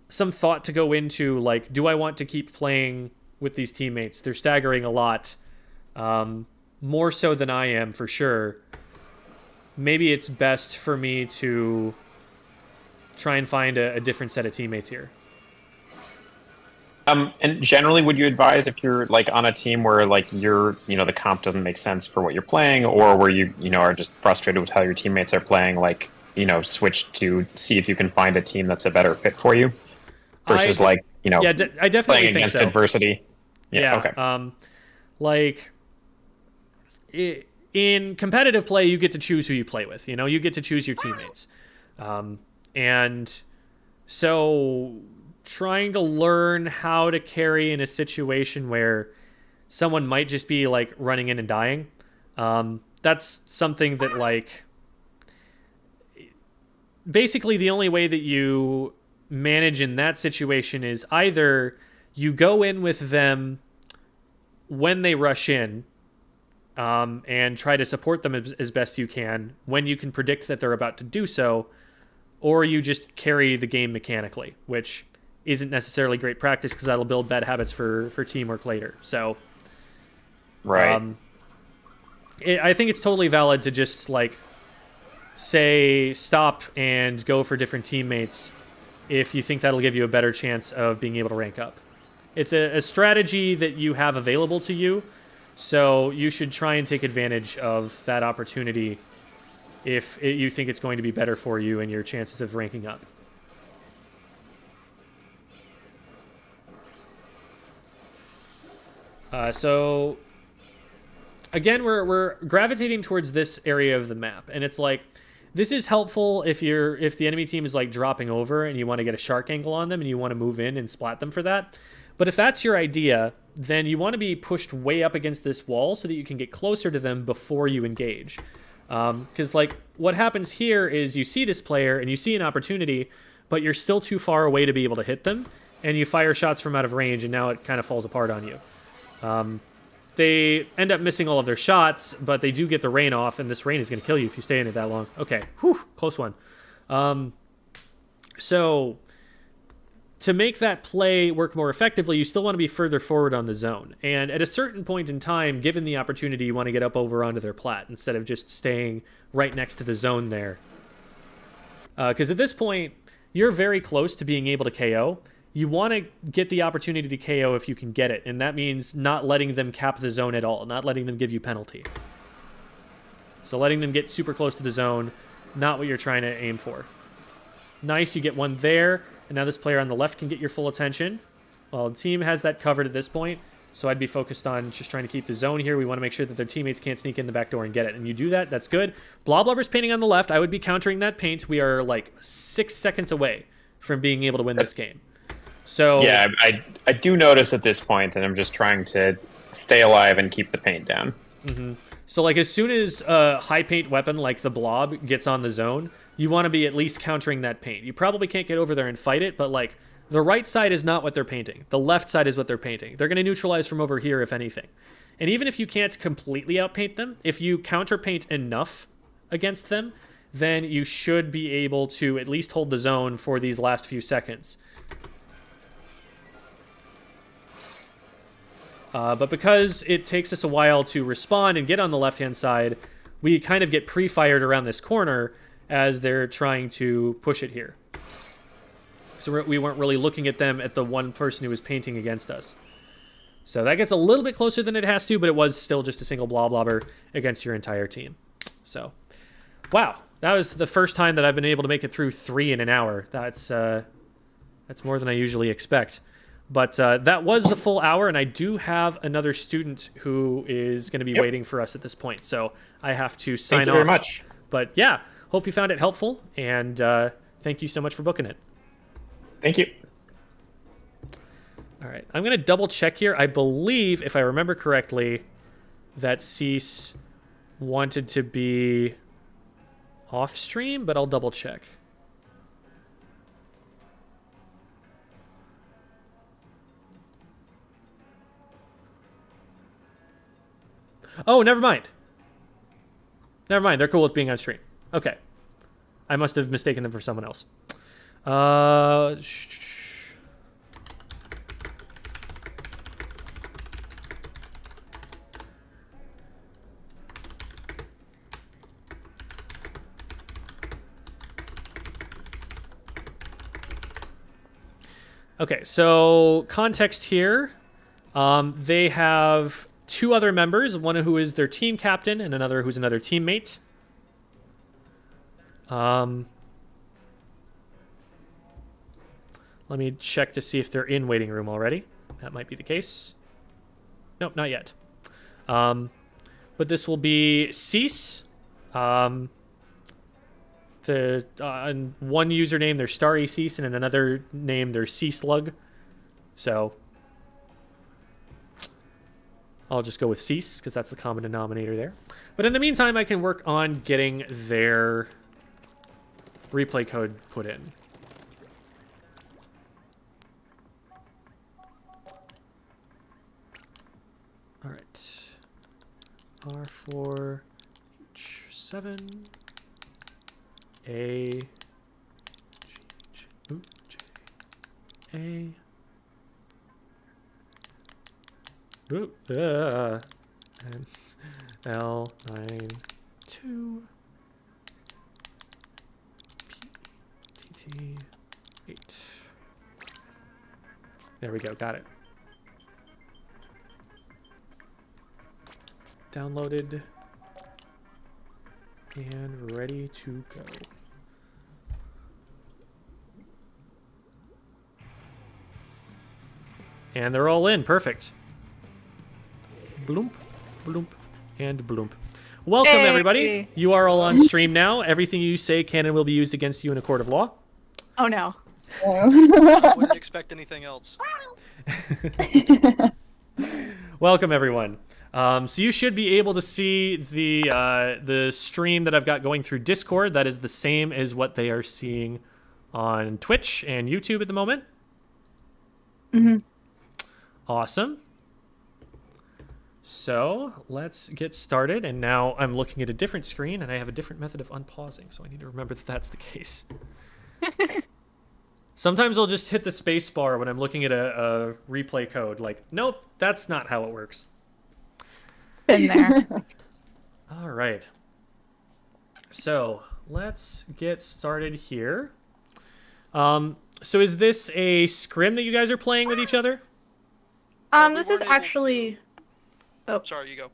some thought to go into, like, do I want to keep playing with these teammates? They're staggering a lot, more so than I am, for sure. Maybe it's best for me to try and find a different set of teammates here. And generally, would you advise if you're like on a team where like the comp doesn't make sense for what you're playing, or where you are just frustrated with how your teammates are playing, like, switch to see if you can find a team that's a better fit for you versus I definitely playing think against so. adversity. Yeah. Okay. In competitive play, you get to choose who you play with. You get to choose your teammates, and so trying to learn how to carry in a situation where someone might just be like running in and dying. That's something that, like, basically the only way that you manage in that situation is either you go in with them when they rush in, and try to support them as best you can when you can predict that they're about to do so, or you just carry the game mechanically, which isn't necessarily great practice because that'll build bad habits for teamwork later. So, right. I think it's totally valid to just, like, say stop and go for different teammates if you think that'll give you a better chance of being able to rank up. It's a strategy that you have available to you, so you should try and take advantage of that opportunity if you think it's going to be better for you and your chances of ranking up. So again, we're gravitating towards this area of the map, and it's like, this is helpful if the enemy team is like dropping over and you want to get a shark angle on them and you want to move in and splat them for that. But if that's your idea, then you want to be pushed way up against this wall so that you can get closer to them before you engage. Because like what happens here is you see this player and you see an opportunity, but you're still too far away to be able to hit them, and you fire shots from out of range, and now it kind of falls apart on you. They end up missing all of their shots, but they do get the rain off, and this rain is going to kill you if you stay in it that long. Okay, whew, close one. So to make that play work more effectively, you still want to be further forward on the zone. And at a certain point in time, given the opportunity, you want to get up over onto their plat instead of just staying right next to the zone there. Because at this point, you're very close to being able to KO. You want to get the opportunity to KO if you can get it, and that means not letting them cap the zone at all, not letting them give you penalty. So letting them get super close to the zone, not what you're trying to aim for. Nice, you get one there, and now this player on the left can get your full attention. Well, the team has that covered at this point, so I'd be focused on just trying to keep the zone here. We want to make sure that their teammates can't sneak in the back door and get it, and you do that, that's good. Bloblubber's painting on the left. I would be countering that paint. We are like 6 seconds away from being able to win this game. So yeah, I do notice at this point, and I'm just trying to stay alive and keep the paint down. Mm-hmm. So like as soon as a high paint weapon like the blob gets on the zone, you want to be at least countering that paint. You probably can't get over there and fight it, but like the right side is not what they're painting. The left side is what they're painting. They're going to neutralize from over here if anything. And even if you can't completely outpaint them, if you counter paint enough against them, then you should be able to at least hold the zone for these last few seconds. But because it takes us a while to respond and get on the left-hand side, we kind of get pre-fired around this corner as they're trying to push it here. So we weren't really looking at them at the one person who was painting against us. So that gets a little bit closer than it has to, but it was still just a single bloblobber against your entire team. So, wow. That was the first time that I've been able to make it through 3 in an hour. That's more than I usually expect. But that was the full hour, and I do have another student who is going to be waiting for us at this point. So I have to sign off. Thank you very much. But yeah, hope you found it helpful, and thank you so much for booking it. Thank you. All right, I'm gonna double check here. I believe, if I remember correctly, that Cease wanted to be off stream, but I'll double check. Oh, never mind. Never mind. They're cool with being on stream. Okay. I must have mistaken them for someone else. Okay, so context here. They have two other members, one who is their team captain and another who's another teammate. Let me check to see if they're in waiting room already. That might be the case. Nope, not yet. But this will be Cease. On one username, they're Starry Cease, and in another name, they're Sea Slug. So I'll just go with Cease, because that's the common denominator there. But in the meantime, I can work on getting their replay code put in. All right. R4, H7, A, J, A, and L9, 2, P, TT, 8. There we go, got it. Downloaded and ready to go. And they're all in. Perfect. Bloomp, bloomp, and bloomp. Welcome, Hey. everybody. You are all on stream now. Everything you say can and will be used against you in a court of law. Oh no. I wouldn't expect anything else. Welcome, everyone. So you should be able to see the stream that I've got going through Discord. That is the same as what they are seeing on Twitch and YouTube at the moment. Mm-hmm. Awesome. So let's get started. And now I'm looking at a different screen, and I have a different method of unpausing. So I need to remember that that's the case. Sometimes I'll just hit the space bar when I'm looking at a replay code. Like, nope, that's not how it works. Been there. All right. So let's get started here. So is this a scrim that you guys are playing with each other? we This is weren't able- actually Sorry, you go.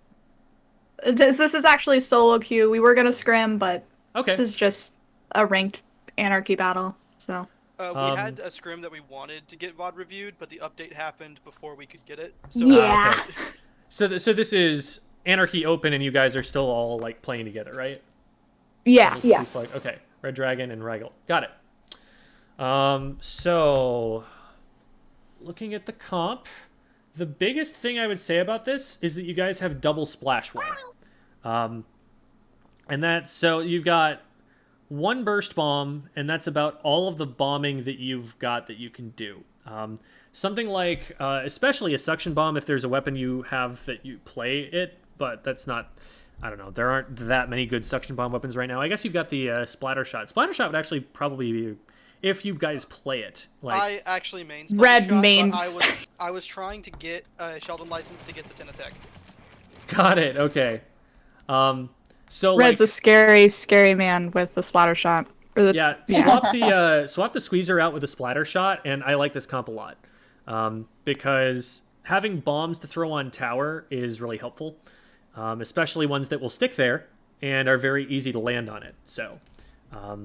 this is actually solo queue. We were gonna scrim, but Okay. this is just a ranked anarchy battle. So We had a scrim that we wanted to get VOD reviewed, but the update happened before we could get it. So yeah. okay. So this is Anarchy Open, and you guys are still all like playing together, right? Yeah. This is like, okay, Red Dragon and Rigel. Got it. So looking at the comp, the biggest thing I would say about this is that you guys have double splash wall. And that, so you've got one burst bomb, and that's about all of the bombing that you've got that you can do. Something like, especially a suction bomb, if there's a weapon you have that you play it, but that's not, I don't know, there aren't that many good suction bomb weapons right now. I guess you've got the splatter shot. Splatter shot would actually probably be, if you guys play it. Like, I actually main Red Splash Shot, mains. but I was trying to get a Sheldon license to get the 10 attack. got it, okay. So Red's like, a scary, scary man with the splatter shot. Or the, yeah, swap the squeezer out with a splatter shot, and I like this comp a lot. Because having bombs to throw on tower is really helpful, especially ones that will stick there and are very easy to land on it. So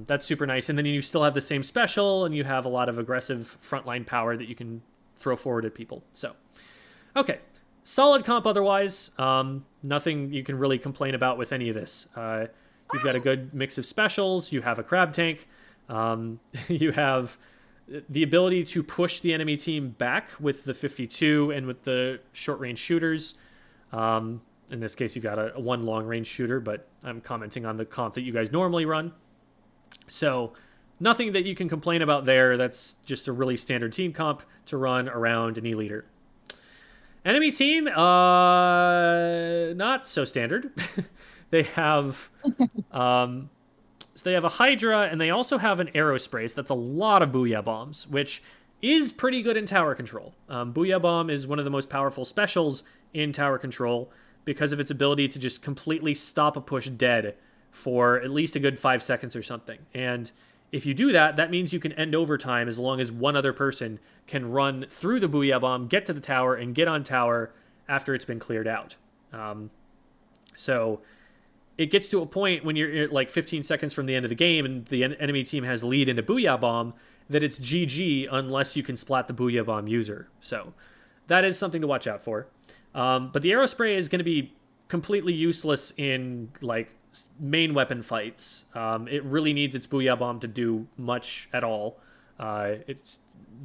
that's super nice. And then you still have the same special, and you have a lot of aggressive frontline power that you can throw forward at people. So, okay. Solid comp otherwise. Nothing you can really complain about with any of this. You've got a good mix of specials. You have a crab tank. You have the ability to push the enemy team back with the 52 and with the short range shooters. In this case, you've got a one long range shooter, but I'm commenting on the comp that you guys normally run. So nothing that you can complain about there. That's just a really standard team comp to run around an E-leader. Enemy team, not so standard. They have so they have a Hydra, and they also have an Aerospray. So that's a lot of Booyah Bombs, which is pretty good in tower control. Booyah Bomb is one of the most powerful specials in tower control because of its ability to just completely stop a push dead for at least a good 5 seconds or something. And if you do that, that means you can end overtime as long as one other person can run through the Booyah Bomb, get to the tower, and get on tower after it's been cleared out. So it gets to a point when you're like 15 seconds from the end of the game and the enemy team has lead into Booyah Bomb that it's GG unless you can splat the Booyah Bomb user. So that is something to watch out for. But the Aerospray is going to be completely useless in like main weapon fights. It really needs its Booyah Bomb to do much at all. It's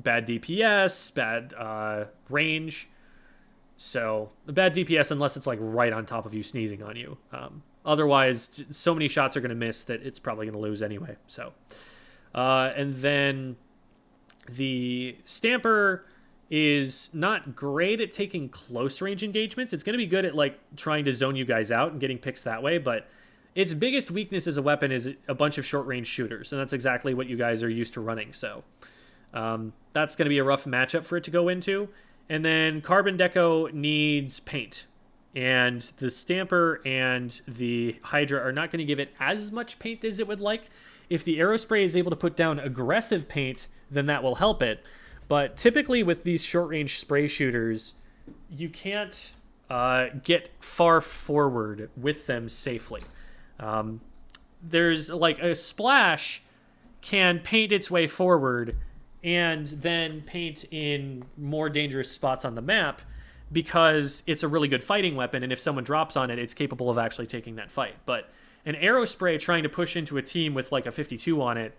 bad DPS, bad range. So the bad DPS unless it's like right on top of you sneezing on you. Otherwise, so many shots are going to miss that it's probably going to lose anyway. So, and then the Stamper is not great at taking close range engagements. It's going to be good at like trying to zone you guys out and getting picks that way, but its biggest weakness as a weapon is a bunch of short range shooters, and that's exactly what you guys are used to running. So that's going to be a rough matchup for it to go into. And then Carbon Deco needs paint, and the Stamper and the Hydra are not going to give it as much paint as it would like. If the Aerospray is able to put down aggressive paint, then that will help it. But typically with these short-range spray shooters, you can't get far forward with them safely. There's like a splash can paint its way forward and then paint in more dangerous spots on the map because it's a really good fighting weapon, and if someone drops on it, it's capable of actually taking that fight. But an Aerospray trying to push into a team with like a 52 on it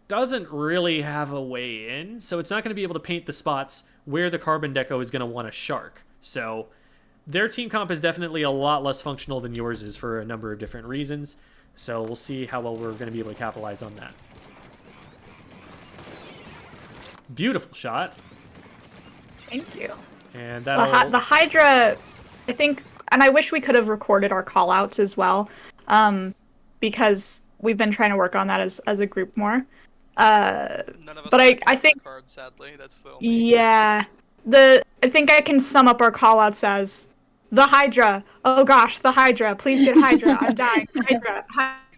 doesn't really have a way in, so it's not going to be able to paint the spots where the Carbon Deco is going to want to shark. So their team comp is definitely a lot less functional than yours is for a number of different reasons. So we'll see how well we're going to be able to capitalize on that. Beautiful shot. Thank you. And The Hydra, I think, and I wish we could have recorded our callouts as well, because we've been trying to work on that as a group more. None of us But have I think, cards, sadly. That's the only yeah, I think I can sum up our callouts as the Hydra. Oh gosh, the Hydra. Please get Hydra. I'm dying. Hydra.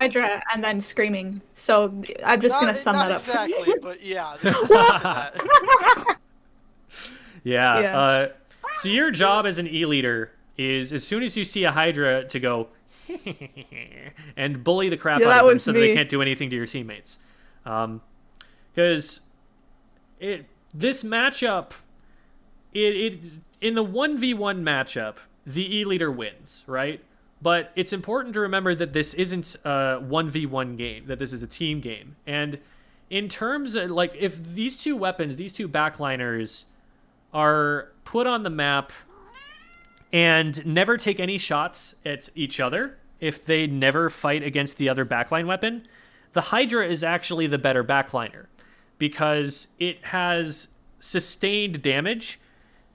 Hydra, and then screaming. So I'm just gonna sum that up. Not exactly, but yeah. That. Yeah. So your job as an E-leader is as soon as you see a Hydra to go and bully the crap out of them so that they can't do anything to your teammates. Because this matchup, it in the 1v1 matchup, the E-leader wins, right? But it's important to remember that this isn't a 1v1 game, that this is a team game. And in terms of, like, if these two weapons, these two backliners are put on the map and never take any shots at each other, if they never fight against the other backline weapon, the Hydra is actually the better backliner because it has sustained damage.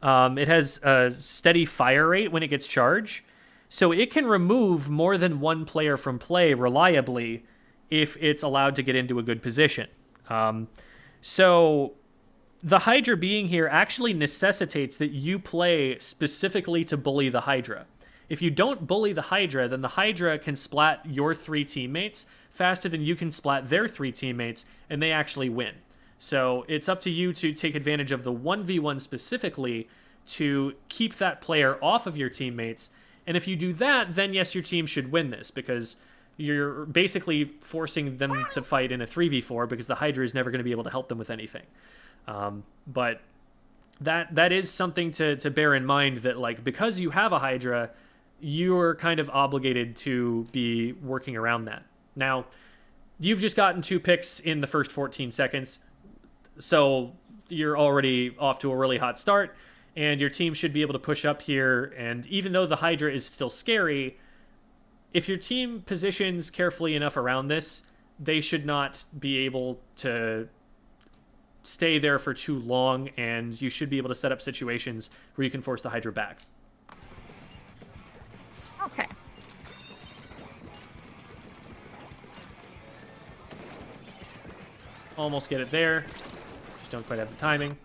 It has a steady fire rate when it gets charged. So it can remove more than one player from play reliably if it's allowed to get into a good position. So the Hydra being here actually necessitates that you play specifically to bully the Hydra. If you don't bully the Hydra, then the Hydra can splat your 3 teammates faster than you can splat their 3 teammates, and they actually win. So it's up to you to take advantage of the 1v1 specifically to keep that player off of your teammates. And if you do that, then yes, your team should win this because you're basically forcing them to fight in a 3v4 because the Hydra is never going to be able to help them with anything. But that is something to bear in mind, that like because you have a Hydra, you're kind of obligated to be working around that. Now, you've just gotten 2 picks in the first 14 seconds. So you're already off to a really hot start, and your team should be able to push up here. And even though the Hydra is still scary, if your team positions carefully enough around this, they should not be able to stay there for too long, and you should be able to set up situations where you can force the Hydra back. Okay. Almost get it there. Just don't quite have the timing.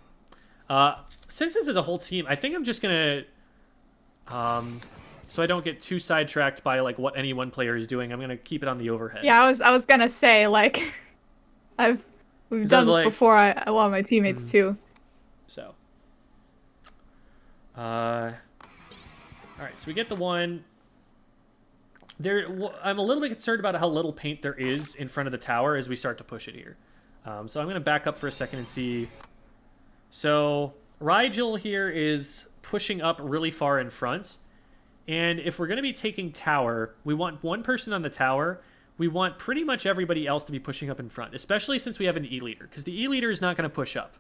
Since this is a whole team, I think I'm just gonna, so I don't get too sidetracked by like what any one player is doing, I'm gonna keep it on the overhead. Yeah, I was gonna say, like, we've done this before. I want my teammates too. So, all right, so we get the one. I'm a little bit concerned about how little paint there is in front of the tower as we start to push it here. So I'm going to back up for a second and see. So Rigel here is pushing up really far in front. And if we're going to be taking tower, we want one person on the tower. We want pretty much everybody else to be pushing up in front, especially since we have an E-leader, because the E-leader is not going to push up.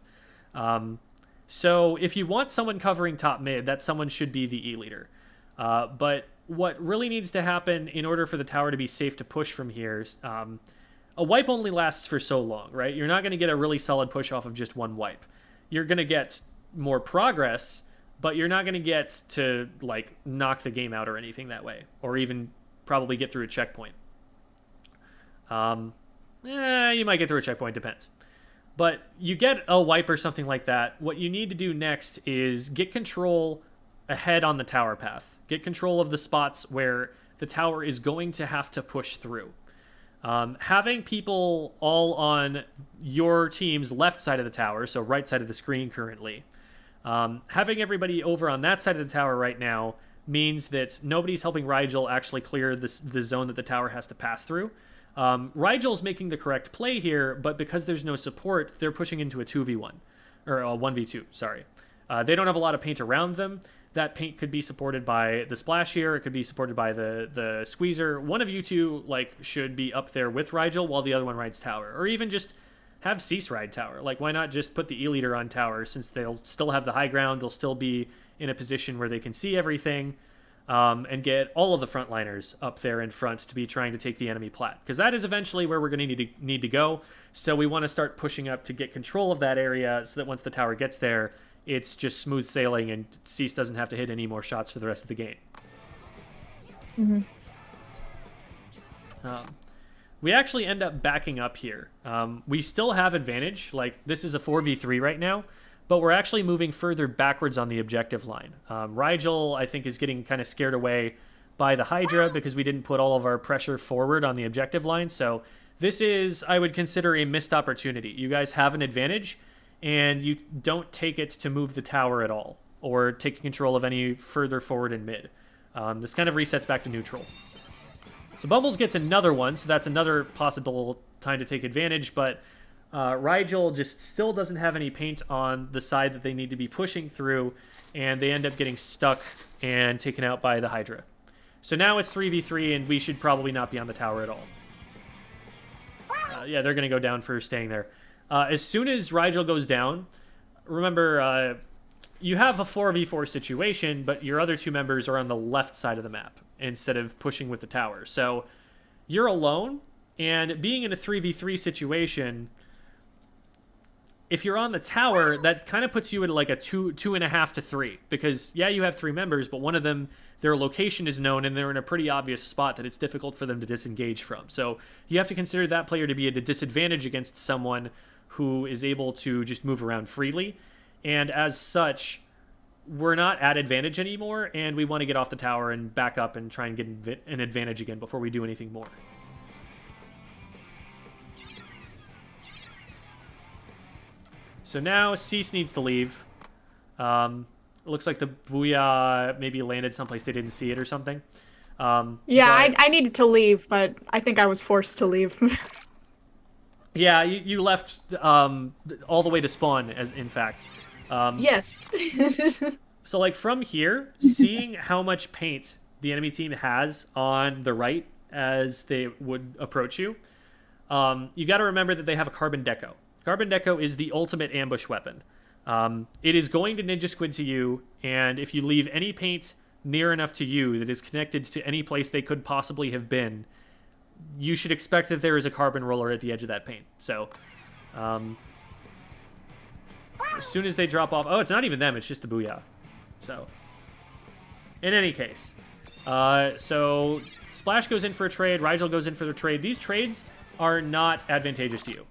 So if you want someone covering top mid, that someone should be the E-leader. But what really needs to happen in order for the tower to be safe to push from here is, a wipe only lasts for so long, right? You're not going to get a really solid push off of just one wipe. You're going to get more progress, but you're not going to get to, like, knock the game out or anything that way, or even probably get through a checkpoint. You might get through a checkpoint, depends. But you get a wipe or something like that. What you need to do next is get control ahead on the tower path. Get control of the spots where the tower is going to have to push through. Having people all on your team's left side of the tower, so right side of the screen currently, having everybody over on that side of the tower right now means that nobody's helping Rigel actually clear the zone that the tower has to pass through. Rigel's making the correct play here, but because there's no support, they're pushing into a 2v1, or a 1v2, sorry. They don't have a lot of paint around them. That paint could be supported by the splash here. It could be supported by the squeezer. One of you two should be up there with Rigel while the other one rides tower, or even just have Cease ride tower. Like, why not just put the E-leader on tower, since they'll still have the high ground. They'll still be in a position where they can see everything, and get all of the frontliners up there in front to be trying to take the enemy plat, because that is eventually where we're going to need to go. So we want to start pushing up to get control of that area, so that once the tower gets there, it's just smooth sailing and Cease doesn't have to hit any more shots for the rest of the game. Mm-hmm. We actually end up backing up here. We still have advantage. Like, this is a 4v3 right now, but we're actually moving further backwards on the objective line. Rigel, I think, is getting kind of scared away by the Hydra because we didn't put all of our pressure forward on the objective line. So this is, I would consider, a missed opportunity. You guys have an advantage, and you don't take it to move the tower at all, or take control of any further forward in mid. This kind of resets back to neutral. So Bumbles gets another one, so that's another possible time to take advantage, but Rigel just still doesn't have any paint on the side that they need to be pushing through, and they end up getting stuck and taken out by the Hydra. So now it's 3v3, and we should probably not be on the tower at all. Yeah, they're going to go down for staying there. As soon as Rigel goes down, remember, you have a 4v4 situation, but your other two members are on the left side of the map instead of pushing with the tower. So you're alone, and being in a 3v3 situation, if you're on the tower, that kind of puts you at like a 2.5 to 3, because yeah, you have three members, but one of them, their location is known and they're in a pretty obvious spot that it's difficult for them to disengage from. So you have to consider that player to be at a disadvantage against someone who is able to just move around freely. And as such, we're not at advantage anymore, and we want to get off the tower and back up and try and get an advantage again before we do anything more. So now Cease needs to leave. It looks like the Booyah maybe landed someplace they didn't see it or something. Yeah, I needed to leave, but I think I was forced to leave. Yeah, you left all the way to spawn, in fact. Yes. So, like, from here, seeing how much paint the enemy team has on the right as they would approach you, you got to remember that they have a carbon deco. Carbon Deco is the ultimate ambush weapon. It is going to Ninja Squid to you, and if you leave any paint near enough to you that is connected to any place they could possibly have been, you should expect that there is a carbon roller at the edge of that paint. So, as soon as they drop off... Oh, it's not even them, it's just the Booyah. So, in any case. So, Splash goes in for a trade, Rigel goes in for the trade. These trades are not advantageous to you.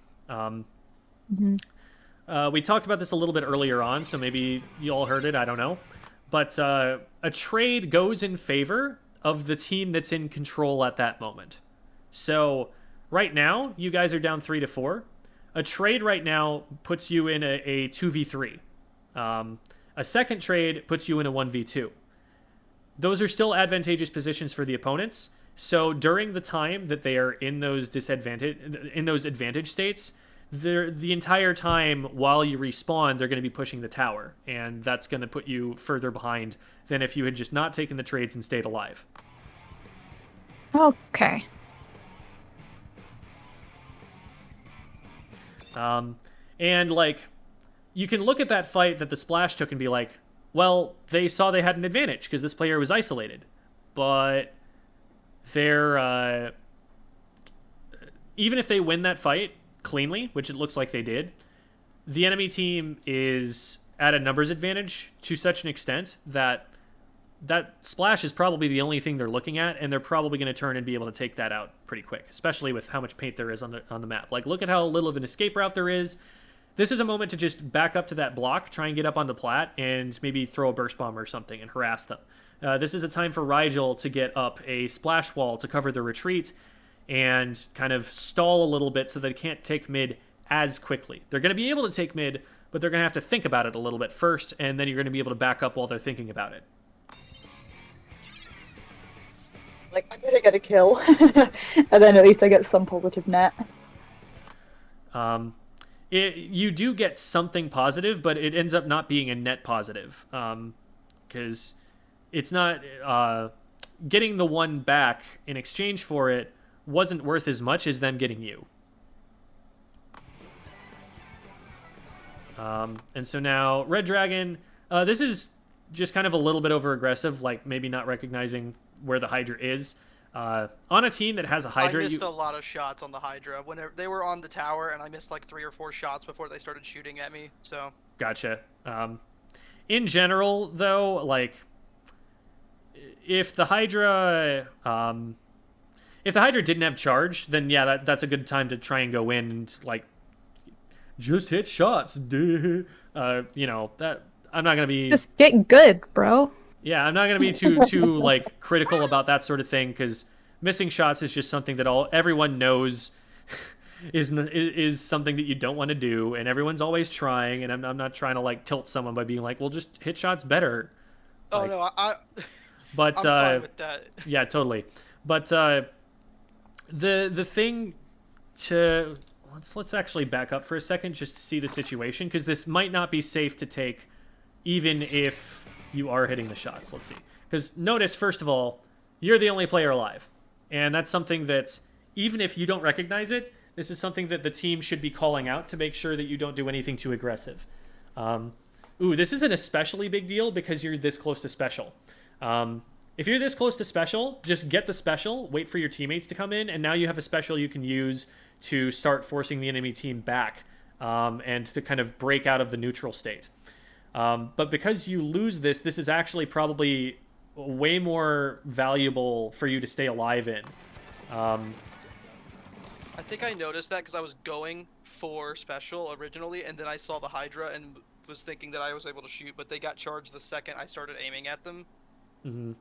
We talked about this a little bit earlier on, so maybe you all heard it, I don't know. But a trade goes in favor of the team that's in control at that moment. So, right now, you guys are down 3-4. A trade right now puts you in a 2v3. A second trade puts you in a 1v2. Those are still advantageous positions for the opponents. So during the time that they are in those advantage states, the entire time while you respawn, they're going to be pushing the tower, and that's going to put you further behind than if you had just not taken the trades and stayed alive. Okay. And like, you can look at that fight that the Splash took and be like, well, they saw they had an advantage because this player was isolated. But they're even if they win that fight cleanly, which it looks like they did, the enemy team is at a numbers advantage to such an extent that that Splash is probably the only thing they're looking at, and they're probably going to turn and be able to take that out pretty quick, especially with how much paint there is on the map. Like, look at how little of an escape route there is. This is a moment to just back up to that block, try and get up on the plat, and maybe throw a burst bomb or something and harass them. This is a time for Rigel to get up a splash wall to cover the retreat and kind of stall a little bit so they can't take mid as quickly. They're going to be able to take mid, but they're going to have to think about it a little bit first, and then you're going to be able to back up while they're thinking about it. It's like, I better get a kill, and then at least I get some positive net. You do get something positive, but it ends up not being a net positive, because it's not getting the one back in exchange for it wasn't worth as much as them getting you. And so now Red Dragon, this is just kind of a little bit over aggressive, like maybe not recognizing where the Hydra is. On a team that has a Hydra, I missed a lot of shots on the Hydra. Whenever they were on the tower, and I missed like 3 or 4 shots before they started shooting at me. So gotcha. In general, though, like if the Hydra didn't have charge, then yeah, that's a good time to try and go in and like just hit shots. You know that I'm not gonna be Just get good, bro. Yeah, I'm not going to be too like critical about that sort of thing, because missing shots is just something that everyone knows is something that you don't want to do, and everyone's always trying, and I'm not trying to like tilt someone by being like, well, just hit shots better. Oh like, no, but I'm fine with that. Yeah, totally. But the thing to let's actually back up for a second just to see the situation, because this might not be safe to take, even if you are hitting the shots. Let's see. Because notice, first of all, you're the only player alive. And that's something that, even if you don't recognize it, this is something that the team should be calling out to make sure that you don't do anything too aggressive. This is an especially big deal because you're this close to special. If you're this close to special, just get the special, wait for your teammates to come in, and now you have a special you can use to start forcing the enemy team back and to kind of break out of the neutral state. But because you lose this is actually probably way more valuable for you to stay alive in. I think I noticed that because I was going for special originally, and then I saw the Hydra and was thinking that I was able to shoot, but they got charged the second I started aiming at them. Mm-hmm.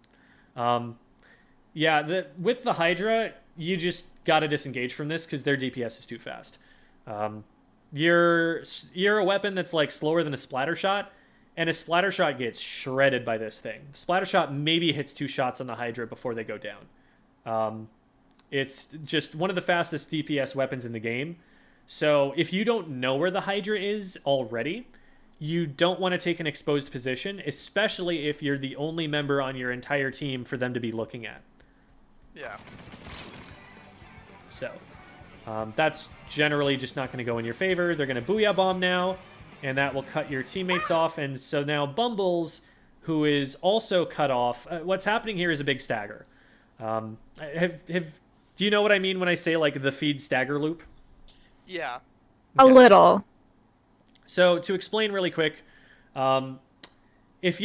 With the Hydra, you just gotta disengage from this because their DPS is too fast. You're a weapon that's like slower than a splatter shot, and a splatter shot gets shredded by this thing. Splatter shot maybe hits 2 shots on the Hydra before they go down. It's just one of the fastest DPS weapons in the game. So if you don't know where the Hydra is already, you don't want to take an exposed position, especially if you're the only member on your entire team for them to be looking at. Yeah. So, That's generally just not going to go in your favor. They're going to Booyah Bomb now, and that will cut your teammates off. And so now Bumbles, who is also cut off, what's happening here is a big stagger. Do you know what I mean when I say like the feed stagger loop? Yeah. A little. So to explain really quick, if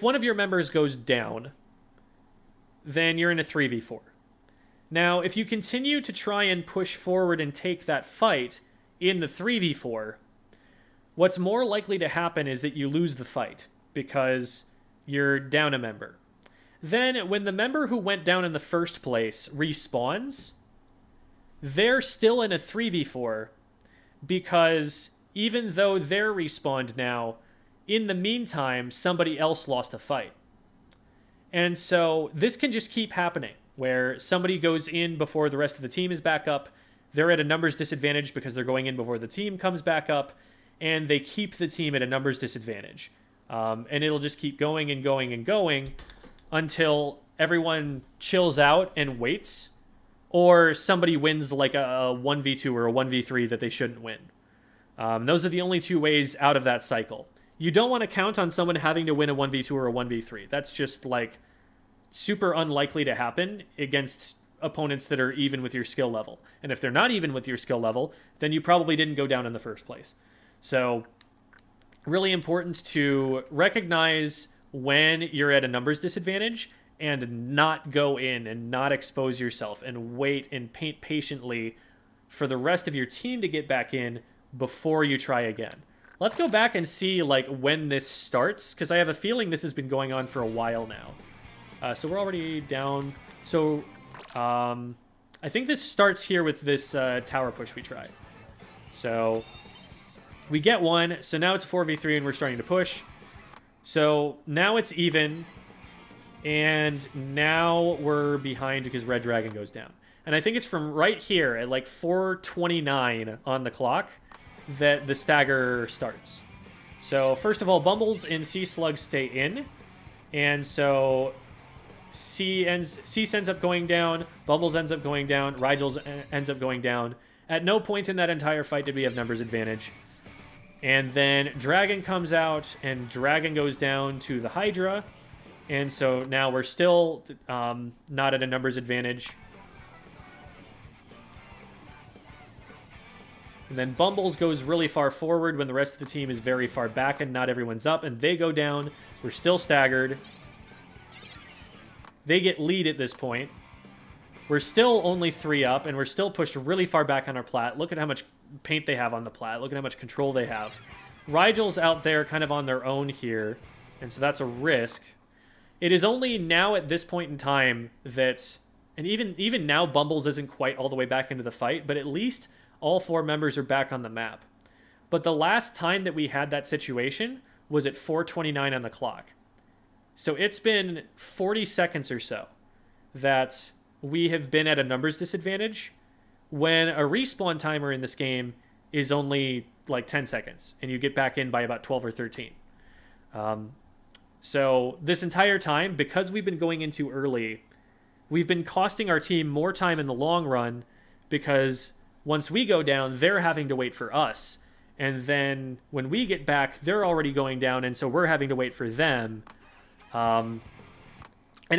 one of your members goes down, then you're in a 3v4. Now, if you continue to try and push forward and take that fight in the 3v4, what's more likely to happen is that you lose the fight because you're down a member. Then, when the member who went down in the first place respawns, they're still in a 3v4 because even though they're respawned now, in the meantime, somebody else lost a fight. And so this can just keep happening, where somebody goes in before the rest of the team is back up, they're at a numbers disadvantage because they're going in before the team comes back up, and they keep the team at a numbers disadvantage. And it'll just keep going and going and going until everyone chills out and waits, or somebody wins like a 1v2 or a 1v3 that they shouldn't win. Those are the only two ways out of that cycle. You don't want to count on someone having to win a 1v2 or a 1v3. That's just like super unlikely to happen against opponents that are even with your skill level. And if they're not even with your skill level, then you probably didn't go down in the first place. So really important to recognize when you're at a numbers disadvantage and not go in and not expose yourself and wait and paint patiently for the rest of your team to get back in before you try again. Let's go back and see like when this starts, because I have a feeling this has been going on for a while now. So we're already down. So I think this starts here with this tower push we tried. So we get one. So now it's a 4v3 and we're starting to push. So now it's even. And now we're behind because Red Dragon goes down. And I think it's from right here at like 4:29 on the clock that the stagger starts. So first of all, Bumbles and Sea Slug stay in. And so Cease ends up going down, Bumbles ends up going down, Rigel ends up going down. At no point in that entire fight did we have numbers advantage. And then Dragon comes out, and Dragon goes down to the Hydra. And so now we're still not at a numbers advantage. And then Bumbles goes really far forward when the rest of the team is very far back and not everyone's up, and they go down. We're still staggered. They get lead at this point. We're still only 3 up, and we're still pushed really far back on our plat. Look at how much paint they have on the plat. Look at how much control they have. Rigel's out there kind of on their own here, and so that's a risk. It is only now at this point in time that, and even now Bumbles isn't quite all the way back into the fight, but at least all 4 members are back on the map. But the last time that we had that situation was at 4:29 on the clock. So it's been 40 seconds or so that we have been at a numbers disadvantage when a respawn timer in this game is only like 10 seconds and you get back in by about 12 or 13. So this entire time, because we've been going in too early, we've been costing our team more time in the long run because once we go down, they're having to wait for us. And then when we get back, they're already going down, and so we're having to wait for them. And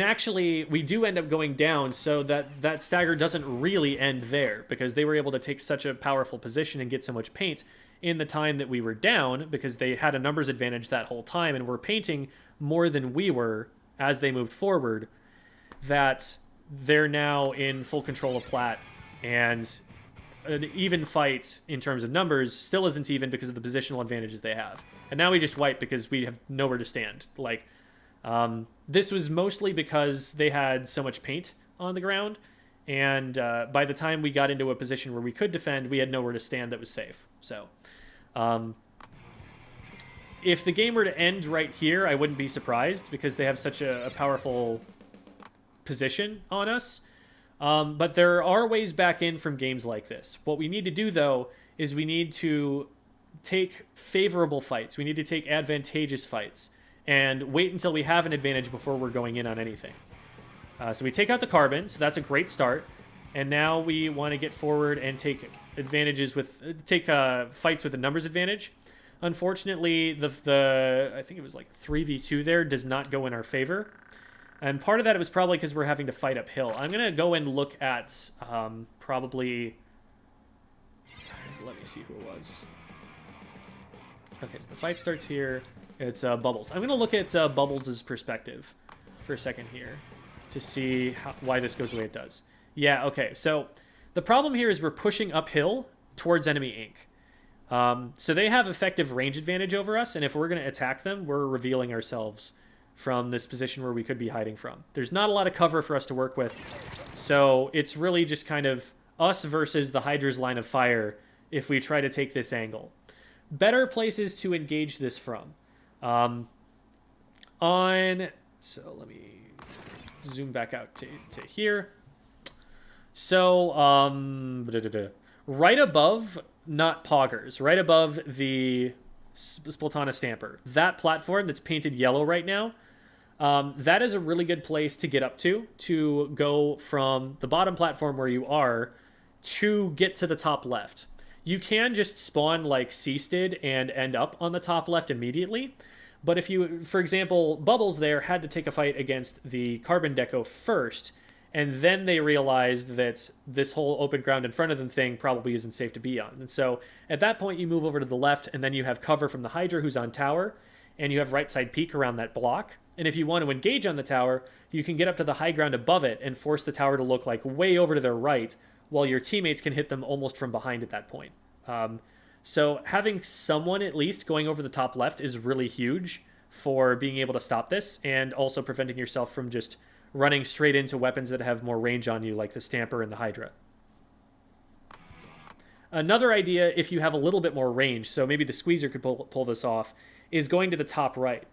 actually, we do end up going down, so that stagger doesn't really end there, because they were able to take such a powerful position and get so much paint in the time that we were down, because they had a numbers advantage that whole time, and were painting more than we were as they moved forward, that they're now in full control of plat, and an even fight in terms of numbers still isn't even because of the positional advantages they have. And now we just wipe because we have nowhere to stand. Like, this was mostly because they had so much paint on the ground, and by the time we got into a position where we could defend, we had nowhere to stand that was safe. So, if the game were to end right here, I wouldn't be surprised because they have such a powerful position on us. But there are ways back in from games like this. What we need to do, though, is we need to take favorable fights. We need to take advantageous fights and wait until we have an advantage before we're going in on anything. So we take out the carbon, so that's a great start. And now we want to get forward and take fights with the numbers advantage. Unfortunately, the I think it was like 3v2 there does not go in our favor. And part of that it was probably because we're having to fight uphill. I'm going to go and look at probably... Let me see who it was. Okay, so the fight starts here. It's Bubbles. I'm going to look at Bubbles' perspective for a second here to see why this goes the way it does. Yeah, okay. So the problem here is we're pushing uphill towards enemy ink. So they have effective range advantage over us, and if we're going to attack them, we're revealing ourselves from this position where we could be hiding from. There's not a lot of cover for us to work with, so it's really just kind of us versus the Hydra's line of fire if we try to take this angle. Better places to engage this from. So let me zoom back out to here. So, right above, not Poggers, right above the Splatana Stamper, that platform that's painted yellow right now, that is a really good place to get up to go from the bottom platform where you are to get to the top left. You can just spawn like Cease did and end up on the top left immediately. But if you, for example, Bubbles there had to take a fight against the Carbon Deco first, and then they realized that this whole open ground in front of them thing probably isn't safe to be on. And so at that point, you move over to the left, and then you have cover from the Hydra who's on tower, and you have right side peek around that block. And if you want to engage on the tower, you can get up to the high ground above it and force the tower to look like way over to their right, while your teammates can hit them almost from behind at that point. So having someone at least going over the top left is really huge for being able to stop this, and also preventing yourself from just running straight into weapons that have more range on you, like the Stamper and the Hydra. Another idea, if you have a little bit more range, so maybe the Squeezer could pull this off, is going to the top right.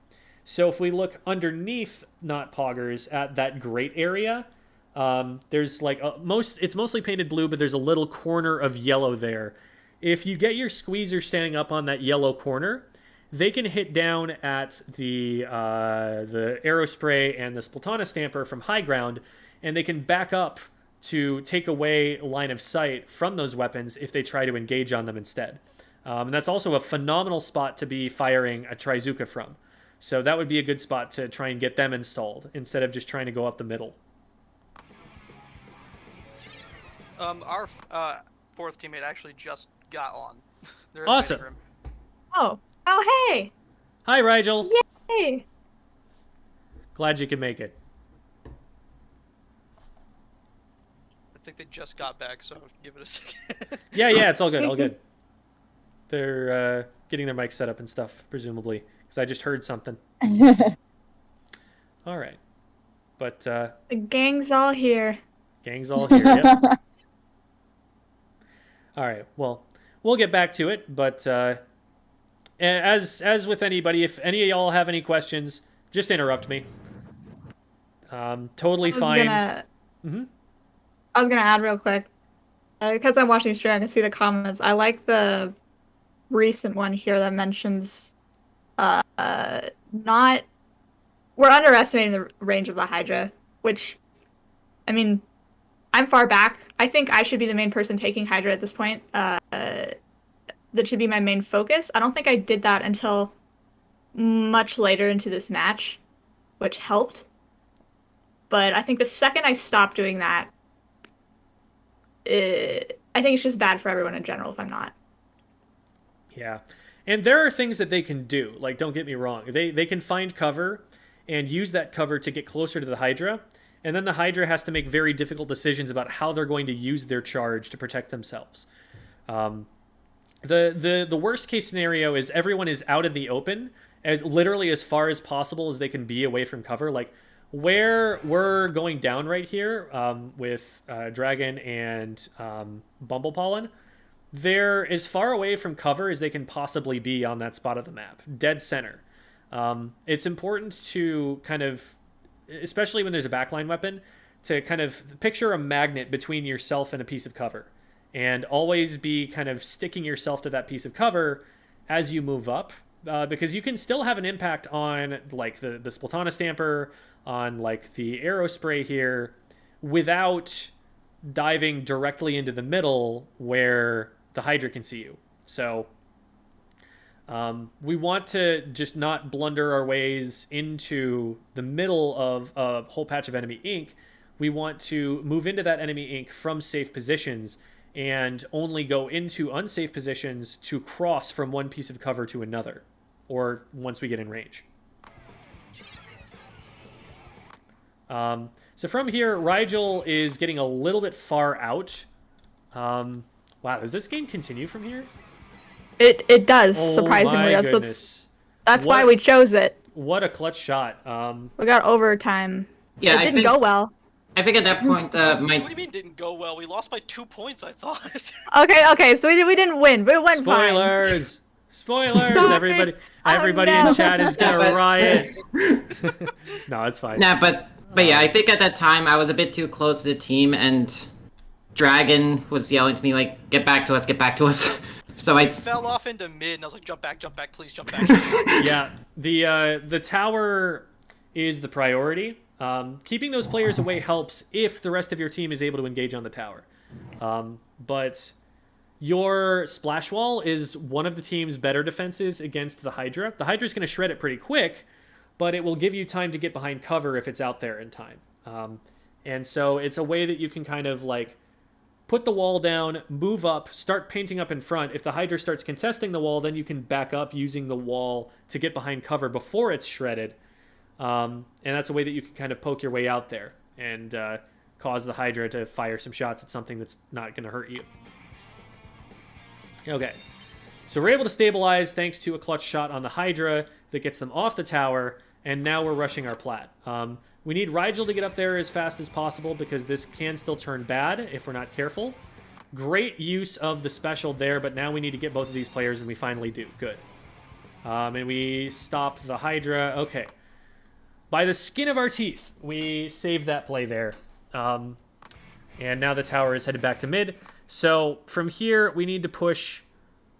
So if we look underneath Not Poggers at that grate area, there's like it's mostly painted blue, but there's a little corner of yellow there. If you get your Squeezer standing up on that yellow corner, they can hit down at the Aerospray and the Splatana Stamper from high ground, and they can back up to take away line of sight from those weapons if they try to engage on them instead. And that's also a phenomenal spot to be firing a Trizuka from. So that would be a good spot to try and get them installed instead of just trying to go up the middle. Our fourth teammate actually just got on. They're in Awesome. the waiting room. Oh, hey! Hi, Rigel. Hey! Glad you could make it. I think they just got back, so give it a second. Yeah, it's all good, all good. They're getting their mic set up and stuff, presumably, because I just heard something. All right. But, The gang's all here. Gang's all here, yep. All right, well, we'll get back to it, but as with anybody, if any of y'all have any questions, just interrupt me. Totally fine. I was gonna add real quick, because I'm watching stream, I can see the comments. I like the recent one here that mentions we're underestimating the range of the Hydra, which, I mean, I'm far back. I think I should be the main person taking Hydra at this point. That should be my main focus. I don't think I did that until much later into this match, which helped. But I think the second I stopped doing that, I think it's just bad for everyone in general if I'm not. Yeah. And there are things that they can do. Like, don't get me wrong. They can find cover and use that cover to get closer to the Hydra. And then the Hydra has to make very difficult decisions about how they're going to use their charge to protect themselves. The worst case scenario is everyone is out in the open, literally as far as possible as they can be away from cover. Like, where we're going down right here with Dragon and Bumble Pollen, they're as far away from cover as they can possibly be on that spot of the map. Dead center. It's important to kind of, especially when there's a backline weapon, to kind of picture a magnet between yourself and a piece of cover. And always be kind of sticking yourself to that piece of cover as you move up. Because you can still have an impact on, like, the Splatana Stamper, on, like, the Aerospray here, without diving directly into the middle where the Hydra can see you. So we want to just not blunder our ways into the middle of a whole patch of enemy ink. We want to move into that enemy ink from safe positions and only go into unsafe positions to cross from one piece of cover to another, or once we get in range. So from here, Rigel is getting a little bit far out. Wow, does this game continue from here? It does, Oh surprisingly. my That's goodness. that's why we chose it. What a clutch shot. We got overtime. Yeah, It didn't go well. I think at that point, What do my you mean didn't go well? We lost by 2 points, I thought. Okay, so we didn't win, but it went fine. Spoilers! Spoilers! Sorry. Everybody Oh, no. in chat is gonna but- riot. No, it's fine. nah, but yeah, I think at that time I was a bit too close to the team, and Dragon was yelling to me like, "Get back to us! Get back to us!" So I I fell off into mid, and I was like, jump back, please jump back. Yeah, the tower is the priority. Keeping those players away helps if the rest of your team is able to engage on the tower. But your splash wall is one of the team's better defenses against the Hydra. The Hydra's going to shred it pretty quick, but it will give you time to get behind cover if it's out there in time. And so it's a way that you can kind of like put the wall down, move up, start painting up in front. If the Hydra starts contesting the wall, then you can back up using the wall to get behind cover before it's shredded. And that's a way that you can kind of poke your way out there and cause the Hydra to fire some shots at something that's not going to hurt you. Okay, so we're able to stabilize thanks to a clutch shot on the Hydra that gets them off the tower, and now we're rushing our plat. We need Rigel to get up there as fast as possible because this can still turn bad if we're not careful. Great use of the special there, but now we need to get both of these players, and we finally do. Good. And we stop the Hydra. Okay. By the skin of our teeth, we saved that play there. And now the tower is headed back to mid. So from here, we need to push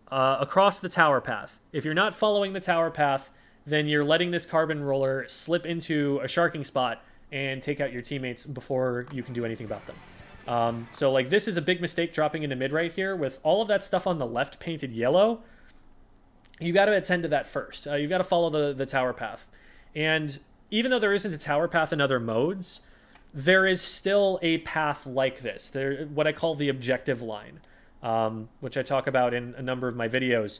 across the tower path. If you're not following the tower path, then you're letting this carbon roller slip into a sharking spot and take out your teammates before you can do anything about them. So like this is a big mistake dropping into mid right here with all of that stuff on the left painted yellow. You got to attend to that first. You got to follow the tower path. And even though there isn't a tower path in other modes, there is still a path like this. What I call the objective line, which I talk about in a number of my videos.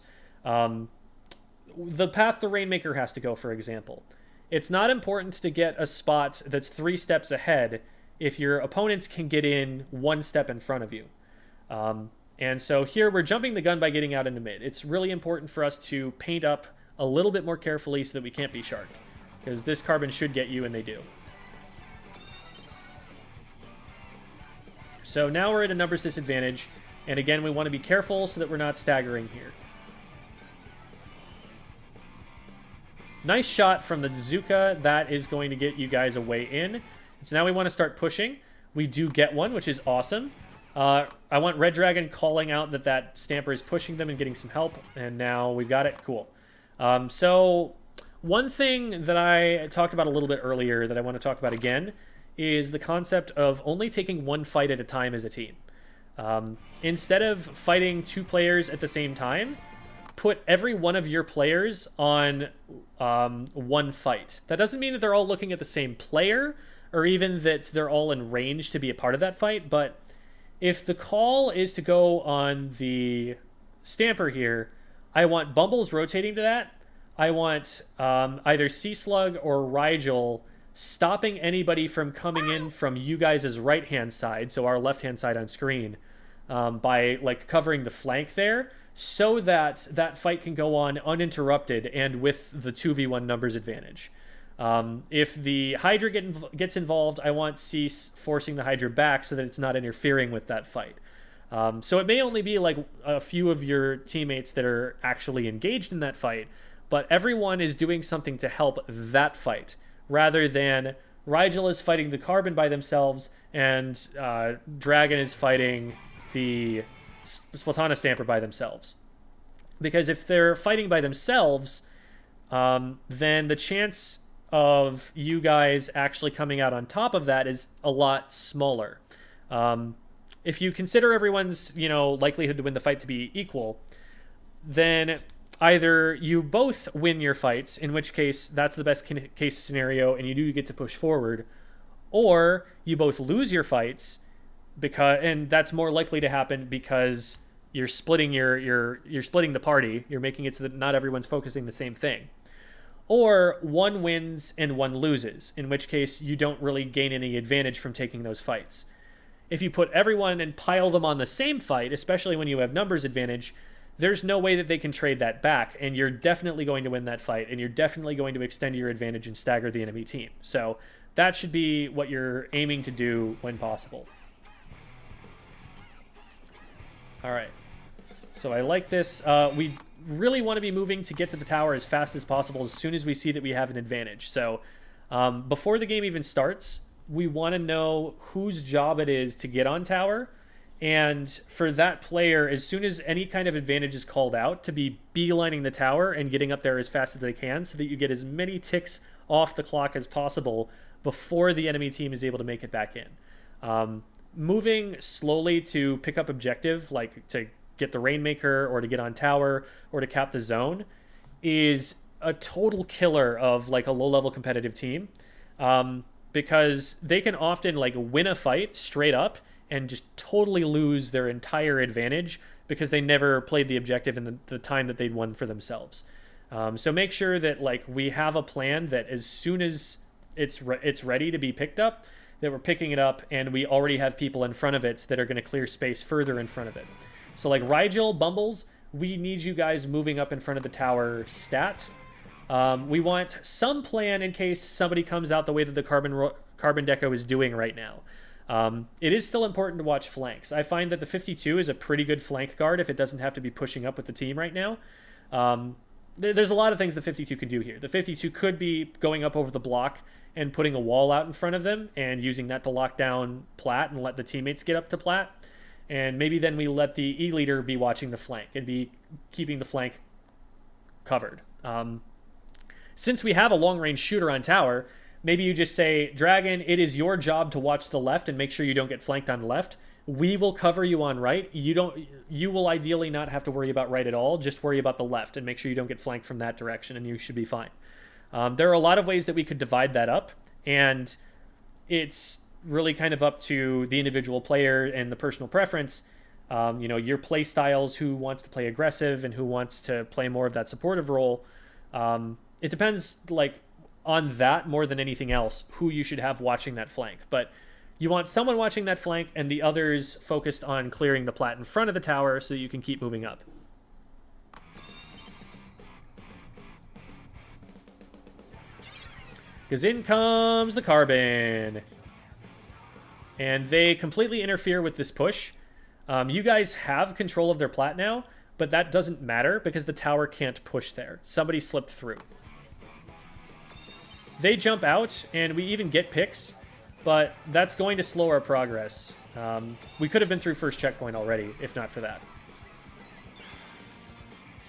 The path the Rainmaker has to go, for example. It's not important to get a spot that's 3 steps ahead if your opponents can get in 1 step in front of you. And so here we're jumping the gun by getting out into mid. It's really important for us to paint up a little bit more carefully so that we can't be sharked. Because this carbon should get you, and they do. So now we're at a numbers disadvantage. And again, we want to be careful so that we're not staggering here. Nice shot from the Zuka. That is going to get you guys a way in. So now we want to start pushing. We do get one, which is awesome. I want Red Dragon calling out that Stamper is pushing them and getting some help. And now we've got it. Cool. So one thing that I talked about a little bit earlier that I want to talk about again is the concept of only taking one fight at a time as a team. Instead of fighting 2 players at the same time, put every one of your players on one fight. That doesn't mean that they're all looking at the same player or even that they're all in range to be a part of that fight, but if the call is to go on the Stamper here, I want Bumbles rotating to that. I want either Sea Slug or Rigel stopping anybody from coming in from you guys' right-hand side, so our left-hand side on screen, by like covering the flank there, so that that fight can go on uninterrupted and with the 2v1 numbers advantage. If the Hydra gets involved, I want Cease forcing the Hydra back so that it's not interfering with that fight. So it may only be like a few of your teammates that are actually engaged in that fight, but everyone is doing something to help that fight, rather than Rigel is fighting the carbon by themselves and Dragon is fighting the Splatana Stamper by themselves. Because if they're fighting by themselves, then the chance of you guys actually coming out on top of that is a lot smaller. if you consider everyone's, likelihood to win the fight to be equal, then either you both win your fights, in which case that's the best case scenario and you do get to push forward, or you both lose your fights, and that's more likely to happen because you're splitting you're splitting the party. You're making it so that not everyone's focusing the same thing. Or one wins and one loses, in which case you don't really gain any advantage from taking those fights. If you put everyone and pile them on the same fight, especially when you have numbers advantage, there's no way that they can trade that back, and you're definitely going to win that fight, and you're definitely going to extend your advantage and stagger the enemy team. So that should be what you're aiming to do when possible. All right. So I like this. We really want to be moving to get to the tower as fast as possible as soon as we see that we have an advantage. So before the game even starts, we want to know whose job it is to get on tower. And for that player, as soon as any kind of advantage is called out, to be beelining the tower and getting up there as fast as they can so that you get as many ticks off the clock as possible before the enemy team is able to make it back in. Moving slowly to pick up objective, like to get the Rainmaker or to get on tower or to cap the zone, is a total killer of like a low-level competitive team, because they can often like win a fight straight up and just totally lose their entire advantage because they never played the objective in the time that they'd won for themselves. So make sure that like we have a plan that as soon as it's ready to be picked up, that we're picking it up and we already have people in front of it that are going to clear space further in front of it. So like Rigel, Bumbles, we need you guys moving up in front of the tower stat. We want some plan in case somebody comes out the way that the Carbon Deco is doing right now. It is still important to watch flanks. I find that the 52 is a pretty good flank guard if it doesn't have to be pushing up with the team right now. There's a lot of things the 52 can do here. The 52 could be going up over the block and putting a wall out in front of them and using that to lock down Plat and let the teammates get up to Plat. And maybe then we let the E-leader be watching the flank and be keeping the flank covered. Since we have a long-range shooter on tower, maybe you just say, Dragon, it is your job to watch the left and make sure you don't get flanked on the left. We will cover you on right. You will ideally not have to worry about right at all. Just worry about the left and make sure you don't get flanked from that direction, and you should be fine. There are a lot of ways that we could divide that up, and it's really kind of up to the individual player and the personal preference. Your play styles, who wants to play aggressive and who wants to play more of that supportive role. It depends like on that more than anything else, who you should have watching that flank. But you want someone watching that flank and the others focused on clearing the Plat in front of the tower so that you can keep moving up. Because in comes the Carbon. And they completely interfere with this push. You guys have control of their Plat now, but that doesn't matter because the tower can't push there. Somebody slipped through. They jump out, and we even get picks, but that's going to slow our progress. We could have been through first checkpoint already, if not for that.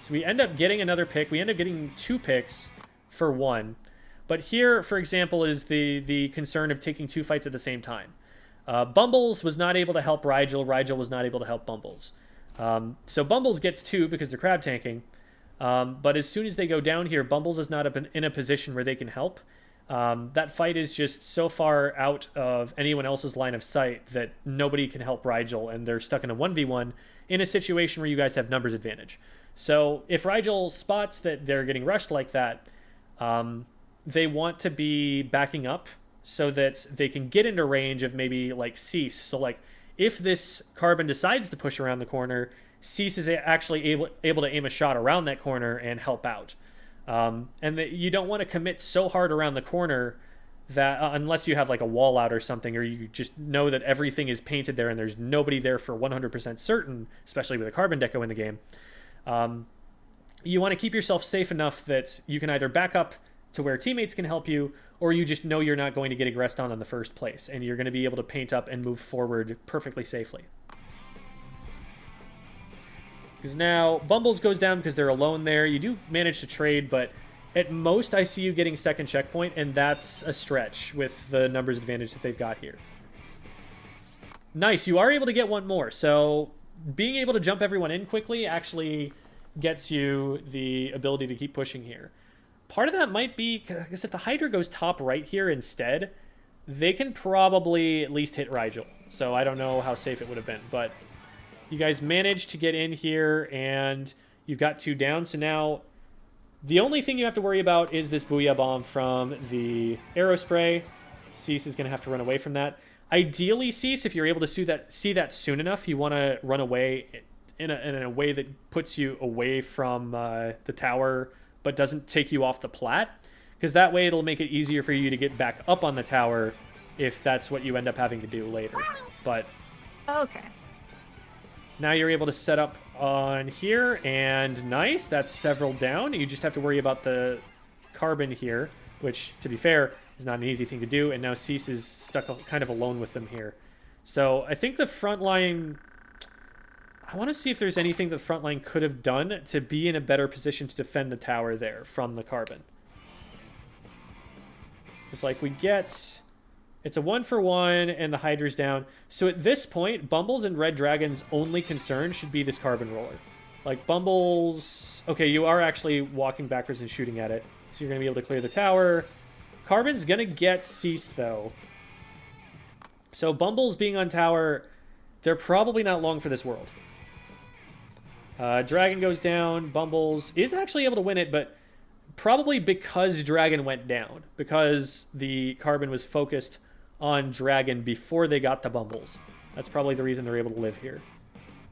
So we end up getting another pick. We end up getting 2 picks for 1. But here, for example, is the concern of taking 2 fights at the same time. Bumbles was not able to help Rigel. Rigel was not able to help Bumbles. So Bumbles gets 2 because they're crab tanking. But as soon as they go down here, Bumbles is not in a position where they can help. That fight is just so far out of anyone else's line of sight that nobody can help Rigel, and they're stuck in a 1v1 in a situation where you guys have numbers advantage. So if Rigel spots that they're getting rushed like that, they want to be backing up so that they can get into range of maybe like Cease. So like if this Carbon decides to push around the corner, Cease is actually able to aim a shot around that corner and help out. And you don't want to commit so hard around the corner that unless you have like a wall out or something, or you just know that everything is painted there and there's nobody there for 100% certain, especially with a Carbon Deco in the game. You want to keep yourself safe enough that you can either back up to where teammates can help you, or you just know you're not going to get aggressed on in the first place, and you're going to be able to paint up and move forward perfectly safely. Because now Bumbles goes down because they're alone there. You do manage to trade, but at most I see you getting second checkpoint, and that's a stretch with the numbers advantage that they've got here. Nice. You are able to get one more. So being able to jump everyone in quickly actually gets you the ability to keep pushing here. Part of that might be, because if the Hydra goes top right here instead, they can probably at least hit Rigel. So I don't know how safe it would have been. But you guys managed to get in here, and you've got 2 down. So now the only thing you have to worry about is this Booyah Bomb from the Arrow Spray. Cease is going to have to run away from that. Ideally, Cease, if you're able to see that soon enough, you want to run away in a way that puts you away from the tower but doesn't take you off the plat, because that way it'll make it easier for you to get back up on the tower if that's what you end up having to do later. But Okay. now you're able to set up on here, and nice, that's several down. You just have to worry about the carbon here, which, to be fair, is not an easy thing to do, and now Cease is stuck kind of alone with them here. So I think the front line... I want to see if there's anything the front line could have done to be in a better position to defend the tower there from the carbon. It's like we get... It's a 1-for-1, and the Hydra's down. So at this point, Bumbles and Red Dragon's only concern should be this carbon roller. Like, Bumbles... Okay, you are actually walking backwards and shooting at it. So you're going to be able to clear the tower. Carbon's going to get Cease, though. So Bumbles being on tower, they're probably not long for this world. Dragon goes down. Bumbles is actually able to win it, but probably because Dragon went down. Because the carbon was focused on Dragon before they got the Bumbles. That's probably the reason they're able to live here.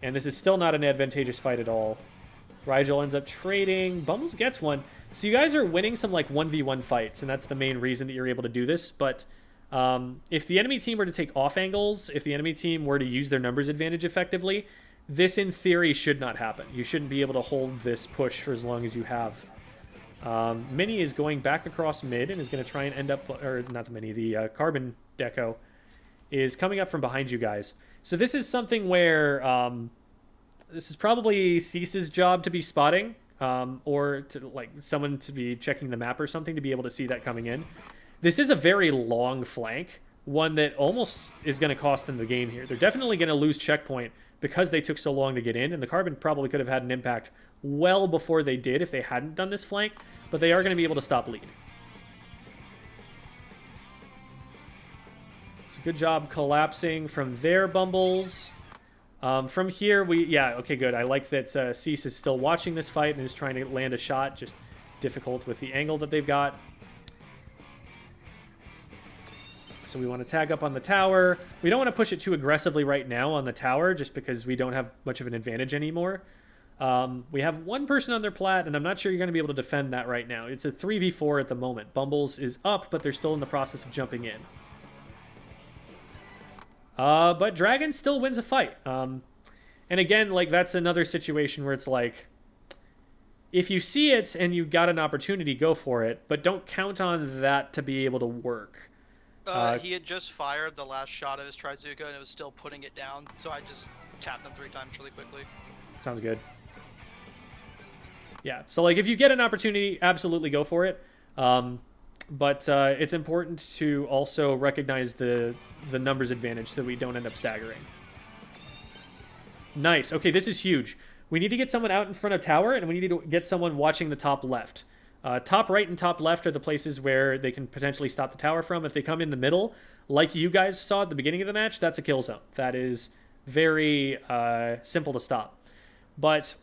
And this is still not an advantageous fight at all. Rigel ends up trading. Bumbles gets one. So you guys are winning some like 1v1 fights, and that's the main reason that you're able to do this. But if the enemy team were to take off angles, if the enemy team were to use their numbers advantage effectively, this in theory should not happen. You shouldn't be able to hold this push for as long as you have. Mini is going back across mid and is going to try and end up, or not the Mini, the Carbon Deco is coming up from behind you guys. So this is something where this is probably Cease's job to be spotting, or to like someone to be checking the map or something to be able to see that coming in. This is a very long flank, one that almost is going to cost them the game here. They're definitely going to lose checkpoint because they took so long to get in, and the Carbon probably could have had an impact well before they did if they hadn't done this flank, but they are going to be able to stop lead. So good job collapsing from their Bumbles. From here, okay, good. I like that Cease is still watching this fight and is trying to land a shot, just difficult with the angle that they've got. So we want to tag up on the tower. We don't want to push it too aggressively right now on the tower, just because we don't have much of an advantage anymore. We have one person on their plat, and I'm not sure you're going to be able to defend that right now. It's a 3v4 at the moment. Bumbles is up, but they're still in the process of jumping in. But Dragon still wins a fight. And again, like, that's another situation where it's like, if you see it and you got an opportunity, go for it, but don't count on that to be able to work. He had just fired the last shot of his Trizuka and it was still putting it down, so I just tapped him 3 times really quickly. Sounds good. Yeah, so like if you get an opportunity, absolutely go for it. But it's important to also recognize the numbers advantage so that we don't end up staggering. Nice. Okay, this is huge. We need to get someone out in front of tower, and we need to get someone watching the top left. Top right and top left are the places where they can potentially stop the tower from. If they come in the middle, like you guys saw at the beginning of the match, that's a kill zone. That is very simple to stop. But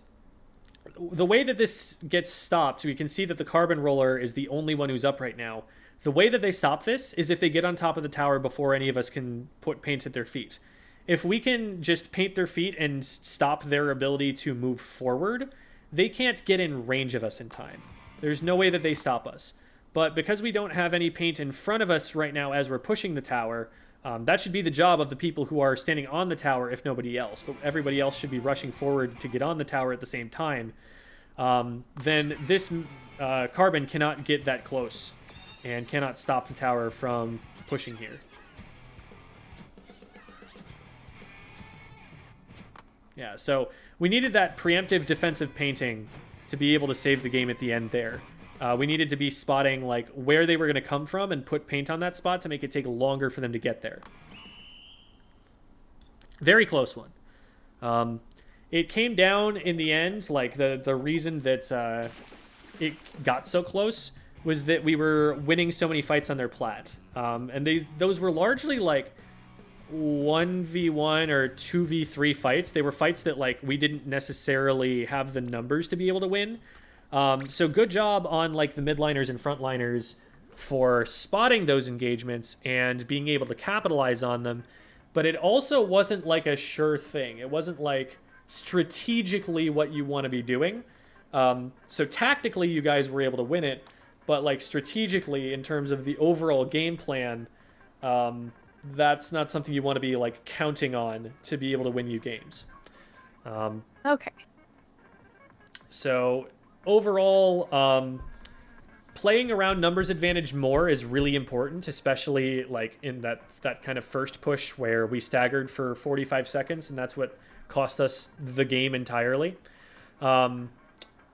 the way that this gets stopped, we can see that the Carbon Roller is the only one who's up right now. The way that they stop this is if they get on top of the tower before any of us can put paint at their feet. If we can just paint their feet and stop their ability to move forward, they can't get in range of us in time. There's no way that they stop us. But because we don't have any paint in front of us right now as we're pushing the tower, that should be the job of the people who are standing on the tower, if nobody else. But everybody else should be rushing forward to get on the tower at the same time. Then this Carbon cannot get that close and cannot stop the tower from pushing here. Yeah, so we needed that preemptive defensive painting to be able to save the game at the end there. We needed to be spotting like where they were going to come from and put paint on that spot to make it take longer for them to get there. Very close one. It came down in the end, like the reason that it got so close was that we were winning so many fights on their plat. And those were largely like 1v1 or 2v3 fights. They were fights that like we didn't necessarily have the numbers to be able to win. So good job on like the midliners and frontliners for spotting those engagements and being able to capitalize on them. But it also wasn't like a sure thing. It wasn't like strategically what you want to be doing. So tactically you guys were able to win it, but like strategically in terms of the overall game plan, that's not something you want to be like counting on to be able to win you games. Okay. So overall, playing around numbers advantage more is really important, especially like in that kind of first push where we staggered for 45 seconds, and that's what cost us the game entirely.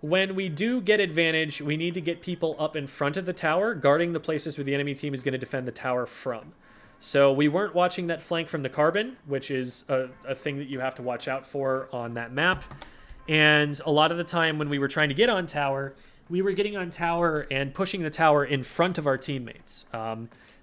When we do get advantage, we need to get people up in front of the tower, guarding the places where the enemy team is going to defend the tower from. So we weren't watching that flank from the carbon, which is a thing that you have to watch out for on that map. And a lot of the time when we were trying to get on tower, we were getting on tower and pushing the tower in front of our teammates.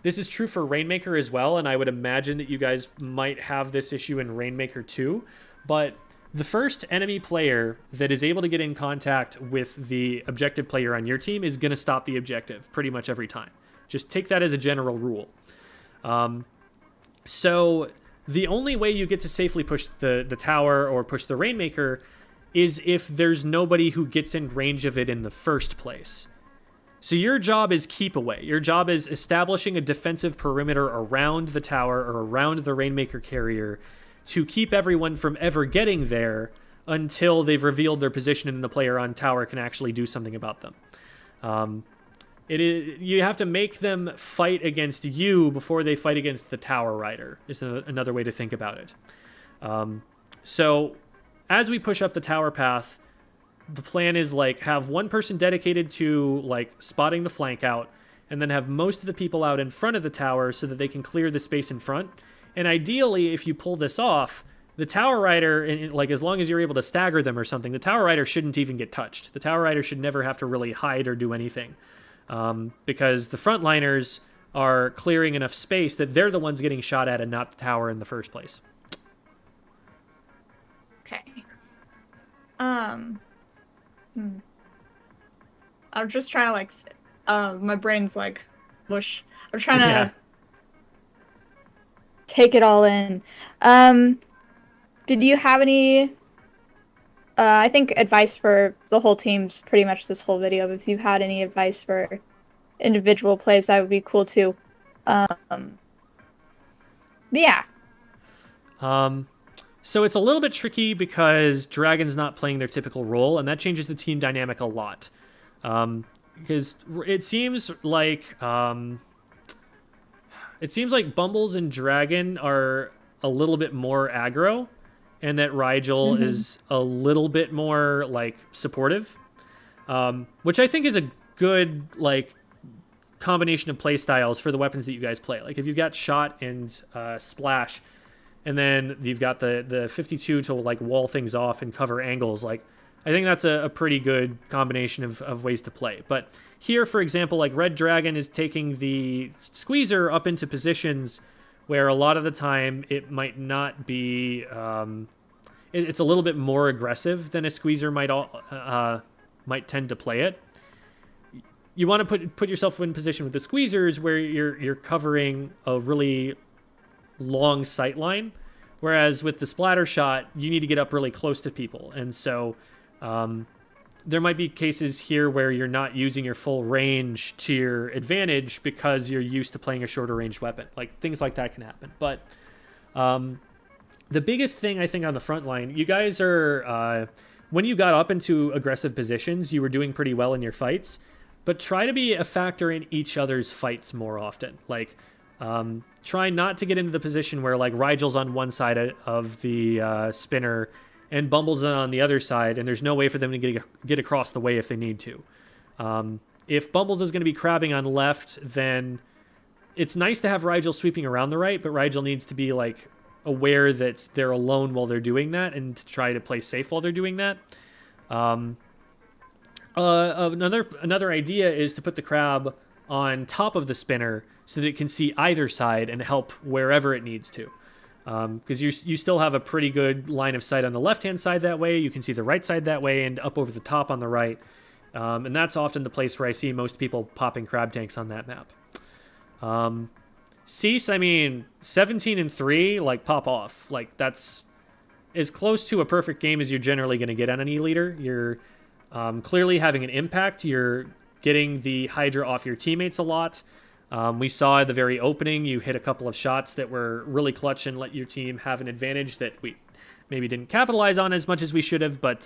This is true for Rainmaker as well, and I would imagine that you guys might have this issue in Rainmaker too. But the first enemy player that is able to get in contact with the objective player on your team is going to stop the objective pretty much every time. Just take that as a general rule. So the only way you get to safely push the tower or push the Rainmaker is if there's nobody who gets in range of it in the first place. So your job is keep away. Your job is establishing a defensive perimeter around the tower or around the Rainmaker carrier to keep everyone from ever getting there until they've revealed their position and the player on tower can actually do something about them. You have to make them fight against you before they fight against the tower rider, is another way to think about it. So as we push up the tower path, the plan is like have one person dedicated to like spotting the flank out, and then have most of the people out in front of the tower so that they can clear the space in front. And ideally, if you pull this off, the tower rider, and like as long as you're able to stagger them or something, the tower rider shouldn't even get touched. The tower rider should never have to really hide or do anything, because the frontliners are clearing enough space that they're the ones getting shot at and not the tower in the first place. Okay. I'm just trying to like, my brain's like, whoosh. I'm trying to take it all in. Did you have any, I think advice for the whole team's pretty much this whole video, but if you had any advice for individual plays, that would be cool too. Yeah. So it's a little bit tricky because Dragon's not playing their typical role, and that changes the team dynamic a lot. Because it seems like Bumbles and Dragon are a little bit more aggro, and that Rigel is a little bit more like supportive, which I think is a good like combination of play styles for the weapons that you guys play. Like if you've got shot and splash, and then you've got the 52 to like wall things off and cover angles, like I think that's a pretty good combination of ways to play. But here, for example, like Red Dragon is taking the Squeezer up into positions where a lot of the time it might not be, it's a little bit more aggressive than a Squeezer might tend to play it. You want to put yourself in position with the Squeezers where you're covering a really long sight line, whereas with the splatter shot, you need to get up really close to people. And so there might be cases here where you're not using your full range to your advantage because you're used to playing a shorter range weapon. Like things like that can happen. But the biggest thing I think on the front line, you guys are, when you got up into aggressive positions, you were doing pretty well in your fights, but try to be a factor in each other's fights more often. Like try not to get into the position where like Rigel's on one side of the spinner and Bumbles on the other side, and there's no way for them to get across the way if they need to. If Bumbles is going to be crabbing on left, then it's nice to have Rigel sweeping around the right, but Rigel needs to be like aware that they're alone while they're doing that and to try to play safe while they're doing that. Another idea is to put the crab on top of the spinner so that it can see either side and help wherever it needs to. Because you still have a pretty good line of sight on the left-hand side that way. You can see the right side that way and up over the top on the right. And that's often the place where I see most people popping crab tanks on that map. Cease, I mean, 17-3, like, pop off. Like, that's as close to a perfect game as you're generally going to get on an E-Leader. You're clearly having an impact. You're getting the Hydra off your teammates a lot. We saw at the very opening, you hit a couple of shots that were really clutch and let your team have an advantage that we maybe didn't capitalize on as much as we should have, but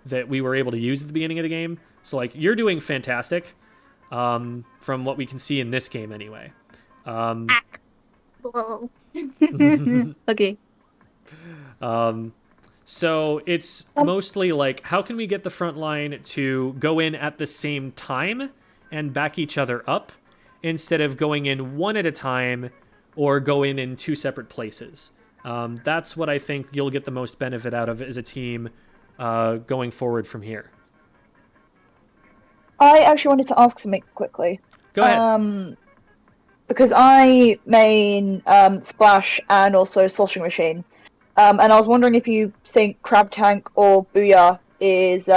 that we were able to use at the beginning of the game. So, like, you're doing fantastic from what we can see in this game anyway. Okay. So it's mostly like, how can we get the front line to go in at the same time and back each other up instead of going in one at a time or go in two separate places? That's what I think you'll get the most benefit out of as a team going forward from here. I actually wanted to ask something quickly. Go ahead. Because I main Splash and also Sloshing Machine. And I was wondering if you think Crab Tank or Booyah is,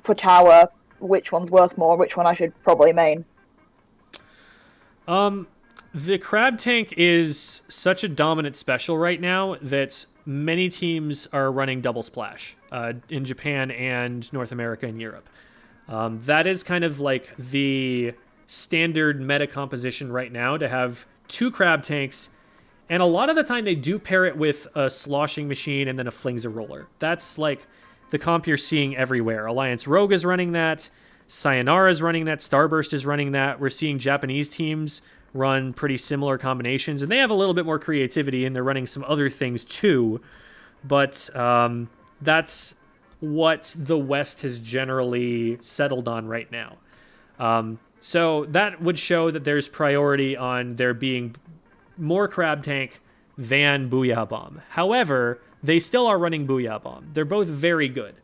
for tower, which one's worth more, which one I should probably main? The Crab Tank is such a dominant special right now that many teams are running double Splash in Japan and North America and Europe. That is kind of like the standard meta composition right now, to have two Crab Tanks, and a lot of the time they do pair it with a Sloshing Machine and then a Flingza Roller. That's like the comp you're seeing everywhere. Alliance Rogue is running that, Sayonara is running that, Starburst is running that. We're seeing Japanese teams run pretty similar combinations, and they have a little bit more creativity, and they're running some other things too, but that's what the West has generally settled on right now. So that would show that there's priority on there being more Crab Tank than Booyah Bomb. However, they still are running Booyah Bomb. They're both very good.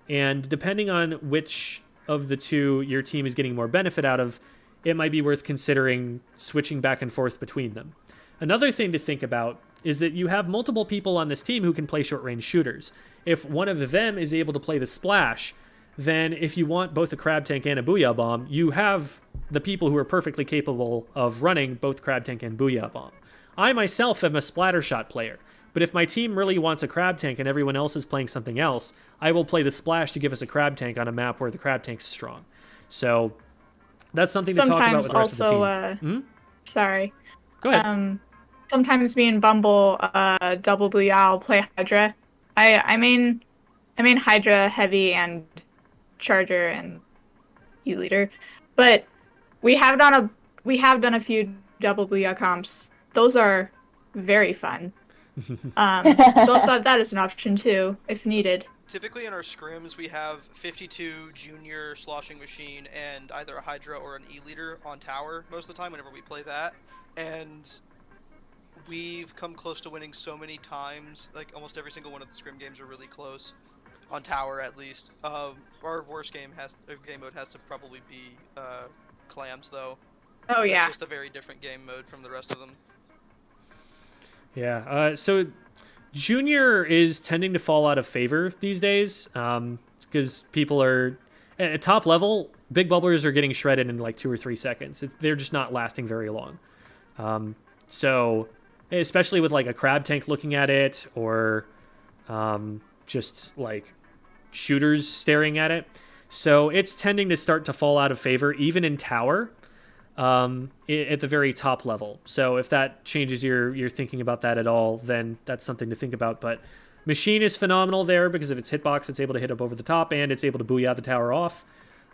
And depending on which of the two your team is getting more benefit out of, it might be worth considering switching back and forth between them. Another thing to think about is that you have multiple people on this team who can play short-range shooters. If one of them is able to play the Splash, then if you want both a Crab Tank and a Booyah Bomb, you have the people who are perfectly capable of running both Crab Tank and Booyah Bomb. I myself am a Splattershot player, but if my team really wants a Crab Tank and everyone else is playing something else, I will play the Splash to give us a Crab Tank on a map where the Crab Tank's strong. So that's something to talk about with the rest of the team. Sorry. Go ahead. Sometimes me and Bumble double Booyah, I'll play Hydra. I mean Hydra heavy and Charger and E-Leader, but we have done a few double Booyah comps. Those are very fun. So also have that as an option too, if needed. Typically in our scrims, we have 52 Junior Sloshing Machine and either a Hydra or an E-Leader on tower most of the time whenever we play that. And we've come close to winning so many times. Like, almost every single one of the scrim games are really close. On tower, at least. Our worst game mode has to probably be Clams, though. Oh, yeah. It's just a very different game mode from the rest of them. Yeah, so Junior is tending to fall out of favor these days because people are at top level. Big bubblers are getting shredded in like 2 or 3 seconds. They're just not lasting very long. So especially with like a Crab Tank looking at it, or just like shooters staring at it. So it's tending to start to fall out of favor even in tower at the very top level. So if that changes your thinking about that at all, then that's something to think about. But Machine is phenomenal there because of its hitbox. It's able to hit up over the top, and it's able to booyah the tower off.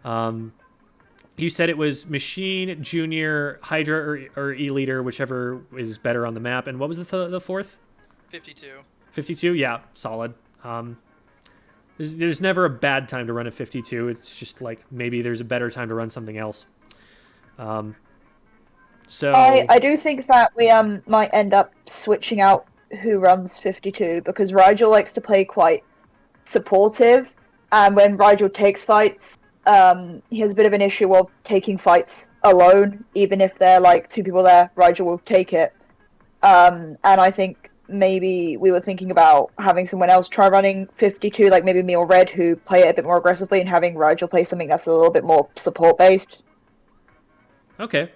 You said it was Machine, Junior, Hydra, or E-Leader, whichever is better on the map. And what was the fourth? 52. 52? Yeah, solid. There's never a bad time to run a 52. It's just like maybe there's a better time to run something else. So I do think that we might end up switching out who runs 52 because Rigel likes to play quite supportive, and when Rigel takes fights, he has a bit of an issue of taking fights alone. Even if they're like two people there, Rigel will take it. And I think maybe we were thinking about having someone else try running 52, like maybe me or Red, who play it a bit more aggressively, and having Rigel play something that's a little bit more support based. Okay.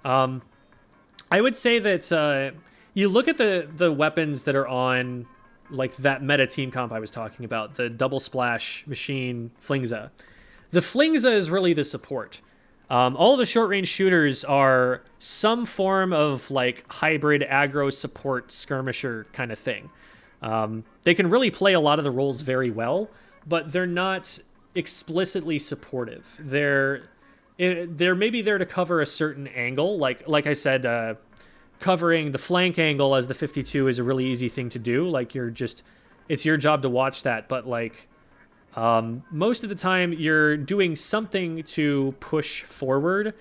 I would say that you look at the weapons that are on like that meta team comp I was talking about, the double splash machine Flingza. The Flingza is really the support. All the short range shooters are some form of like hybrid aggro support skirmisher kind of thing. They can really play a lot of the roles very well, but they're not explicitly supportive. They're maybe there to cover a certain angle. Like I said, covering the flank angle as the 52 is a really easy thing to do. Like it's your job to watch that. But like most of the time, you're doing something to push forward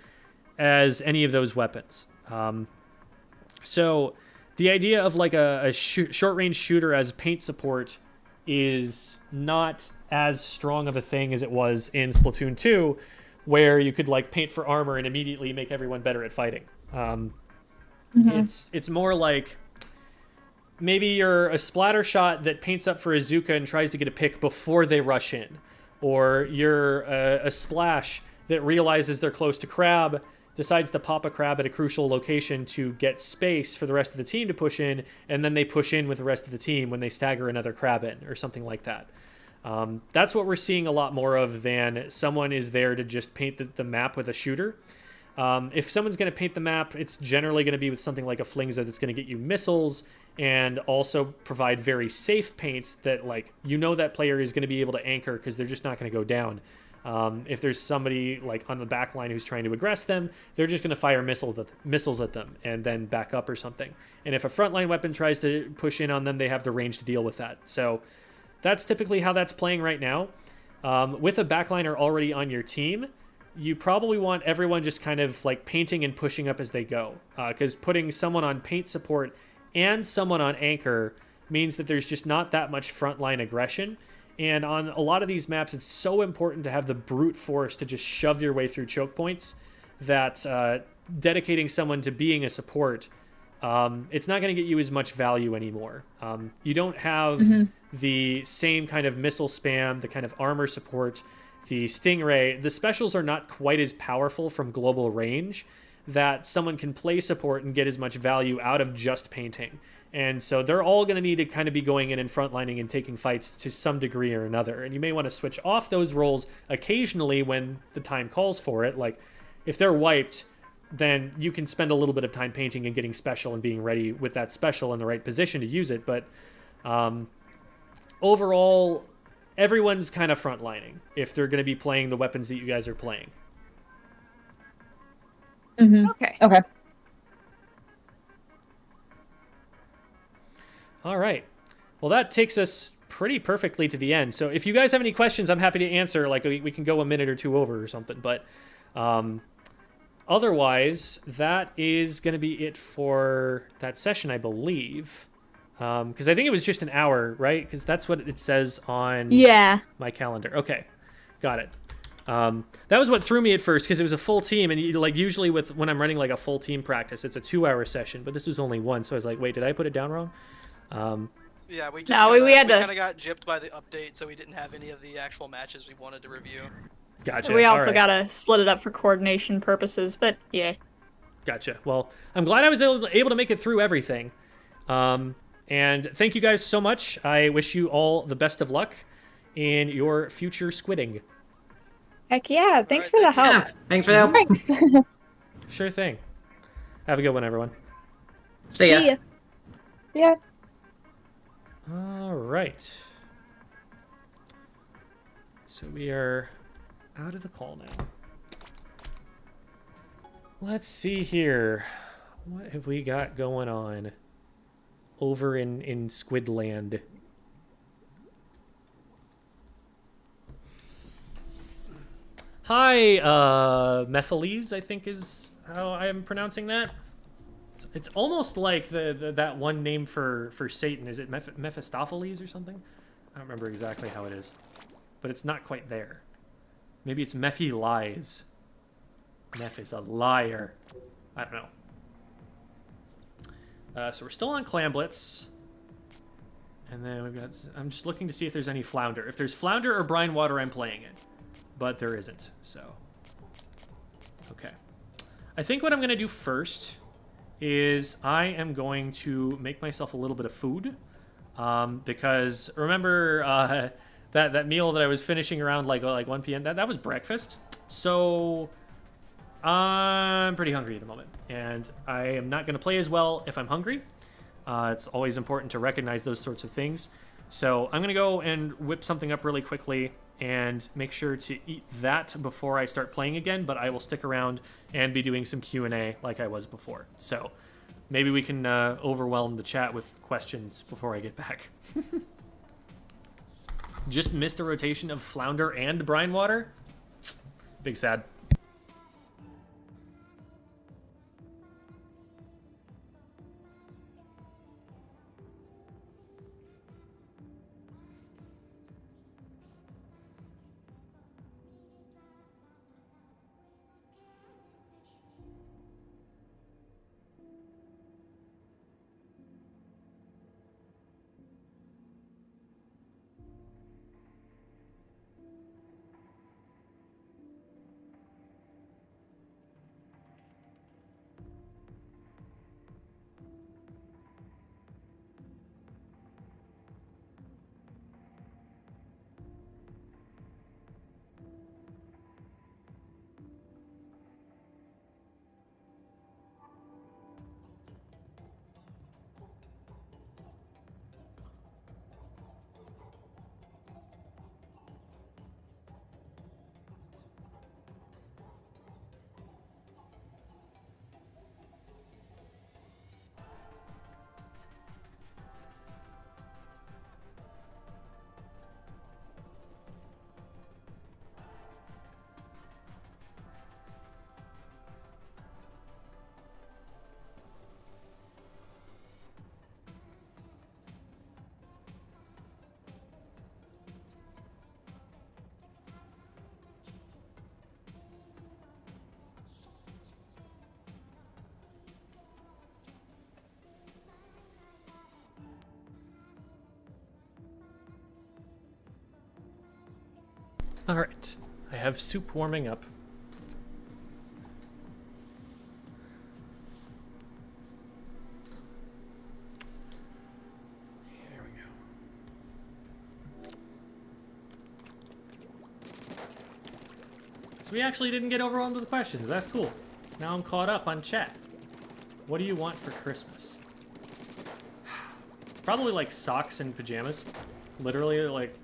as any of those weapons. So the idea of like a short range shooter as paint support is not as strong of a thing as it was in Splatoon 2, where you could like paint for armor and immediately make everyone better at fighting. It's more like maybe you're a splatter shot that paints up for Azuka and tries to get a pick before they rush in, or you're a splash that realizes they're close to crab, decides to pop a crab at a crucial location to get space for the rest of the team to push in, and then they push in with the rest of the team when they stagger another crab in, or something like that. That's what we're seeing a lot more of than someone is there to just paint the map with a shooter. If someone's going to paint the map, it's generally going to be with something like a Flingza that's going to get you missiles and also provide very safe paints that, like, that player is going to be able to anchor because they're just not going to go down. If there's somebody like on the back line who's trying to aggress them, they're just going to fire missiles at them and then back up or something. And if a frontline weapon tries to push in on them, they have the range to deal with that. So that's typically how that's playing right now. With a backliner already on your team, you probably want everyone just kind of like painting and pushing up as they go. Because putting someone on paint support and someone on anchor means that there's just not that much frontline aggression. And on a lot of these maps, it's so important to have the brute force to just shove your way through choke points that dedicating someone to being a support, it's not going to get you as much value anymore. You don't have the same kind of missile spam, the kind of armor support, the Stingray. The specials are not quite as powerful from global range that someone can play support and get as much value out of just painting. And so they're all going to need to kind of be going in and frontlining and taking fights to some degree or another. And you may want to switch off those roles occasionally when the time calls for it. Like, if they're wiped, then you can spend a little bit of time painting and getting special and being ready with that special in the right position to use it. But overall, everyone's kind of frontlining if they're going to be playing the weapons that you guys are playing. Okay. All right. Well, that takes us pretty perfectly to the end. So if you guys have any questions, I'm happy to answer. Like, we can go a minute or two over or something. But otherwise, that is going to be it for that session, I believe. Because I think it was just an hour, right? Because that's what it says on my calendar. Okay. Got it. That was what threw me at first, because it was a full team, and usually when I'm running like a full team practice, it's a 2-hour session, but this was only one, so I was like, wait, did I put it down wrong? Yeah, we had to. Kind of got gypped by the update, so we didn't have any of the actual matches we wanted to review. Gotcha. We also gotta split it up for coordination purposes, but yeah. Gotcha. Well, I'm glad I was able to make it through everything. And thank you guys so much. I wish you all the best of luck in your future squidding. Heck yeah, thanks for the help. Yeah, thanks for the help. Thanks. Sure thing. Have a good one, everyone. See ya. Yeah. All right. So we are out of the call now. Let's see here. What have we got going on over in Squidland? Hi, Methylese, I think is how I am pronouncing that. It's almost like that one name for Satan. Is it Mephistopheles or something? I don't remember exactly how it is, but it's not quite there. Maybe it's Mephi lies. Meph is a liar. I don't know. So we're still on Clamblitz. And then we've got... I'm just looking to see if there's any flounder. If there's flounder or brine water, I'm playing it. But there isn't, so... Okay. I think what I'm going to do first is I am going to make myself a little bit of food. Because remember that meal that I was finishing around like 1 p.m.? That was breakfast. So... I'm pretty hungry at the moment, and I am not going to play as well if I'm hungry. It's always important to recognize those sorts of things. So I'm going to go and whip something up really quickly and make sure to eat that before I start playing again, but I will stick around and be doing some Q&A like I was before. So maybe we can overwhelm the chat with questions before I get back. Just missed a rotation of flounder and brine water? Big sad. All right, I have soup warming up. Here we go. So we actually didn't get overwhelmed with the questions. That's cool. Now I'm caught up on chat. What do you want for Christmas? Probably like socks and pajamas. Literally, like...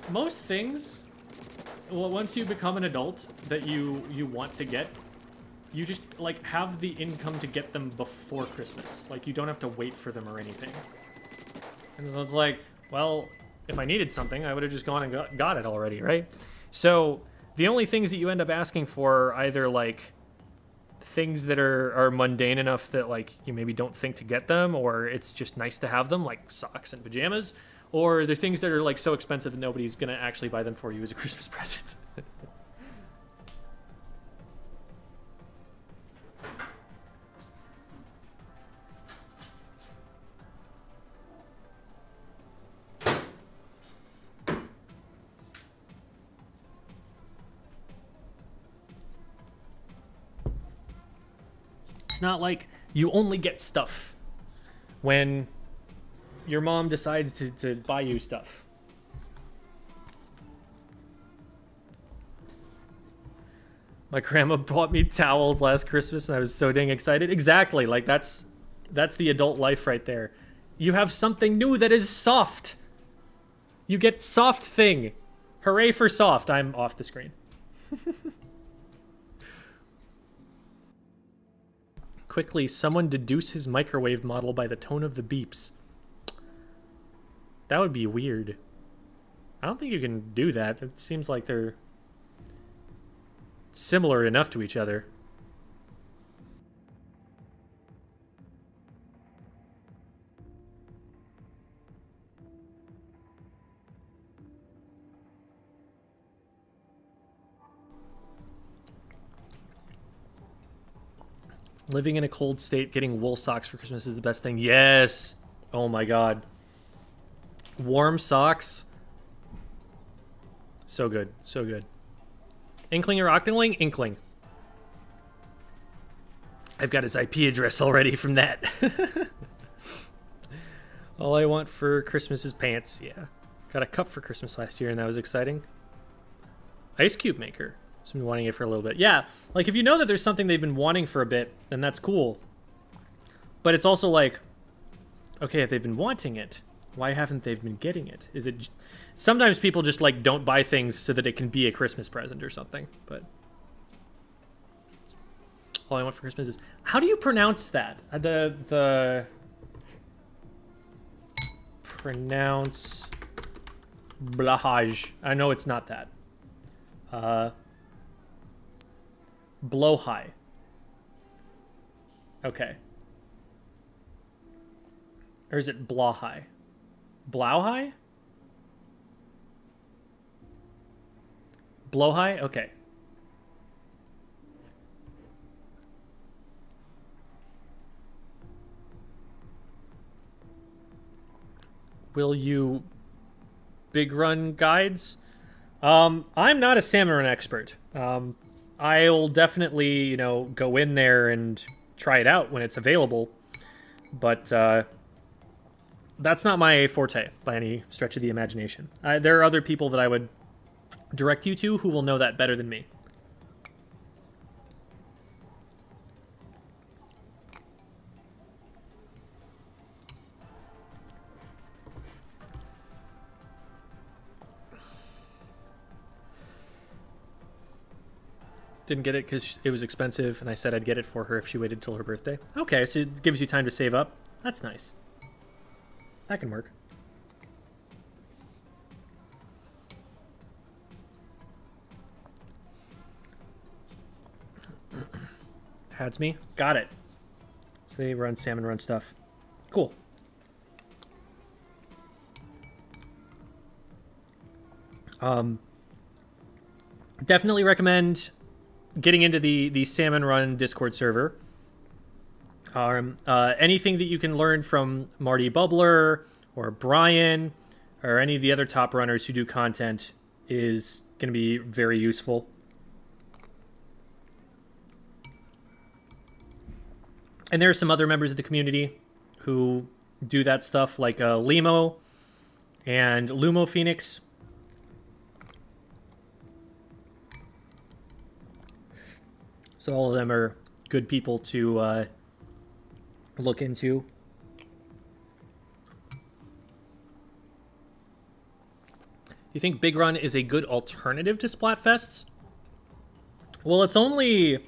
most things, well, once you become an adult that you want to get, you just like have the income to get them before Christmas. Like you don't have to wait for them or anything. And so it's like, well, if I needed something, I would have just gone and got it already, right? So the only things that you end up asking for are either like things that are mundane enough that like you maybe don't think to get them, or it's just nice to have them, like socks and pajamas. Or they're things that are like so expensive that nobody's gonna actually buy them for you as a Christmas present. It's not like you only get stuff when your mom decides to buy you stuff. My grandma bought me towels last Christmas and I was so dang excited. Exactly, like that's the adult life right there. You have something new that is soft. You get soft thing. Hooray for soft. I'm off the screen. Quickly, someone deduce his microwave model by the tone of the beeps. That would be weird. I don't think you can do that. It seems like they're similar enough to each other. Living in a cold state, getting wool socks for Christmas is the best thing. Yes. Oh my god. Warm socks. So good. So good. Inkling or Octoling? Inkling. I've got his IP address already from that. All I want for Christmas is pants. Yeah. Got a cup for Christmas last year, and that was exciting. Ice cube maker. I've been wanting it for a little bit. Yeah, like if you know that there's something they've been wanting for a bit, then that's cool. But it's also like, okay, if they've been wanting it, why haven't they been getting it? Is it... Sometimes people just like don't buy things so that it can be a Christmas present or something, but... All I want for Christmas is... How do you pronounce that? The... Pronounce... Blahaj. I know it's not that. Blowhigh. Okay. Or is it Blawhigh? Blauhigh? Blowhigh? Okay. Will you big run guides? I'm not a salmon run expert. I'll definitely, you know, go in there and try it out when it's available. But that's not my forte by any stretch of the imagination. There are other people that I would direct you to who will know that better than me. Didn't get it because it was expensive, and I said I'd get it for her if she waited till her birthday. Okay, so it gives you time to save up. That's nice. That can work. Had's me. Got it. So they run salmon run stuff. Cool. Definitely recommend getting into the Salmon Run Discord server. Anything that you can learn from Marty Bubbler or Brian or any of the other top runners who do content is going to be very useful. And there are some other members of the community who do that stuff, like Limo and Lumo Phoenix. So all of them are good people to look into. You think Big Run is a good alternative to Splatfests? Well, it's only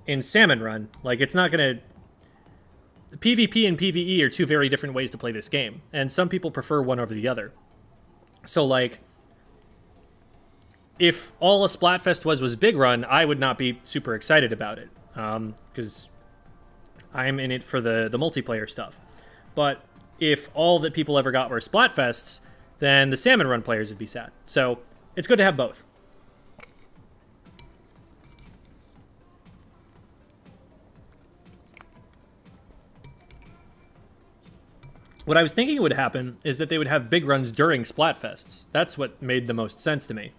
in Salmon Run. Like, it's not going to... PvP and PvE are two very different ways to play this game, and some people prefer one over the other. So, like, if all a Splatfest was Big Run, I would not be super excited about it, because I'm in it for the multiplayer stuff. But if all that people ever got were Splatfests, then the Salmon Run players would be sad. So it's good to have both. What I was thinking would happen is that they would have big runs during Splatfests. That's what made the most sense to me.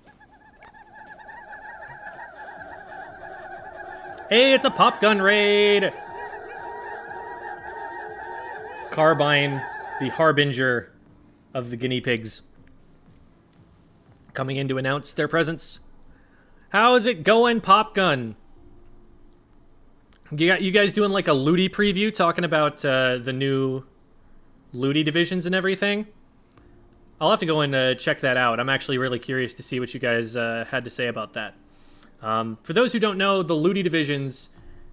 Hey, it's a pop gun raid! Carbine, the harbinger of the guinea pigs, coming in to announce their presence. How's it going, Pop Gun? You guys doing like a Looty preview, talking about the new Looty divisions and everything? I'll have to go and check that out. I'm actually really curious to see what you guys had to say about that. For those who don't know, the Looty divisions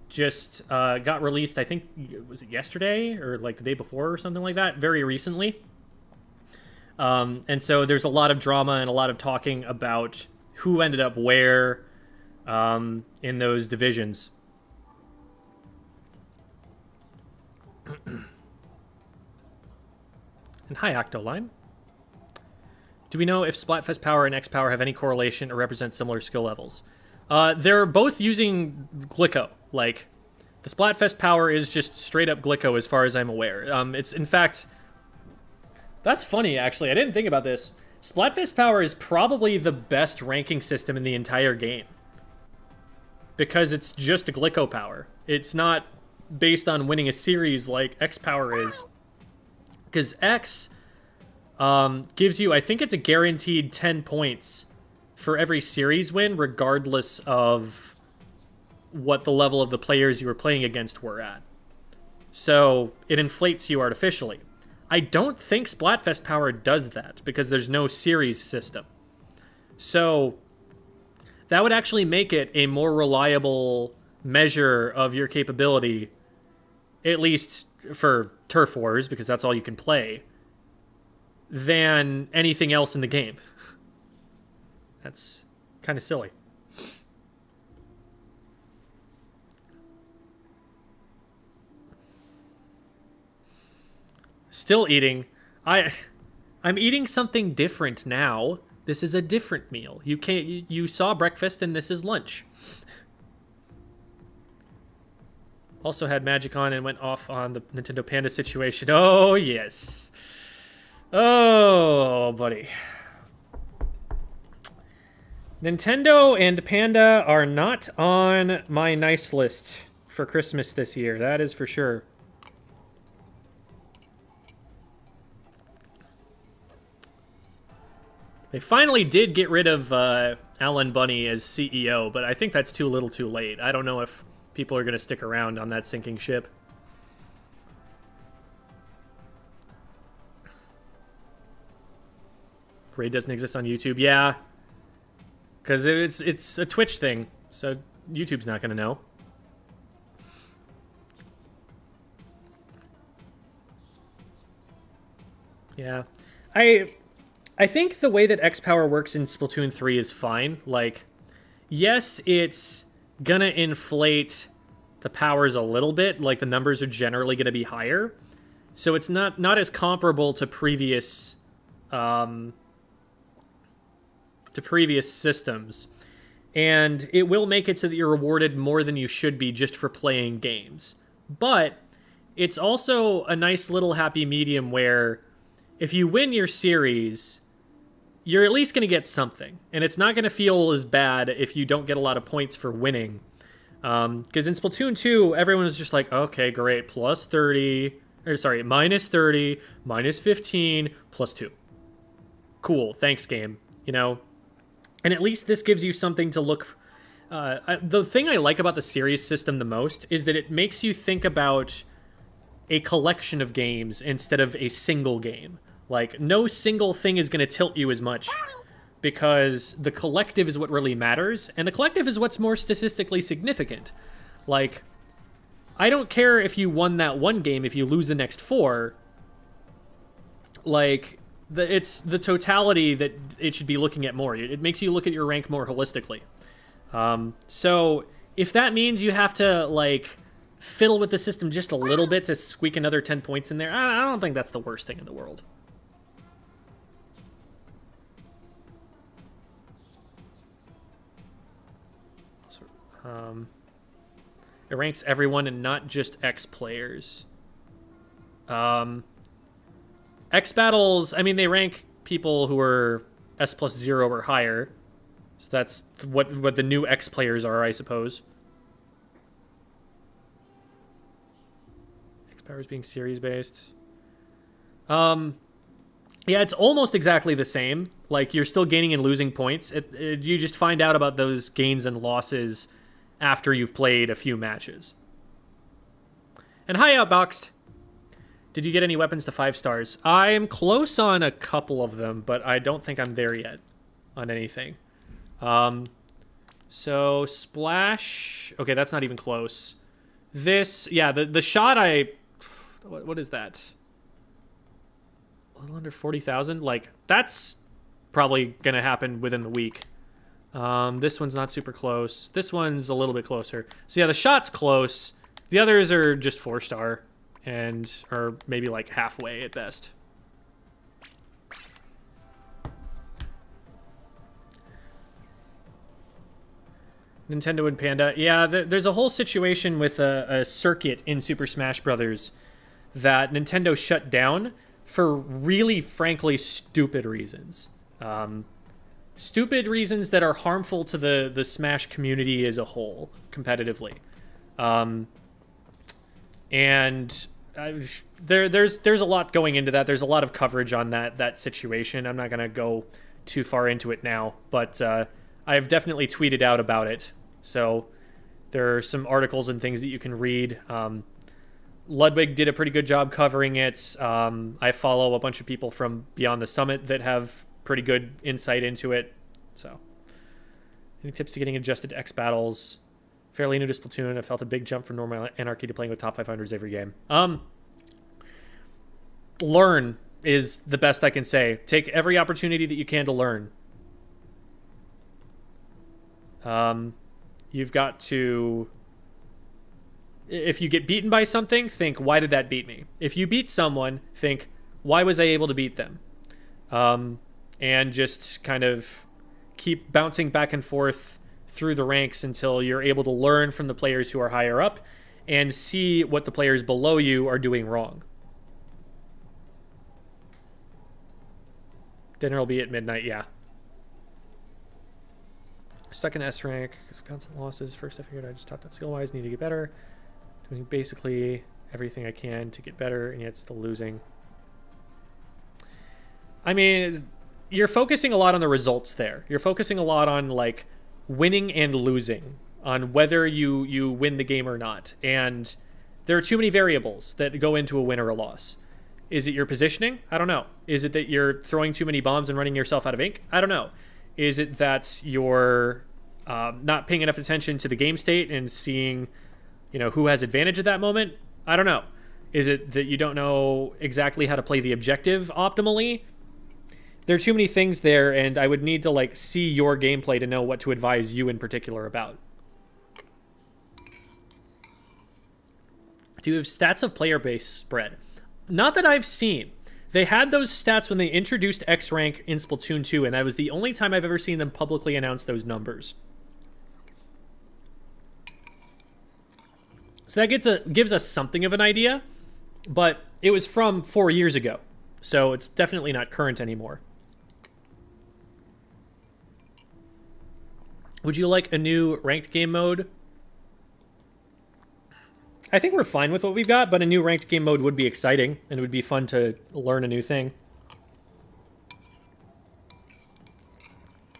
just got released, I think, was it yesterday or like the day before or something like that, very recently. And so there's a lot of drama and a lot of talking about who ended up where in those divisions. And hi, Octoline. Do we know if Splatfest Power and X Power have any correlation or represent similar skill levels? They're both using Glico. Like, The Splatfest power is just straight up Glicko as far as I'm aware. It's, in fact... That's funny, actually. I didn't think about this. Splatfest power is probably the best ranking system in the entire game. Because it's just a Glicko power. It's not based on winning a series like X power is. Because X gives you, I think it's a guaranteed 10 points for every series win, regardless of what the level of the players you were playing against were at. So it inflates you artificially. I don't think Splatfest power does that, because there's no series system. So that would actually make it a more reliable measure of your capability, at least for Turf Wars, because that's all you can play, than anything else in the game. That's kind of silly. Still eating. I'm eating something different now. This is a different meal. You saw breakfast and this is lunch. Also had Magic on and went off on the Nintendo Panda situation. Oh, yes. Oh, buddy. Nintendo and Panda are not on my nice list for Christmas this year. That is for sure. They finally did get rid of Alan Bunny as CEO, but I think that's too little too late. I don't know if people are going to stick around on that sinking ship. Raid doesn't exist on YouTube. Yeah. Because it's a Twitch thing, so YouTube's not going to know. Yeah. I think the way that X Power works in Splatoon 3 is fine. Like, yes, it's gonna inflate the powers a little bit. Like, the numbers are generally gonna be higher. So it's not as comparable to previous systems. And it will make it so that you're rewarded more than you should be just for playing games. But it's also a nice little happy medium where if you win your series, you're at least going to get something. And it's not going to feel as bad if you don't get a lot of points for winning. Because in Splatoon 2, everyone was just like, okay, great, plus 30, or sorry, minus 30, minus 15, plus 2. Cool, thanks, game. You know? And at least this gives you something to look... the thing I like about the series system the most is that it makes you think about a collection of games instead of a single game. Like, no single thing is going to tilt you as much because the collective is what really matters, and the collective is what's more statistically significant. Like, I don't care if you won that one game if you lose the next 4. Like, it's the totality that it should be looking at more. It makes you look at your rank more holistically. So, if that means you have to, like, fiddle with the system just a little bit to squeak another 10 points in there, I don't think that's the worst thing in the world. It ranks everyone and not just X players. X battles, I mean, they rank people who are S+0 or higher. So that's what the new X players are, I suppose. X powers being series based. Yeah, it's almost exactly the same. Like, you're still gaining and losing points. You just find out about those gains and losses after you've played a few matches. And hi, Outboxed. Did you get any weapons to 5 stars? I'm close on a couple of them, but I don't think I'm there yet on anything. So, Splash... Okay, that's not even close. This... Yeah, the shot what is that? A little under 40,000? Like, that's probably going to happen within the week. This one's not super close. This one's a little bit closer. So yeah, the shot's close. The others are just 4-star and are maybe like halfway at best. Nintendo and Panda. Yeah, there's a whole situation with a circuit in Super Smash Brothers that Nintendo shut down for really, frankly, stupid reasons. Stupid reasons that are harmful to the Smash community as a whole, competitively. There's a lot going into that. There's a lot of coverage on that situation. I'm not going to go too far into it now, but I've definitely tweeted out about it. So there are some articles and things that you can read. Ludwig did a pretty good job covering it. I follow a bunch of people from Beyond the Summit that have pretty good insight into it. So, any tips to getting adjusted to X battles? Fairly new to Splatoon. I felt a big jump from normal Anarchy to playing with top 500s every game. Learn is the best I can say. Take every opportunity that you can to learn. You've got to... If you get beaten by something, think, why did that beat me? If you beat someone, think, why was I able to beat them? And just kind of keep bouncing back and forth through the ranks until you're able to learn from the players who are higher up and see what the players below you are doing wrong. Dinner will be at midnight, yeah. Stuck in S rank because of constant losses. First I figured I just topped out skill-wise, need to get better. Doing basically everything I can to get better, and yet still losing. I mean, you're focusing a lot on the results there. You're focusing a lot on, like, winning and losing, on whether you win the game or not. And there are too many variables that go into a win or a loss. Is it your positioning? I don't know. Is it that you're throwing too many bombs and running yourself out of ink? I don't know. Is it that you're not paying enough attention to the game state and seeing, you know, who has advantage at that moment? I don't know. Is it that you don't know exactly how to play the objective optimally? There are too many things there, and I would need to, like, see your gameplay to know what to advise you in particular about. Do you have stats of player base spread? Not that I've seen. They had those stats when they introduced X rank in Splatoon 2, and that was the only time I've ever seen them publicly announce those numbers. So that gives us something of an idea, but it was from 4 years ago, so it's definitely not current anymore. Would you like a new ranked game mode? I think we're fine with what we've got, but a new ranked game mode would be exciting, and it would be fun to learn a new thing.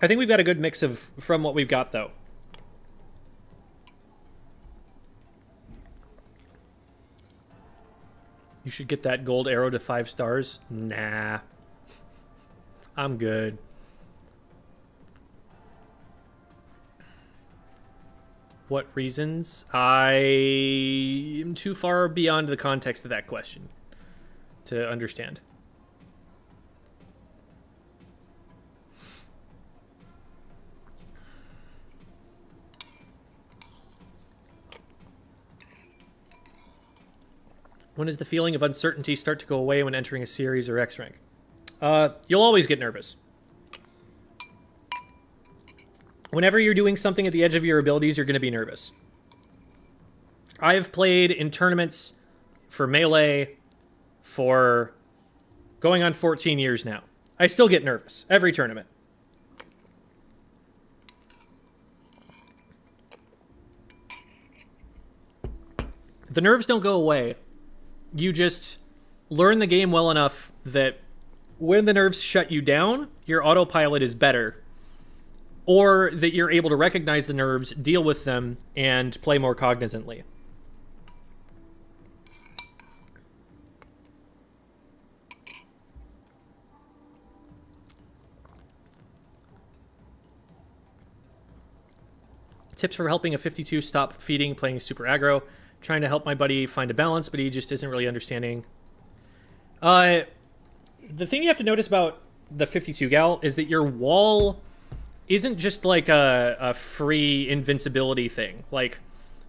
I think we've got a good mix from what we've got, though. You should get that gold arrow to 5 stars. Nah. I'm good. What reasons? I am too far beyond the context of that question to understand. When does the feeling of uncertainty start to go away when entering a series or X rank? You'll always get nervous. Whenever you're doing something at the edge of your abilities, you're going to be nervous. I've played in tournaments for Melee for going on 14 years now. I still get nervous every tournament. The nerves don't go away. You just learn the game well enough that when the nerves shut you down, your autopilot is better. Or that you're able to recognize the nerves, deal with them, and play more cognizantly. Tips for helping a 52 stop feeding, playing super aggro. Trying to help my buddy find a balance, but he just isn't really understanding. The thing you have to notice about the 52 gal is that your wall isn't just like a free invincibility thing. Like,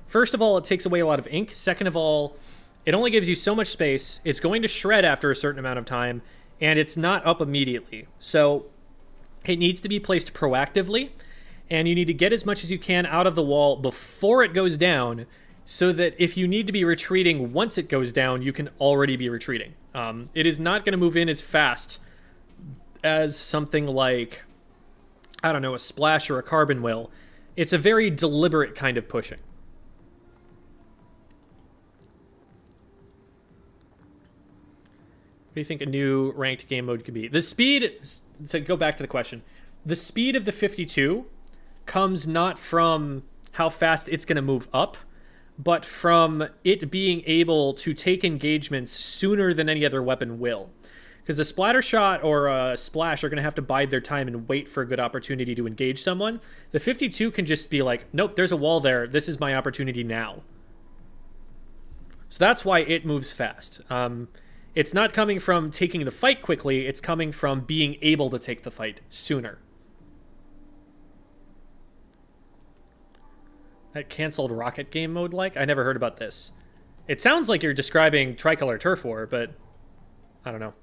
first of all, it takes away a lot of ink. Second of all, it only gives you so much space. It's going to shred after a certain amount of time, and it's not up immediately. So it needs to be placed proactively. And you need to get as much as you can out of the wall before it goes down, so that if you need to be retreating once it goes down, you can already be retreating. It is not going to move in as fast as something like, I don't know, a splash or a carbon will. It's a very deliberate kind of pushing. What do you think a new ranked game mode could be? The speed, to go back to the question, the speed of the 52 comes not from how fast it's going to move up, but from it being able to take engagements sooner than any other weapon will. Because the splatter shot or a splash are going to have to bide their time and wait for a good opportunity to engage someone. The 52 can just be like, nope, there's a wall there. This is my opportunity now. So that's why it moves fast. It's not coming from taking the fight quickly. It's coming from being able to take the fight sooner. That canceled rocket game mode like? I never heard about this. It sounds like you're describing Tricolor Turf War, but I don't know.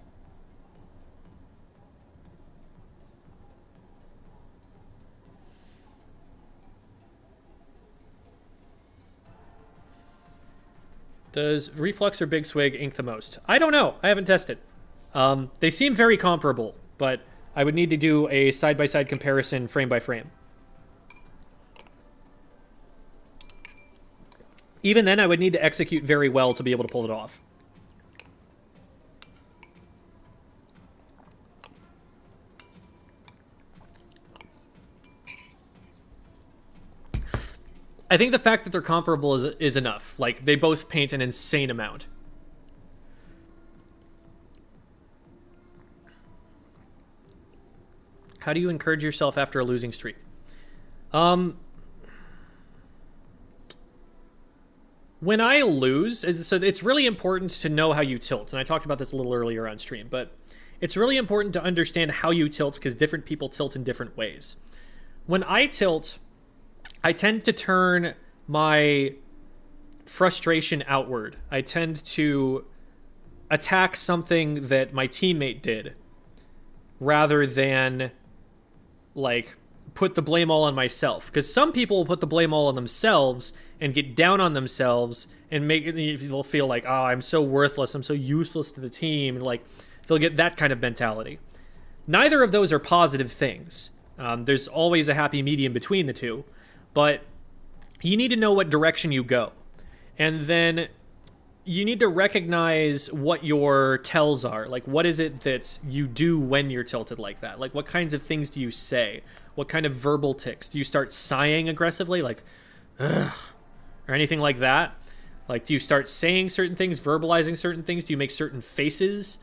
Does Reflux or Big Swig ink the most? I don't know. I haven't tested. They seem very comparable, but I would need to do a side-by-side comparison frame by frame. Even then, I would need to execute very well to be able to pull it off. I think the fact that they're comparable is enough. Like, they both paint an insane amount. How do you encourage yourself after a losing streak? When I lose, so it's really important to know how you tilt. And I talked about this a little earlier on stream, but it's really important to understand how you tilt because different people tilt in different ways. When I tilt, I tend to turn my frustration outward. I tend to attack something that my teammate did rather than, like, put the blame all on myself. Because some people will put the blame all on themselves and get down on themselves and make it, they'll feel like, oh, I'm so worthless, I'm so useless to the team. And, like, they'll get that kind of mentality. Neither of those are positive things. There's always a happy medium between the two. But you need to know what direction you go. And then you need to recognize what your tells are. Like, what is it that you do when you're tilted like that? Like, what kinds of things do you say? What kind of verbal tics? Do you start sighing aggressively? Like, ugh, or anything like that? Like, do you start saying certain things, verbalizing certain things? Do you make certain faces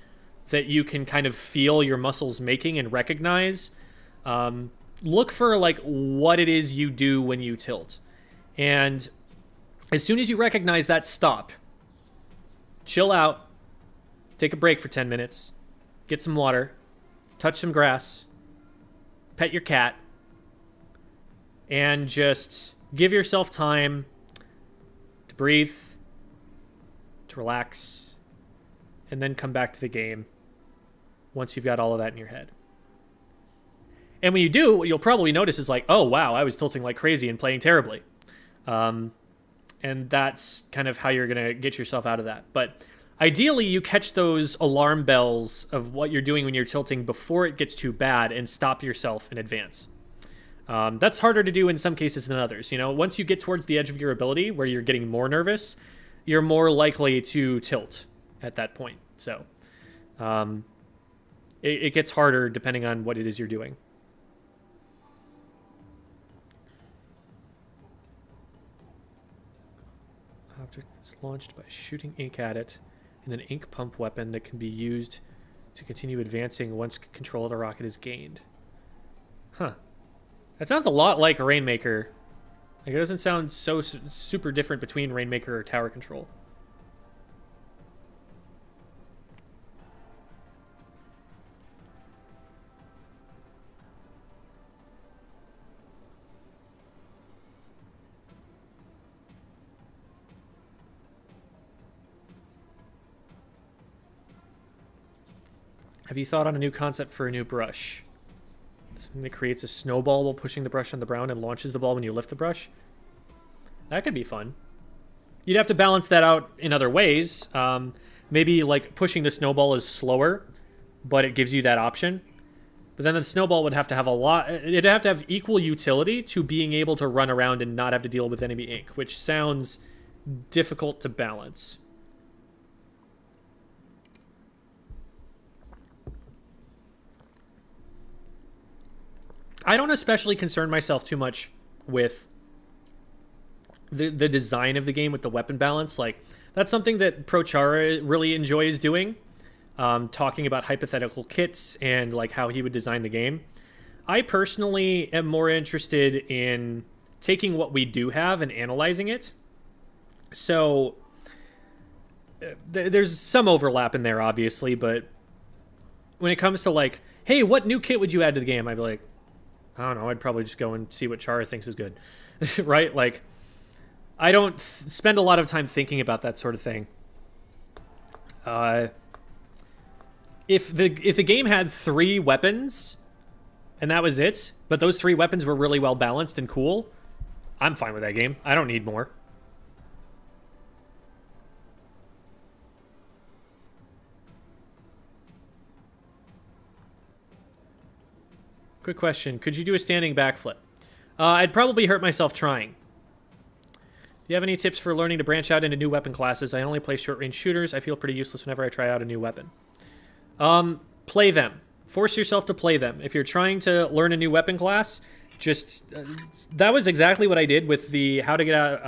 that you can kind of feel your muscles making and recognize? Look for, like, what it is you do when you tilt. And as soon as you recognize that, stop. Chill out. Take a break for 10 minutes. Get some water. Touch some grass. Pet your cat. And just give yourself time to breathe, to relax, and then come back to the game once you've got all of that in your head. And when you do, what you'll probably notice is like, oh, wow, I was tilting like crazy and playing terribly. And that's kind of how you're going to get yourself out of that. But ideally, you catch those alarm bells of what you're doing when you're tilting before it gets too bad and stop yourself in advance. That's harder to do in some cases than others. You know, once you get towards the edge of your ability where you're getting more nervous, you're more likely to tilt at that point. So it gets harder depending on what it is you're doing. Object is launched by shooting ink at it in an ink pump weapon that can be used to continue advancing once control of the rocket is gained. Huh. That sounds a lot like Rainmaker. Like, it doesn't sound so super different between Rainmaker or Tower Control. Have you thought on a new concept for a new brush? Something that creates a snowball while pushing the brush on the ground and launches the ball when you lift the brush. That could be fun. You'd have to balance that out in other ways. Maybe like pushing the snowball is slower, but it gives you that option. But then the snowball would have to have it'd have to have equal utility to being able to run around and not have to deal with enemy ink, which sounds difficult to balance. I don't especially concern myself too much with the design of the game with the weapon balance. Like, that's something that Prochara really enjoys doing. Talking about hypothetical kits and like how he would design the game. I personally am more interested in taking what we do have and analyzing it. So there's some overlap in there, obviously, but when it comes to like, hey, what new kit would you add to the game? I'd be like, I don't know, I'd probably just go and see what Chara thinks is good. Right? Like, I don't spend a lot of time thinking about that sort of thing. If the game had 3 weapons and that was it, but those 3 weapons were really well balanced and cool, I'm fine with that game. I don't need more. Quick question. Could you do a standing backflip? I'd probably hurt myself trying. Do you have any tips for learning to branch out into new weapon classes? I only play short-range shooters. I feel pretty useless whenever I try out a new weapon. Play them. Force yourself to play them. If you're trying to learn a new weapon class, just that was exactly what I did with the not how to get out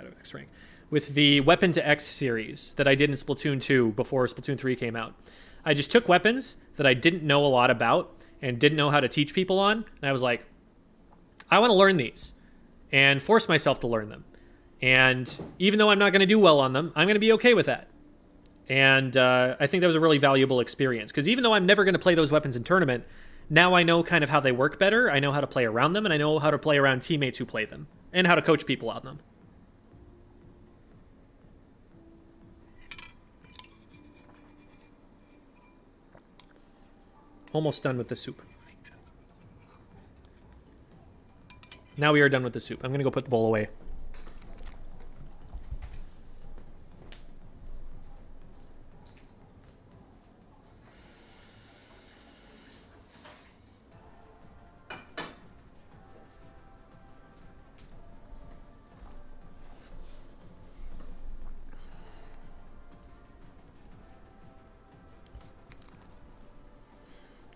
of X rank, with the Weapon to X series that I did in Splatoon 2 before Splatoon 3 came out. I just took weapons that I didn't know a lot about and didn't know how to teach people on, and I was like, I want to learn these and force myself to learn them. And even though I'm not going to do well on them, I'm going to be okay with that. And I think that was a really valuable experience, because even though I'm never going to play those weapons in tournament, now I know kind of how they work better. I know how to play around them, and I know how to play around teammates who play them, and how to coach people on them. Almost done with the soup. Now we are done with the soup. I'm going to go put the bowl away.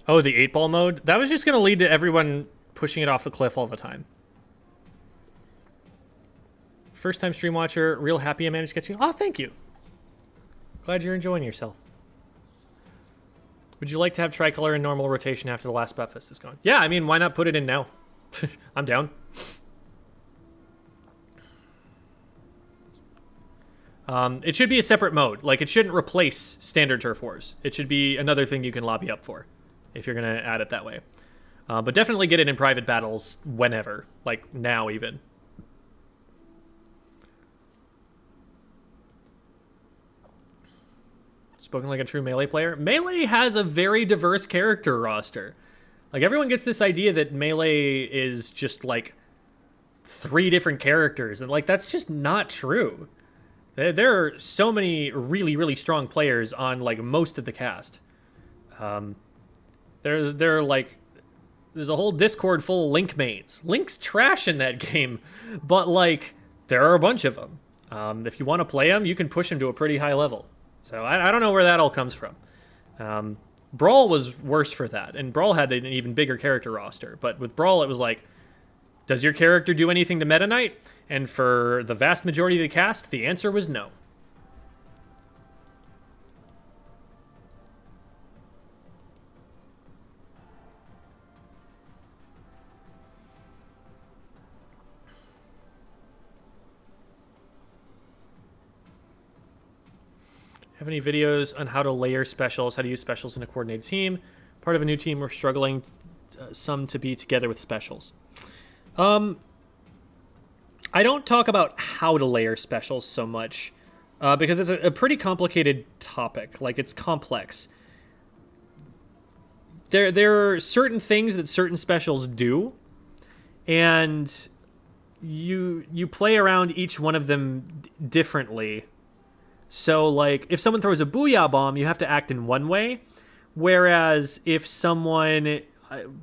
Oh, the 8-ball mode? That was just going to lead to everyone pushing it off the cliff all the time. First time stream watcher, real happy I managed to get you. Oh, thank you. Glad you're enjoying yourself. Would you like to have tricolor in normal rotation after the last breakfast is gone? Yeah, I mean, why not put it in now? I'm down. It should be a separate mode. Like, it shouldn't replace standard Turf Wars. It should be another thing you can lobby up for, if you're going to add it that way. But definitely get it in private battles whenever. Like, now even. Spoken like a true Melee player. Melee has a very diverse character roster. Like, everyone gets this idea that Melee is just, like, 3 different characters. And, like, that's just not true. There are so many really, really strong players on, like, most of the cast. There's a whole Discord full of Link mains. Link's trash in that game, but, like, there are a bunch of them. If you want to play him, you can push him to a pretty high level. So I don't know where that all comes from. Brawl was worse for that, and Brawl had an even bigger character roster. But with Brawl, it was like, does your character do anything to Meta Knight? And for the vast majority of the cast, the answer was no. Have any videos on how to layer specials, how to use specials in a coordinated team? Part of a new team, we're struggling some to be together with specials. I don't talk about how to layer specials so much because it's a pretty complicated topic. Like, it's complex. there are certain things that certain specials do, and you play around each one of them differently. So, like, if someone throws a Booyah Bomb, you have to act in one way, whereas if someone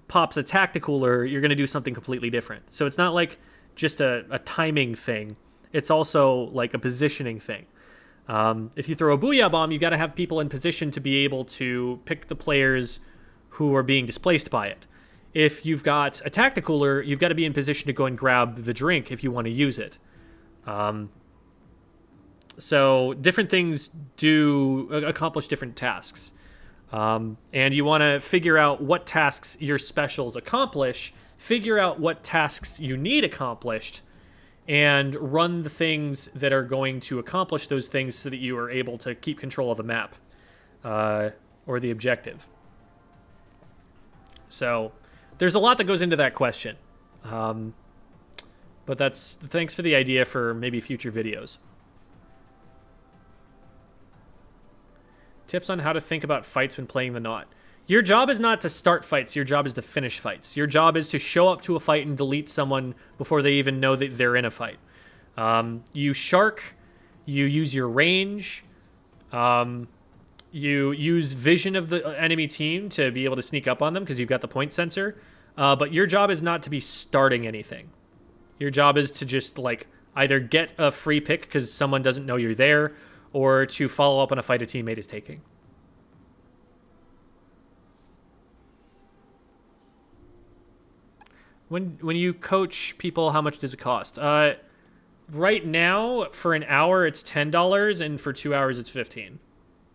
pops a Tacticooler, you're going to do something completely different. So it's not like just a timing thing. It's also like a positioning thing. If you throw a Booyah Bomb, you got to have people in position to be able to pick the players who are being displaced by it. If you've got a Tacticooler, you've got to be in position to go and grab the drink if you want to use it. So different things do accomplish different tasks. And you want to figure out what tasks your specials accomplish, figure out what tasks you need accomplished, and run the things that are going to accomplish those things so that you are able to keep control of the map or the objective. So there's a lot that goes into that question. But thanks for the idea for maybe future videos. Tips on how to think about fights when playing the Knot. Your job is not to start fights. Your job is to finish fights. Your job is to show up to a fight and delete someone before they even know that they're in a fight. You shark. You use your range. You use vision of the enemy team to be able to sneak up on them because you've got the point sensor. But your job is not to be starting anything. Your job is to just, like, either get a free pick because someone doesn't know you're there, or to follow up on a fight a teammate is taking. When you coach people, how much does it cost? Right now, for an hour, it's $10, and for 2 hours, it's $15.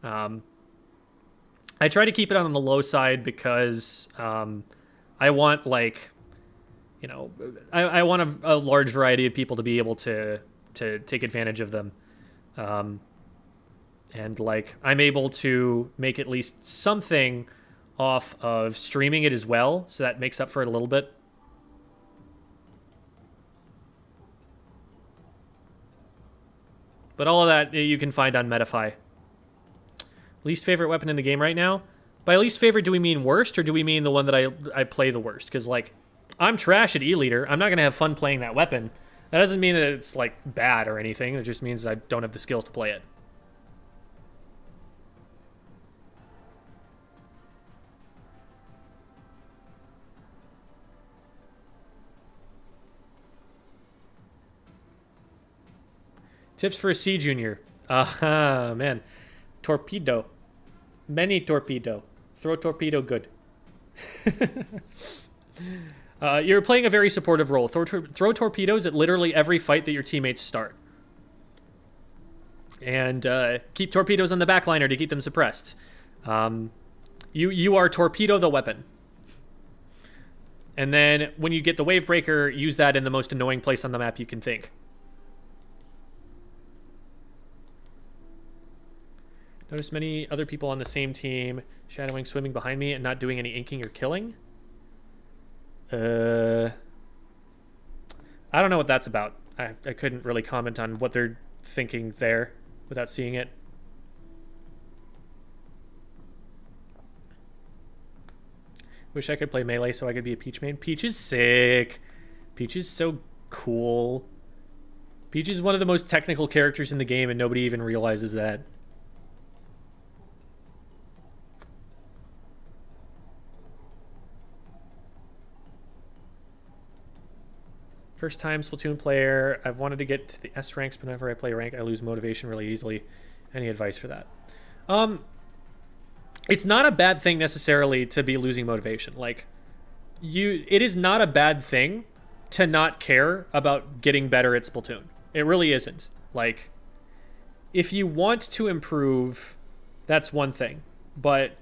I try to keep it on the low side because I want, like, you know, I want a large variety of people to be able to take advantage of them. And, like, I'm able to make at least something off of streaming it as well, so that makes up for it a little bit. But all of that you can find on Metafy. Least favorite weapon in the game right now? By least favorite, do we mean worst, or do we mean the one that I play the worst? Because, like, I'm trash at E-Leader. I'm not going to have fun playing that weapon. That doesn't mean that it's, like, bad or anything. It just means that I don't have the skills to play it. Tips for a C junior. Man. Torpedo. Many torpedo. Throw torpedo good. You're playing a very supportive role. Throw torpedoes at literally every fight that your teammates start. And keep torpedoes on the backliner to keep them suppressed. You are torpedo the weapon. And then when you get the wave breaker, use that in the most annoying place on the map you can think. Notice many other people on the same team shadowing, swimming behind me, and not doing any inking or killing. I don't know what that's about. I couldn't really comment on what they're thinking there without seeing it. Wish I could play melee so I could be a Peach main. Peach is sick. Peach is so cool. Peach is one of the most technical characters in the game, and nobody even realizes that. First time Splatoon player. I've wanted to get to the S ranks, but whenever I play rank, I lose motivation really easily. Any advice for that? It's not a bad thing necessarily to be losing motivation. Like, it is not a bad thing to not care about getting better at Splatoon. It really isn't. Like, if you want to improve, that's one thing. But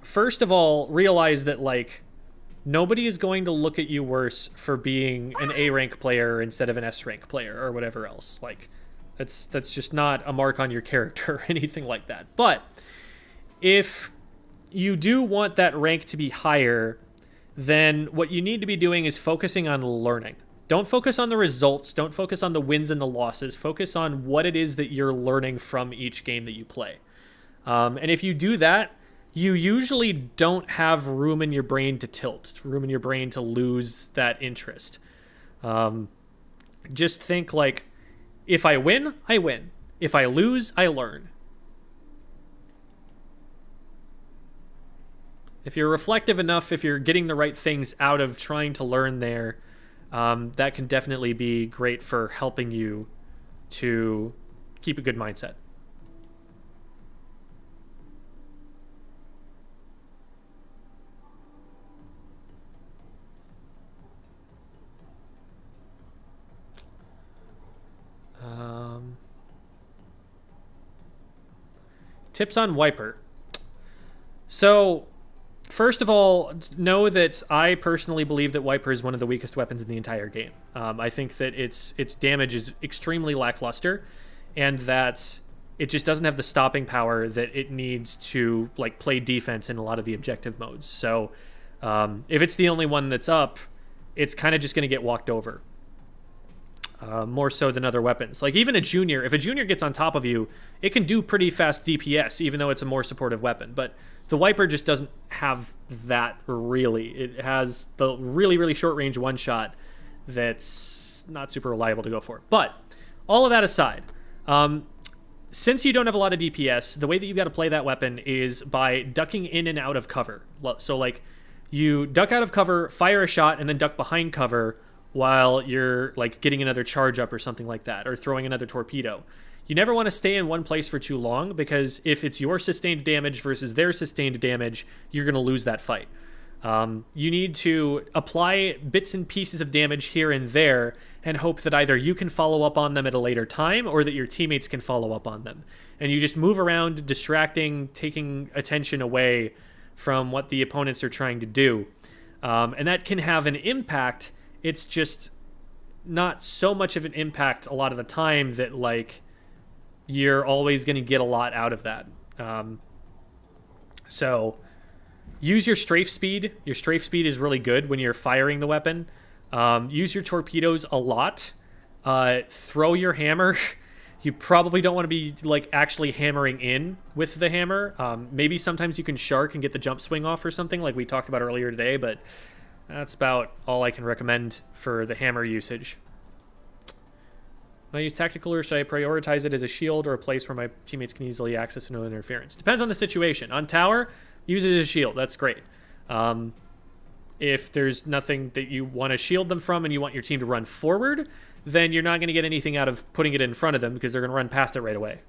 first of all, realize that, like, nobody is going to look at you worse for being an A rank player instead of an S rank player or whatever else. Like, that's just not a mark on your character or anything like that. But if you do want that rank to be higher, then what you need to be doing is focusing on learning. Don't focus on the results. Don't focus on the wins and the losses. Focus on what it is that you're learning from each game that you play. And if you do that, you usually don't have room in your brain to tilt, room in your brain to lose that interest. Just think like, if I win, I win. If I lose, I learn. If you're reflective enough, if you're getting the right things out of trying to learn there, that can definitely be great for helping you to keep a good mindset. Tips on Wiper. So, first of all, know that I personally believe that Wiper is one of the weakest weapons in the entire game. I think that its damage is extremely lackluster, and that it just doesn't have the stopping power that it needs to like play defense in a lot of the objective modes. So, if it's the only one that's up, it's kind of just going to get walked over. More so than other weapons. Like even a junior, if a junior gets on top of you, it can do pretty fast DPS, even though it's a more supportive weapon. But the Wiper just doesn't have that really. It has the really, really short range one shot that's not super reliable to go for. But all of that aside, since you don't have a lot of DPS, the way that you've got to play that weapon is by ducking in and out of cover. So like you duck out of cover, fire a shot, and then duck behind cover while you're like getting another charge up or something like that, or throwing another torpedo. You never want to stay in one place for too long, because if it's your sustained damage versus their sustained damage, you're going to lose that fight. You need to apply bits and pieces of damage here and there and hope that either you can follow up on them at a later time or that your teammates can follow up on them. And you just move around, distracting, taking attention away from what the opponents are trying to do. And that can have an impact. It's just not so much of an impact a lot of the time that like you're always going to get a lot out of that. So use your strafe speed. Your strafe speed is really good when you're firing the weapon. Use your torpedoes a lot. Throw your hammer. You probably don't want to be like actually hammering in with the hammer. Maybe sometimes you can shark and get the jump swing off or something like we talked about earlier today, but that's about all I can recommend for the hammer usage. When I use tactical, or should I prioritize it as a shield or a place where my teammates can easily access with no interference? Depends on the situation. On tower, use it as a shield. That's great. If there's nothing that you want to shield them from and you want your team to run forward, then you're not going to get anything out of putting it in front of them because they're going to run past it right away.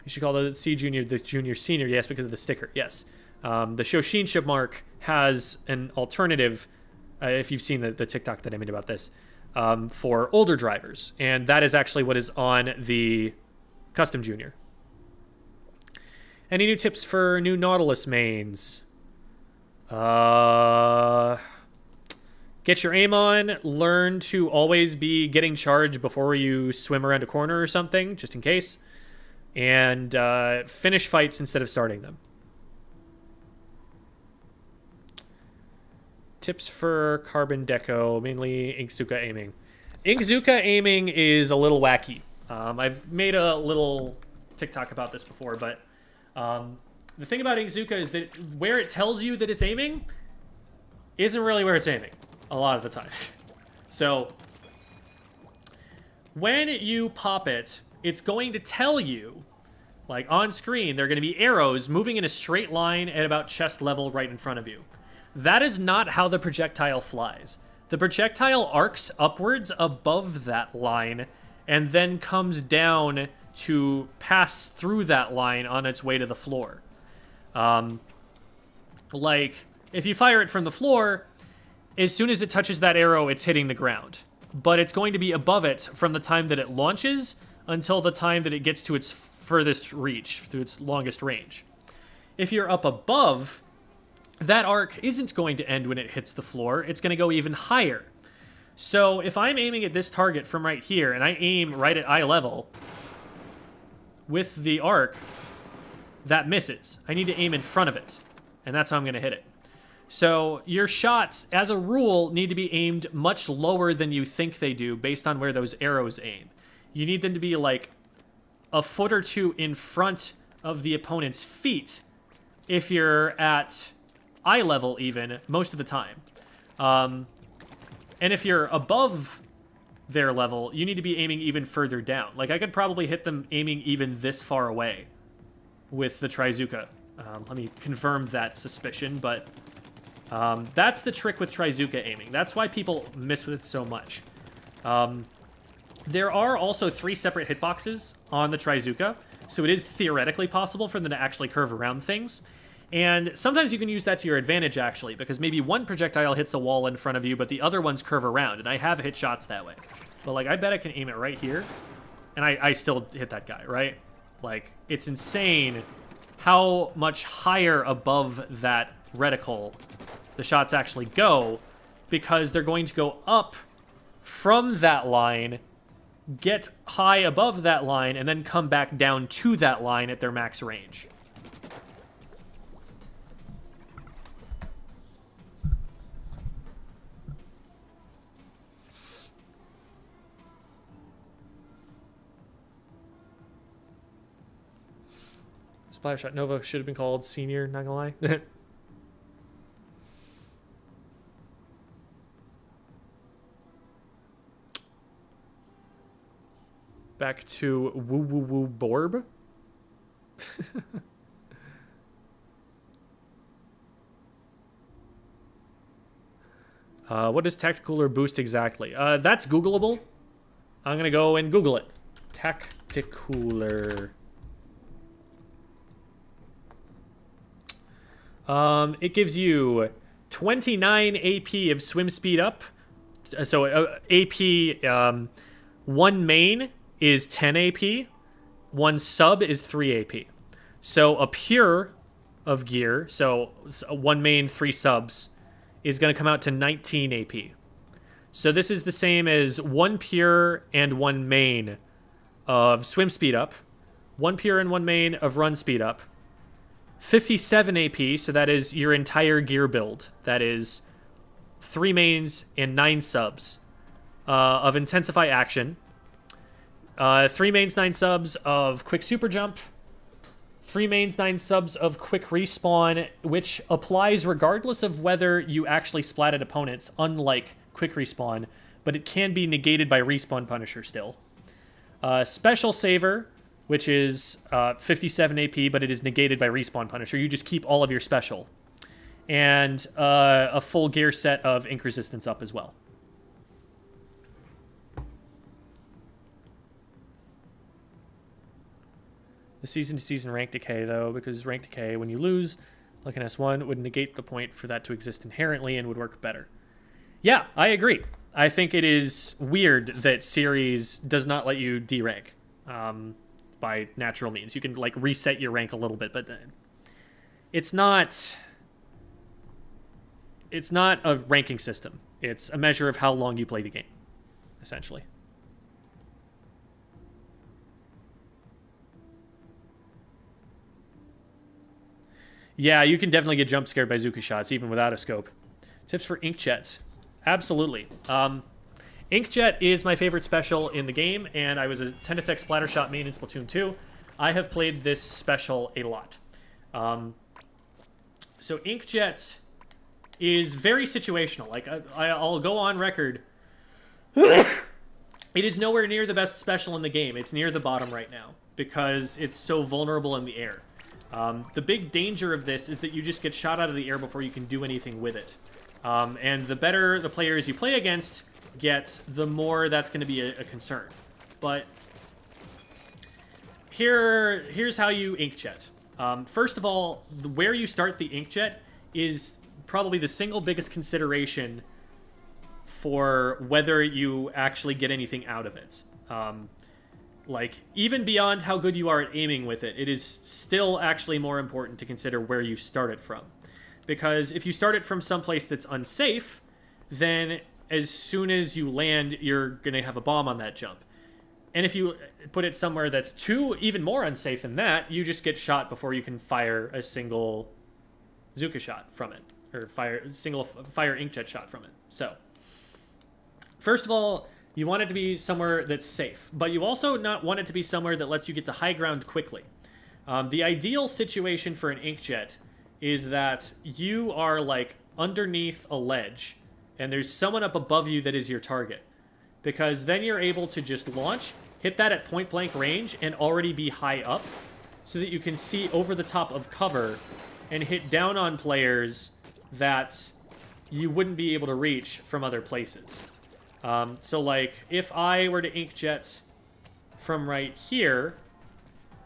You should call the C Junior the Junior Senior. Yes, because of the sticker. Yes. The Shoshinsha mark has an alternative, if you've seen the TikTok that I made about this, for older drivers. And that is actually what is on the Custom Junior. Any new tips for new Nautilus mains? Get your aim on. Learn to always be getting charged before you swim around a corner or something, just in case. And finish fights instead of starting them. Tips for Carbon Deco, mainly Inkzuka aiming. Inkzuka aiming is a little wacky. I've made a little TikTok about this before, but the thing about Inkzuka is that where it tells you that it's aiming isn't really where it's aiming a lot of the time. So when you pop it, it's going to tell you, like on screen, there are going to be arrows moving in a straight line at about chest level right in front of you. That is not how the projectile flies. The projectile arcs upwards above that line and then comes down to pass through that line on its way to the floor. Like, if you fire it from the floor, as soon as it touches that arrow, it's hitting the ground. But it's going to be above it from the time that it launches until the time that it gets to its furthest reach, to its longest range. If you're up above, that arc isn't going to end when it hits the floor. It's going to go even higher. So if I'm aiming at this target from right here, and I aim right at eye level with the arc, that misses. I need to aim in front of it, and that's how I'm going to hit it. So your shots, as a rule, need to be aimed much lower than you think they do based on where those arrows aim. You need them to be like a foot or two in front of the opponent's feet if you're at eye level even most of the time. And if you're above their level, you need to be aiming even further down. Like, I could probably hit them aiming even this far away with the Trizooka. Let me confirm that suspicion, but that's the trick with Trizooka aiming. That's why people miss with it so much. There are also 3 separate hitboxes on the Trizooka, so it is theoretically possible for them to actually curve around things. And sometimes you can use that to your advantage, actually, because maybe one projectile hits the wall in front of you, but the other ones curve around, and I have hit shots that way. But, like, I bet I can aim it right here, and I still hit that guy, right? Like, it's insane how much higher above that reticle the shots actually go, because they're going to go up from that line, get high above that line, and then come back down to that line at their max range. Splatter Shot Nova should have been called Senior, not gonna lie. Back to Woo Woo Woo Borb. What is Tacticooler Boost exactly? That's Googleable. I'm gonna go and Google it. Tacticooler. It gives you 29 AP of swim speed up. So AP, 1 main is 10 AP, 1 sub is 3 AP. So a pure of gear, so 1 main, 3 subs, is going to come out to 19 AP. So this is the same as 1 pure and 1 main of swim speed up, 1 pure and 1 main of run speed up, 57 AP, so that is your entire gear build. That is 3 mains and 9 subs of Intensify Action. 3 mains, 9 subs of Quick Super Jump. 3 mains, 9 subs of Quick Respawn, which applies regardless of whether you actually splatted opponents, unlike Quick Respawn, but it can be negated by Respawn Punisher still. Special Saver, which is 57 AP, but it is negated by Respawn Punisher. You just keep all of your special. And a full gear set of Ink Resistance up as well. The season-to-season rank decay, though, because rank decay, when you lose, like an S1, would negate the point for that to exist inherently and would work better. Yeah, I agree. I think it is weird that series does not let you derank by natural means. You can, like, reset your rank a little bit, but it's not a ranking system. It's a measure of how long you play the game, essentially. Yeah, you can definitely get jump scared by Zuka shots, even without a scope. Tips for Inkjet. Absolutely. Inkjet is my favorite special in the game, and I was a Tentatek Splatter Shot main in Splatoon 2. I have played this special a lot. So Inkjet is very situational. Like, I'll go on record. It is nowhere near the best special in the game. It's near the bottom right now, because it's so vulnerable in the air. The big danger of this is that you just get shot out of the air before you can do anything with it. And the better the players you play against get, the more that's going to be a concern. But here's how you inkjet. First of all, where you start the inkjet is probably the single biggest consideration for whether you actually get anything out of it. Like, even beyond how good you are at aiming with it, it is still actually more important to consider where you start it from. Because if you start it from someplace that's unsafe, then as soon as you land, you're going to have a bomb on that jump. And if you put it somewhere that's even more unsafe than that, you just get shot before you can fire a single Zuka shot from it. Or single fire inkjet shot from it. So, first of all, you want it to be somewhere that's safe, but you also not want it to be somewhere that lets you get to high ground quickly. The ideal situation for an inkjet is that you are like underneath a ledge and there's someone up above you that is your target. Because then you're able to just launch, hit that at point blank range, and already be high up so that you can see over the top of cover and hit down on players that you wouldn't be able to reach from other places. So like, if I were to inkjet from right here,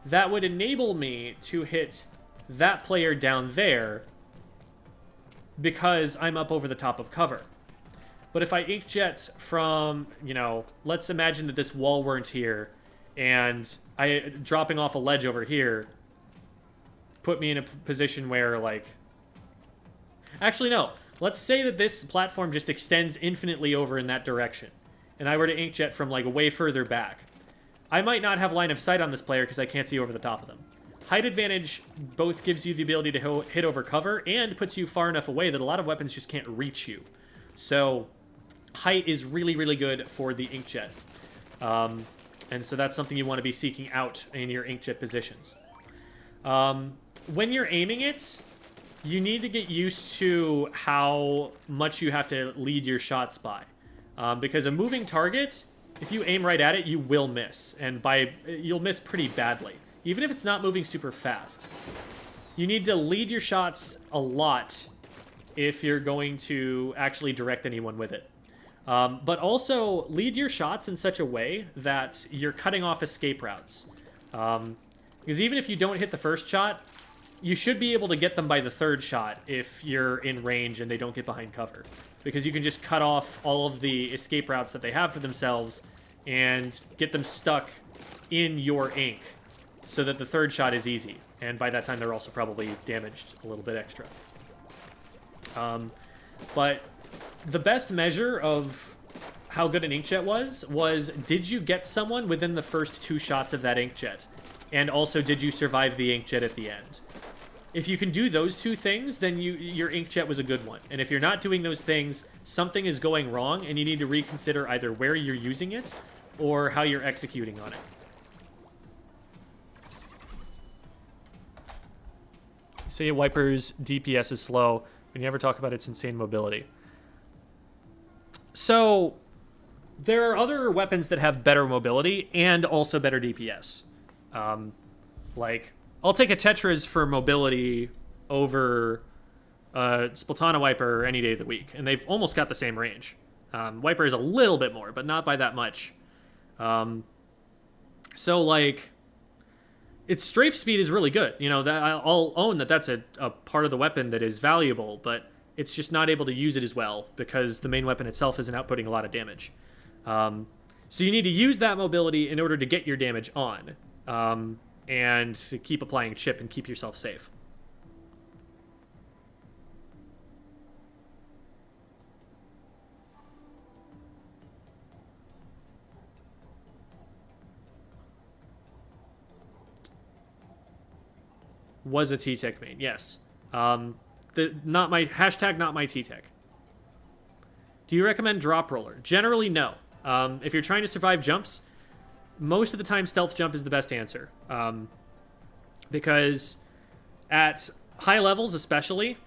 that would enable me to hit that player down there because I'm up over the top of cover. But if I inkjet from, you know, let's imagine that this wall weren't here and I dropping off a ledge over here put me in a position where, like... Actually, no. Let's say that this platform just extends infinitely over in that direction, and I were to inkjet from, like, way further back. I might not have line of sight on this player because I can't see over the top of them. Height advantage both gives you the ability to hit over cover and puts you far enough away that a lot of weapons just can't reach you. So, height is really, really good for the inkjet. And so that's something you want to be seeking out in your inkjet positions. When you're aiming it, you need to get used to how much you have to lead your shots by. Because a moving target, if you aim right at it, you will miss. And you'll miss pretty badly, even if it's not moving super fast. You need to lead your shots a lot if you're going to actually direct anyone with it. But also, lead your shots in such a way that you're cutting off escape routes. Because even if you don't hit the first shot, you should be able to get them by the third shot if you're in range and they don't get behind cover. Because you can just cut off all of the escape routes that they have for themselves and get them stuck in your ink so that the third shot is easy. And by that time, they're also probably damaged a little bit extra. But the best measure of how good an inkjet was did you get someone within the first 2 shots of that inkjet? And also, did you survive the inkjet at the end? If you can do those 2 things, then your inkjet was a good one. And if you're not doing those things, something is going wrong, and you need to reconsider either where you're using it or how you're executing on it. Say a Wiper's DPS is slow, but you never talk about its insane mobility. So, there are other weapons that have better mobility and also better DPS. Like, I'll take a Tetris for mobility over Splatana Wiper any day of the week, and they've almost got the same range. Wiper is a little bit more, but not by that much. So, like, its strafe speed is really good. You know, that I'll own that that's a part of the weapon that is valuable, but it's just not able to use it as well because the main weapon itself isn't outputting a lot of damage. So you need to use that mobility in order to get your damage on, and to keep applying chip and keep yourself safe. Was a T-Tech main, yes. Not my T-Tech. Do you recommend drop roller? Generally, no. If you're trying to survive jumps, most of the time stealth jump is the best answer. Because at high levels especially,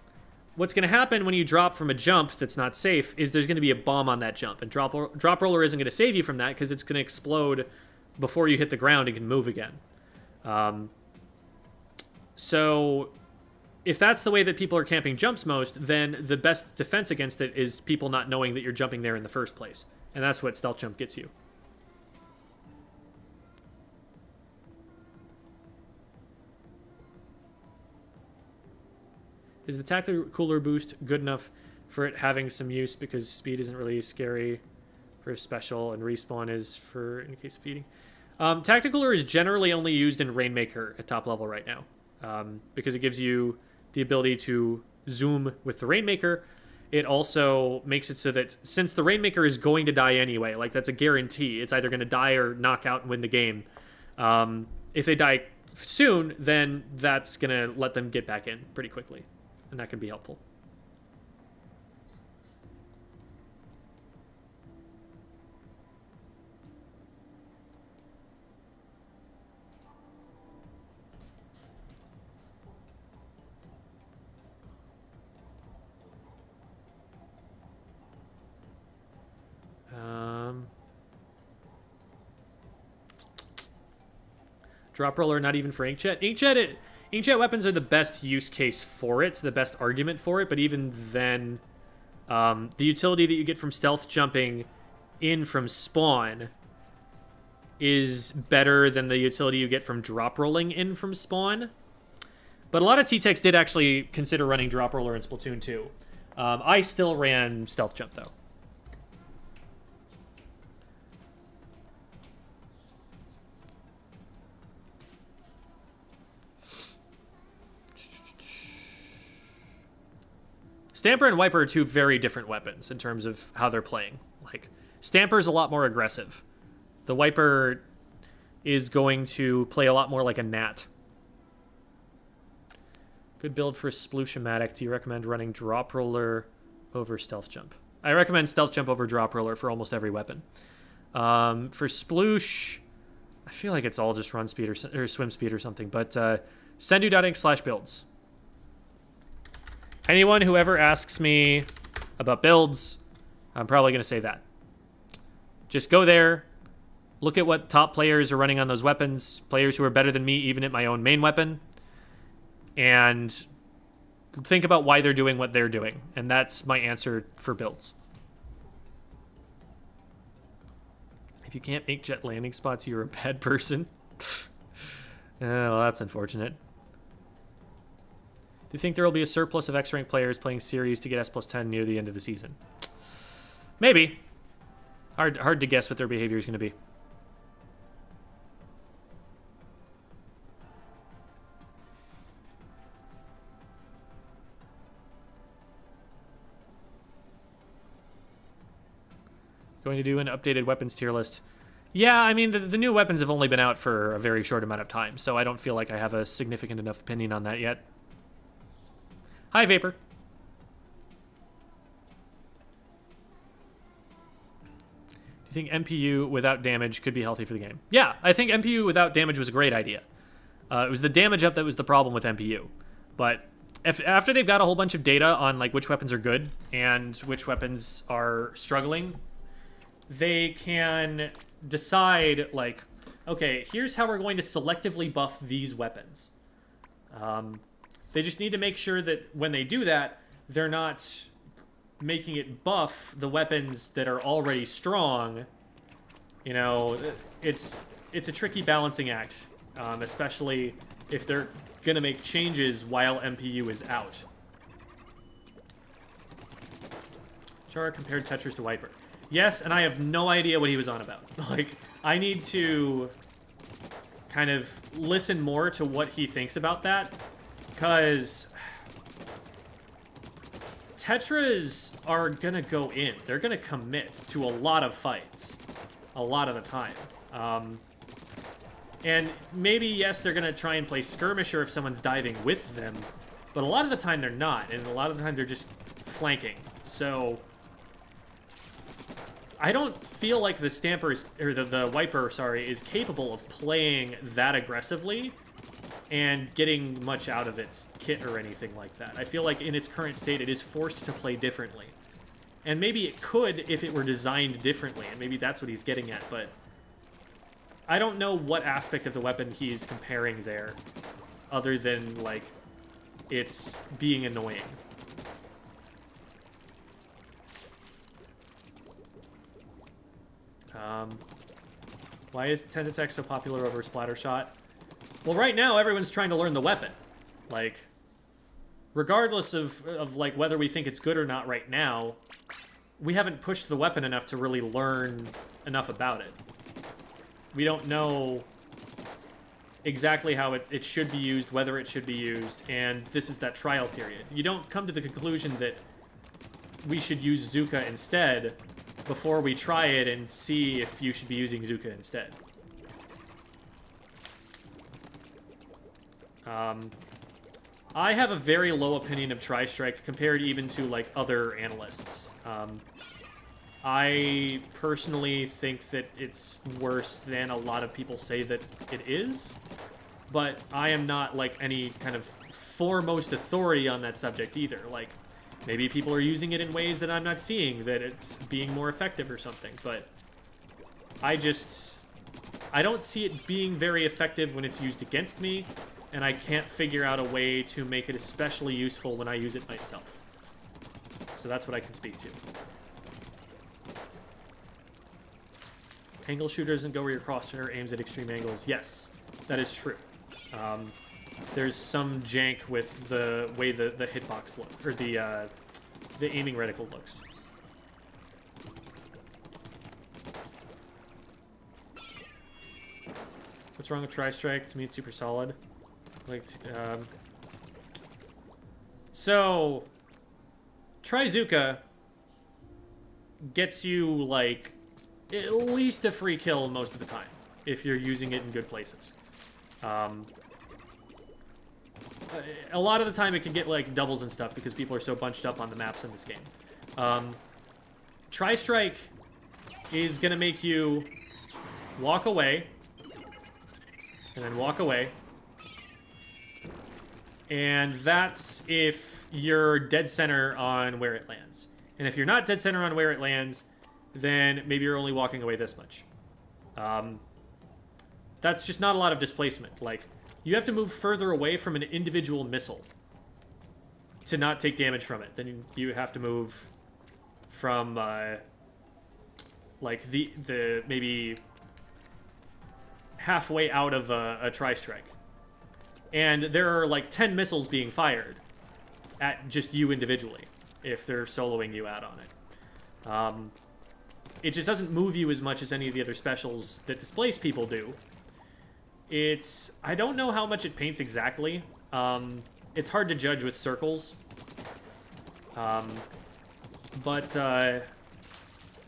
what's going to happen when you drop from a jump that's not safe is there's going to be a bomb on that jump. And drop roller isn't going to save you from that because it's going to explode before you hit the ground and can move again. So if that's the way that people are camping jumps most, then the best defense against it is people not knowing that you're jumping there in the first place. And that's what stealth jump gets you. Is the tactical cooler boost good enough for it having some use because speed isn't really scary for special and respawn is for in case of feeding? Tactical cooler is generally only used in Rainmaker at top level right now. Because it gives you the ability to zoom with the Rainmaker. It also makes it so that since the Rainmaker is going to die anyway, like that's a guarantee, it's either going to die or knock out and win the game. If they die soon, then that's going to let them get back in pretty quickly, and that can be helpful. Drop roller, not even for inkjet. Inkjet weapons are the best use case for it, the best argument for it, but even then, the utility that you get from stealth jumping in from spawn is better than the utility you get from drop rolling in from spawn. But a lot of T-Techs did actually consider running drop roller in Splatoon 2. I still ran stealth jump, though. Stamper and Wiper are two very different weapons in terms of how they're playing. Like, Stamper's a lot more aggressive. The Wiper is going to play a lot more like a gnat. Good build for Sploosh-O-Matic. Do you recommend running Drop Roller over Stealth Jump? I recommend Stealth Jump over Drop Roller for almost every weapon. For Sploosh, I feel like it's all just run speed or swim speed or something, but sendu.inc/builds. Anyone who ever asks me about builds, I'm probably going to say that. Just go there, look at what top players are running on those weapons, players who are better than me even at my own main weapon, and think about why they're doing what they're doing. And that's my answer for builds. If you can't make jet landing spots, you're a bad person. Well, that's unfortunate. Do you think there will be a surplus of X-rank players playing series to get S+10 near the end of the season? Maybe. Hard to guess what their behavior is going to be. Going to do an updated weapons tier list. Yeah, I mean, the new weapons have only been out for a very short amount of time, so I don't feel like I have a significant enough opinion on that yet. Hi, Vapor. Do you think MPU without damage could be healthy for the game? Yeah, I think MPU without damage was a great idea. It was the damage up that was the problem with MPU. But after they've got a whole bunch of data on like which weapons are good and which weapons are struggling, they can decide like, okay, here's how we're going to selectively buff these weapons. They just need to make sure that when they do that, they're not making it buff the weapons that are already strong. You know, it's a tricky balancing act, especially if they're going to make changes while MPU is out. Chara compared Tetris to Wiper. Yes, and I have no idea what he was on about. Like, I need to kind of listen more to what he thinks about that. Because Tetras are going to go in. They're going to commit to a lot of fights. A lot of the time. And maybe, yes, they're going to try and play skirmisher if someone's diving with them. But a lot of the time they're not. And a lot of the time they're just flanking. So I don't feel like the Stamper, or the Wiper, sorry, is capable of playing that aggressively and getting much out of its kit or anything like that. I feel like in its current state, it is forced to play differently. And maybe it could if it were designed differently, and maybe that's what he's getting at, but I don't know what aspect of the weapon he's comparing there, other than, like, it's being annoying. Why is Tentatex so popular over Splattershot? Well, right now, everyone's trying to learn the weapon. Like, regardless of like, whether we think it's good or not right now, we haven't pushed the weapon enough to really learn enough about it. We don't know exactly how it should be used, whether it should be used, and this is that trial period. You don't come to the conclusion that we should use Zuka instead before we try it and see if you should be using Zuka instead. I have a very low opinion of Tri-Strike compared even to, like, other analysts. I personally think that it's worse than a lot of people say that it is, but I am not, like, any kind of foremost authority on that subject either. Like, maybe people are using it in ways that I'm not seeing, that it's being more effective or something, but I just... I don't see it being very effective when it's used against me, and I can't figure out a way to make it especially useful when I use it myself. So that's what I can speak to. Angle shooter doesn't go where your crosshair aims at extreme angles. Yes, that is true. There's some jank with the way the hitbox look, or the aiming reticle looks. What's wrong with Tri-Strike? To me, it's super solid. Like, so Trizuka gets you like at least a free kill most of the time if you're using it in good places. A lot of the time it can get like doubles and stuff because people are so bunched up on the maps in this game. Tri-Strike is gonna make you walk away and then walk away. And that's if you're dead center on where it lands. And if you're not dead center on where it lands, then maybe you're only walking away this much. That's just not a lot of displacement. Like, you have to move further away from an individual missile to not take damage from it. Then you have to move from, like, the maybe halfway out of a Tri-Strike. And there are, like, 10 missiles being fired at just you individually if they're soloing you out on it. It just doesn't move you as much as any of the other specials that displace people do. I don't know how much it paints exactly. It's hard to judge with circles. But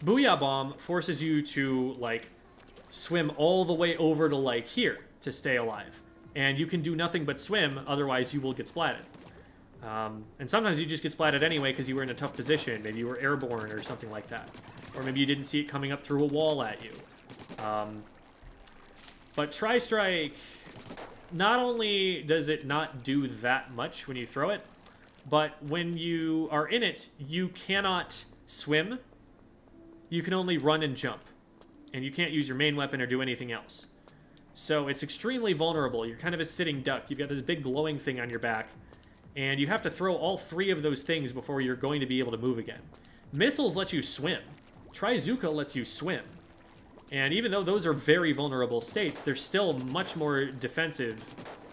Booyah Bomb forces you to, like, swim all the way over to, like, here to stay alive. And you can do nothing but swim, otherwise you will get splatted. And sometimes you just get splatted anyway because you were in a tough position. Maybe you were airborne or something like that. Or maybe you didn't see it coming up through a wall at you. But Tri-Strike, not only does it not do that much when you throw it, but when you are in it, you cannot swim. You can only run and jump. And you can't use your main weapon or do anything else. So it's extremely vulnerable. You're kind of a sitting duck. You've got this big glowing thing on your back. And you have to throw all three of those things before you're going to be able to move again. Missiles let you swim. Trizuka lets you swim. And even though those are very vulnerable states, they're still much more defensive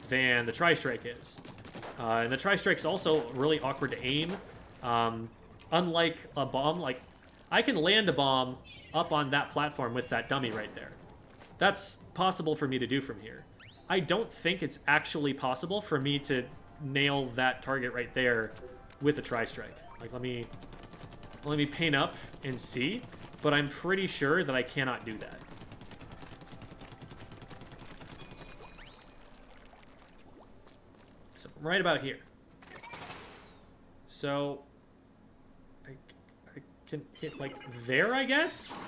than the Tri-Strike is. And the Tri-Strike's also really awkward to aim. Unlike a bomb, like, I can land a bomb up on that platform with that dummy right there. That's possible for me to do from here. I don't think it's actually possible for me to nail that target right there with a Tri-Strike. Like, let me paint up and see, but I'm pretty sure that I cannot do that. So, right about here. So, I can hit, like, there, I guess?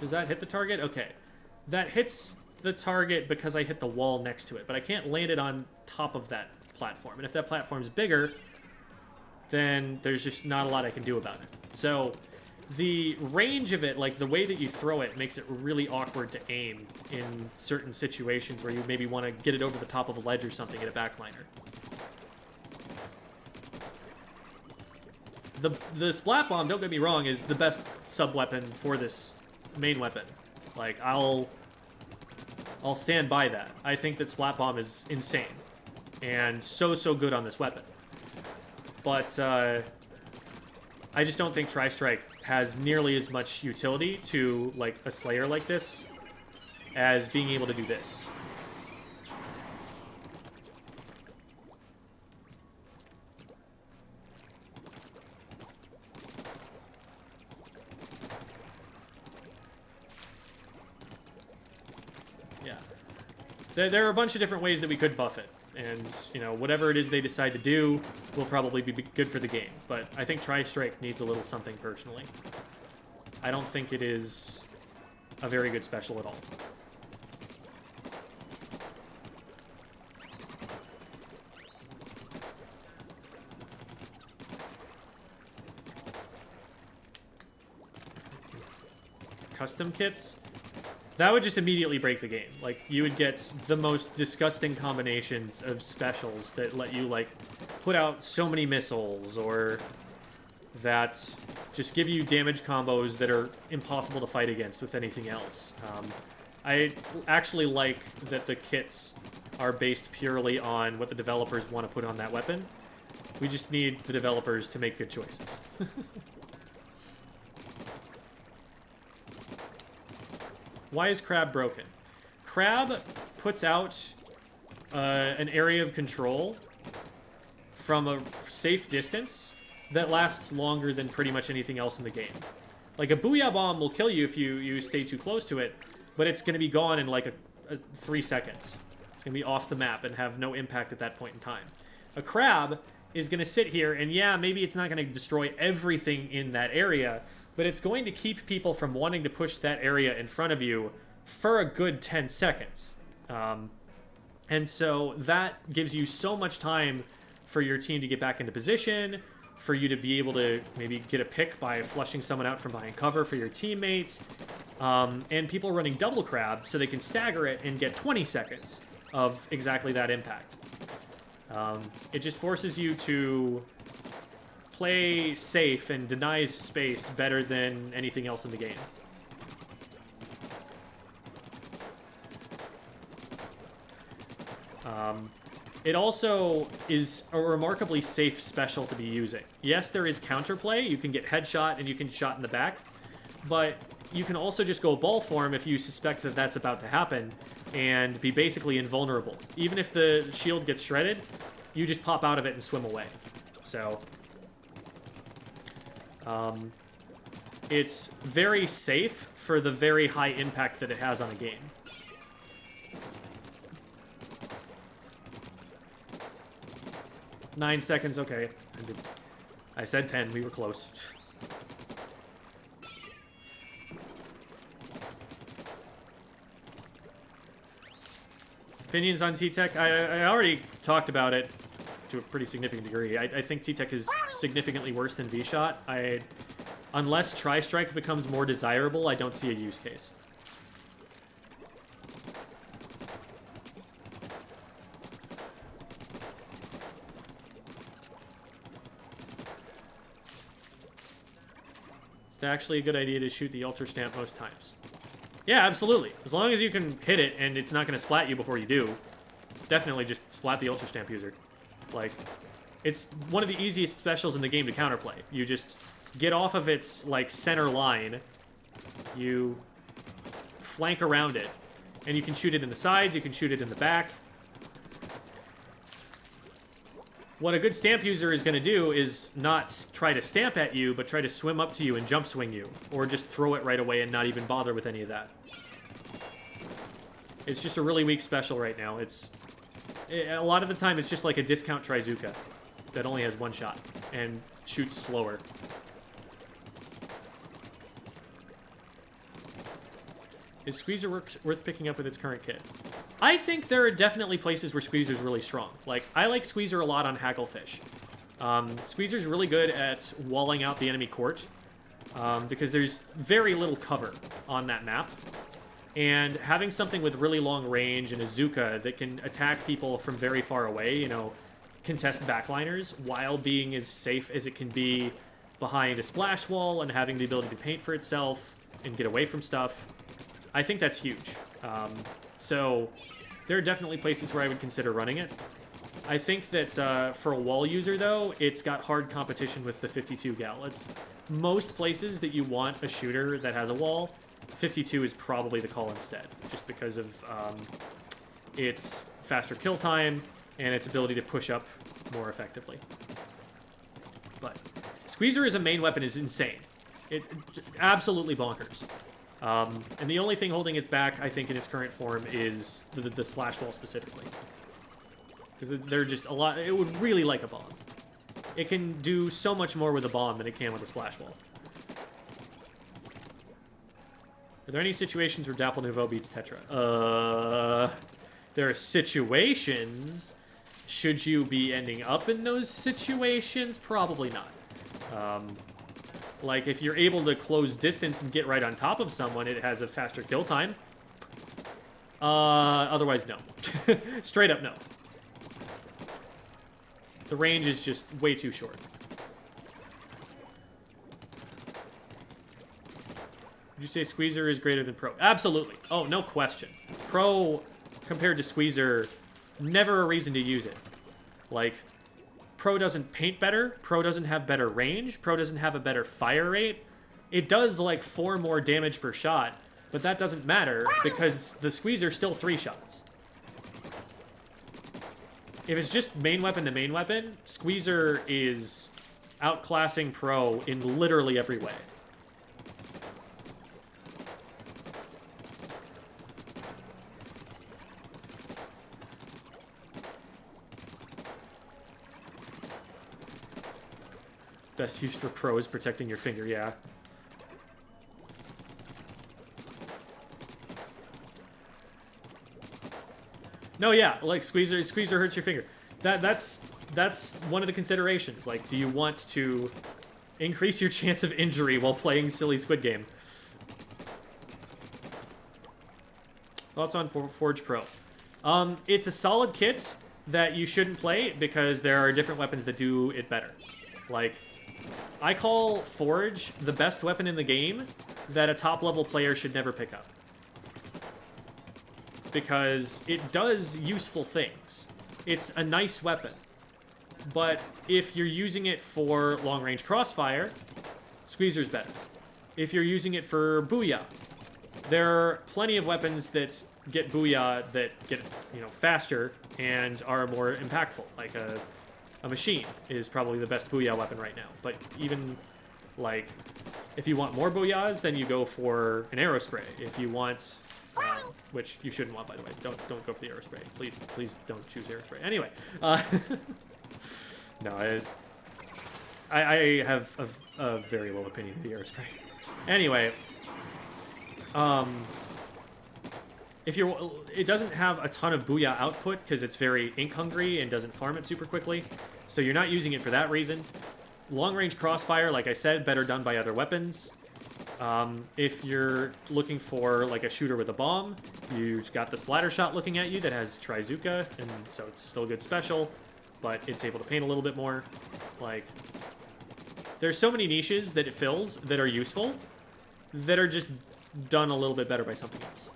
Does that hit the target? Okay. That hits the target because I hit the wall next to it, but I can't land it on top of that platform. And if that platform's bigger, then there's just not a lot I can do about it. So the range of it, like the way that you throw it, makes it really awkward to aim in certain situations where you maybe want to get it over the top of a ledge or something in a backliner. The Splat Bomb, don't get me wrong, is the best sub-weapon for this main weapon. Like, I'll stand by that. I think that Splat Bomb is insane. And so good on this weapon. But, I just don't think Tri-Strike has nearly as much utility to, like, a Slayer like this as being able to do this. There are a bunch of different ways that we could buff it, and, you know, whatever it is they decide to do will probably be good for the game, but I think Tri-Strike needs a little something personally. I don't think it is a very good special at all. Custom kits? That would just immediately break the game. Like, you would get the most disgusting combinations of specials that let you, like, put out so many missiles, or that just give you damage combos that are impossible to fight against with anything else. I actually like that the kits are based purely on what the developers want to put on that weapon. We just need the developers to make good choices. Why is Crab broken? Crab puts out an area of control from a safe distance that lasts longer than pretty much anything else in the game. Like, a Booyah Bomb will kill you if you stay too close to it, but it's going to be gone in like 3 seconds. It's going to be off the map and have no impact at that point in time. A Crab is going to sit here, and yeah, maybe it's not going to destroy everything in that area, but it's going to keep people from wanting to push that area in front of you for a good 10 seconds. And so that gives you so much time for your team to get back into position, for you to be able to maybe get a pick by flushing someone out from behind cover for your teammates, and people running double Crab so they can stagger it and get 20 seconds of exactly that impact. It just forces you to play safe and denies space better than anything else in the game. It also is a remarkably safe special to be using. Yes, there is counterplay. You can get headshot and you can shot in the back, but you can also just go ball form if you suspect that that's about to happen and be basically invulnerable. Even if the shield gets shredded, you just pop out of it and swim away. So it's very safe for the very high impact that it has on a game. Nine seconds, okay. I said 10, we were close. Opinions on T-Tech? I already talked about it to a pretty significant degree. I think T-Tech is significantly worse than V-Shot. Unless Tri-Strike becomes more desirable, I don't see a use case. It's actually a good idea to shoot the Ultra Stamp most times. Yeah, absolutely. As long as you can hit it and it's not going to splat you before you do, definitely just splat the Ultra Stamp user. Like, it's one of the easiest specials in the game to counterplay. You just get off of its, like, center line, you flank around it, and you can shoot it in the sides, you can shoot it in the back. What a good stamp user is going to do is not try to stamp at you, but try to swim up to you and jump swing you. Or just throw it right away and not even bother with any of that. It's just a really weak special right now. A lot of the time, it's just like a discount Trizuka that only has one shot and shoots slower. Is Squeezer worth picking up with its current kit? I think there are definitely places where Squeezer's really strong. Like, I like Squeezer a lot on Hagglefish. Squeezer's really good at walling out the enemy court, because there's very little cover on that map. And having something with really long range and a Zuka that can attack people from very far away, you know, contest backliners, while being as safe as it can be behind a splash wall and having the ability to paint for itself and get away from stuff, I think that's huge. So there are definitely places where I would consider running it. I think that for a wall user, though, it's got hard competition with the 52 gal. It's most places that you want a shooter that has a wall, 52 is probably the call instead, just because of its faster kill time and its ability to push up more effectively. But Squeezer as a main weapon is insane. It absolutely bonkers. And the only thing holding it back, I think, in its current form is the splash wall specifically. Because they're just a lot... It would really like a bomb. It can do so much more with a bomb than it can with a splash wall. Are there any situations where Dapple Nouveau beats Tetra? There are situations. Should you be ending up in those situations? Probably not. Like, if you're able to close distance and get right on top of someone, it has a faster kill time. Otherwise, no. Straight up, no. The range is just way too short. Would you say Squeezer is greater than Pro? Absolutely. Oh, no question. Pro, compared to Squeezer, never a reason to use it. Like, Pro doesn't paint better. Pro doesn't have better range. Pro doesn't have a better fire rate. It does, like, 4 more damage per shot, but that doesn't matter because the Squeezer still 3 shots. If it's just main weapon to main weapon, Squeezer is outclassing Pro in literally every way. Best use for Pro is protecting your finger, yeah. No, yeah, like Squeezer hurts your finger. That's one of the considerations. Like, do you want to increase your chance of injury while playing silly Squid Game? Thoughts on Forge Pro? It's a solid kit that you shouldn't play because there are different weapons that do it better. Like, I call Forge the best weapon in the game that a top-level player should never pick up. Because it does useful things. It's a nice weapon. But if you're using it for long-range crossfire, Squeezer's better. If you're using it for Booyah, there are plenty of weapons that get Booyah that get, faster and are more impactful. Like a machine is probably the best Booyah weapon right now. But even, like, if you want more Booyahs, then you go for an arrow spray. If you want... which you shouldn't want, by the way. Don't go for the arrow spray. Please don't choose arrow spray. Anyway, no, I have a very low opinion of the arrow spray. Anyway, it doesn't have a ton of Booyah output because it's very ink hungry and doesn't farm it super quickly, so you're not using it for that reason. Long range crossfire, like I said, better done by other weapons. If you're looking for, like, a shooter with a bomb, you've got the splatter shot looking at you that has Trizuka, and so it's still a good special, but it's able to paint a little bit more. Like, there's so many niches that it fills that are useful that are just done a little bit better by something else.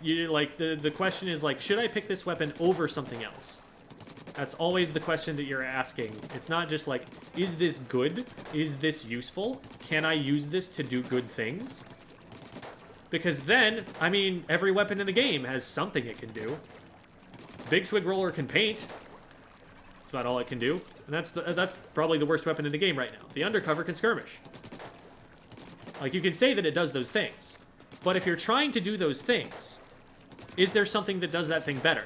The question is, like, should I pick this weapon over something else? That's always the question that you're asking. It's not just like, is this good? Is this useful? Can I use this to do good things? Because then, I mean, every weapon in the game has something it can do. Big Swig Roller can paint. That's about all it can do. And that's probably the worst weapon in the game right now. The Undercover can skirmish. Like, you can say that it does those things. But if you're trying to do those things, is there something that does that thing better?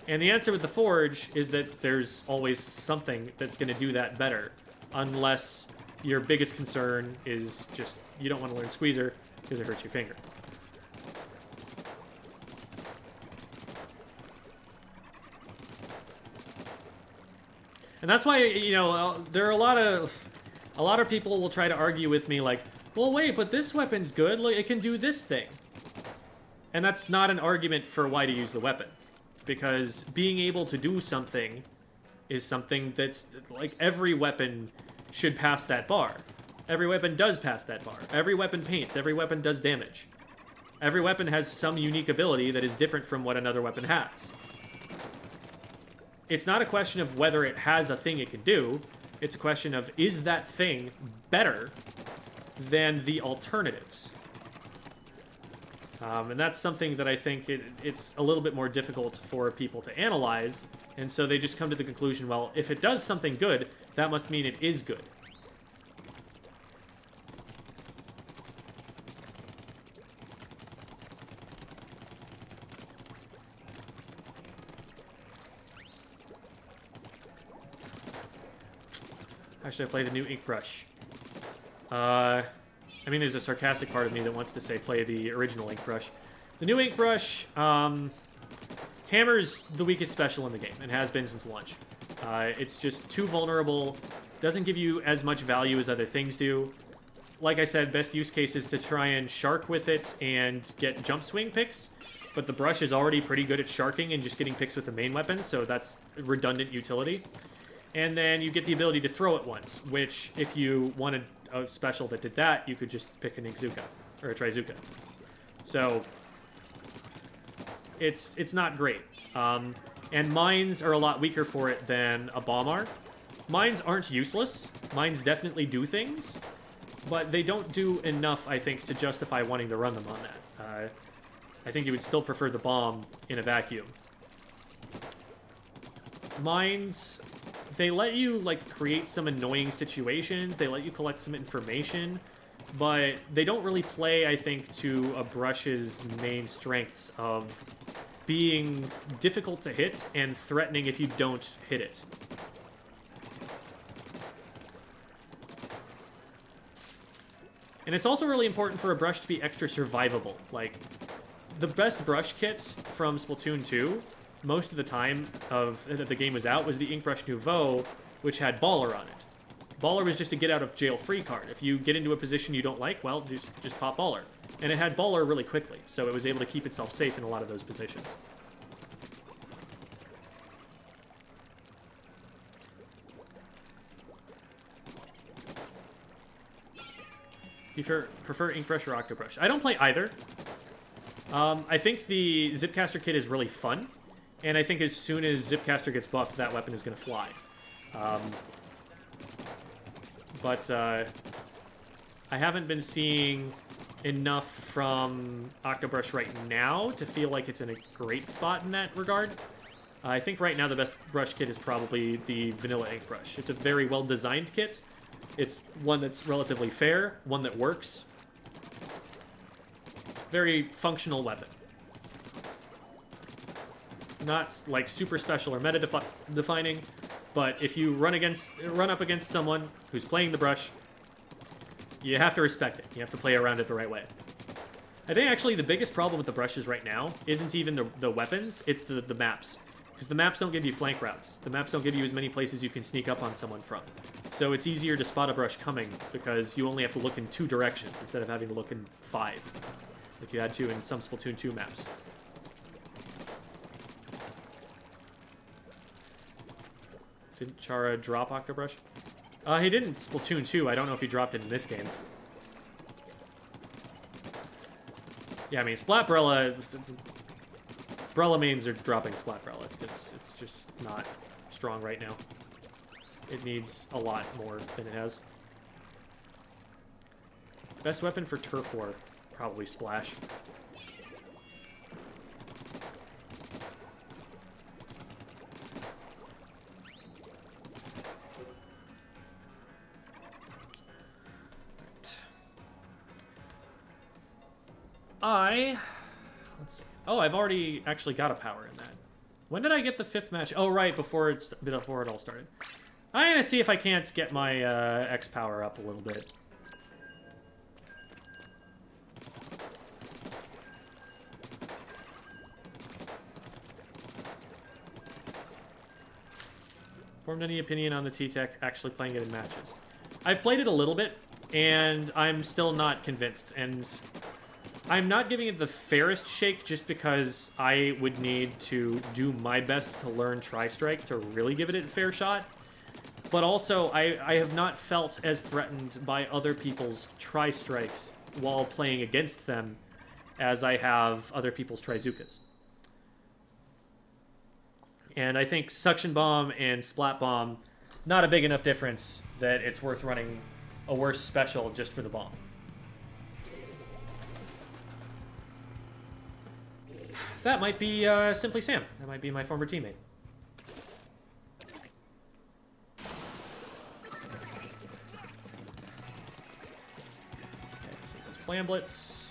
And the answer with the Forge is that there's always something that's going to do that better. Unless your biggest concern is just, you don't want to learn Squeezer because it hurts your finger. And that's why, there are a lot of people will try to argue with me like, well, wait, but this weapon's good. Like, it can do this thing. And that's not an argument for why to use the weapon. Because being able to do something is something that's, like, every weapon should pass that bar. Every weapon does pass that bar. Every weapon paints. Every weapon does damage. Every weapon has some unique ability that is different from what another weapon has. It's not a question of whether it has a thing it can do. It's a question of, is that thing better than the alternatives? And that's something that I think it's a little bit more difficult for people to analyze, and so they just come to the conclusion, well, if it does something good, that must mean it is good. How should I play the new ink brush? I mean, there's a sarcastic part of me that wants to say play the original ink brush. The new ink brush, Hammer's the weakest special in the game, and has been since launch. It's just too vulnerable, doesn't give you as much value as other things do. like I said, best use case is to try and shark with it and get jump swing picks. But the brush is already pretty good at sharking and just getting picks with the main weapon, so that's redundant utility. And then you get the ability to throw it once, which if you wanted a special that did that, you could just pick an Ixuka, or a Trizuka. So, it's not great. And mines are a lot weaker for it than a bomb are. Mines aren't useless. Mines definitely do things, but they don't do enough, I think, to justify wanting to run them on that. I think you would still prefer the bomb in a vacuum. Mines, they let you, like, create some annoying situations. They let you collect some information, but they don't really play, I think, to a brush's main strengths of being difficult to hit and threatening if you don't hit it. And it's also really important for a brush to be extra survivable. Like, the best brush kits from Splatoon 2, most of the time that the game was out, was the Ink Brush Nouveau, which had Baller on it. Baller was just a get-out-of-jail-free card. If you get into a position you don't like, well, just pop Baller. And it had Baller really quickly, so it was able to keep itself safe in a lot of those positions. You prefer Ink Brush or Octobrush? I don't play either. I think the Zipcaster kit is really fun, and I think as soon as Zipcaster gets buffed, that weapon is going to fly. But I haven't been seeing enough from Octobrush right now to feel like it's in a great spot in that regard. I think right now the best brush kit is probably the vanilla Ink Brush. It's a very well-designed kit. It's one that's relatively fair, one that works. Very functional weapon. Not like super special or meta-defining, but if you run up against someone who's playing the brush, you have to respect it. You have to play around it the right way. I think actually the biggest problem with the brushes right now isn't even the weapons, it's the maps. Because the maps don't give you flank routes. The maps don't give you as many places you can sneak up on someone from. So it's easier to spot a brush coming because you only have to look in 2 directions instead of having to look in 5, like you had to in some Splatoon 2 maps. Didn't Chara drop Octobrush? He didn't in Splatoon 2. I don't know if he dropped it in this game. Yeah, I mean, Splatbrella... Brella mains are dropping Splatbrella. It's just not strong right now. It needs a lot more than it has. Best weapon for Turf War, probably Splash. Let's see. Oh, I've already actually got a power in that. When did I get the 5th match? Oh, right, before it all started. I'm gonna see if I can't get my X power up a little bit. Formed any opinion on the T-Tech actually playing it in matches? I've played it a little bit, and I'm still not convinced, and I'm not giving it the fairest shake just because I would need to do my best to learn Tri-Strike to really give it a fair shot. But also, I have not felt as threatened by other people's Tri-Strikes while playing against them as I have other people's Trizukas. And I think Suction Bomb and Splat Bomb, not a big enough difference that it's worth running a worse special just for the bomb. That might be Simply Sam. That might be my former teammate. Okay, since it's Flamblets,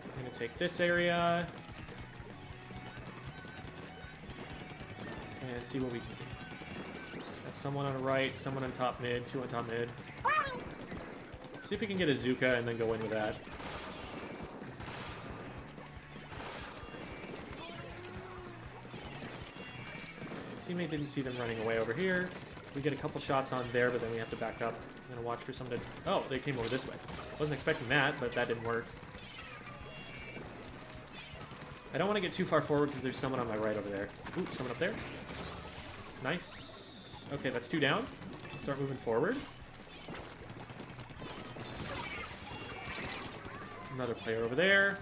I'm going to take this area and see what we can see. Got someone on the right, someone on top mid, 2 on top mid. See if we can get a Zuka and then go in with that. Teammate didn't see them running away over here. We get a couple shots on there, but then we have to back up. I'm gonna watch for someone to... Oh, they came over this way. Wasn't expecting that, but that didn't work. I don't want to get too far forward because there's someone on my right over there. Ooh, someone up there. Nice. Okay, that's 2 down. Start moving forward. Another player over there.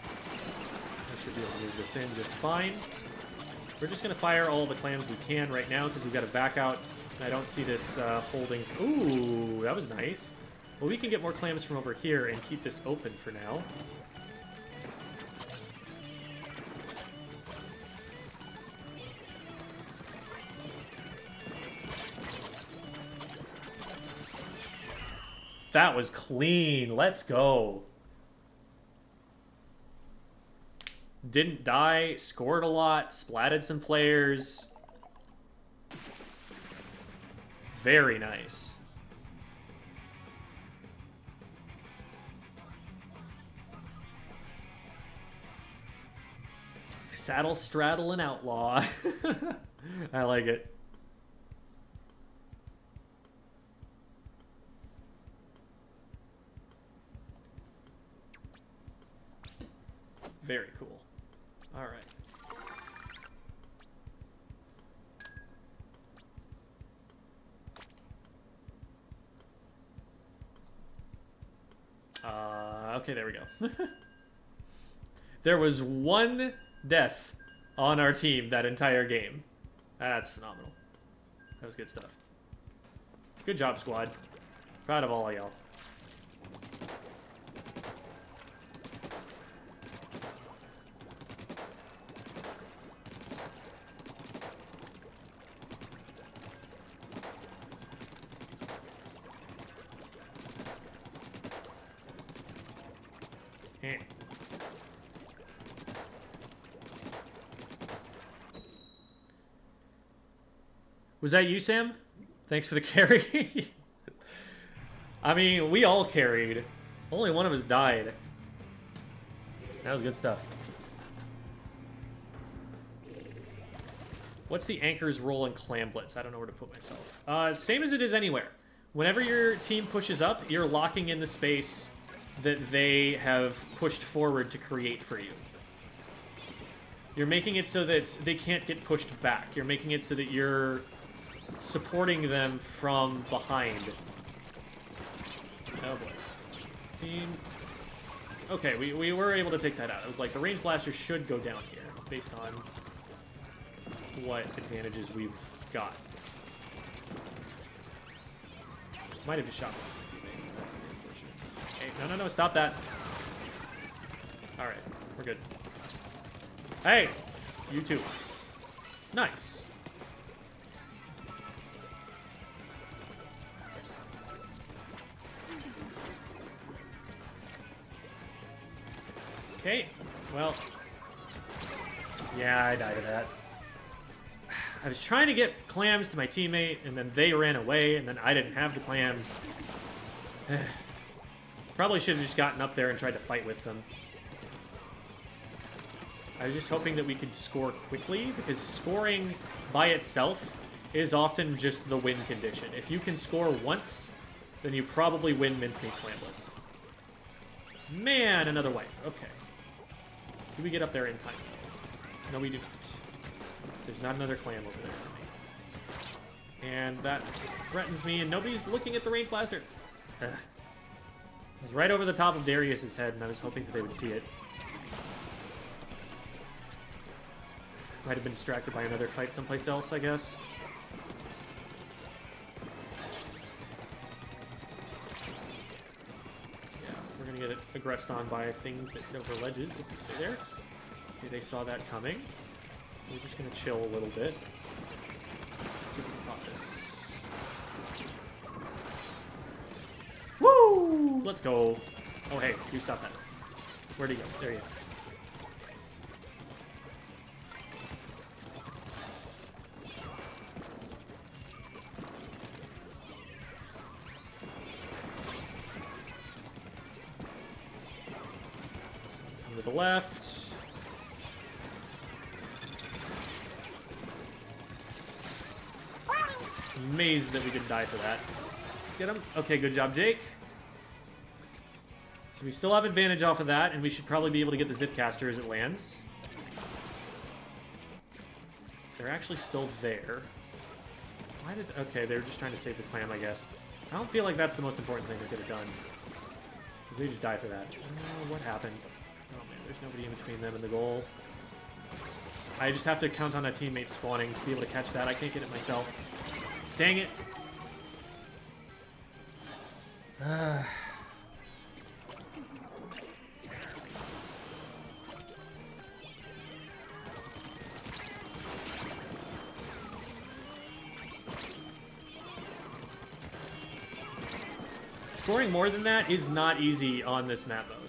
I should be able to move this in just fine. We're just going to fire all the clams we can right now because we've got to back out. I don't see this holding... Ooh, that was nice. Well, we can get more clams from over here and keep this open for now. That was clean. Let's go. Didn't die, scored a lot, splatted some players. Very nice. Saddle, straddle, and outlaw. I like it. Very cool. All right. Okay, there we go. There was 1 death on our team that entire game. That's phenomenal. That was good stuff. Good job, squad. Proud of all of y'all. Was that you, Sam? Thanks for the carry. I mean, we all carried. Only one of us died. That was good stuff. What's the anchor's role in Clam Blitz? I don't know where to put myself. Same as it is anywhere. Whenever your team pushes up, you're locking in the space that they have pushed forward to create for you. You're making it so that they can't get pushed back. You're making it so that you're supporting them from behind. Oh boy. Team. Okay, we were able to take that out. It was like the range blaster should go down here based on what advantages we've got. Might have just shot my teammate. Hey, no, stop that. Alright, we're good. Hey! You too. Nice. Okay, well, yeah, I died of that. I was trying to get clams to my teammate, and then they ran away, and then I didn't have the clams. Probably should have just gotten up there and tried to fight with them. I was just hoping that we could score quickly, because scoring by itself is often just the win condition. If you can score once, then you probably win Mincemeat Clamblets. Man, another wipe. Okay. Do we get up there in time? No, we do not. There's not another clam over there for me. And that threatens me, and nobody's looking at the range blaster. It was right over the top of Darius's head, and I was hoping that they would see it. Might have been distracted by another fight someplace else, I guess. We're gonna get aggressed on by things that over ledges, if you stay there. Okay, they saw that coming. We're just gonna chill a little bit. See if we can pop this. Woo! Let's go. Oh, hey, you stop that. Where'd he go? There he is. To the left. Amazed that we didn't die for that. Get him. Okay, good job, Jake. So we still have advantage off of that, and we should probably be able to get the zip caster as it lands. They're actually still there. Why did... Okay, they're just trying to save the clam, I guess. I don't feel like that's the most important thing they could have done. Because they just die for that. What happened? Oh man, there's nobody in between them and the goal. I just have to count on a teammate spawning to be able to catch that. I can't get it myself. Dang it. Scoring more than that is not easy on this map mode.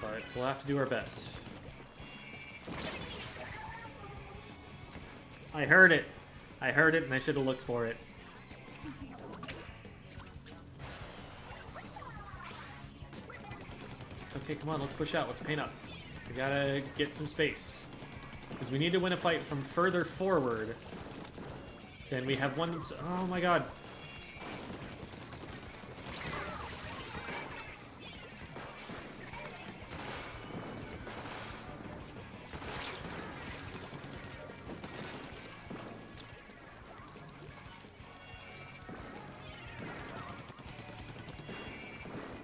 But we'll have to do our best. I heard it. I heard it and I should have looked for it. Okay, come on, let's push out. Let's paint up. We gotta get some space. Because we need to win a fight from further forward. Then we have one... Oh my god.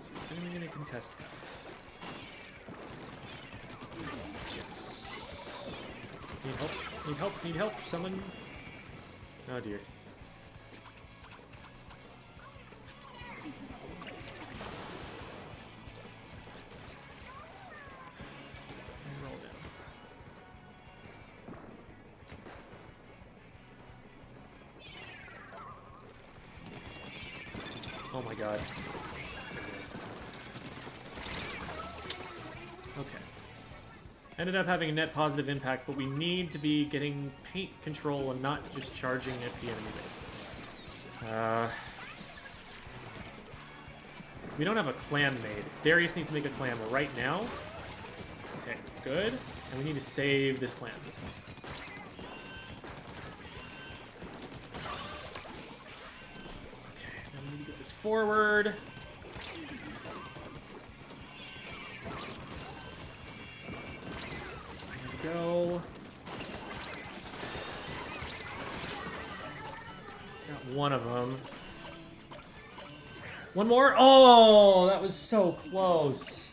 So is anyone going to contest that? Need help? Need help? Need help? Someone... Oh dear. Roll down. Oh my god. Okay. Ended up having a net positive impact, but we need to be getting paint control and not just charging at the enemy base. We don't have a clam made. Darius needs to make a clam right now. Okay, good. And we need to save this clam. Okay, now we need to get this forward. Go. Got one of them. One more? Oh, that was so close.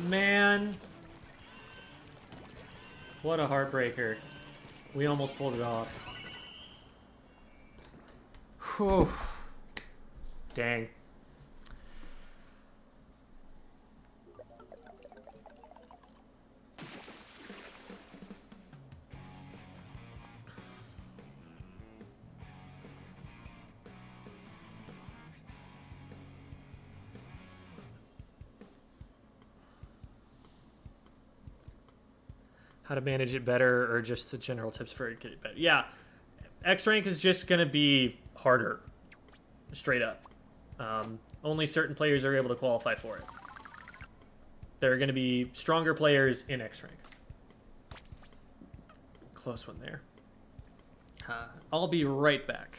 Man. What a heartbreaker. We almost pulled it off. Whew. Dang. How to manage it better, or just the general tips for it getting better. Yeah, X rank is just gonna be harder, straight up. Only certain players are able to qualify for it. There are gonna be stronger players in X rank. Close one there. I'll be right back.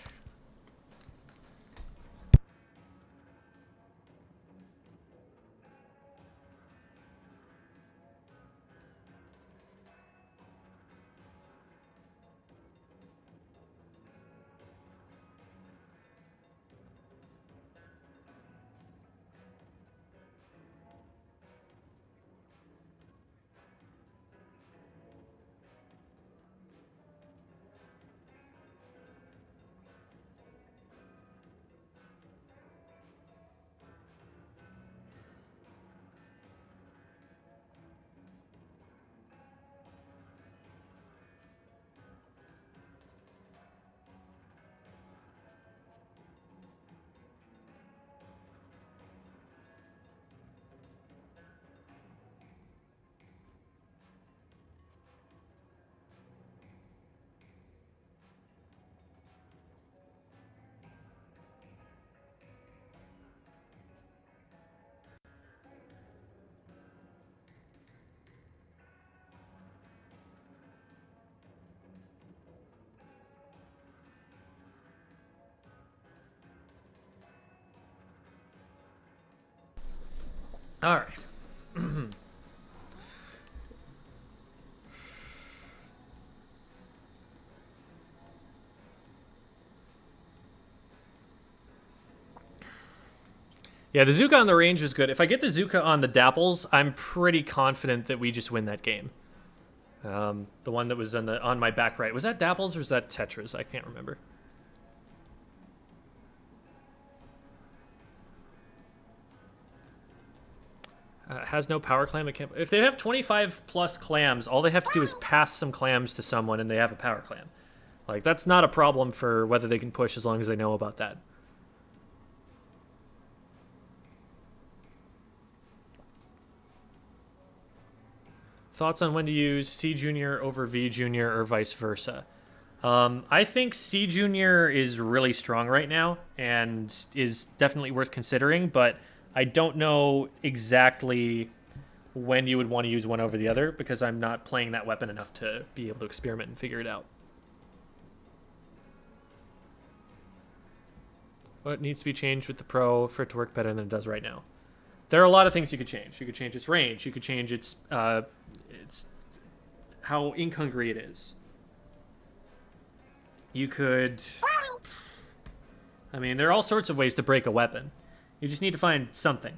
All right. Yeah, the Zuka on the range was good. If I get the Zuka on the Dapples, I'm pretty confident that we just win that game. The one that was on my back right. Was that Dapples or was that Tetras? I can't remember. Has no power clam. It can't, if they have 25 plus clams, all they have to do is pass some clams to someone and they have a power clam. Like, that's not a problem for whether they can push as long as they know about that. Thoughts on when to use C Junior over V Junior or vice versa? I think C Junior is really strong right now and is definitely worth considering, but I don't know exactly when you would want to use one over the other because I'm not playing that weapon enough to be able to experiment and figure it out. What needs to be changed with the Pro for it to work better than it does right now? There are a lot of things you could change. You could change its range. You could change its how ink-hungry it is. You could... I mean, there are all sorts of ways to break a weapon. You just need to find something.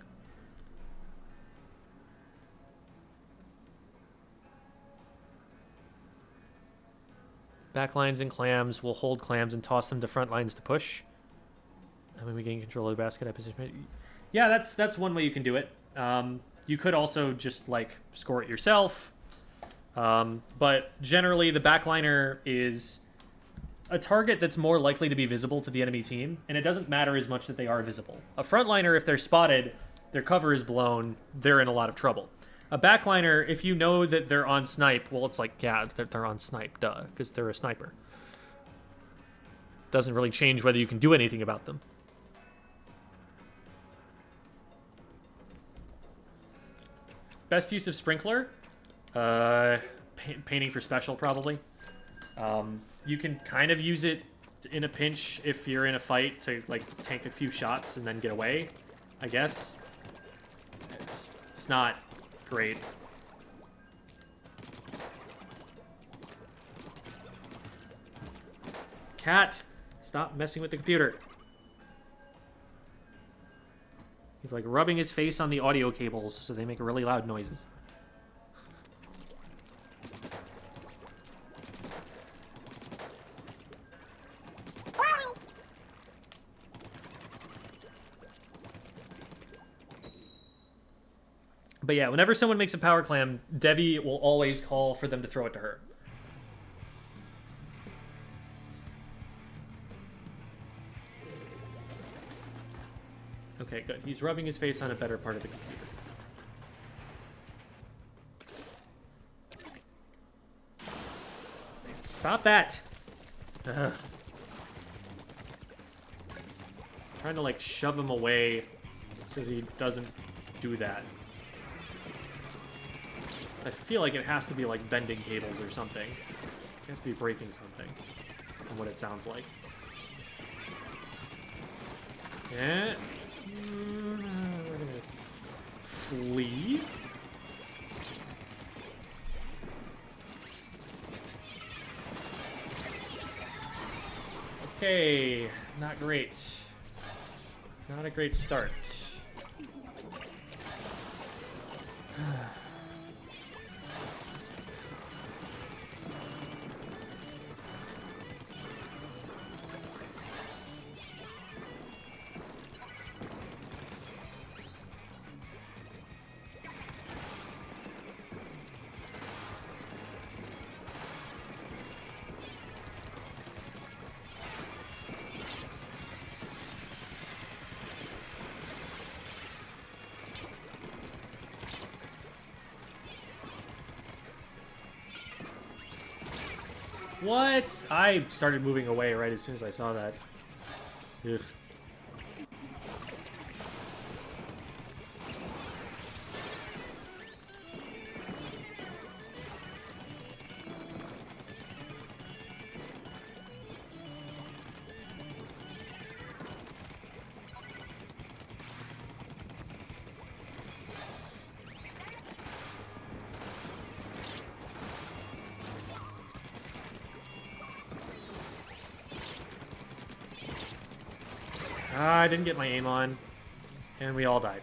Backlines and clams will hold clams and toss them to front lines to push. I mean, we gain control of the basket at position. Yeah, that's one way you can do it. You could also just, like, score it yourself. But generally, the backliner is a target that's more likely to be visible to the enemy team, and it doesn't matter as much that they are visible. A frontliner, if they're spotted, their cover is blown, they're in a lot of trouble. A backliner, if you know that they're on snipe, well, it's like, yeah, they're on snipe, duh, because they're a sniper. Doesn't really change whether you can do anything about them. Best use of Sprinkler? Painting for special, probably. You can kind of use it in a pinch if you're in a fight to, like, tank a few shots and then get away, I guess. It's not great. Cat, stop messing with the computer. He's, like, rubbing his face on the audio cables so they make really loud noises. But yeah, whenever someone makes a power clam, Devi will always call for them to throw it to her. Okay, good. He's rubbing his face on a better part of the computer. Stop that! Ugh. I'm trying to, like, shove him away so that he doesn't do that. I feel like it has to be, like, bending cables or something. It has to be breaking something, from what it sounds like. Yeah. We're gonna flee. Okay, not great. Not a great start. What? I started moving away right as soon as I saw that. Ugh. I didn't get my aim on. And we all died.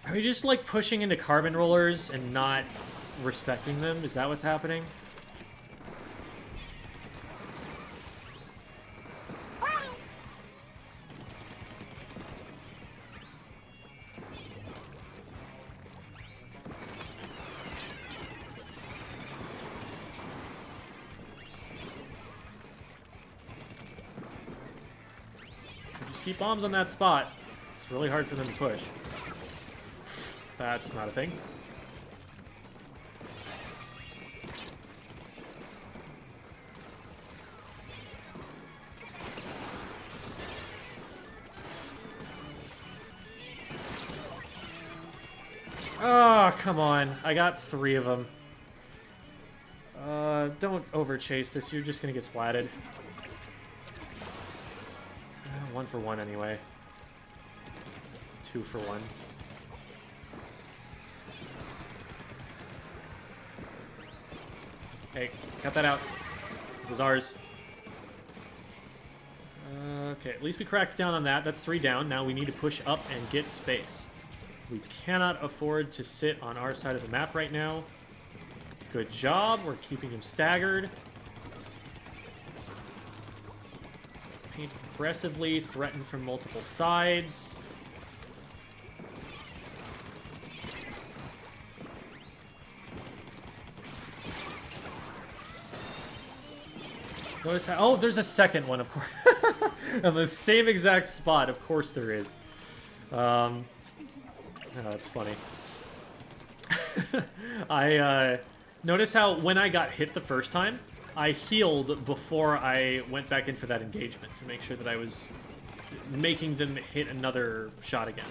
Are we just, like, pushing into carbon rollers and not respecting them? Is that what's happening? Just keep bombs on that spot. It's really hard for them to push. That's not a thing. Oh, come on. I got 3 of them. Don't over-chase this. You're just gonna get splatted. 1 for 1 anyway. 2 for 1. Hey, cut that out. This is ours. Okay, at least we cracked down on that. That's 3 down. Now we need to push up and get space. We cannot afford to sit on our side of the map right now. Good job. We're keeping him staggered. Paint aggressively. Threaten from multiple sides. Notice how... Oh, there's a second one, of course. On the same exact spot. Of course there is. Oh, that's funny. I notice how when I got hit the first time, I healed before I went back in for that engagement to make sure that I was making them hit another shot again.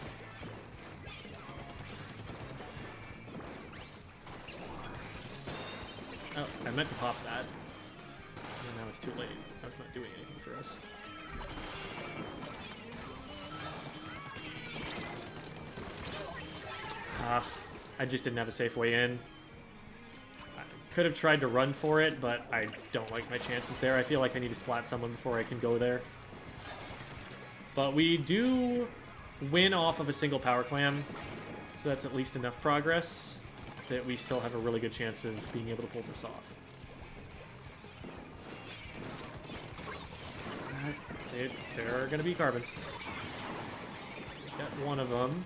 Oh, I meant to pop that. And now it's too late. That's not doing anything for us. I just didn't have a safe way in. I could have tried to run for it, but I don't like my chances there. I feel like I need to splat someone before I can go there. But we do win off of a single power clam, so that's at least enough progress that we still have a really good chance of being able to pull this off. There are going to be carbons. Got one of them.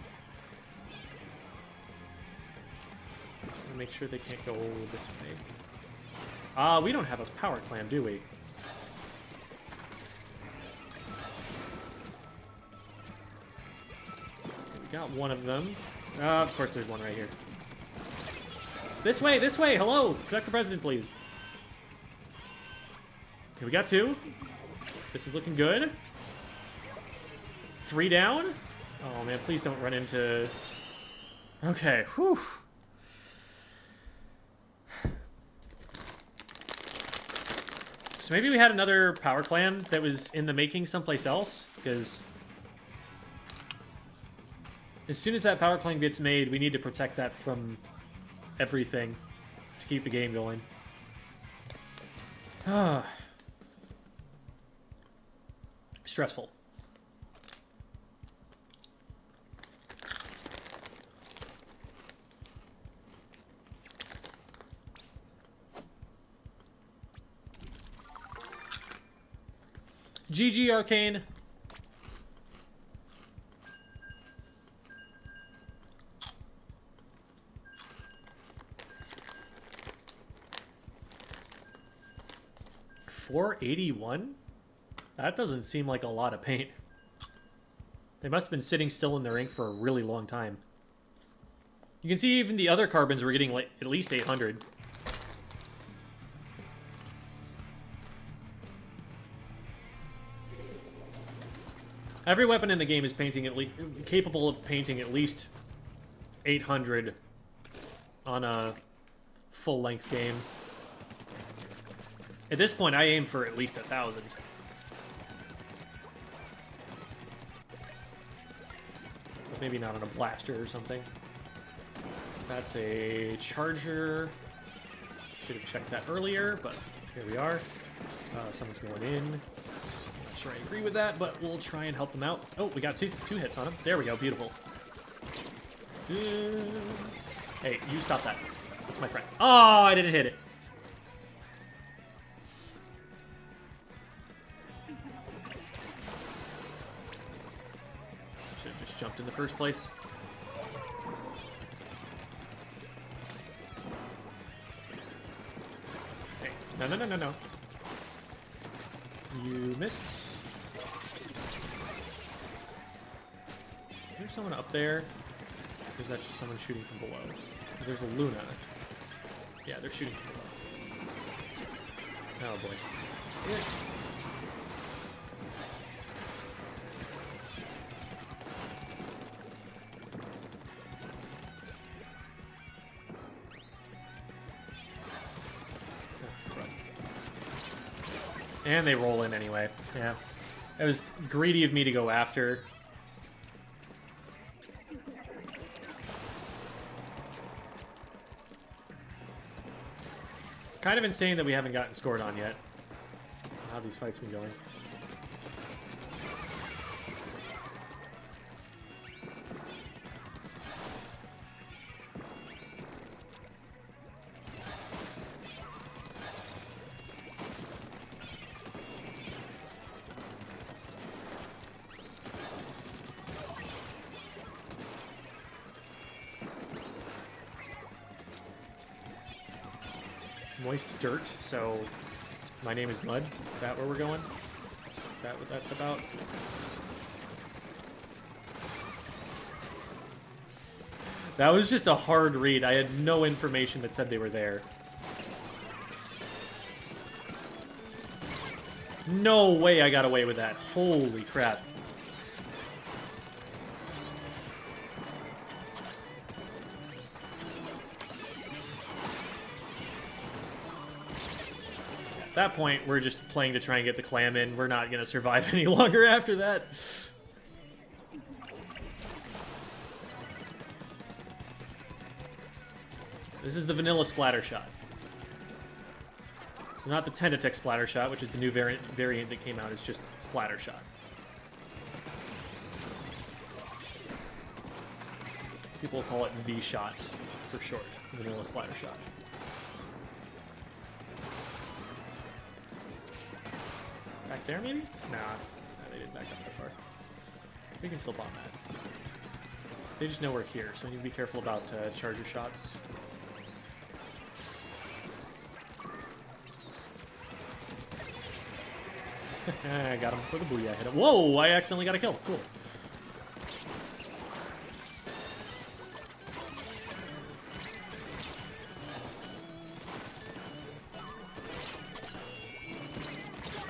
Just gonna make sure they can't go this way. We don't have a power clam, do we? We got one of them. Of course there's one right here. This way, this way! Hello! Protect the president, please. Okay, we got 2. This is looking good. 3 down? Oh man, please don't run into... Okay, whew. So maybe we had another power clam that was in the making someplace else, because as soon as that power clam gets made, we need to protect that from everything to keep the game going. Stressful. GG, Arcane. $481? That doesn't seem like a lot of paint. They must have been sitting still in their ink for a really long time. You can see even the other carbons were getting like at least 800. Every weapon in the game is capable of painting at least 800 on a full-length game. At this point, I aim for at least 1,000. But maybe not on a blaster or something. That's a charger. Should have checked that earlier, but here we are. Someone's going in. sure I agree with that, but we'll try and help them out. Oh, we got two hits on him. There we go. Beautiful. Hey, you stop that. That's my friend. Oh, I didn't hit it. Should have just jumped in the first place. Hey, no. You miss. There's someone up there. Or is that just someone shooting from below? Because there's a Luna. Yeah, they're shooting from below. Oh boy. Yeah. And they roll in anyway. Yeah. It was greedy of me to go after. Kind of insane that we haven't gotten scored on yet. How these fights been going. Moist dirt, so my name is Mud. Is that where we're going? Is that what that's about? That was just a hard read. I had no information that said they were there. No way I got away with that. Holy crap. At that point, we're just playing to try and get the clam in. We're not going to survive any longer after that. This is the vanilla splatter shot. So not the Tentatek splatter shot, which is the new variant that came out. It's just splatter shot. People call it V-shot for short. Vanilla splatter shot. Back there, maybe? Nah, they didn't back up that far. We can still bomb that. They just know we're here, so I need to be careful about charger shots. I got him for the booyah. Hit him. Whoa! I accidentally got a kill. Cool.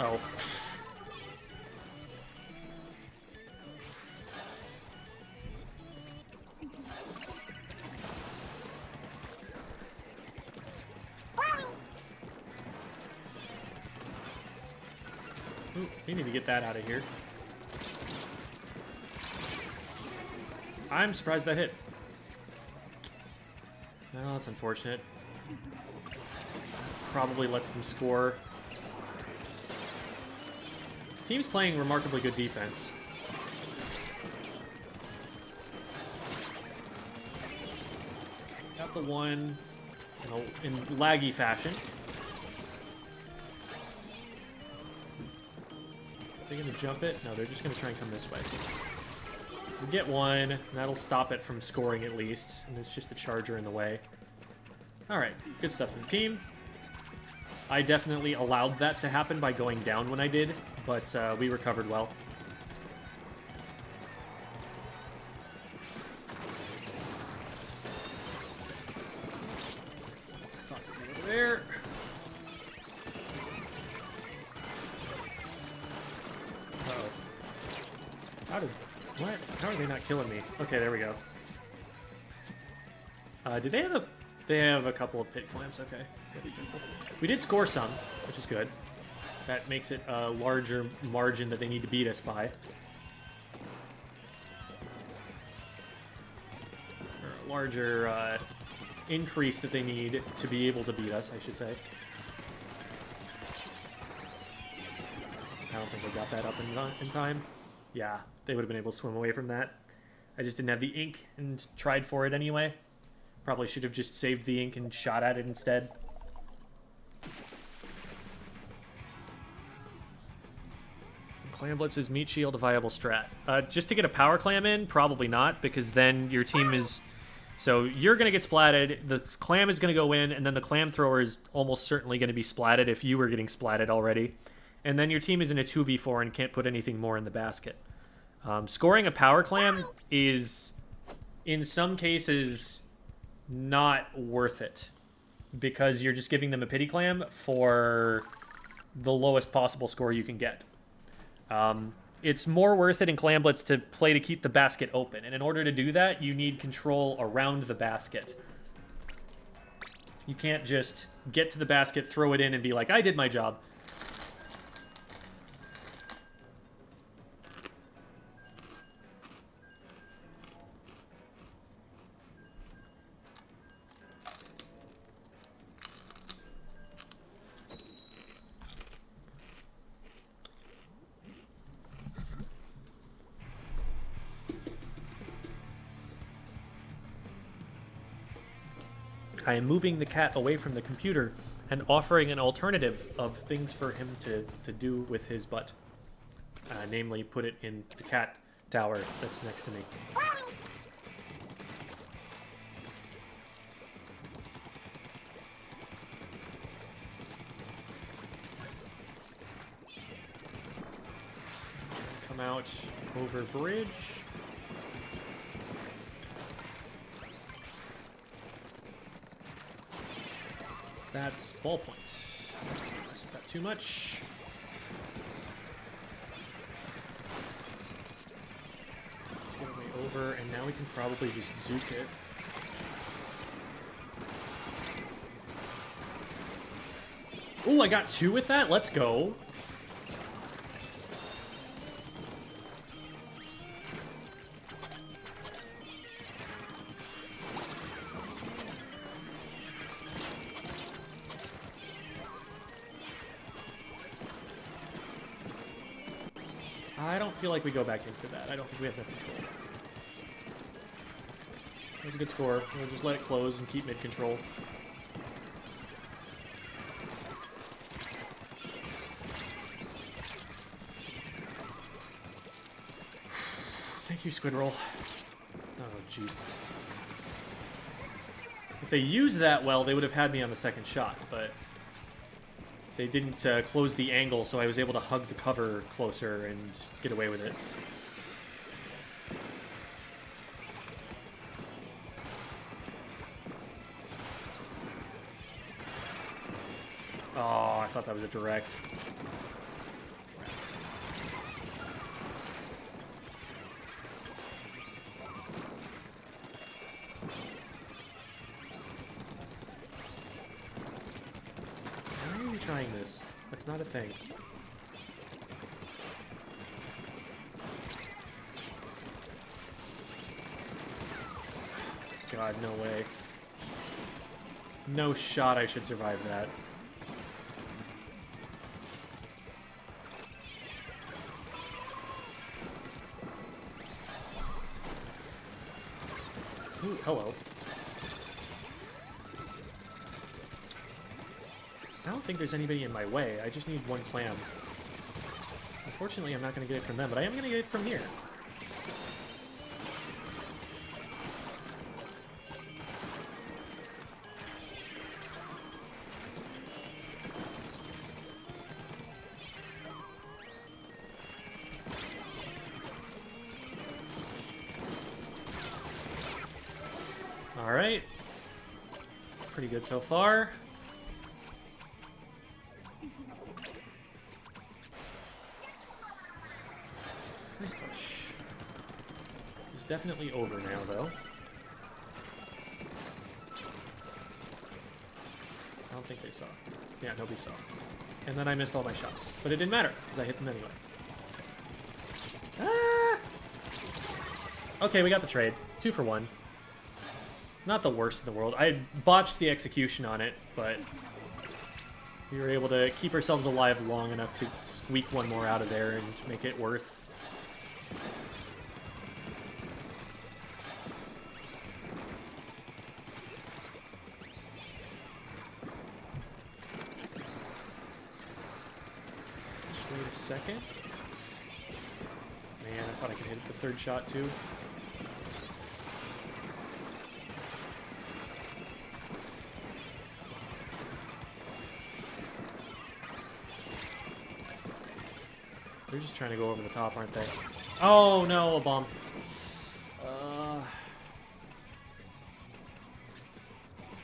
Oh. Ooh, we need to get that out of here. I'm surprised that hit. No, that's unfortunate. Probably lets them score. The team's playing remarkably good defense. Got the one in laggy fashion. Are they gonna jump it? No, they're just gonna try and come this way. So we get one, and that'll stop it from scoring at least, and it's just the charger in the way. Alright, good stuff to the team. I definitely allowed that to happen by going down when I did, but we recovered well. Fuck, over there. What? How are they not killing me? Okay, there we go. Did they have a... They have a couple of pit clamps, okay. We did score some, which is good. That makes it a larger margin that they need to beat us by. Or a larger increase that they need to be able to beat us, I should say. don't think I got that up in time. Yeah, they would have been able to swim away from that. I just didn't have the ink and tried for it anyway. Probably should have just saved the ink and shot at it instead. Clam Blitz is Meat Shield a viable strat? Just to get a Power Clam in? Probably not, because then your team is... So you're going to get splatted, the Clam is going to go in, and then the Clam Thrower is almost certainly going to be splatted if you were getting splatted already. And then your team is in a 2v4 and can't put anything more in the basket. Scoring a Power Clam is, in some cases, not worth it. Because you're just giving them a Pity Clam for the lowest possible score you can get. It's more worth it in Clam Blitz to play to keep the basket open. And in order to do that, you need control around the basket. You can't just get to the basket, throw it in, and be like, I did my job. I am moving the cat away from the computer and offering an alternative of things for him to do with his butt. Namely, put it in the cat tower that's next to me. Come out over bridge. That's ballpoint. That's not too much. Let's get away over, and now we can probably just zook it. Ooh, I got 2 with that? Let's go. I don't feel like we go back in for that. I don't think we have enough control. That was a good score. We'll just let it close and keep mid-control. Thank you, Squidroll. Oh, jeez. If they used that well, they would have had me on the second shot, but... They didn't close the angle, so I was able to hug the cover closer and get away with it. Oh, I thought that was a direct. Rats. Why are you trying this? That's not a thing. God, no way. No shot I should survive that. Ooh, hello. I don't think there's anybody in my way. I just need one clam. Unfortunately, I'm not going to get it from them, but I am going to get it from here. All right. Pretty good so far. Nice push. He's definitely over now, though. I don't think they saw. Yeah, nobody saw. And then I missed all my shots. But it didn't matter, because I hit them anyway. Ah! Okay, we got the trade. 2 for 1. Not the worst in the world. I botched the execution on it, but We were able to keep ourselves alive long enough to squeak one more out of there and make it worth. Just wait a second. Man, I thought I could hit the third shot too. They're just trying to go over the top, aren't they? Oh no, a bomb.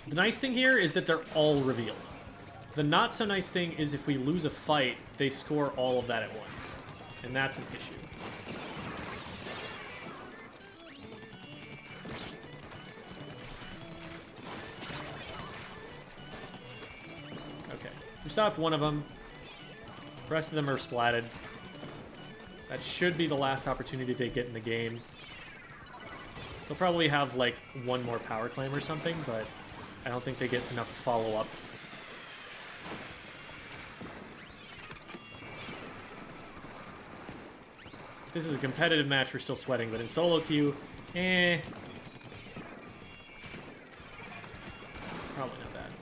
The nice thing here is that they're all revealed. The not so nice thing is if we lose a fight, they score all of that at once. And that's an issue. Okay, we stopped one of them. The rest of them are splatted. That should be the last opportunity they get in the game. They'll probably have, like, one more power claim or something, but I don't think they get enough follow-up. This is a competitive match, we're still sweating, but in solo queue, probably not bad.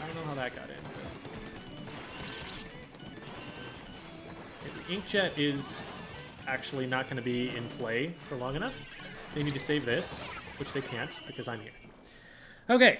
I don't know how that got in. The inkjet is actually not going to be in play for long enough. They need to save this, which they can't because I'm here. Okay.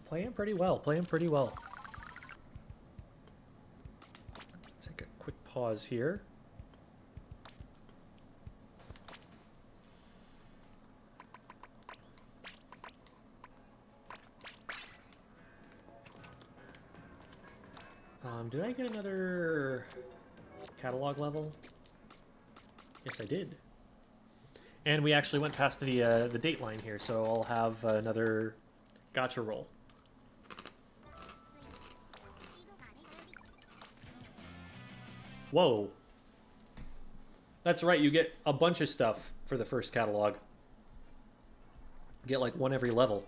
Playing pretty well, playing pretty well. Take a quick pause here. Did I get another catalog level? Yes, I did. And we actually went past the date line here, so I'll have another gotcha roll. Whoa. That's right, you get a bunch of stuff for the first catalog. You get like one every level.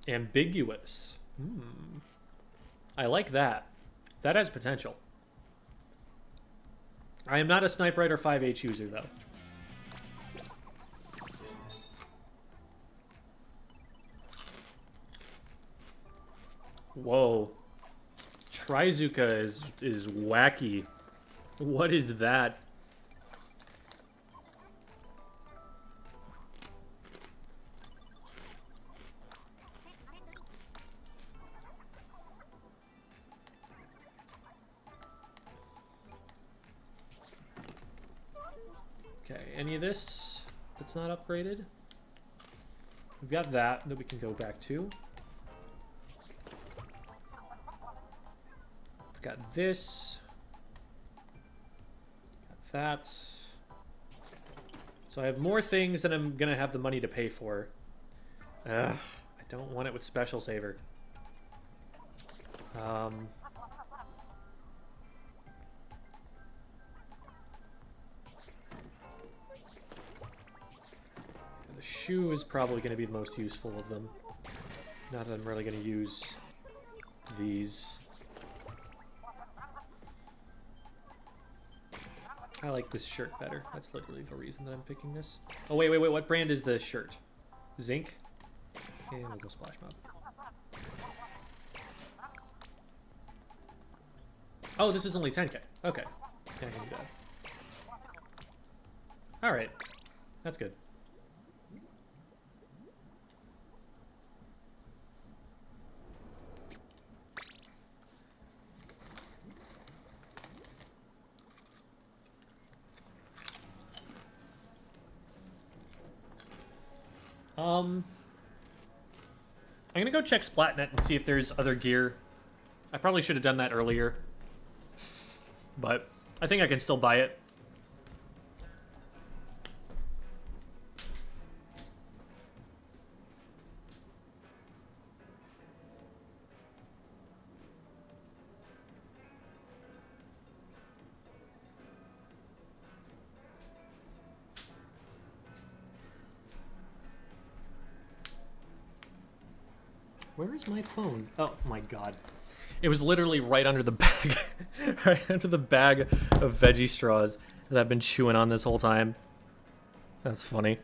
Ambiguous. I like that. That has potential. I am not a Snipe Rider 5H user, though. Whoa. Trizuka is wacky. What is that? Okay, any of this that's not upgraded? We've got that we can go back to. Got this. Got that. So I have more things than I'm gonna have the money to pay for. Ugh, I don't want it with Special Saver. The shoe is probably gonna be the most useful of them. Not that I'm really gonna use these. I like this shirt better. That's literally the reason that I'm picking this. Oh, wait. What brand is the shirt? Zinc? And we'll go Splash Mob. Oh, this is only 10k. Okay. Yeah, I can do that. Alright. That's good. I'm gonna go check Splatnet and see if there's other gear. I probably should have done that earlier, but I think I can still buy it. Where is my phone? Oh my god. It was literally right under the bag. Right under the bag of veggie straws that I've been chewing on this whole time. That's funny.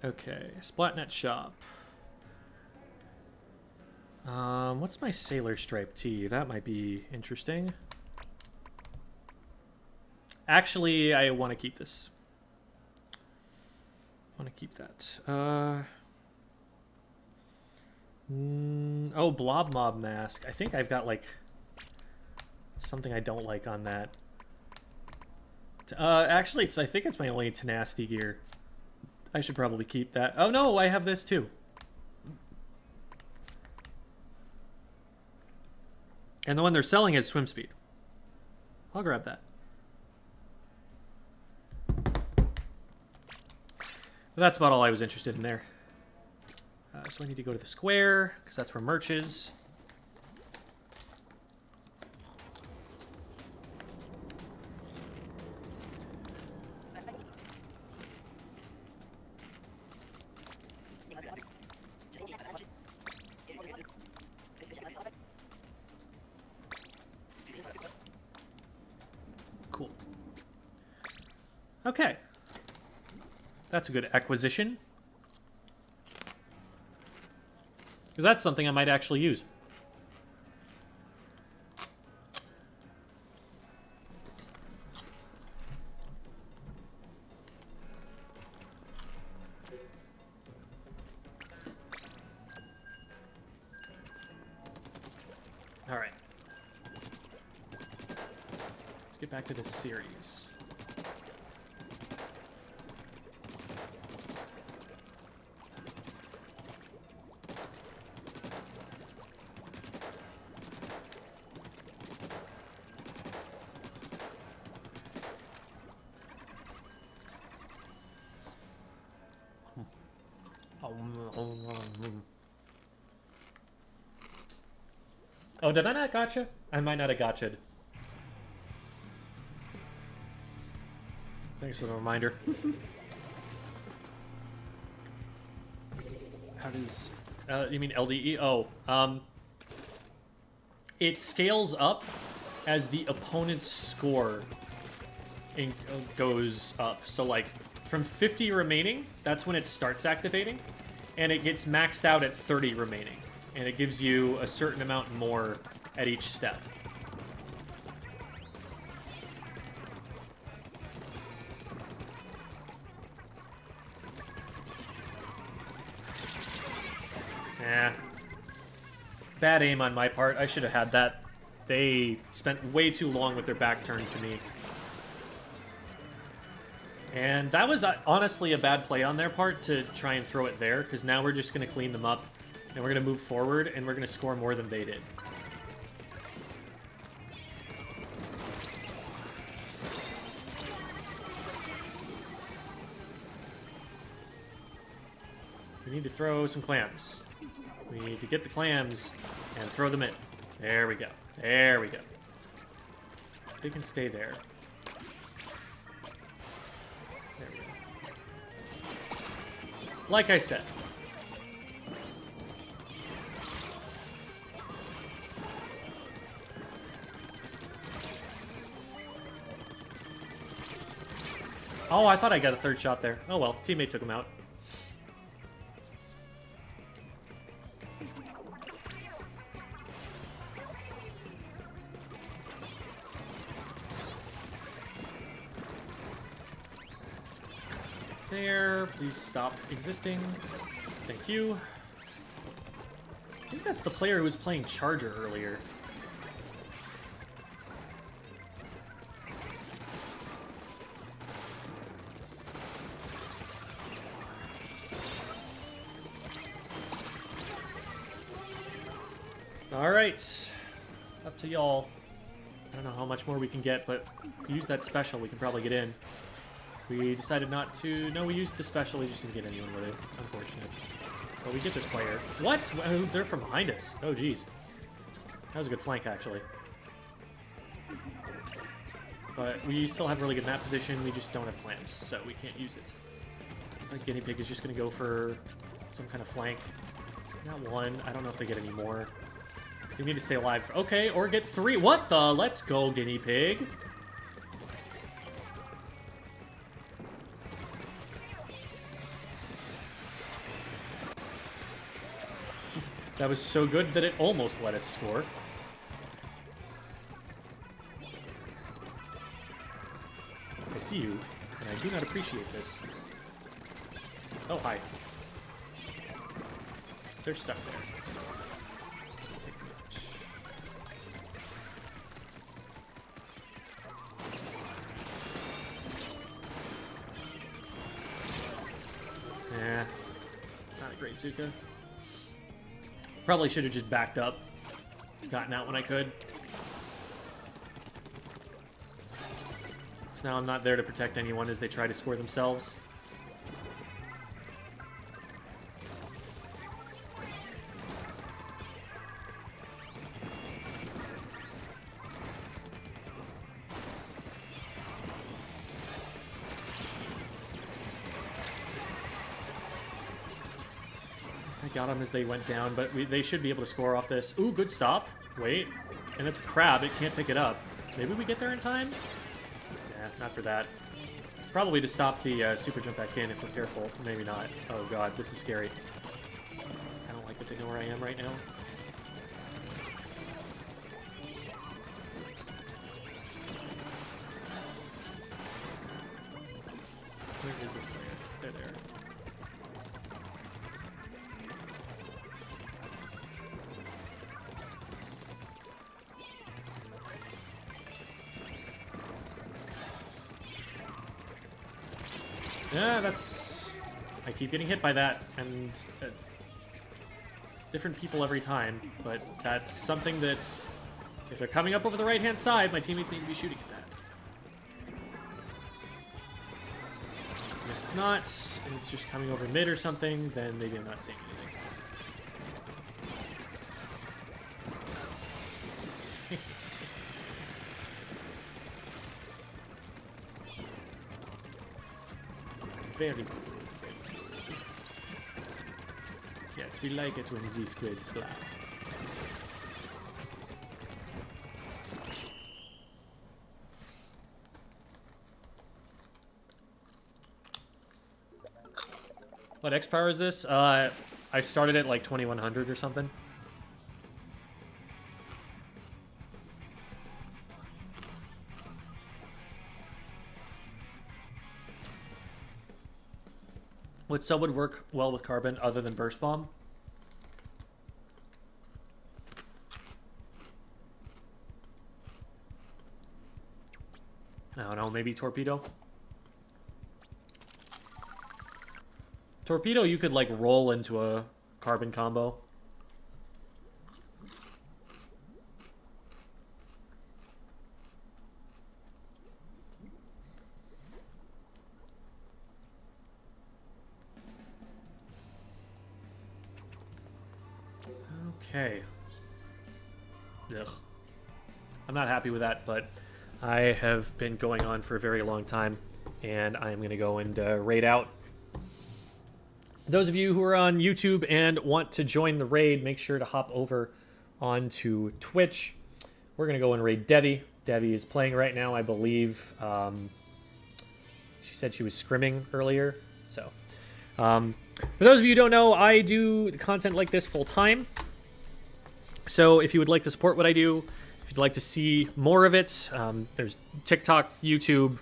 Okay, Splatnet shop. What's my Sailor Stripe tee? That might be interesting. Actually, I want to keep this. I want to keep that. Oh, Blob Mob mask. I think I've got, like, something I don't like on that. Actually, I think it's my only tenacity gear. I should probably keep that. Oh, no, I have this, too. And the one they're selling is swim speed. I'll grab that. That's about all I was interested in there. So I need to go to the square, because that's where merch is. Cool. Okay. That's a good acquisition. Because that's something I might actually use. All right. Let's get back to this series. Oh, did I not gotcha? I might not have gotcha'd. Thanks for the reminder. How does... you mean LDE? Oh, it scales up as the opponent's score goes up. So, like, from 50 remaining, that's when it starts activating, and it gets maxed out at 30 remaining. And it gives you a certain amount more at each step. Yeah. Bad aim on my part. I should have had that. They spent way too long with their back turned to me. And that was honestly a bad play on their part to try and throw it there, because now we're just going to clean them up. And we're going to move forward, and we're going to score more than they did. We need to throw some clams. We need to get the clams and throw them in. There we go. There we go. They can stay there. There we go. Like I said. Oh, I thought I got a third shot there. Oh well, teammate took him out. There, please stop existing. Thank you. think that's the player who was playing Charger earlier. Alright. Up to y'all. I don't know how much more we can get, but if we use that special, we can probably get in. We decided not to... No, we used the special, we just didn't get anyone with it. Unfortunate. But we get this player. What? They're from behind us. Oh, jeez. That was a good flank, actually. But we still have really good map position, we just don't have clams, so we can't use it. I think Guinea Pig is just going to go for some kind of flank. Not one. I don't know if they get any more. We need to stay alive. Okay, or get 3. What the? Let's go, Guinea Pig. That was so good that it almost let us score. I see you, and I do not appreciate this. Oh, hi. They're stuck there. Nah, not a great Zuka. Probably should have just backed up. Gotten out when I could. So now I'm not there to protect anyone as they try to score themselves. I got them as they went down, but they should be able to score off this. Ooh, good stop. Wait. And it's a crab. It can't pick it up. Maybe we get there in time? Yeah, not for that. Probably to stop the super jump back in if we're careful. Maybe not. Oh god, this is scary. I don't like that they know where I am right now. Where is this player? They're there. Yeah, that's... I keep getting hit by that, and different people every time, but that's something that, if they're coming up over the right-hand side, my teammates need to be shooting at that. And if it's not, and it's just coming over mid or something, then maybe I'm not seeing anything. Very good. Yes, we like it when the squid splat. What X power is this? I started at like 2100 or something. What sub would work well with Carbon other than Burst Bomb? I don't know, maybe Torpedo? Torpedo you could like roll into a Carbon combo. Okay. Ugh. I'm not happy with that, but I have been going on for a very long time, and I'm going to go and raid out. Those of you who are on YouTube and want to join the raid, make sure to hop over onto Twitch. We're going to go and raid Devi. Devi is playing right now, I believe. She said she was scrimming earlier, so... for those of you who don't know, I do content like this full time. So if you would like to support what I do, if you'd like to see more of it, there's TikTok, YouTube.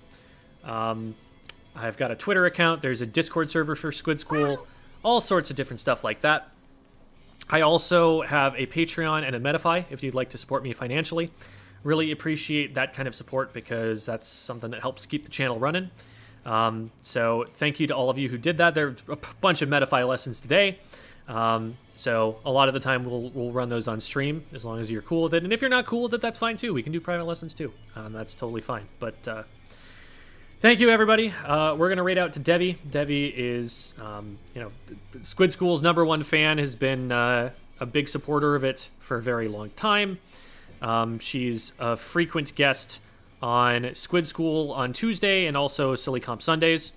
I've got a Twitter account. There's a Discord server for Squid School. All sorts of different stuff like that. I also have a Patreon and a Metafy if you'd like to support me financially. Really appreciate that kind of support because that's something that helps keep the channel running. So thank you to all of you who did that. There's a bunch of Metafy lessons today. So a lot of the time we'll run those on stream as long as you're cool with it. And if you're not cool with it, that's fine too. We can do private lessons too. That's totally fine. But thank you, everybody. We're going to raid out to Devi. Devi is, Squid School's #1 fan, has been a big supporter of it for a very long time. She's a frequent guest on Squid School on Tuesday and also Silly Comp Sundays.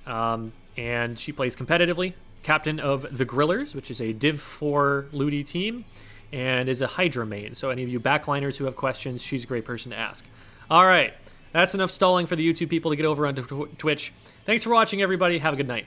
And she plays competitively. Captain of the Grillers, which is a Div 4 Ludi team, and is a Hydra main. So any of you backliners who have questions, she's a great person to ask. All right, that's enough stalling for the YouTube people to get over onto Twitch. Thanks for watching, everybody. Have a good night.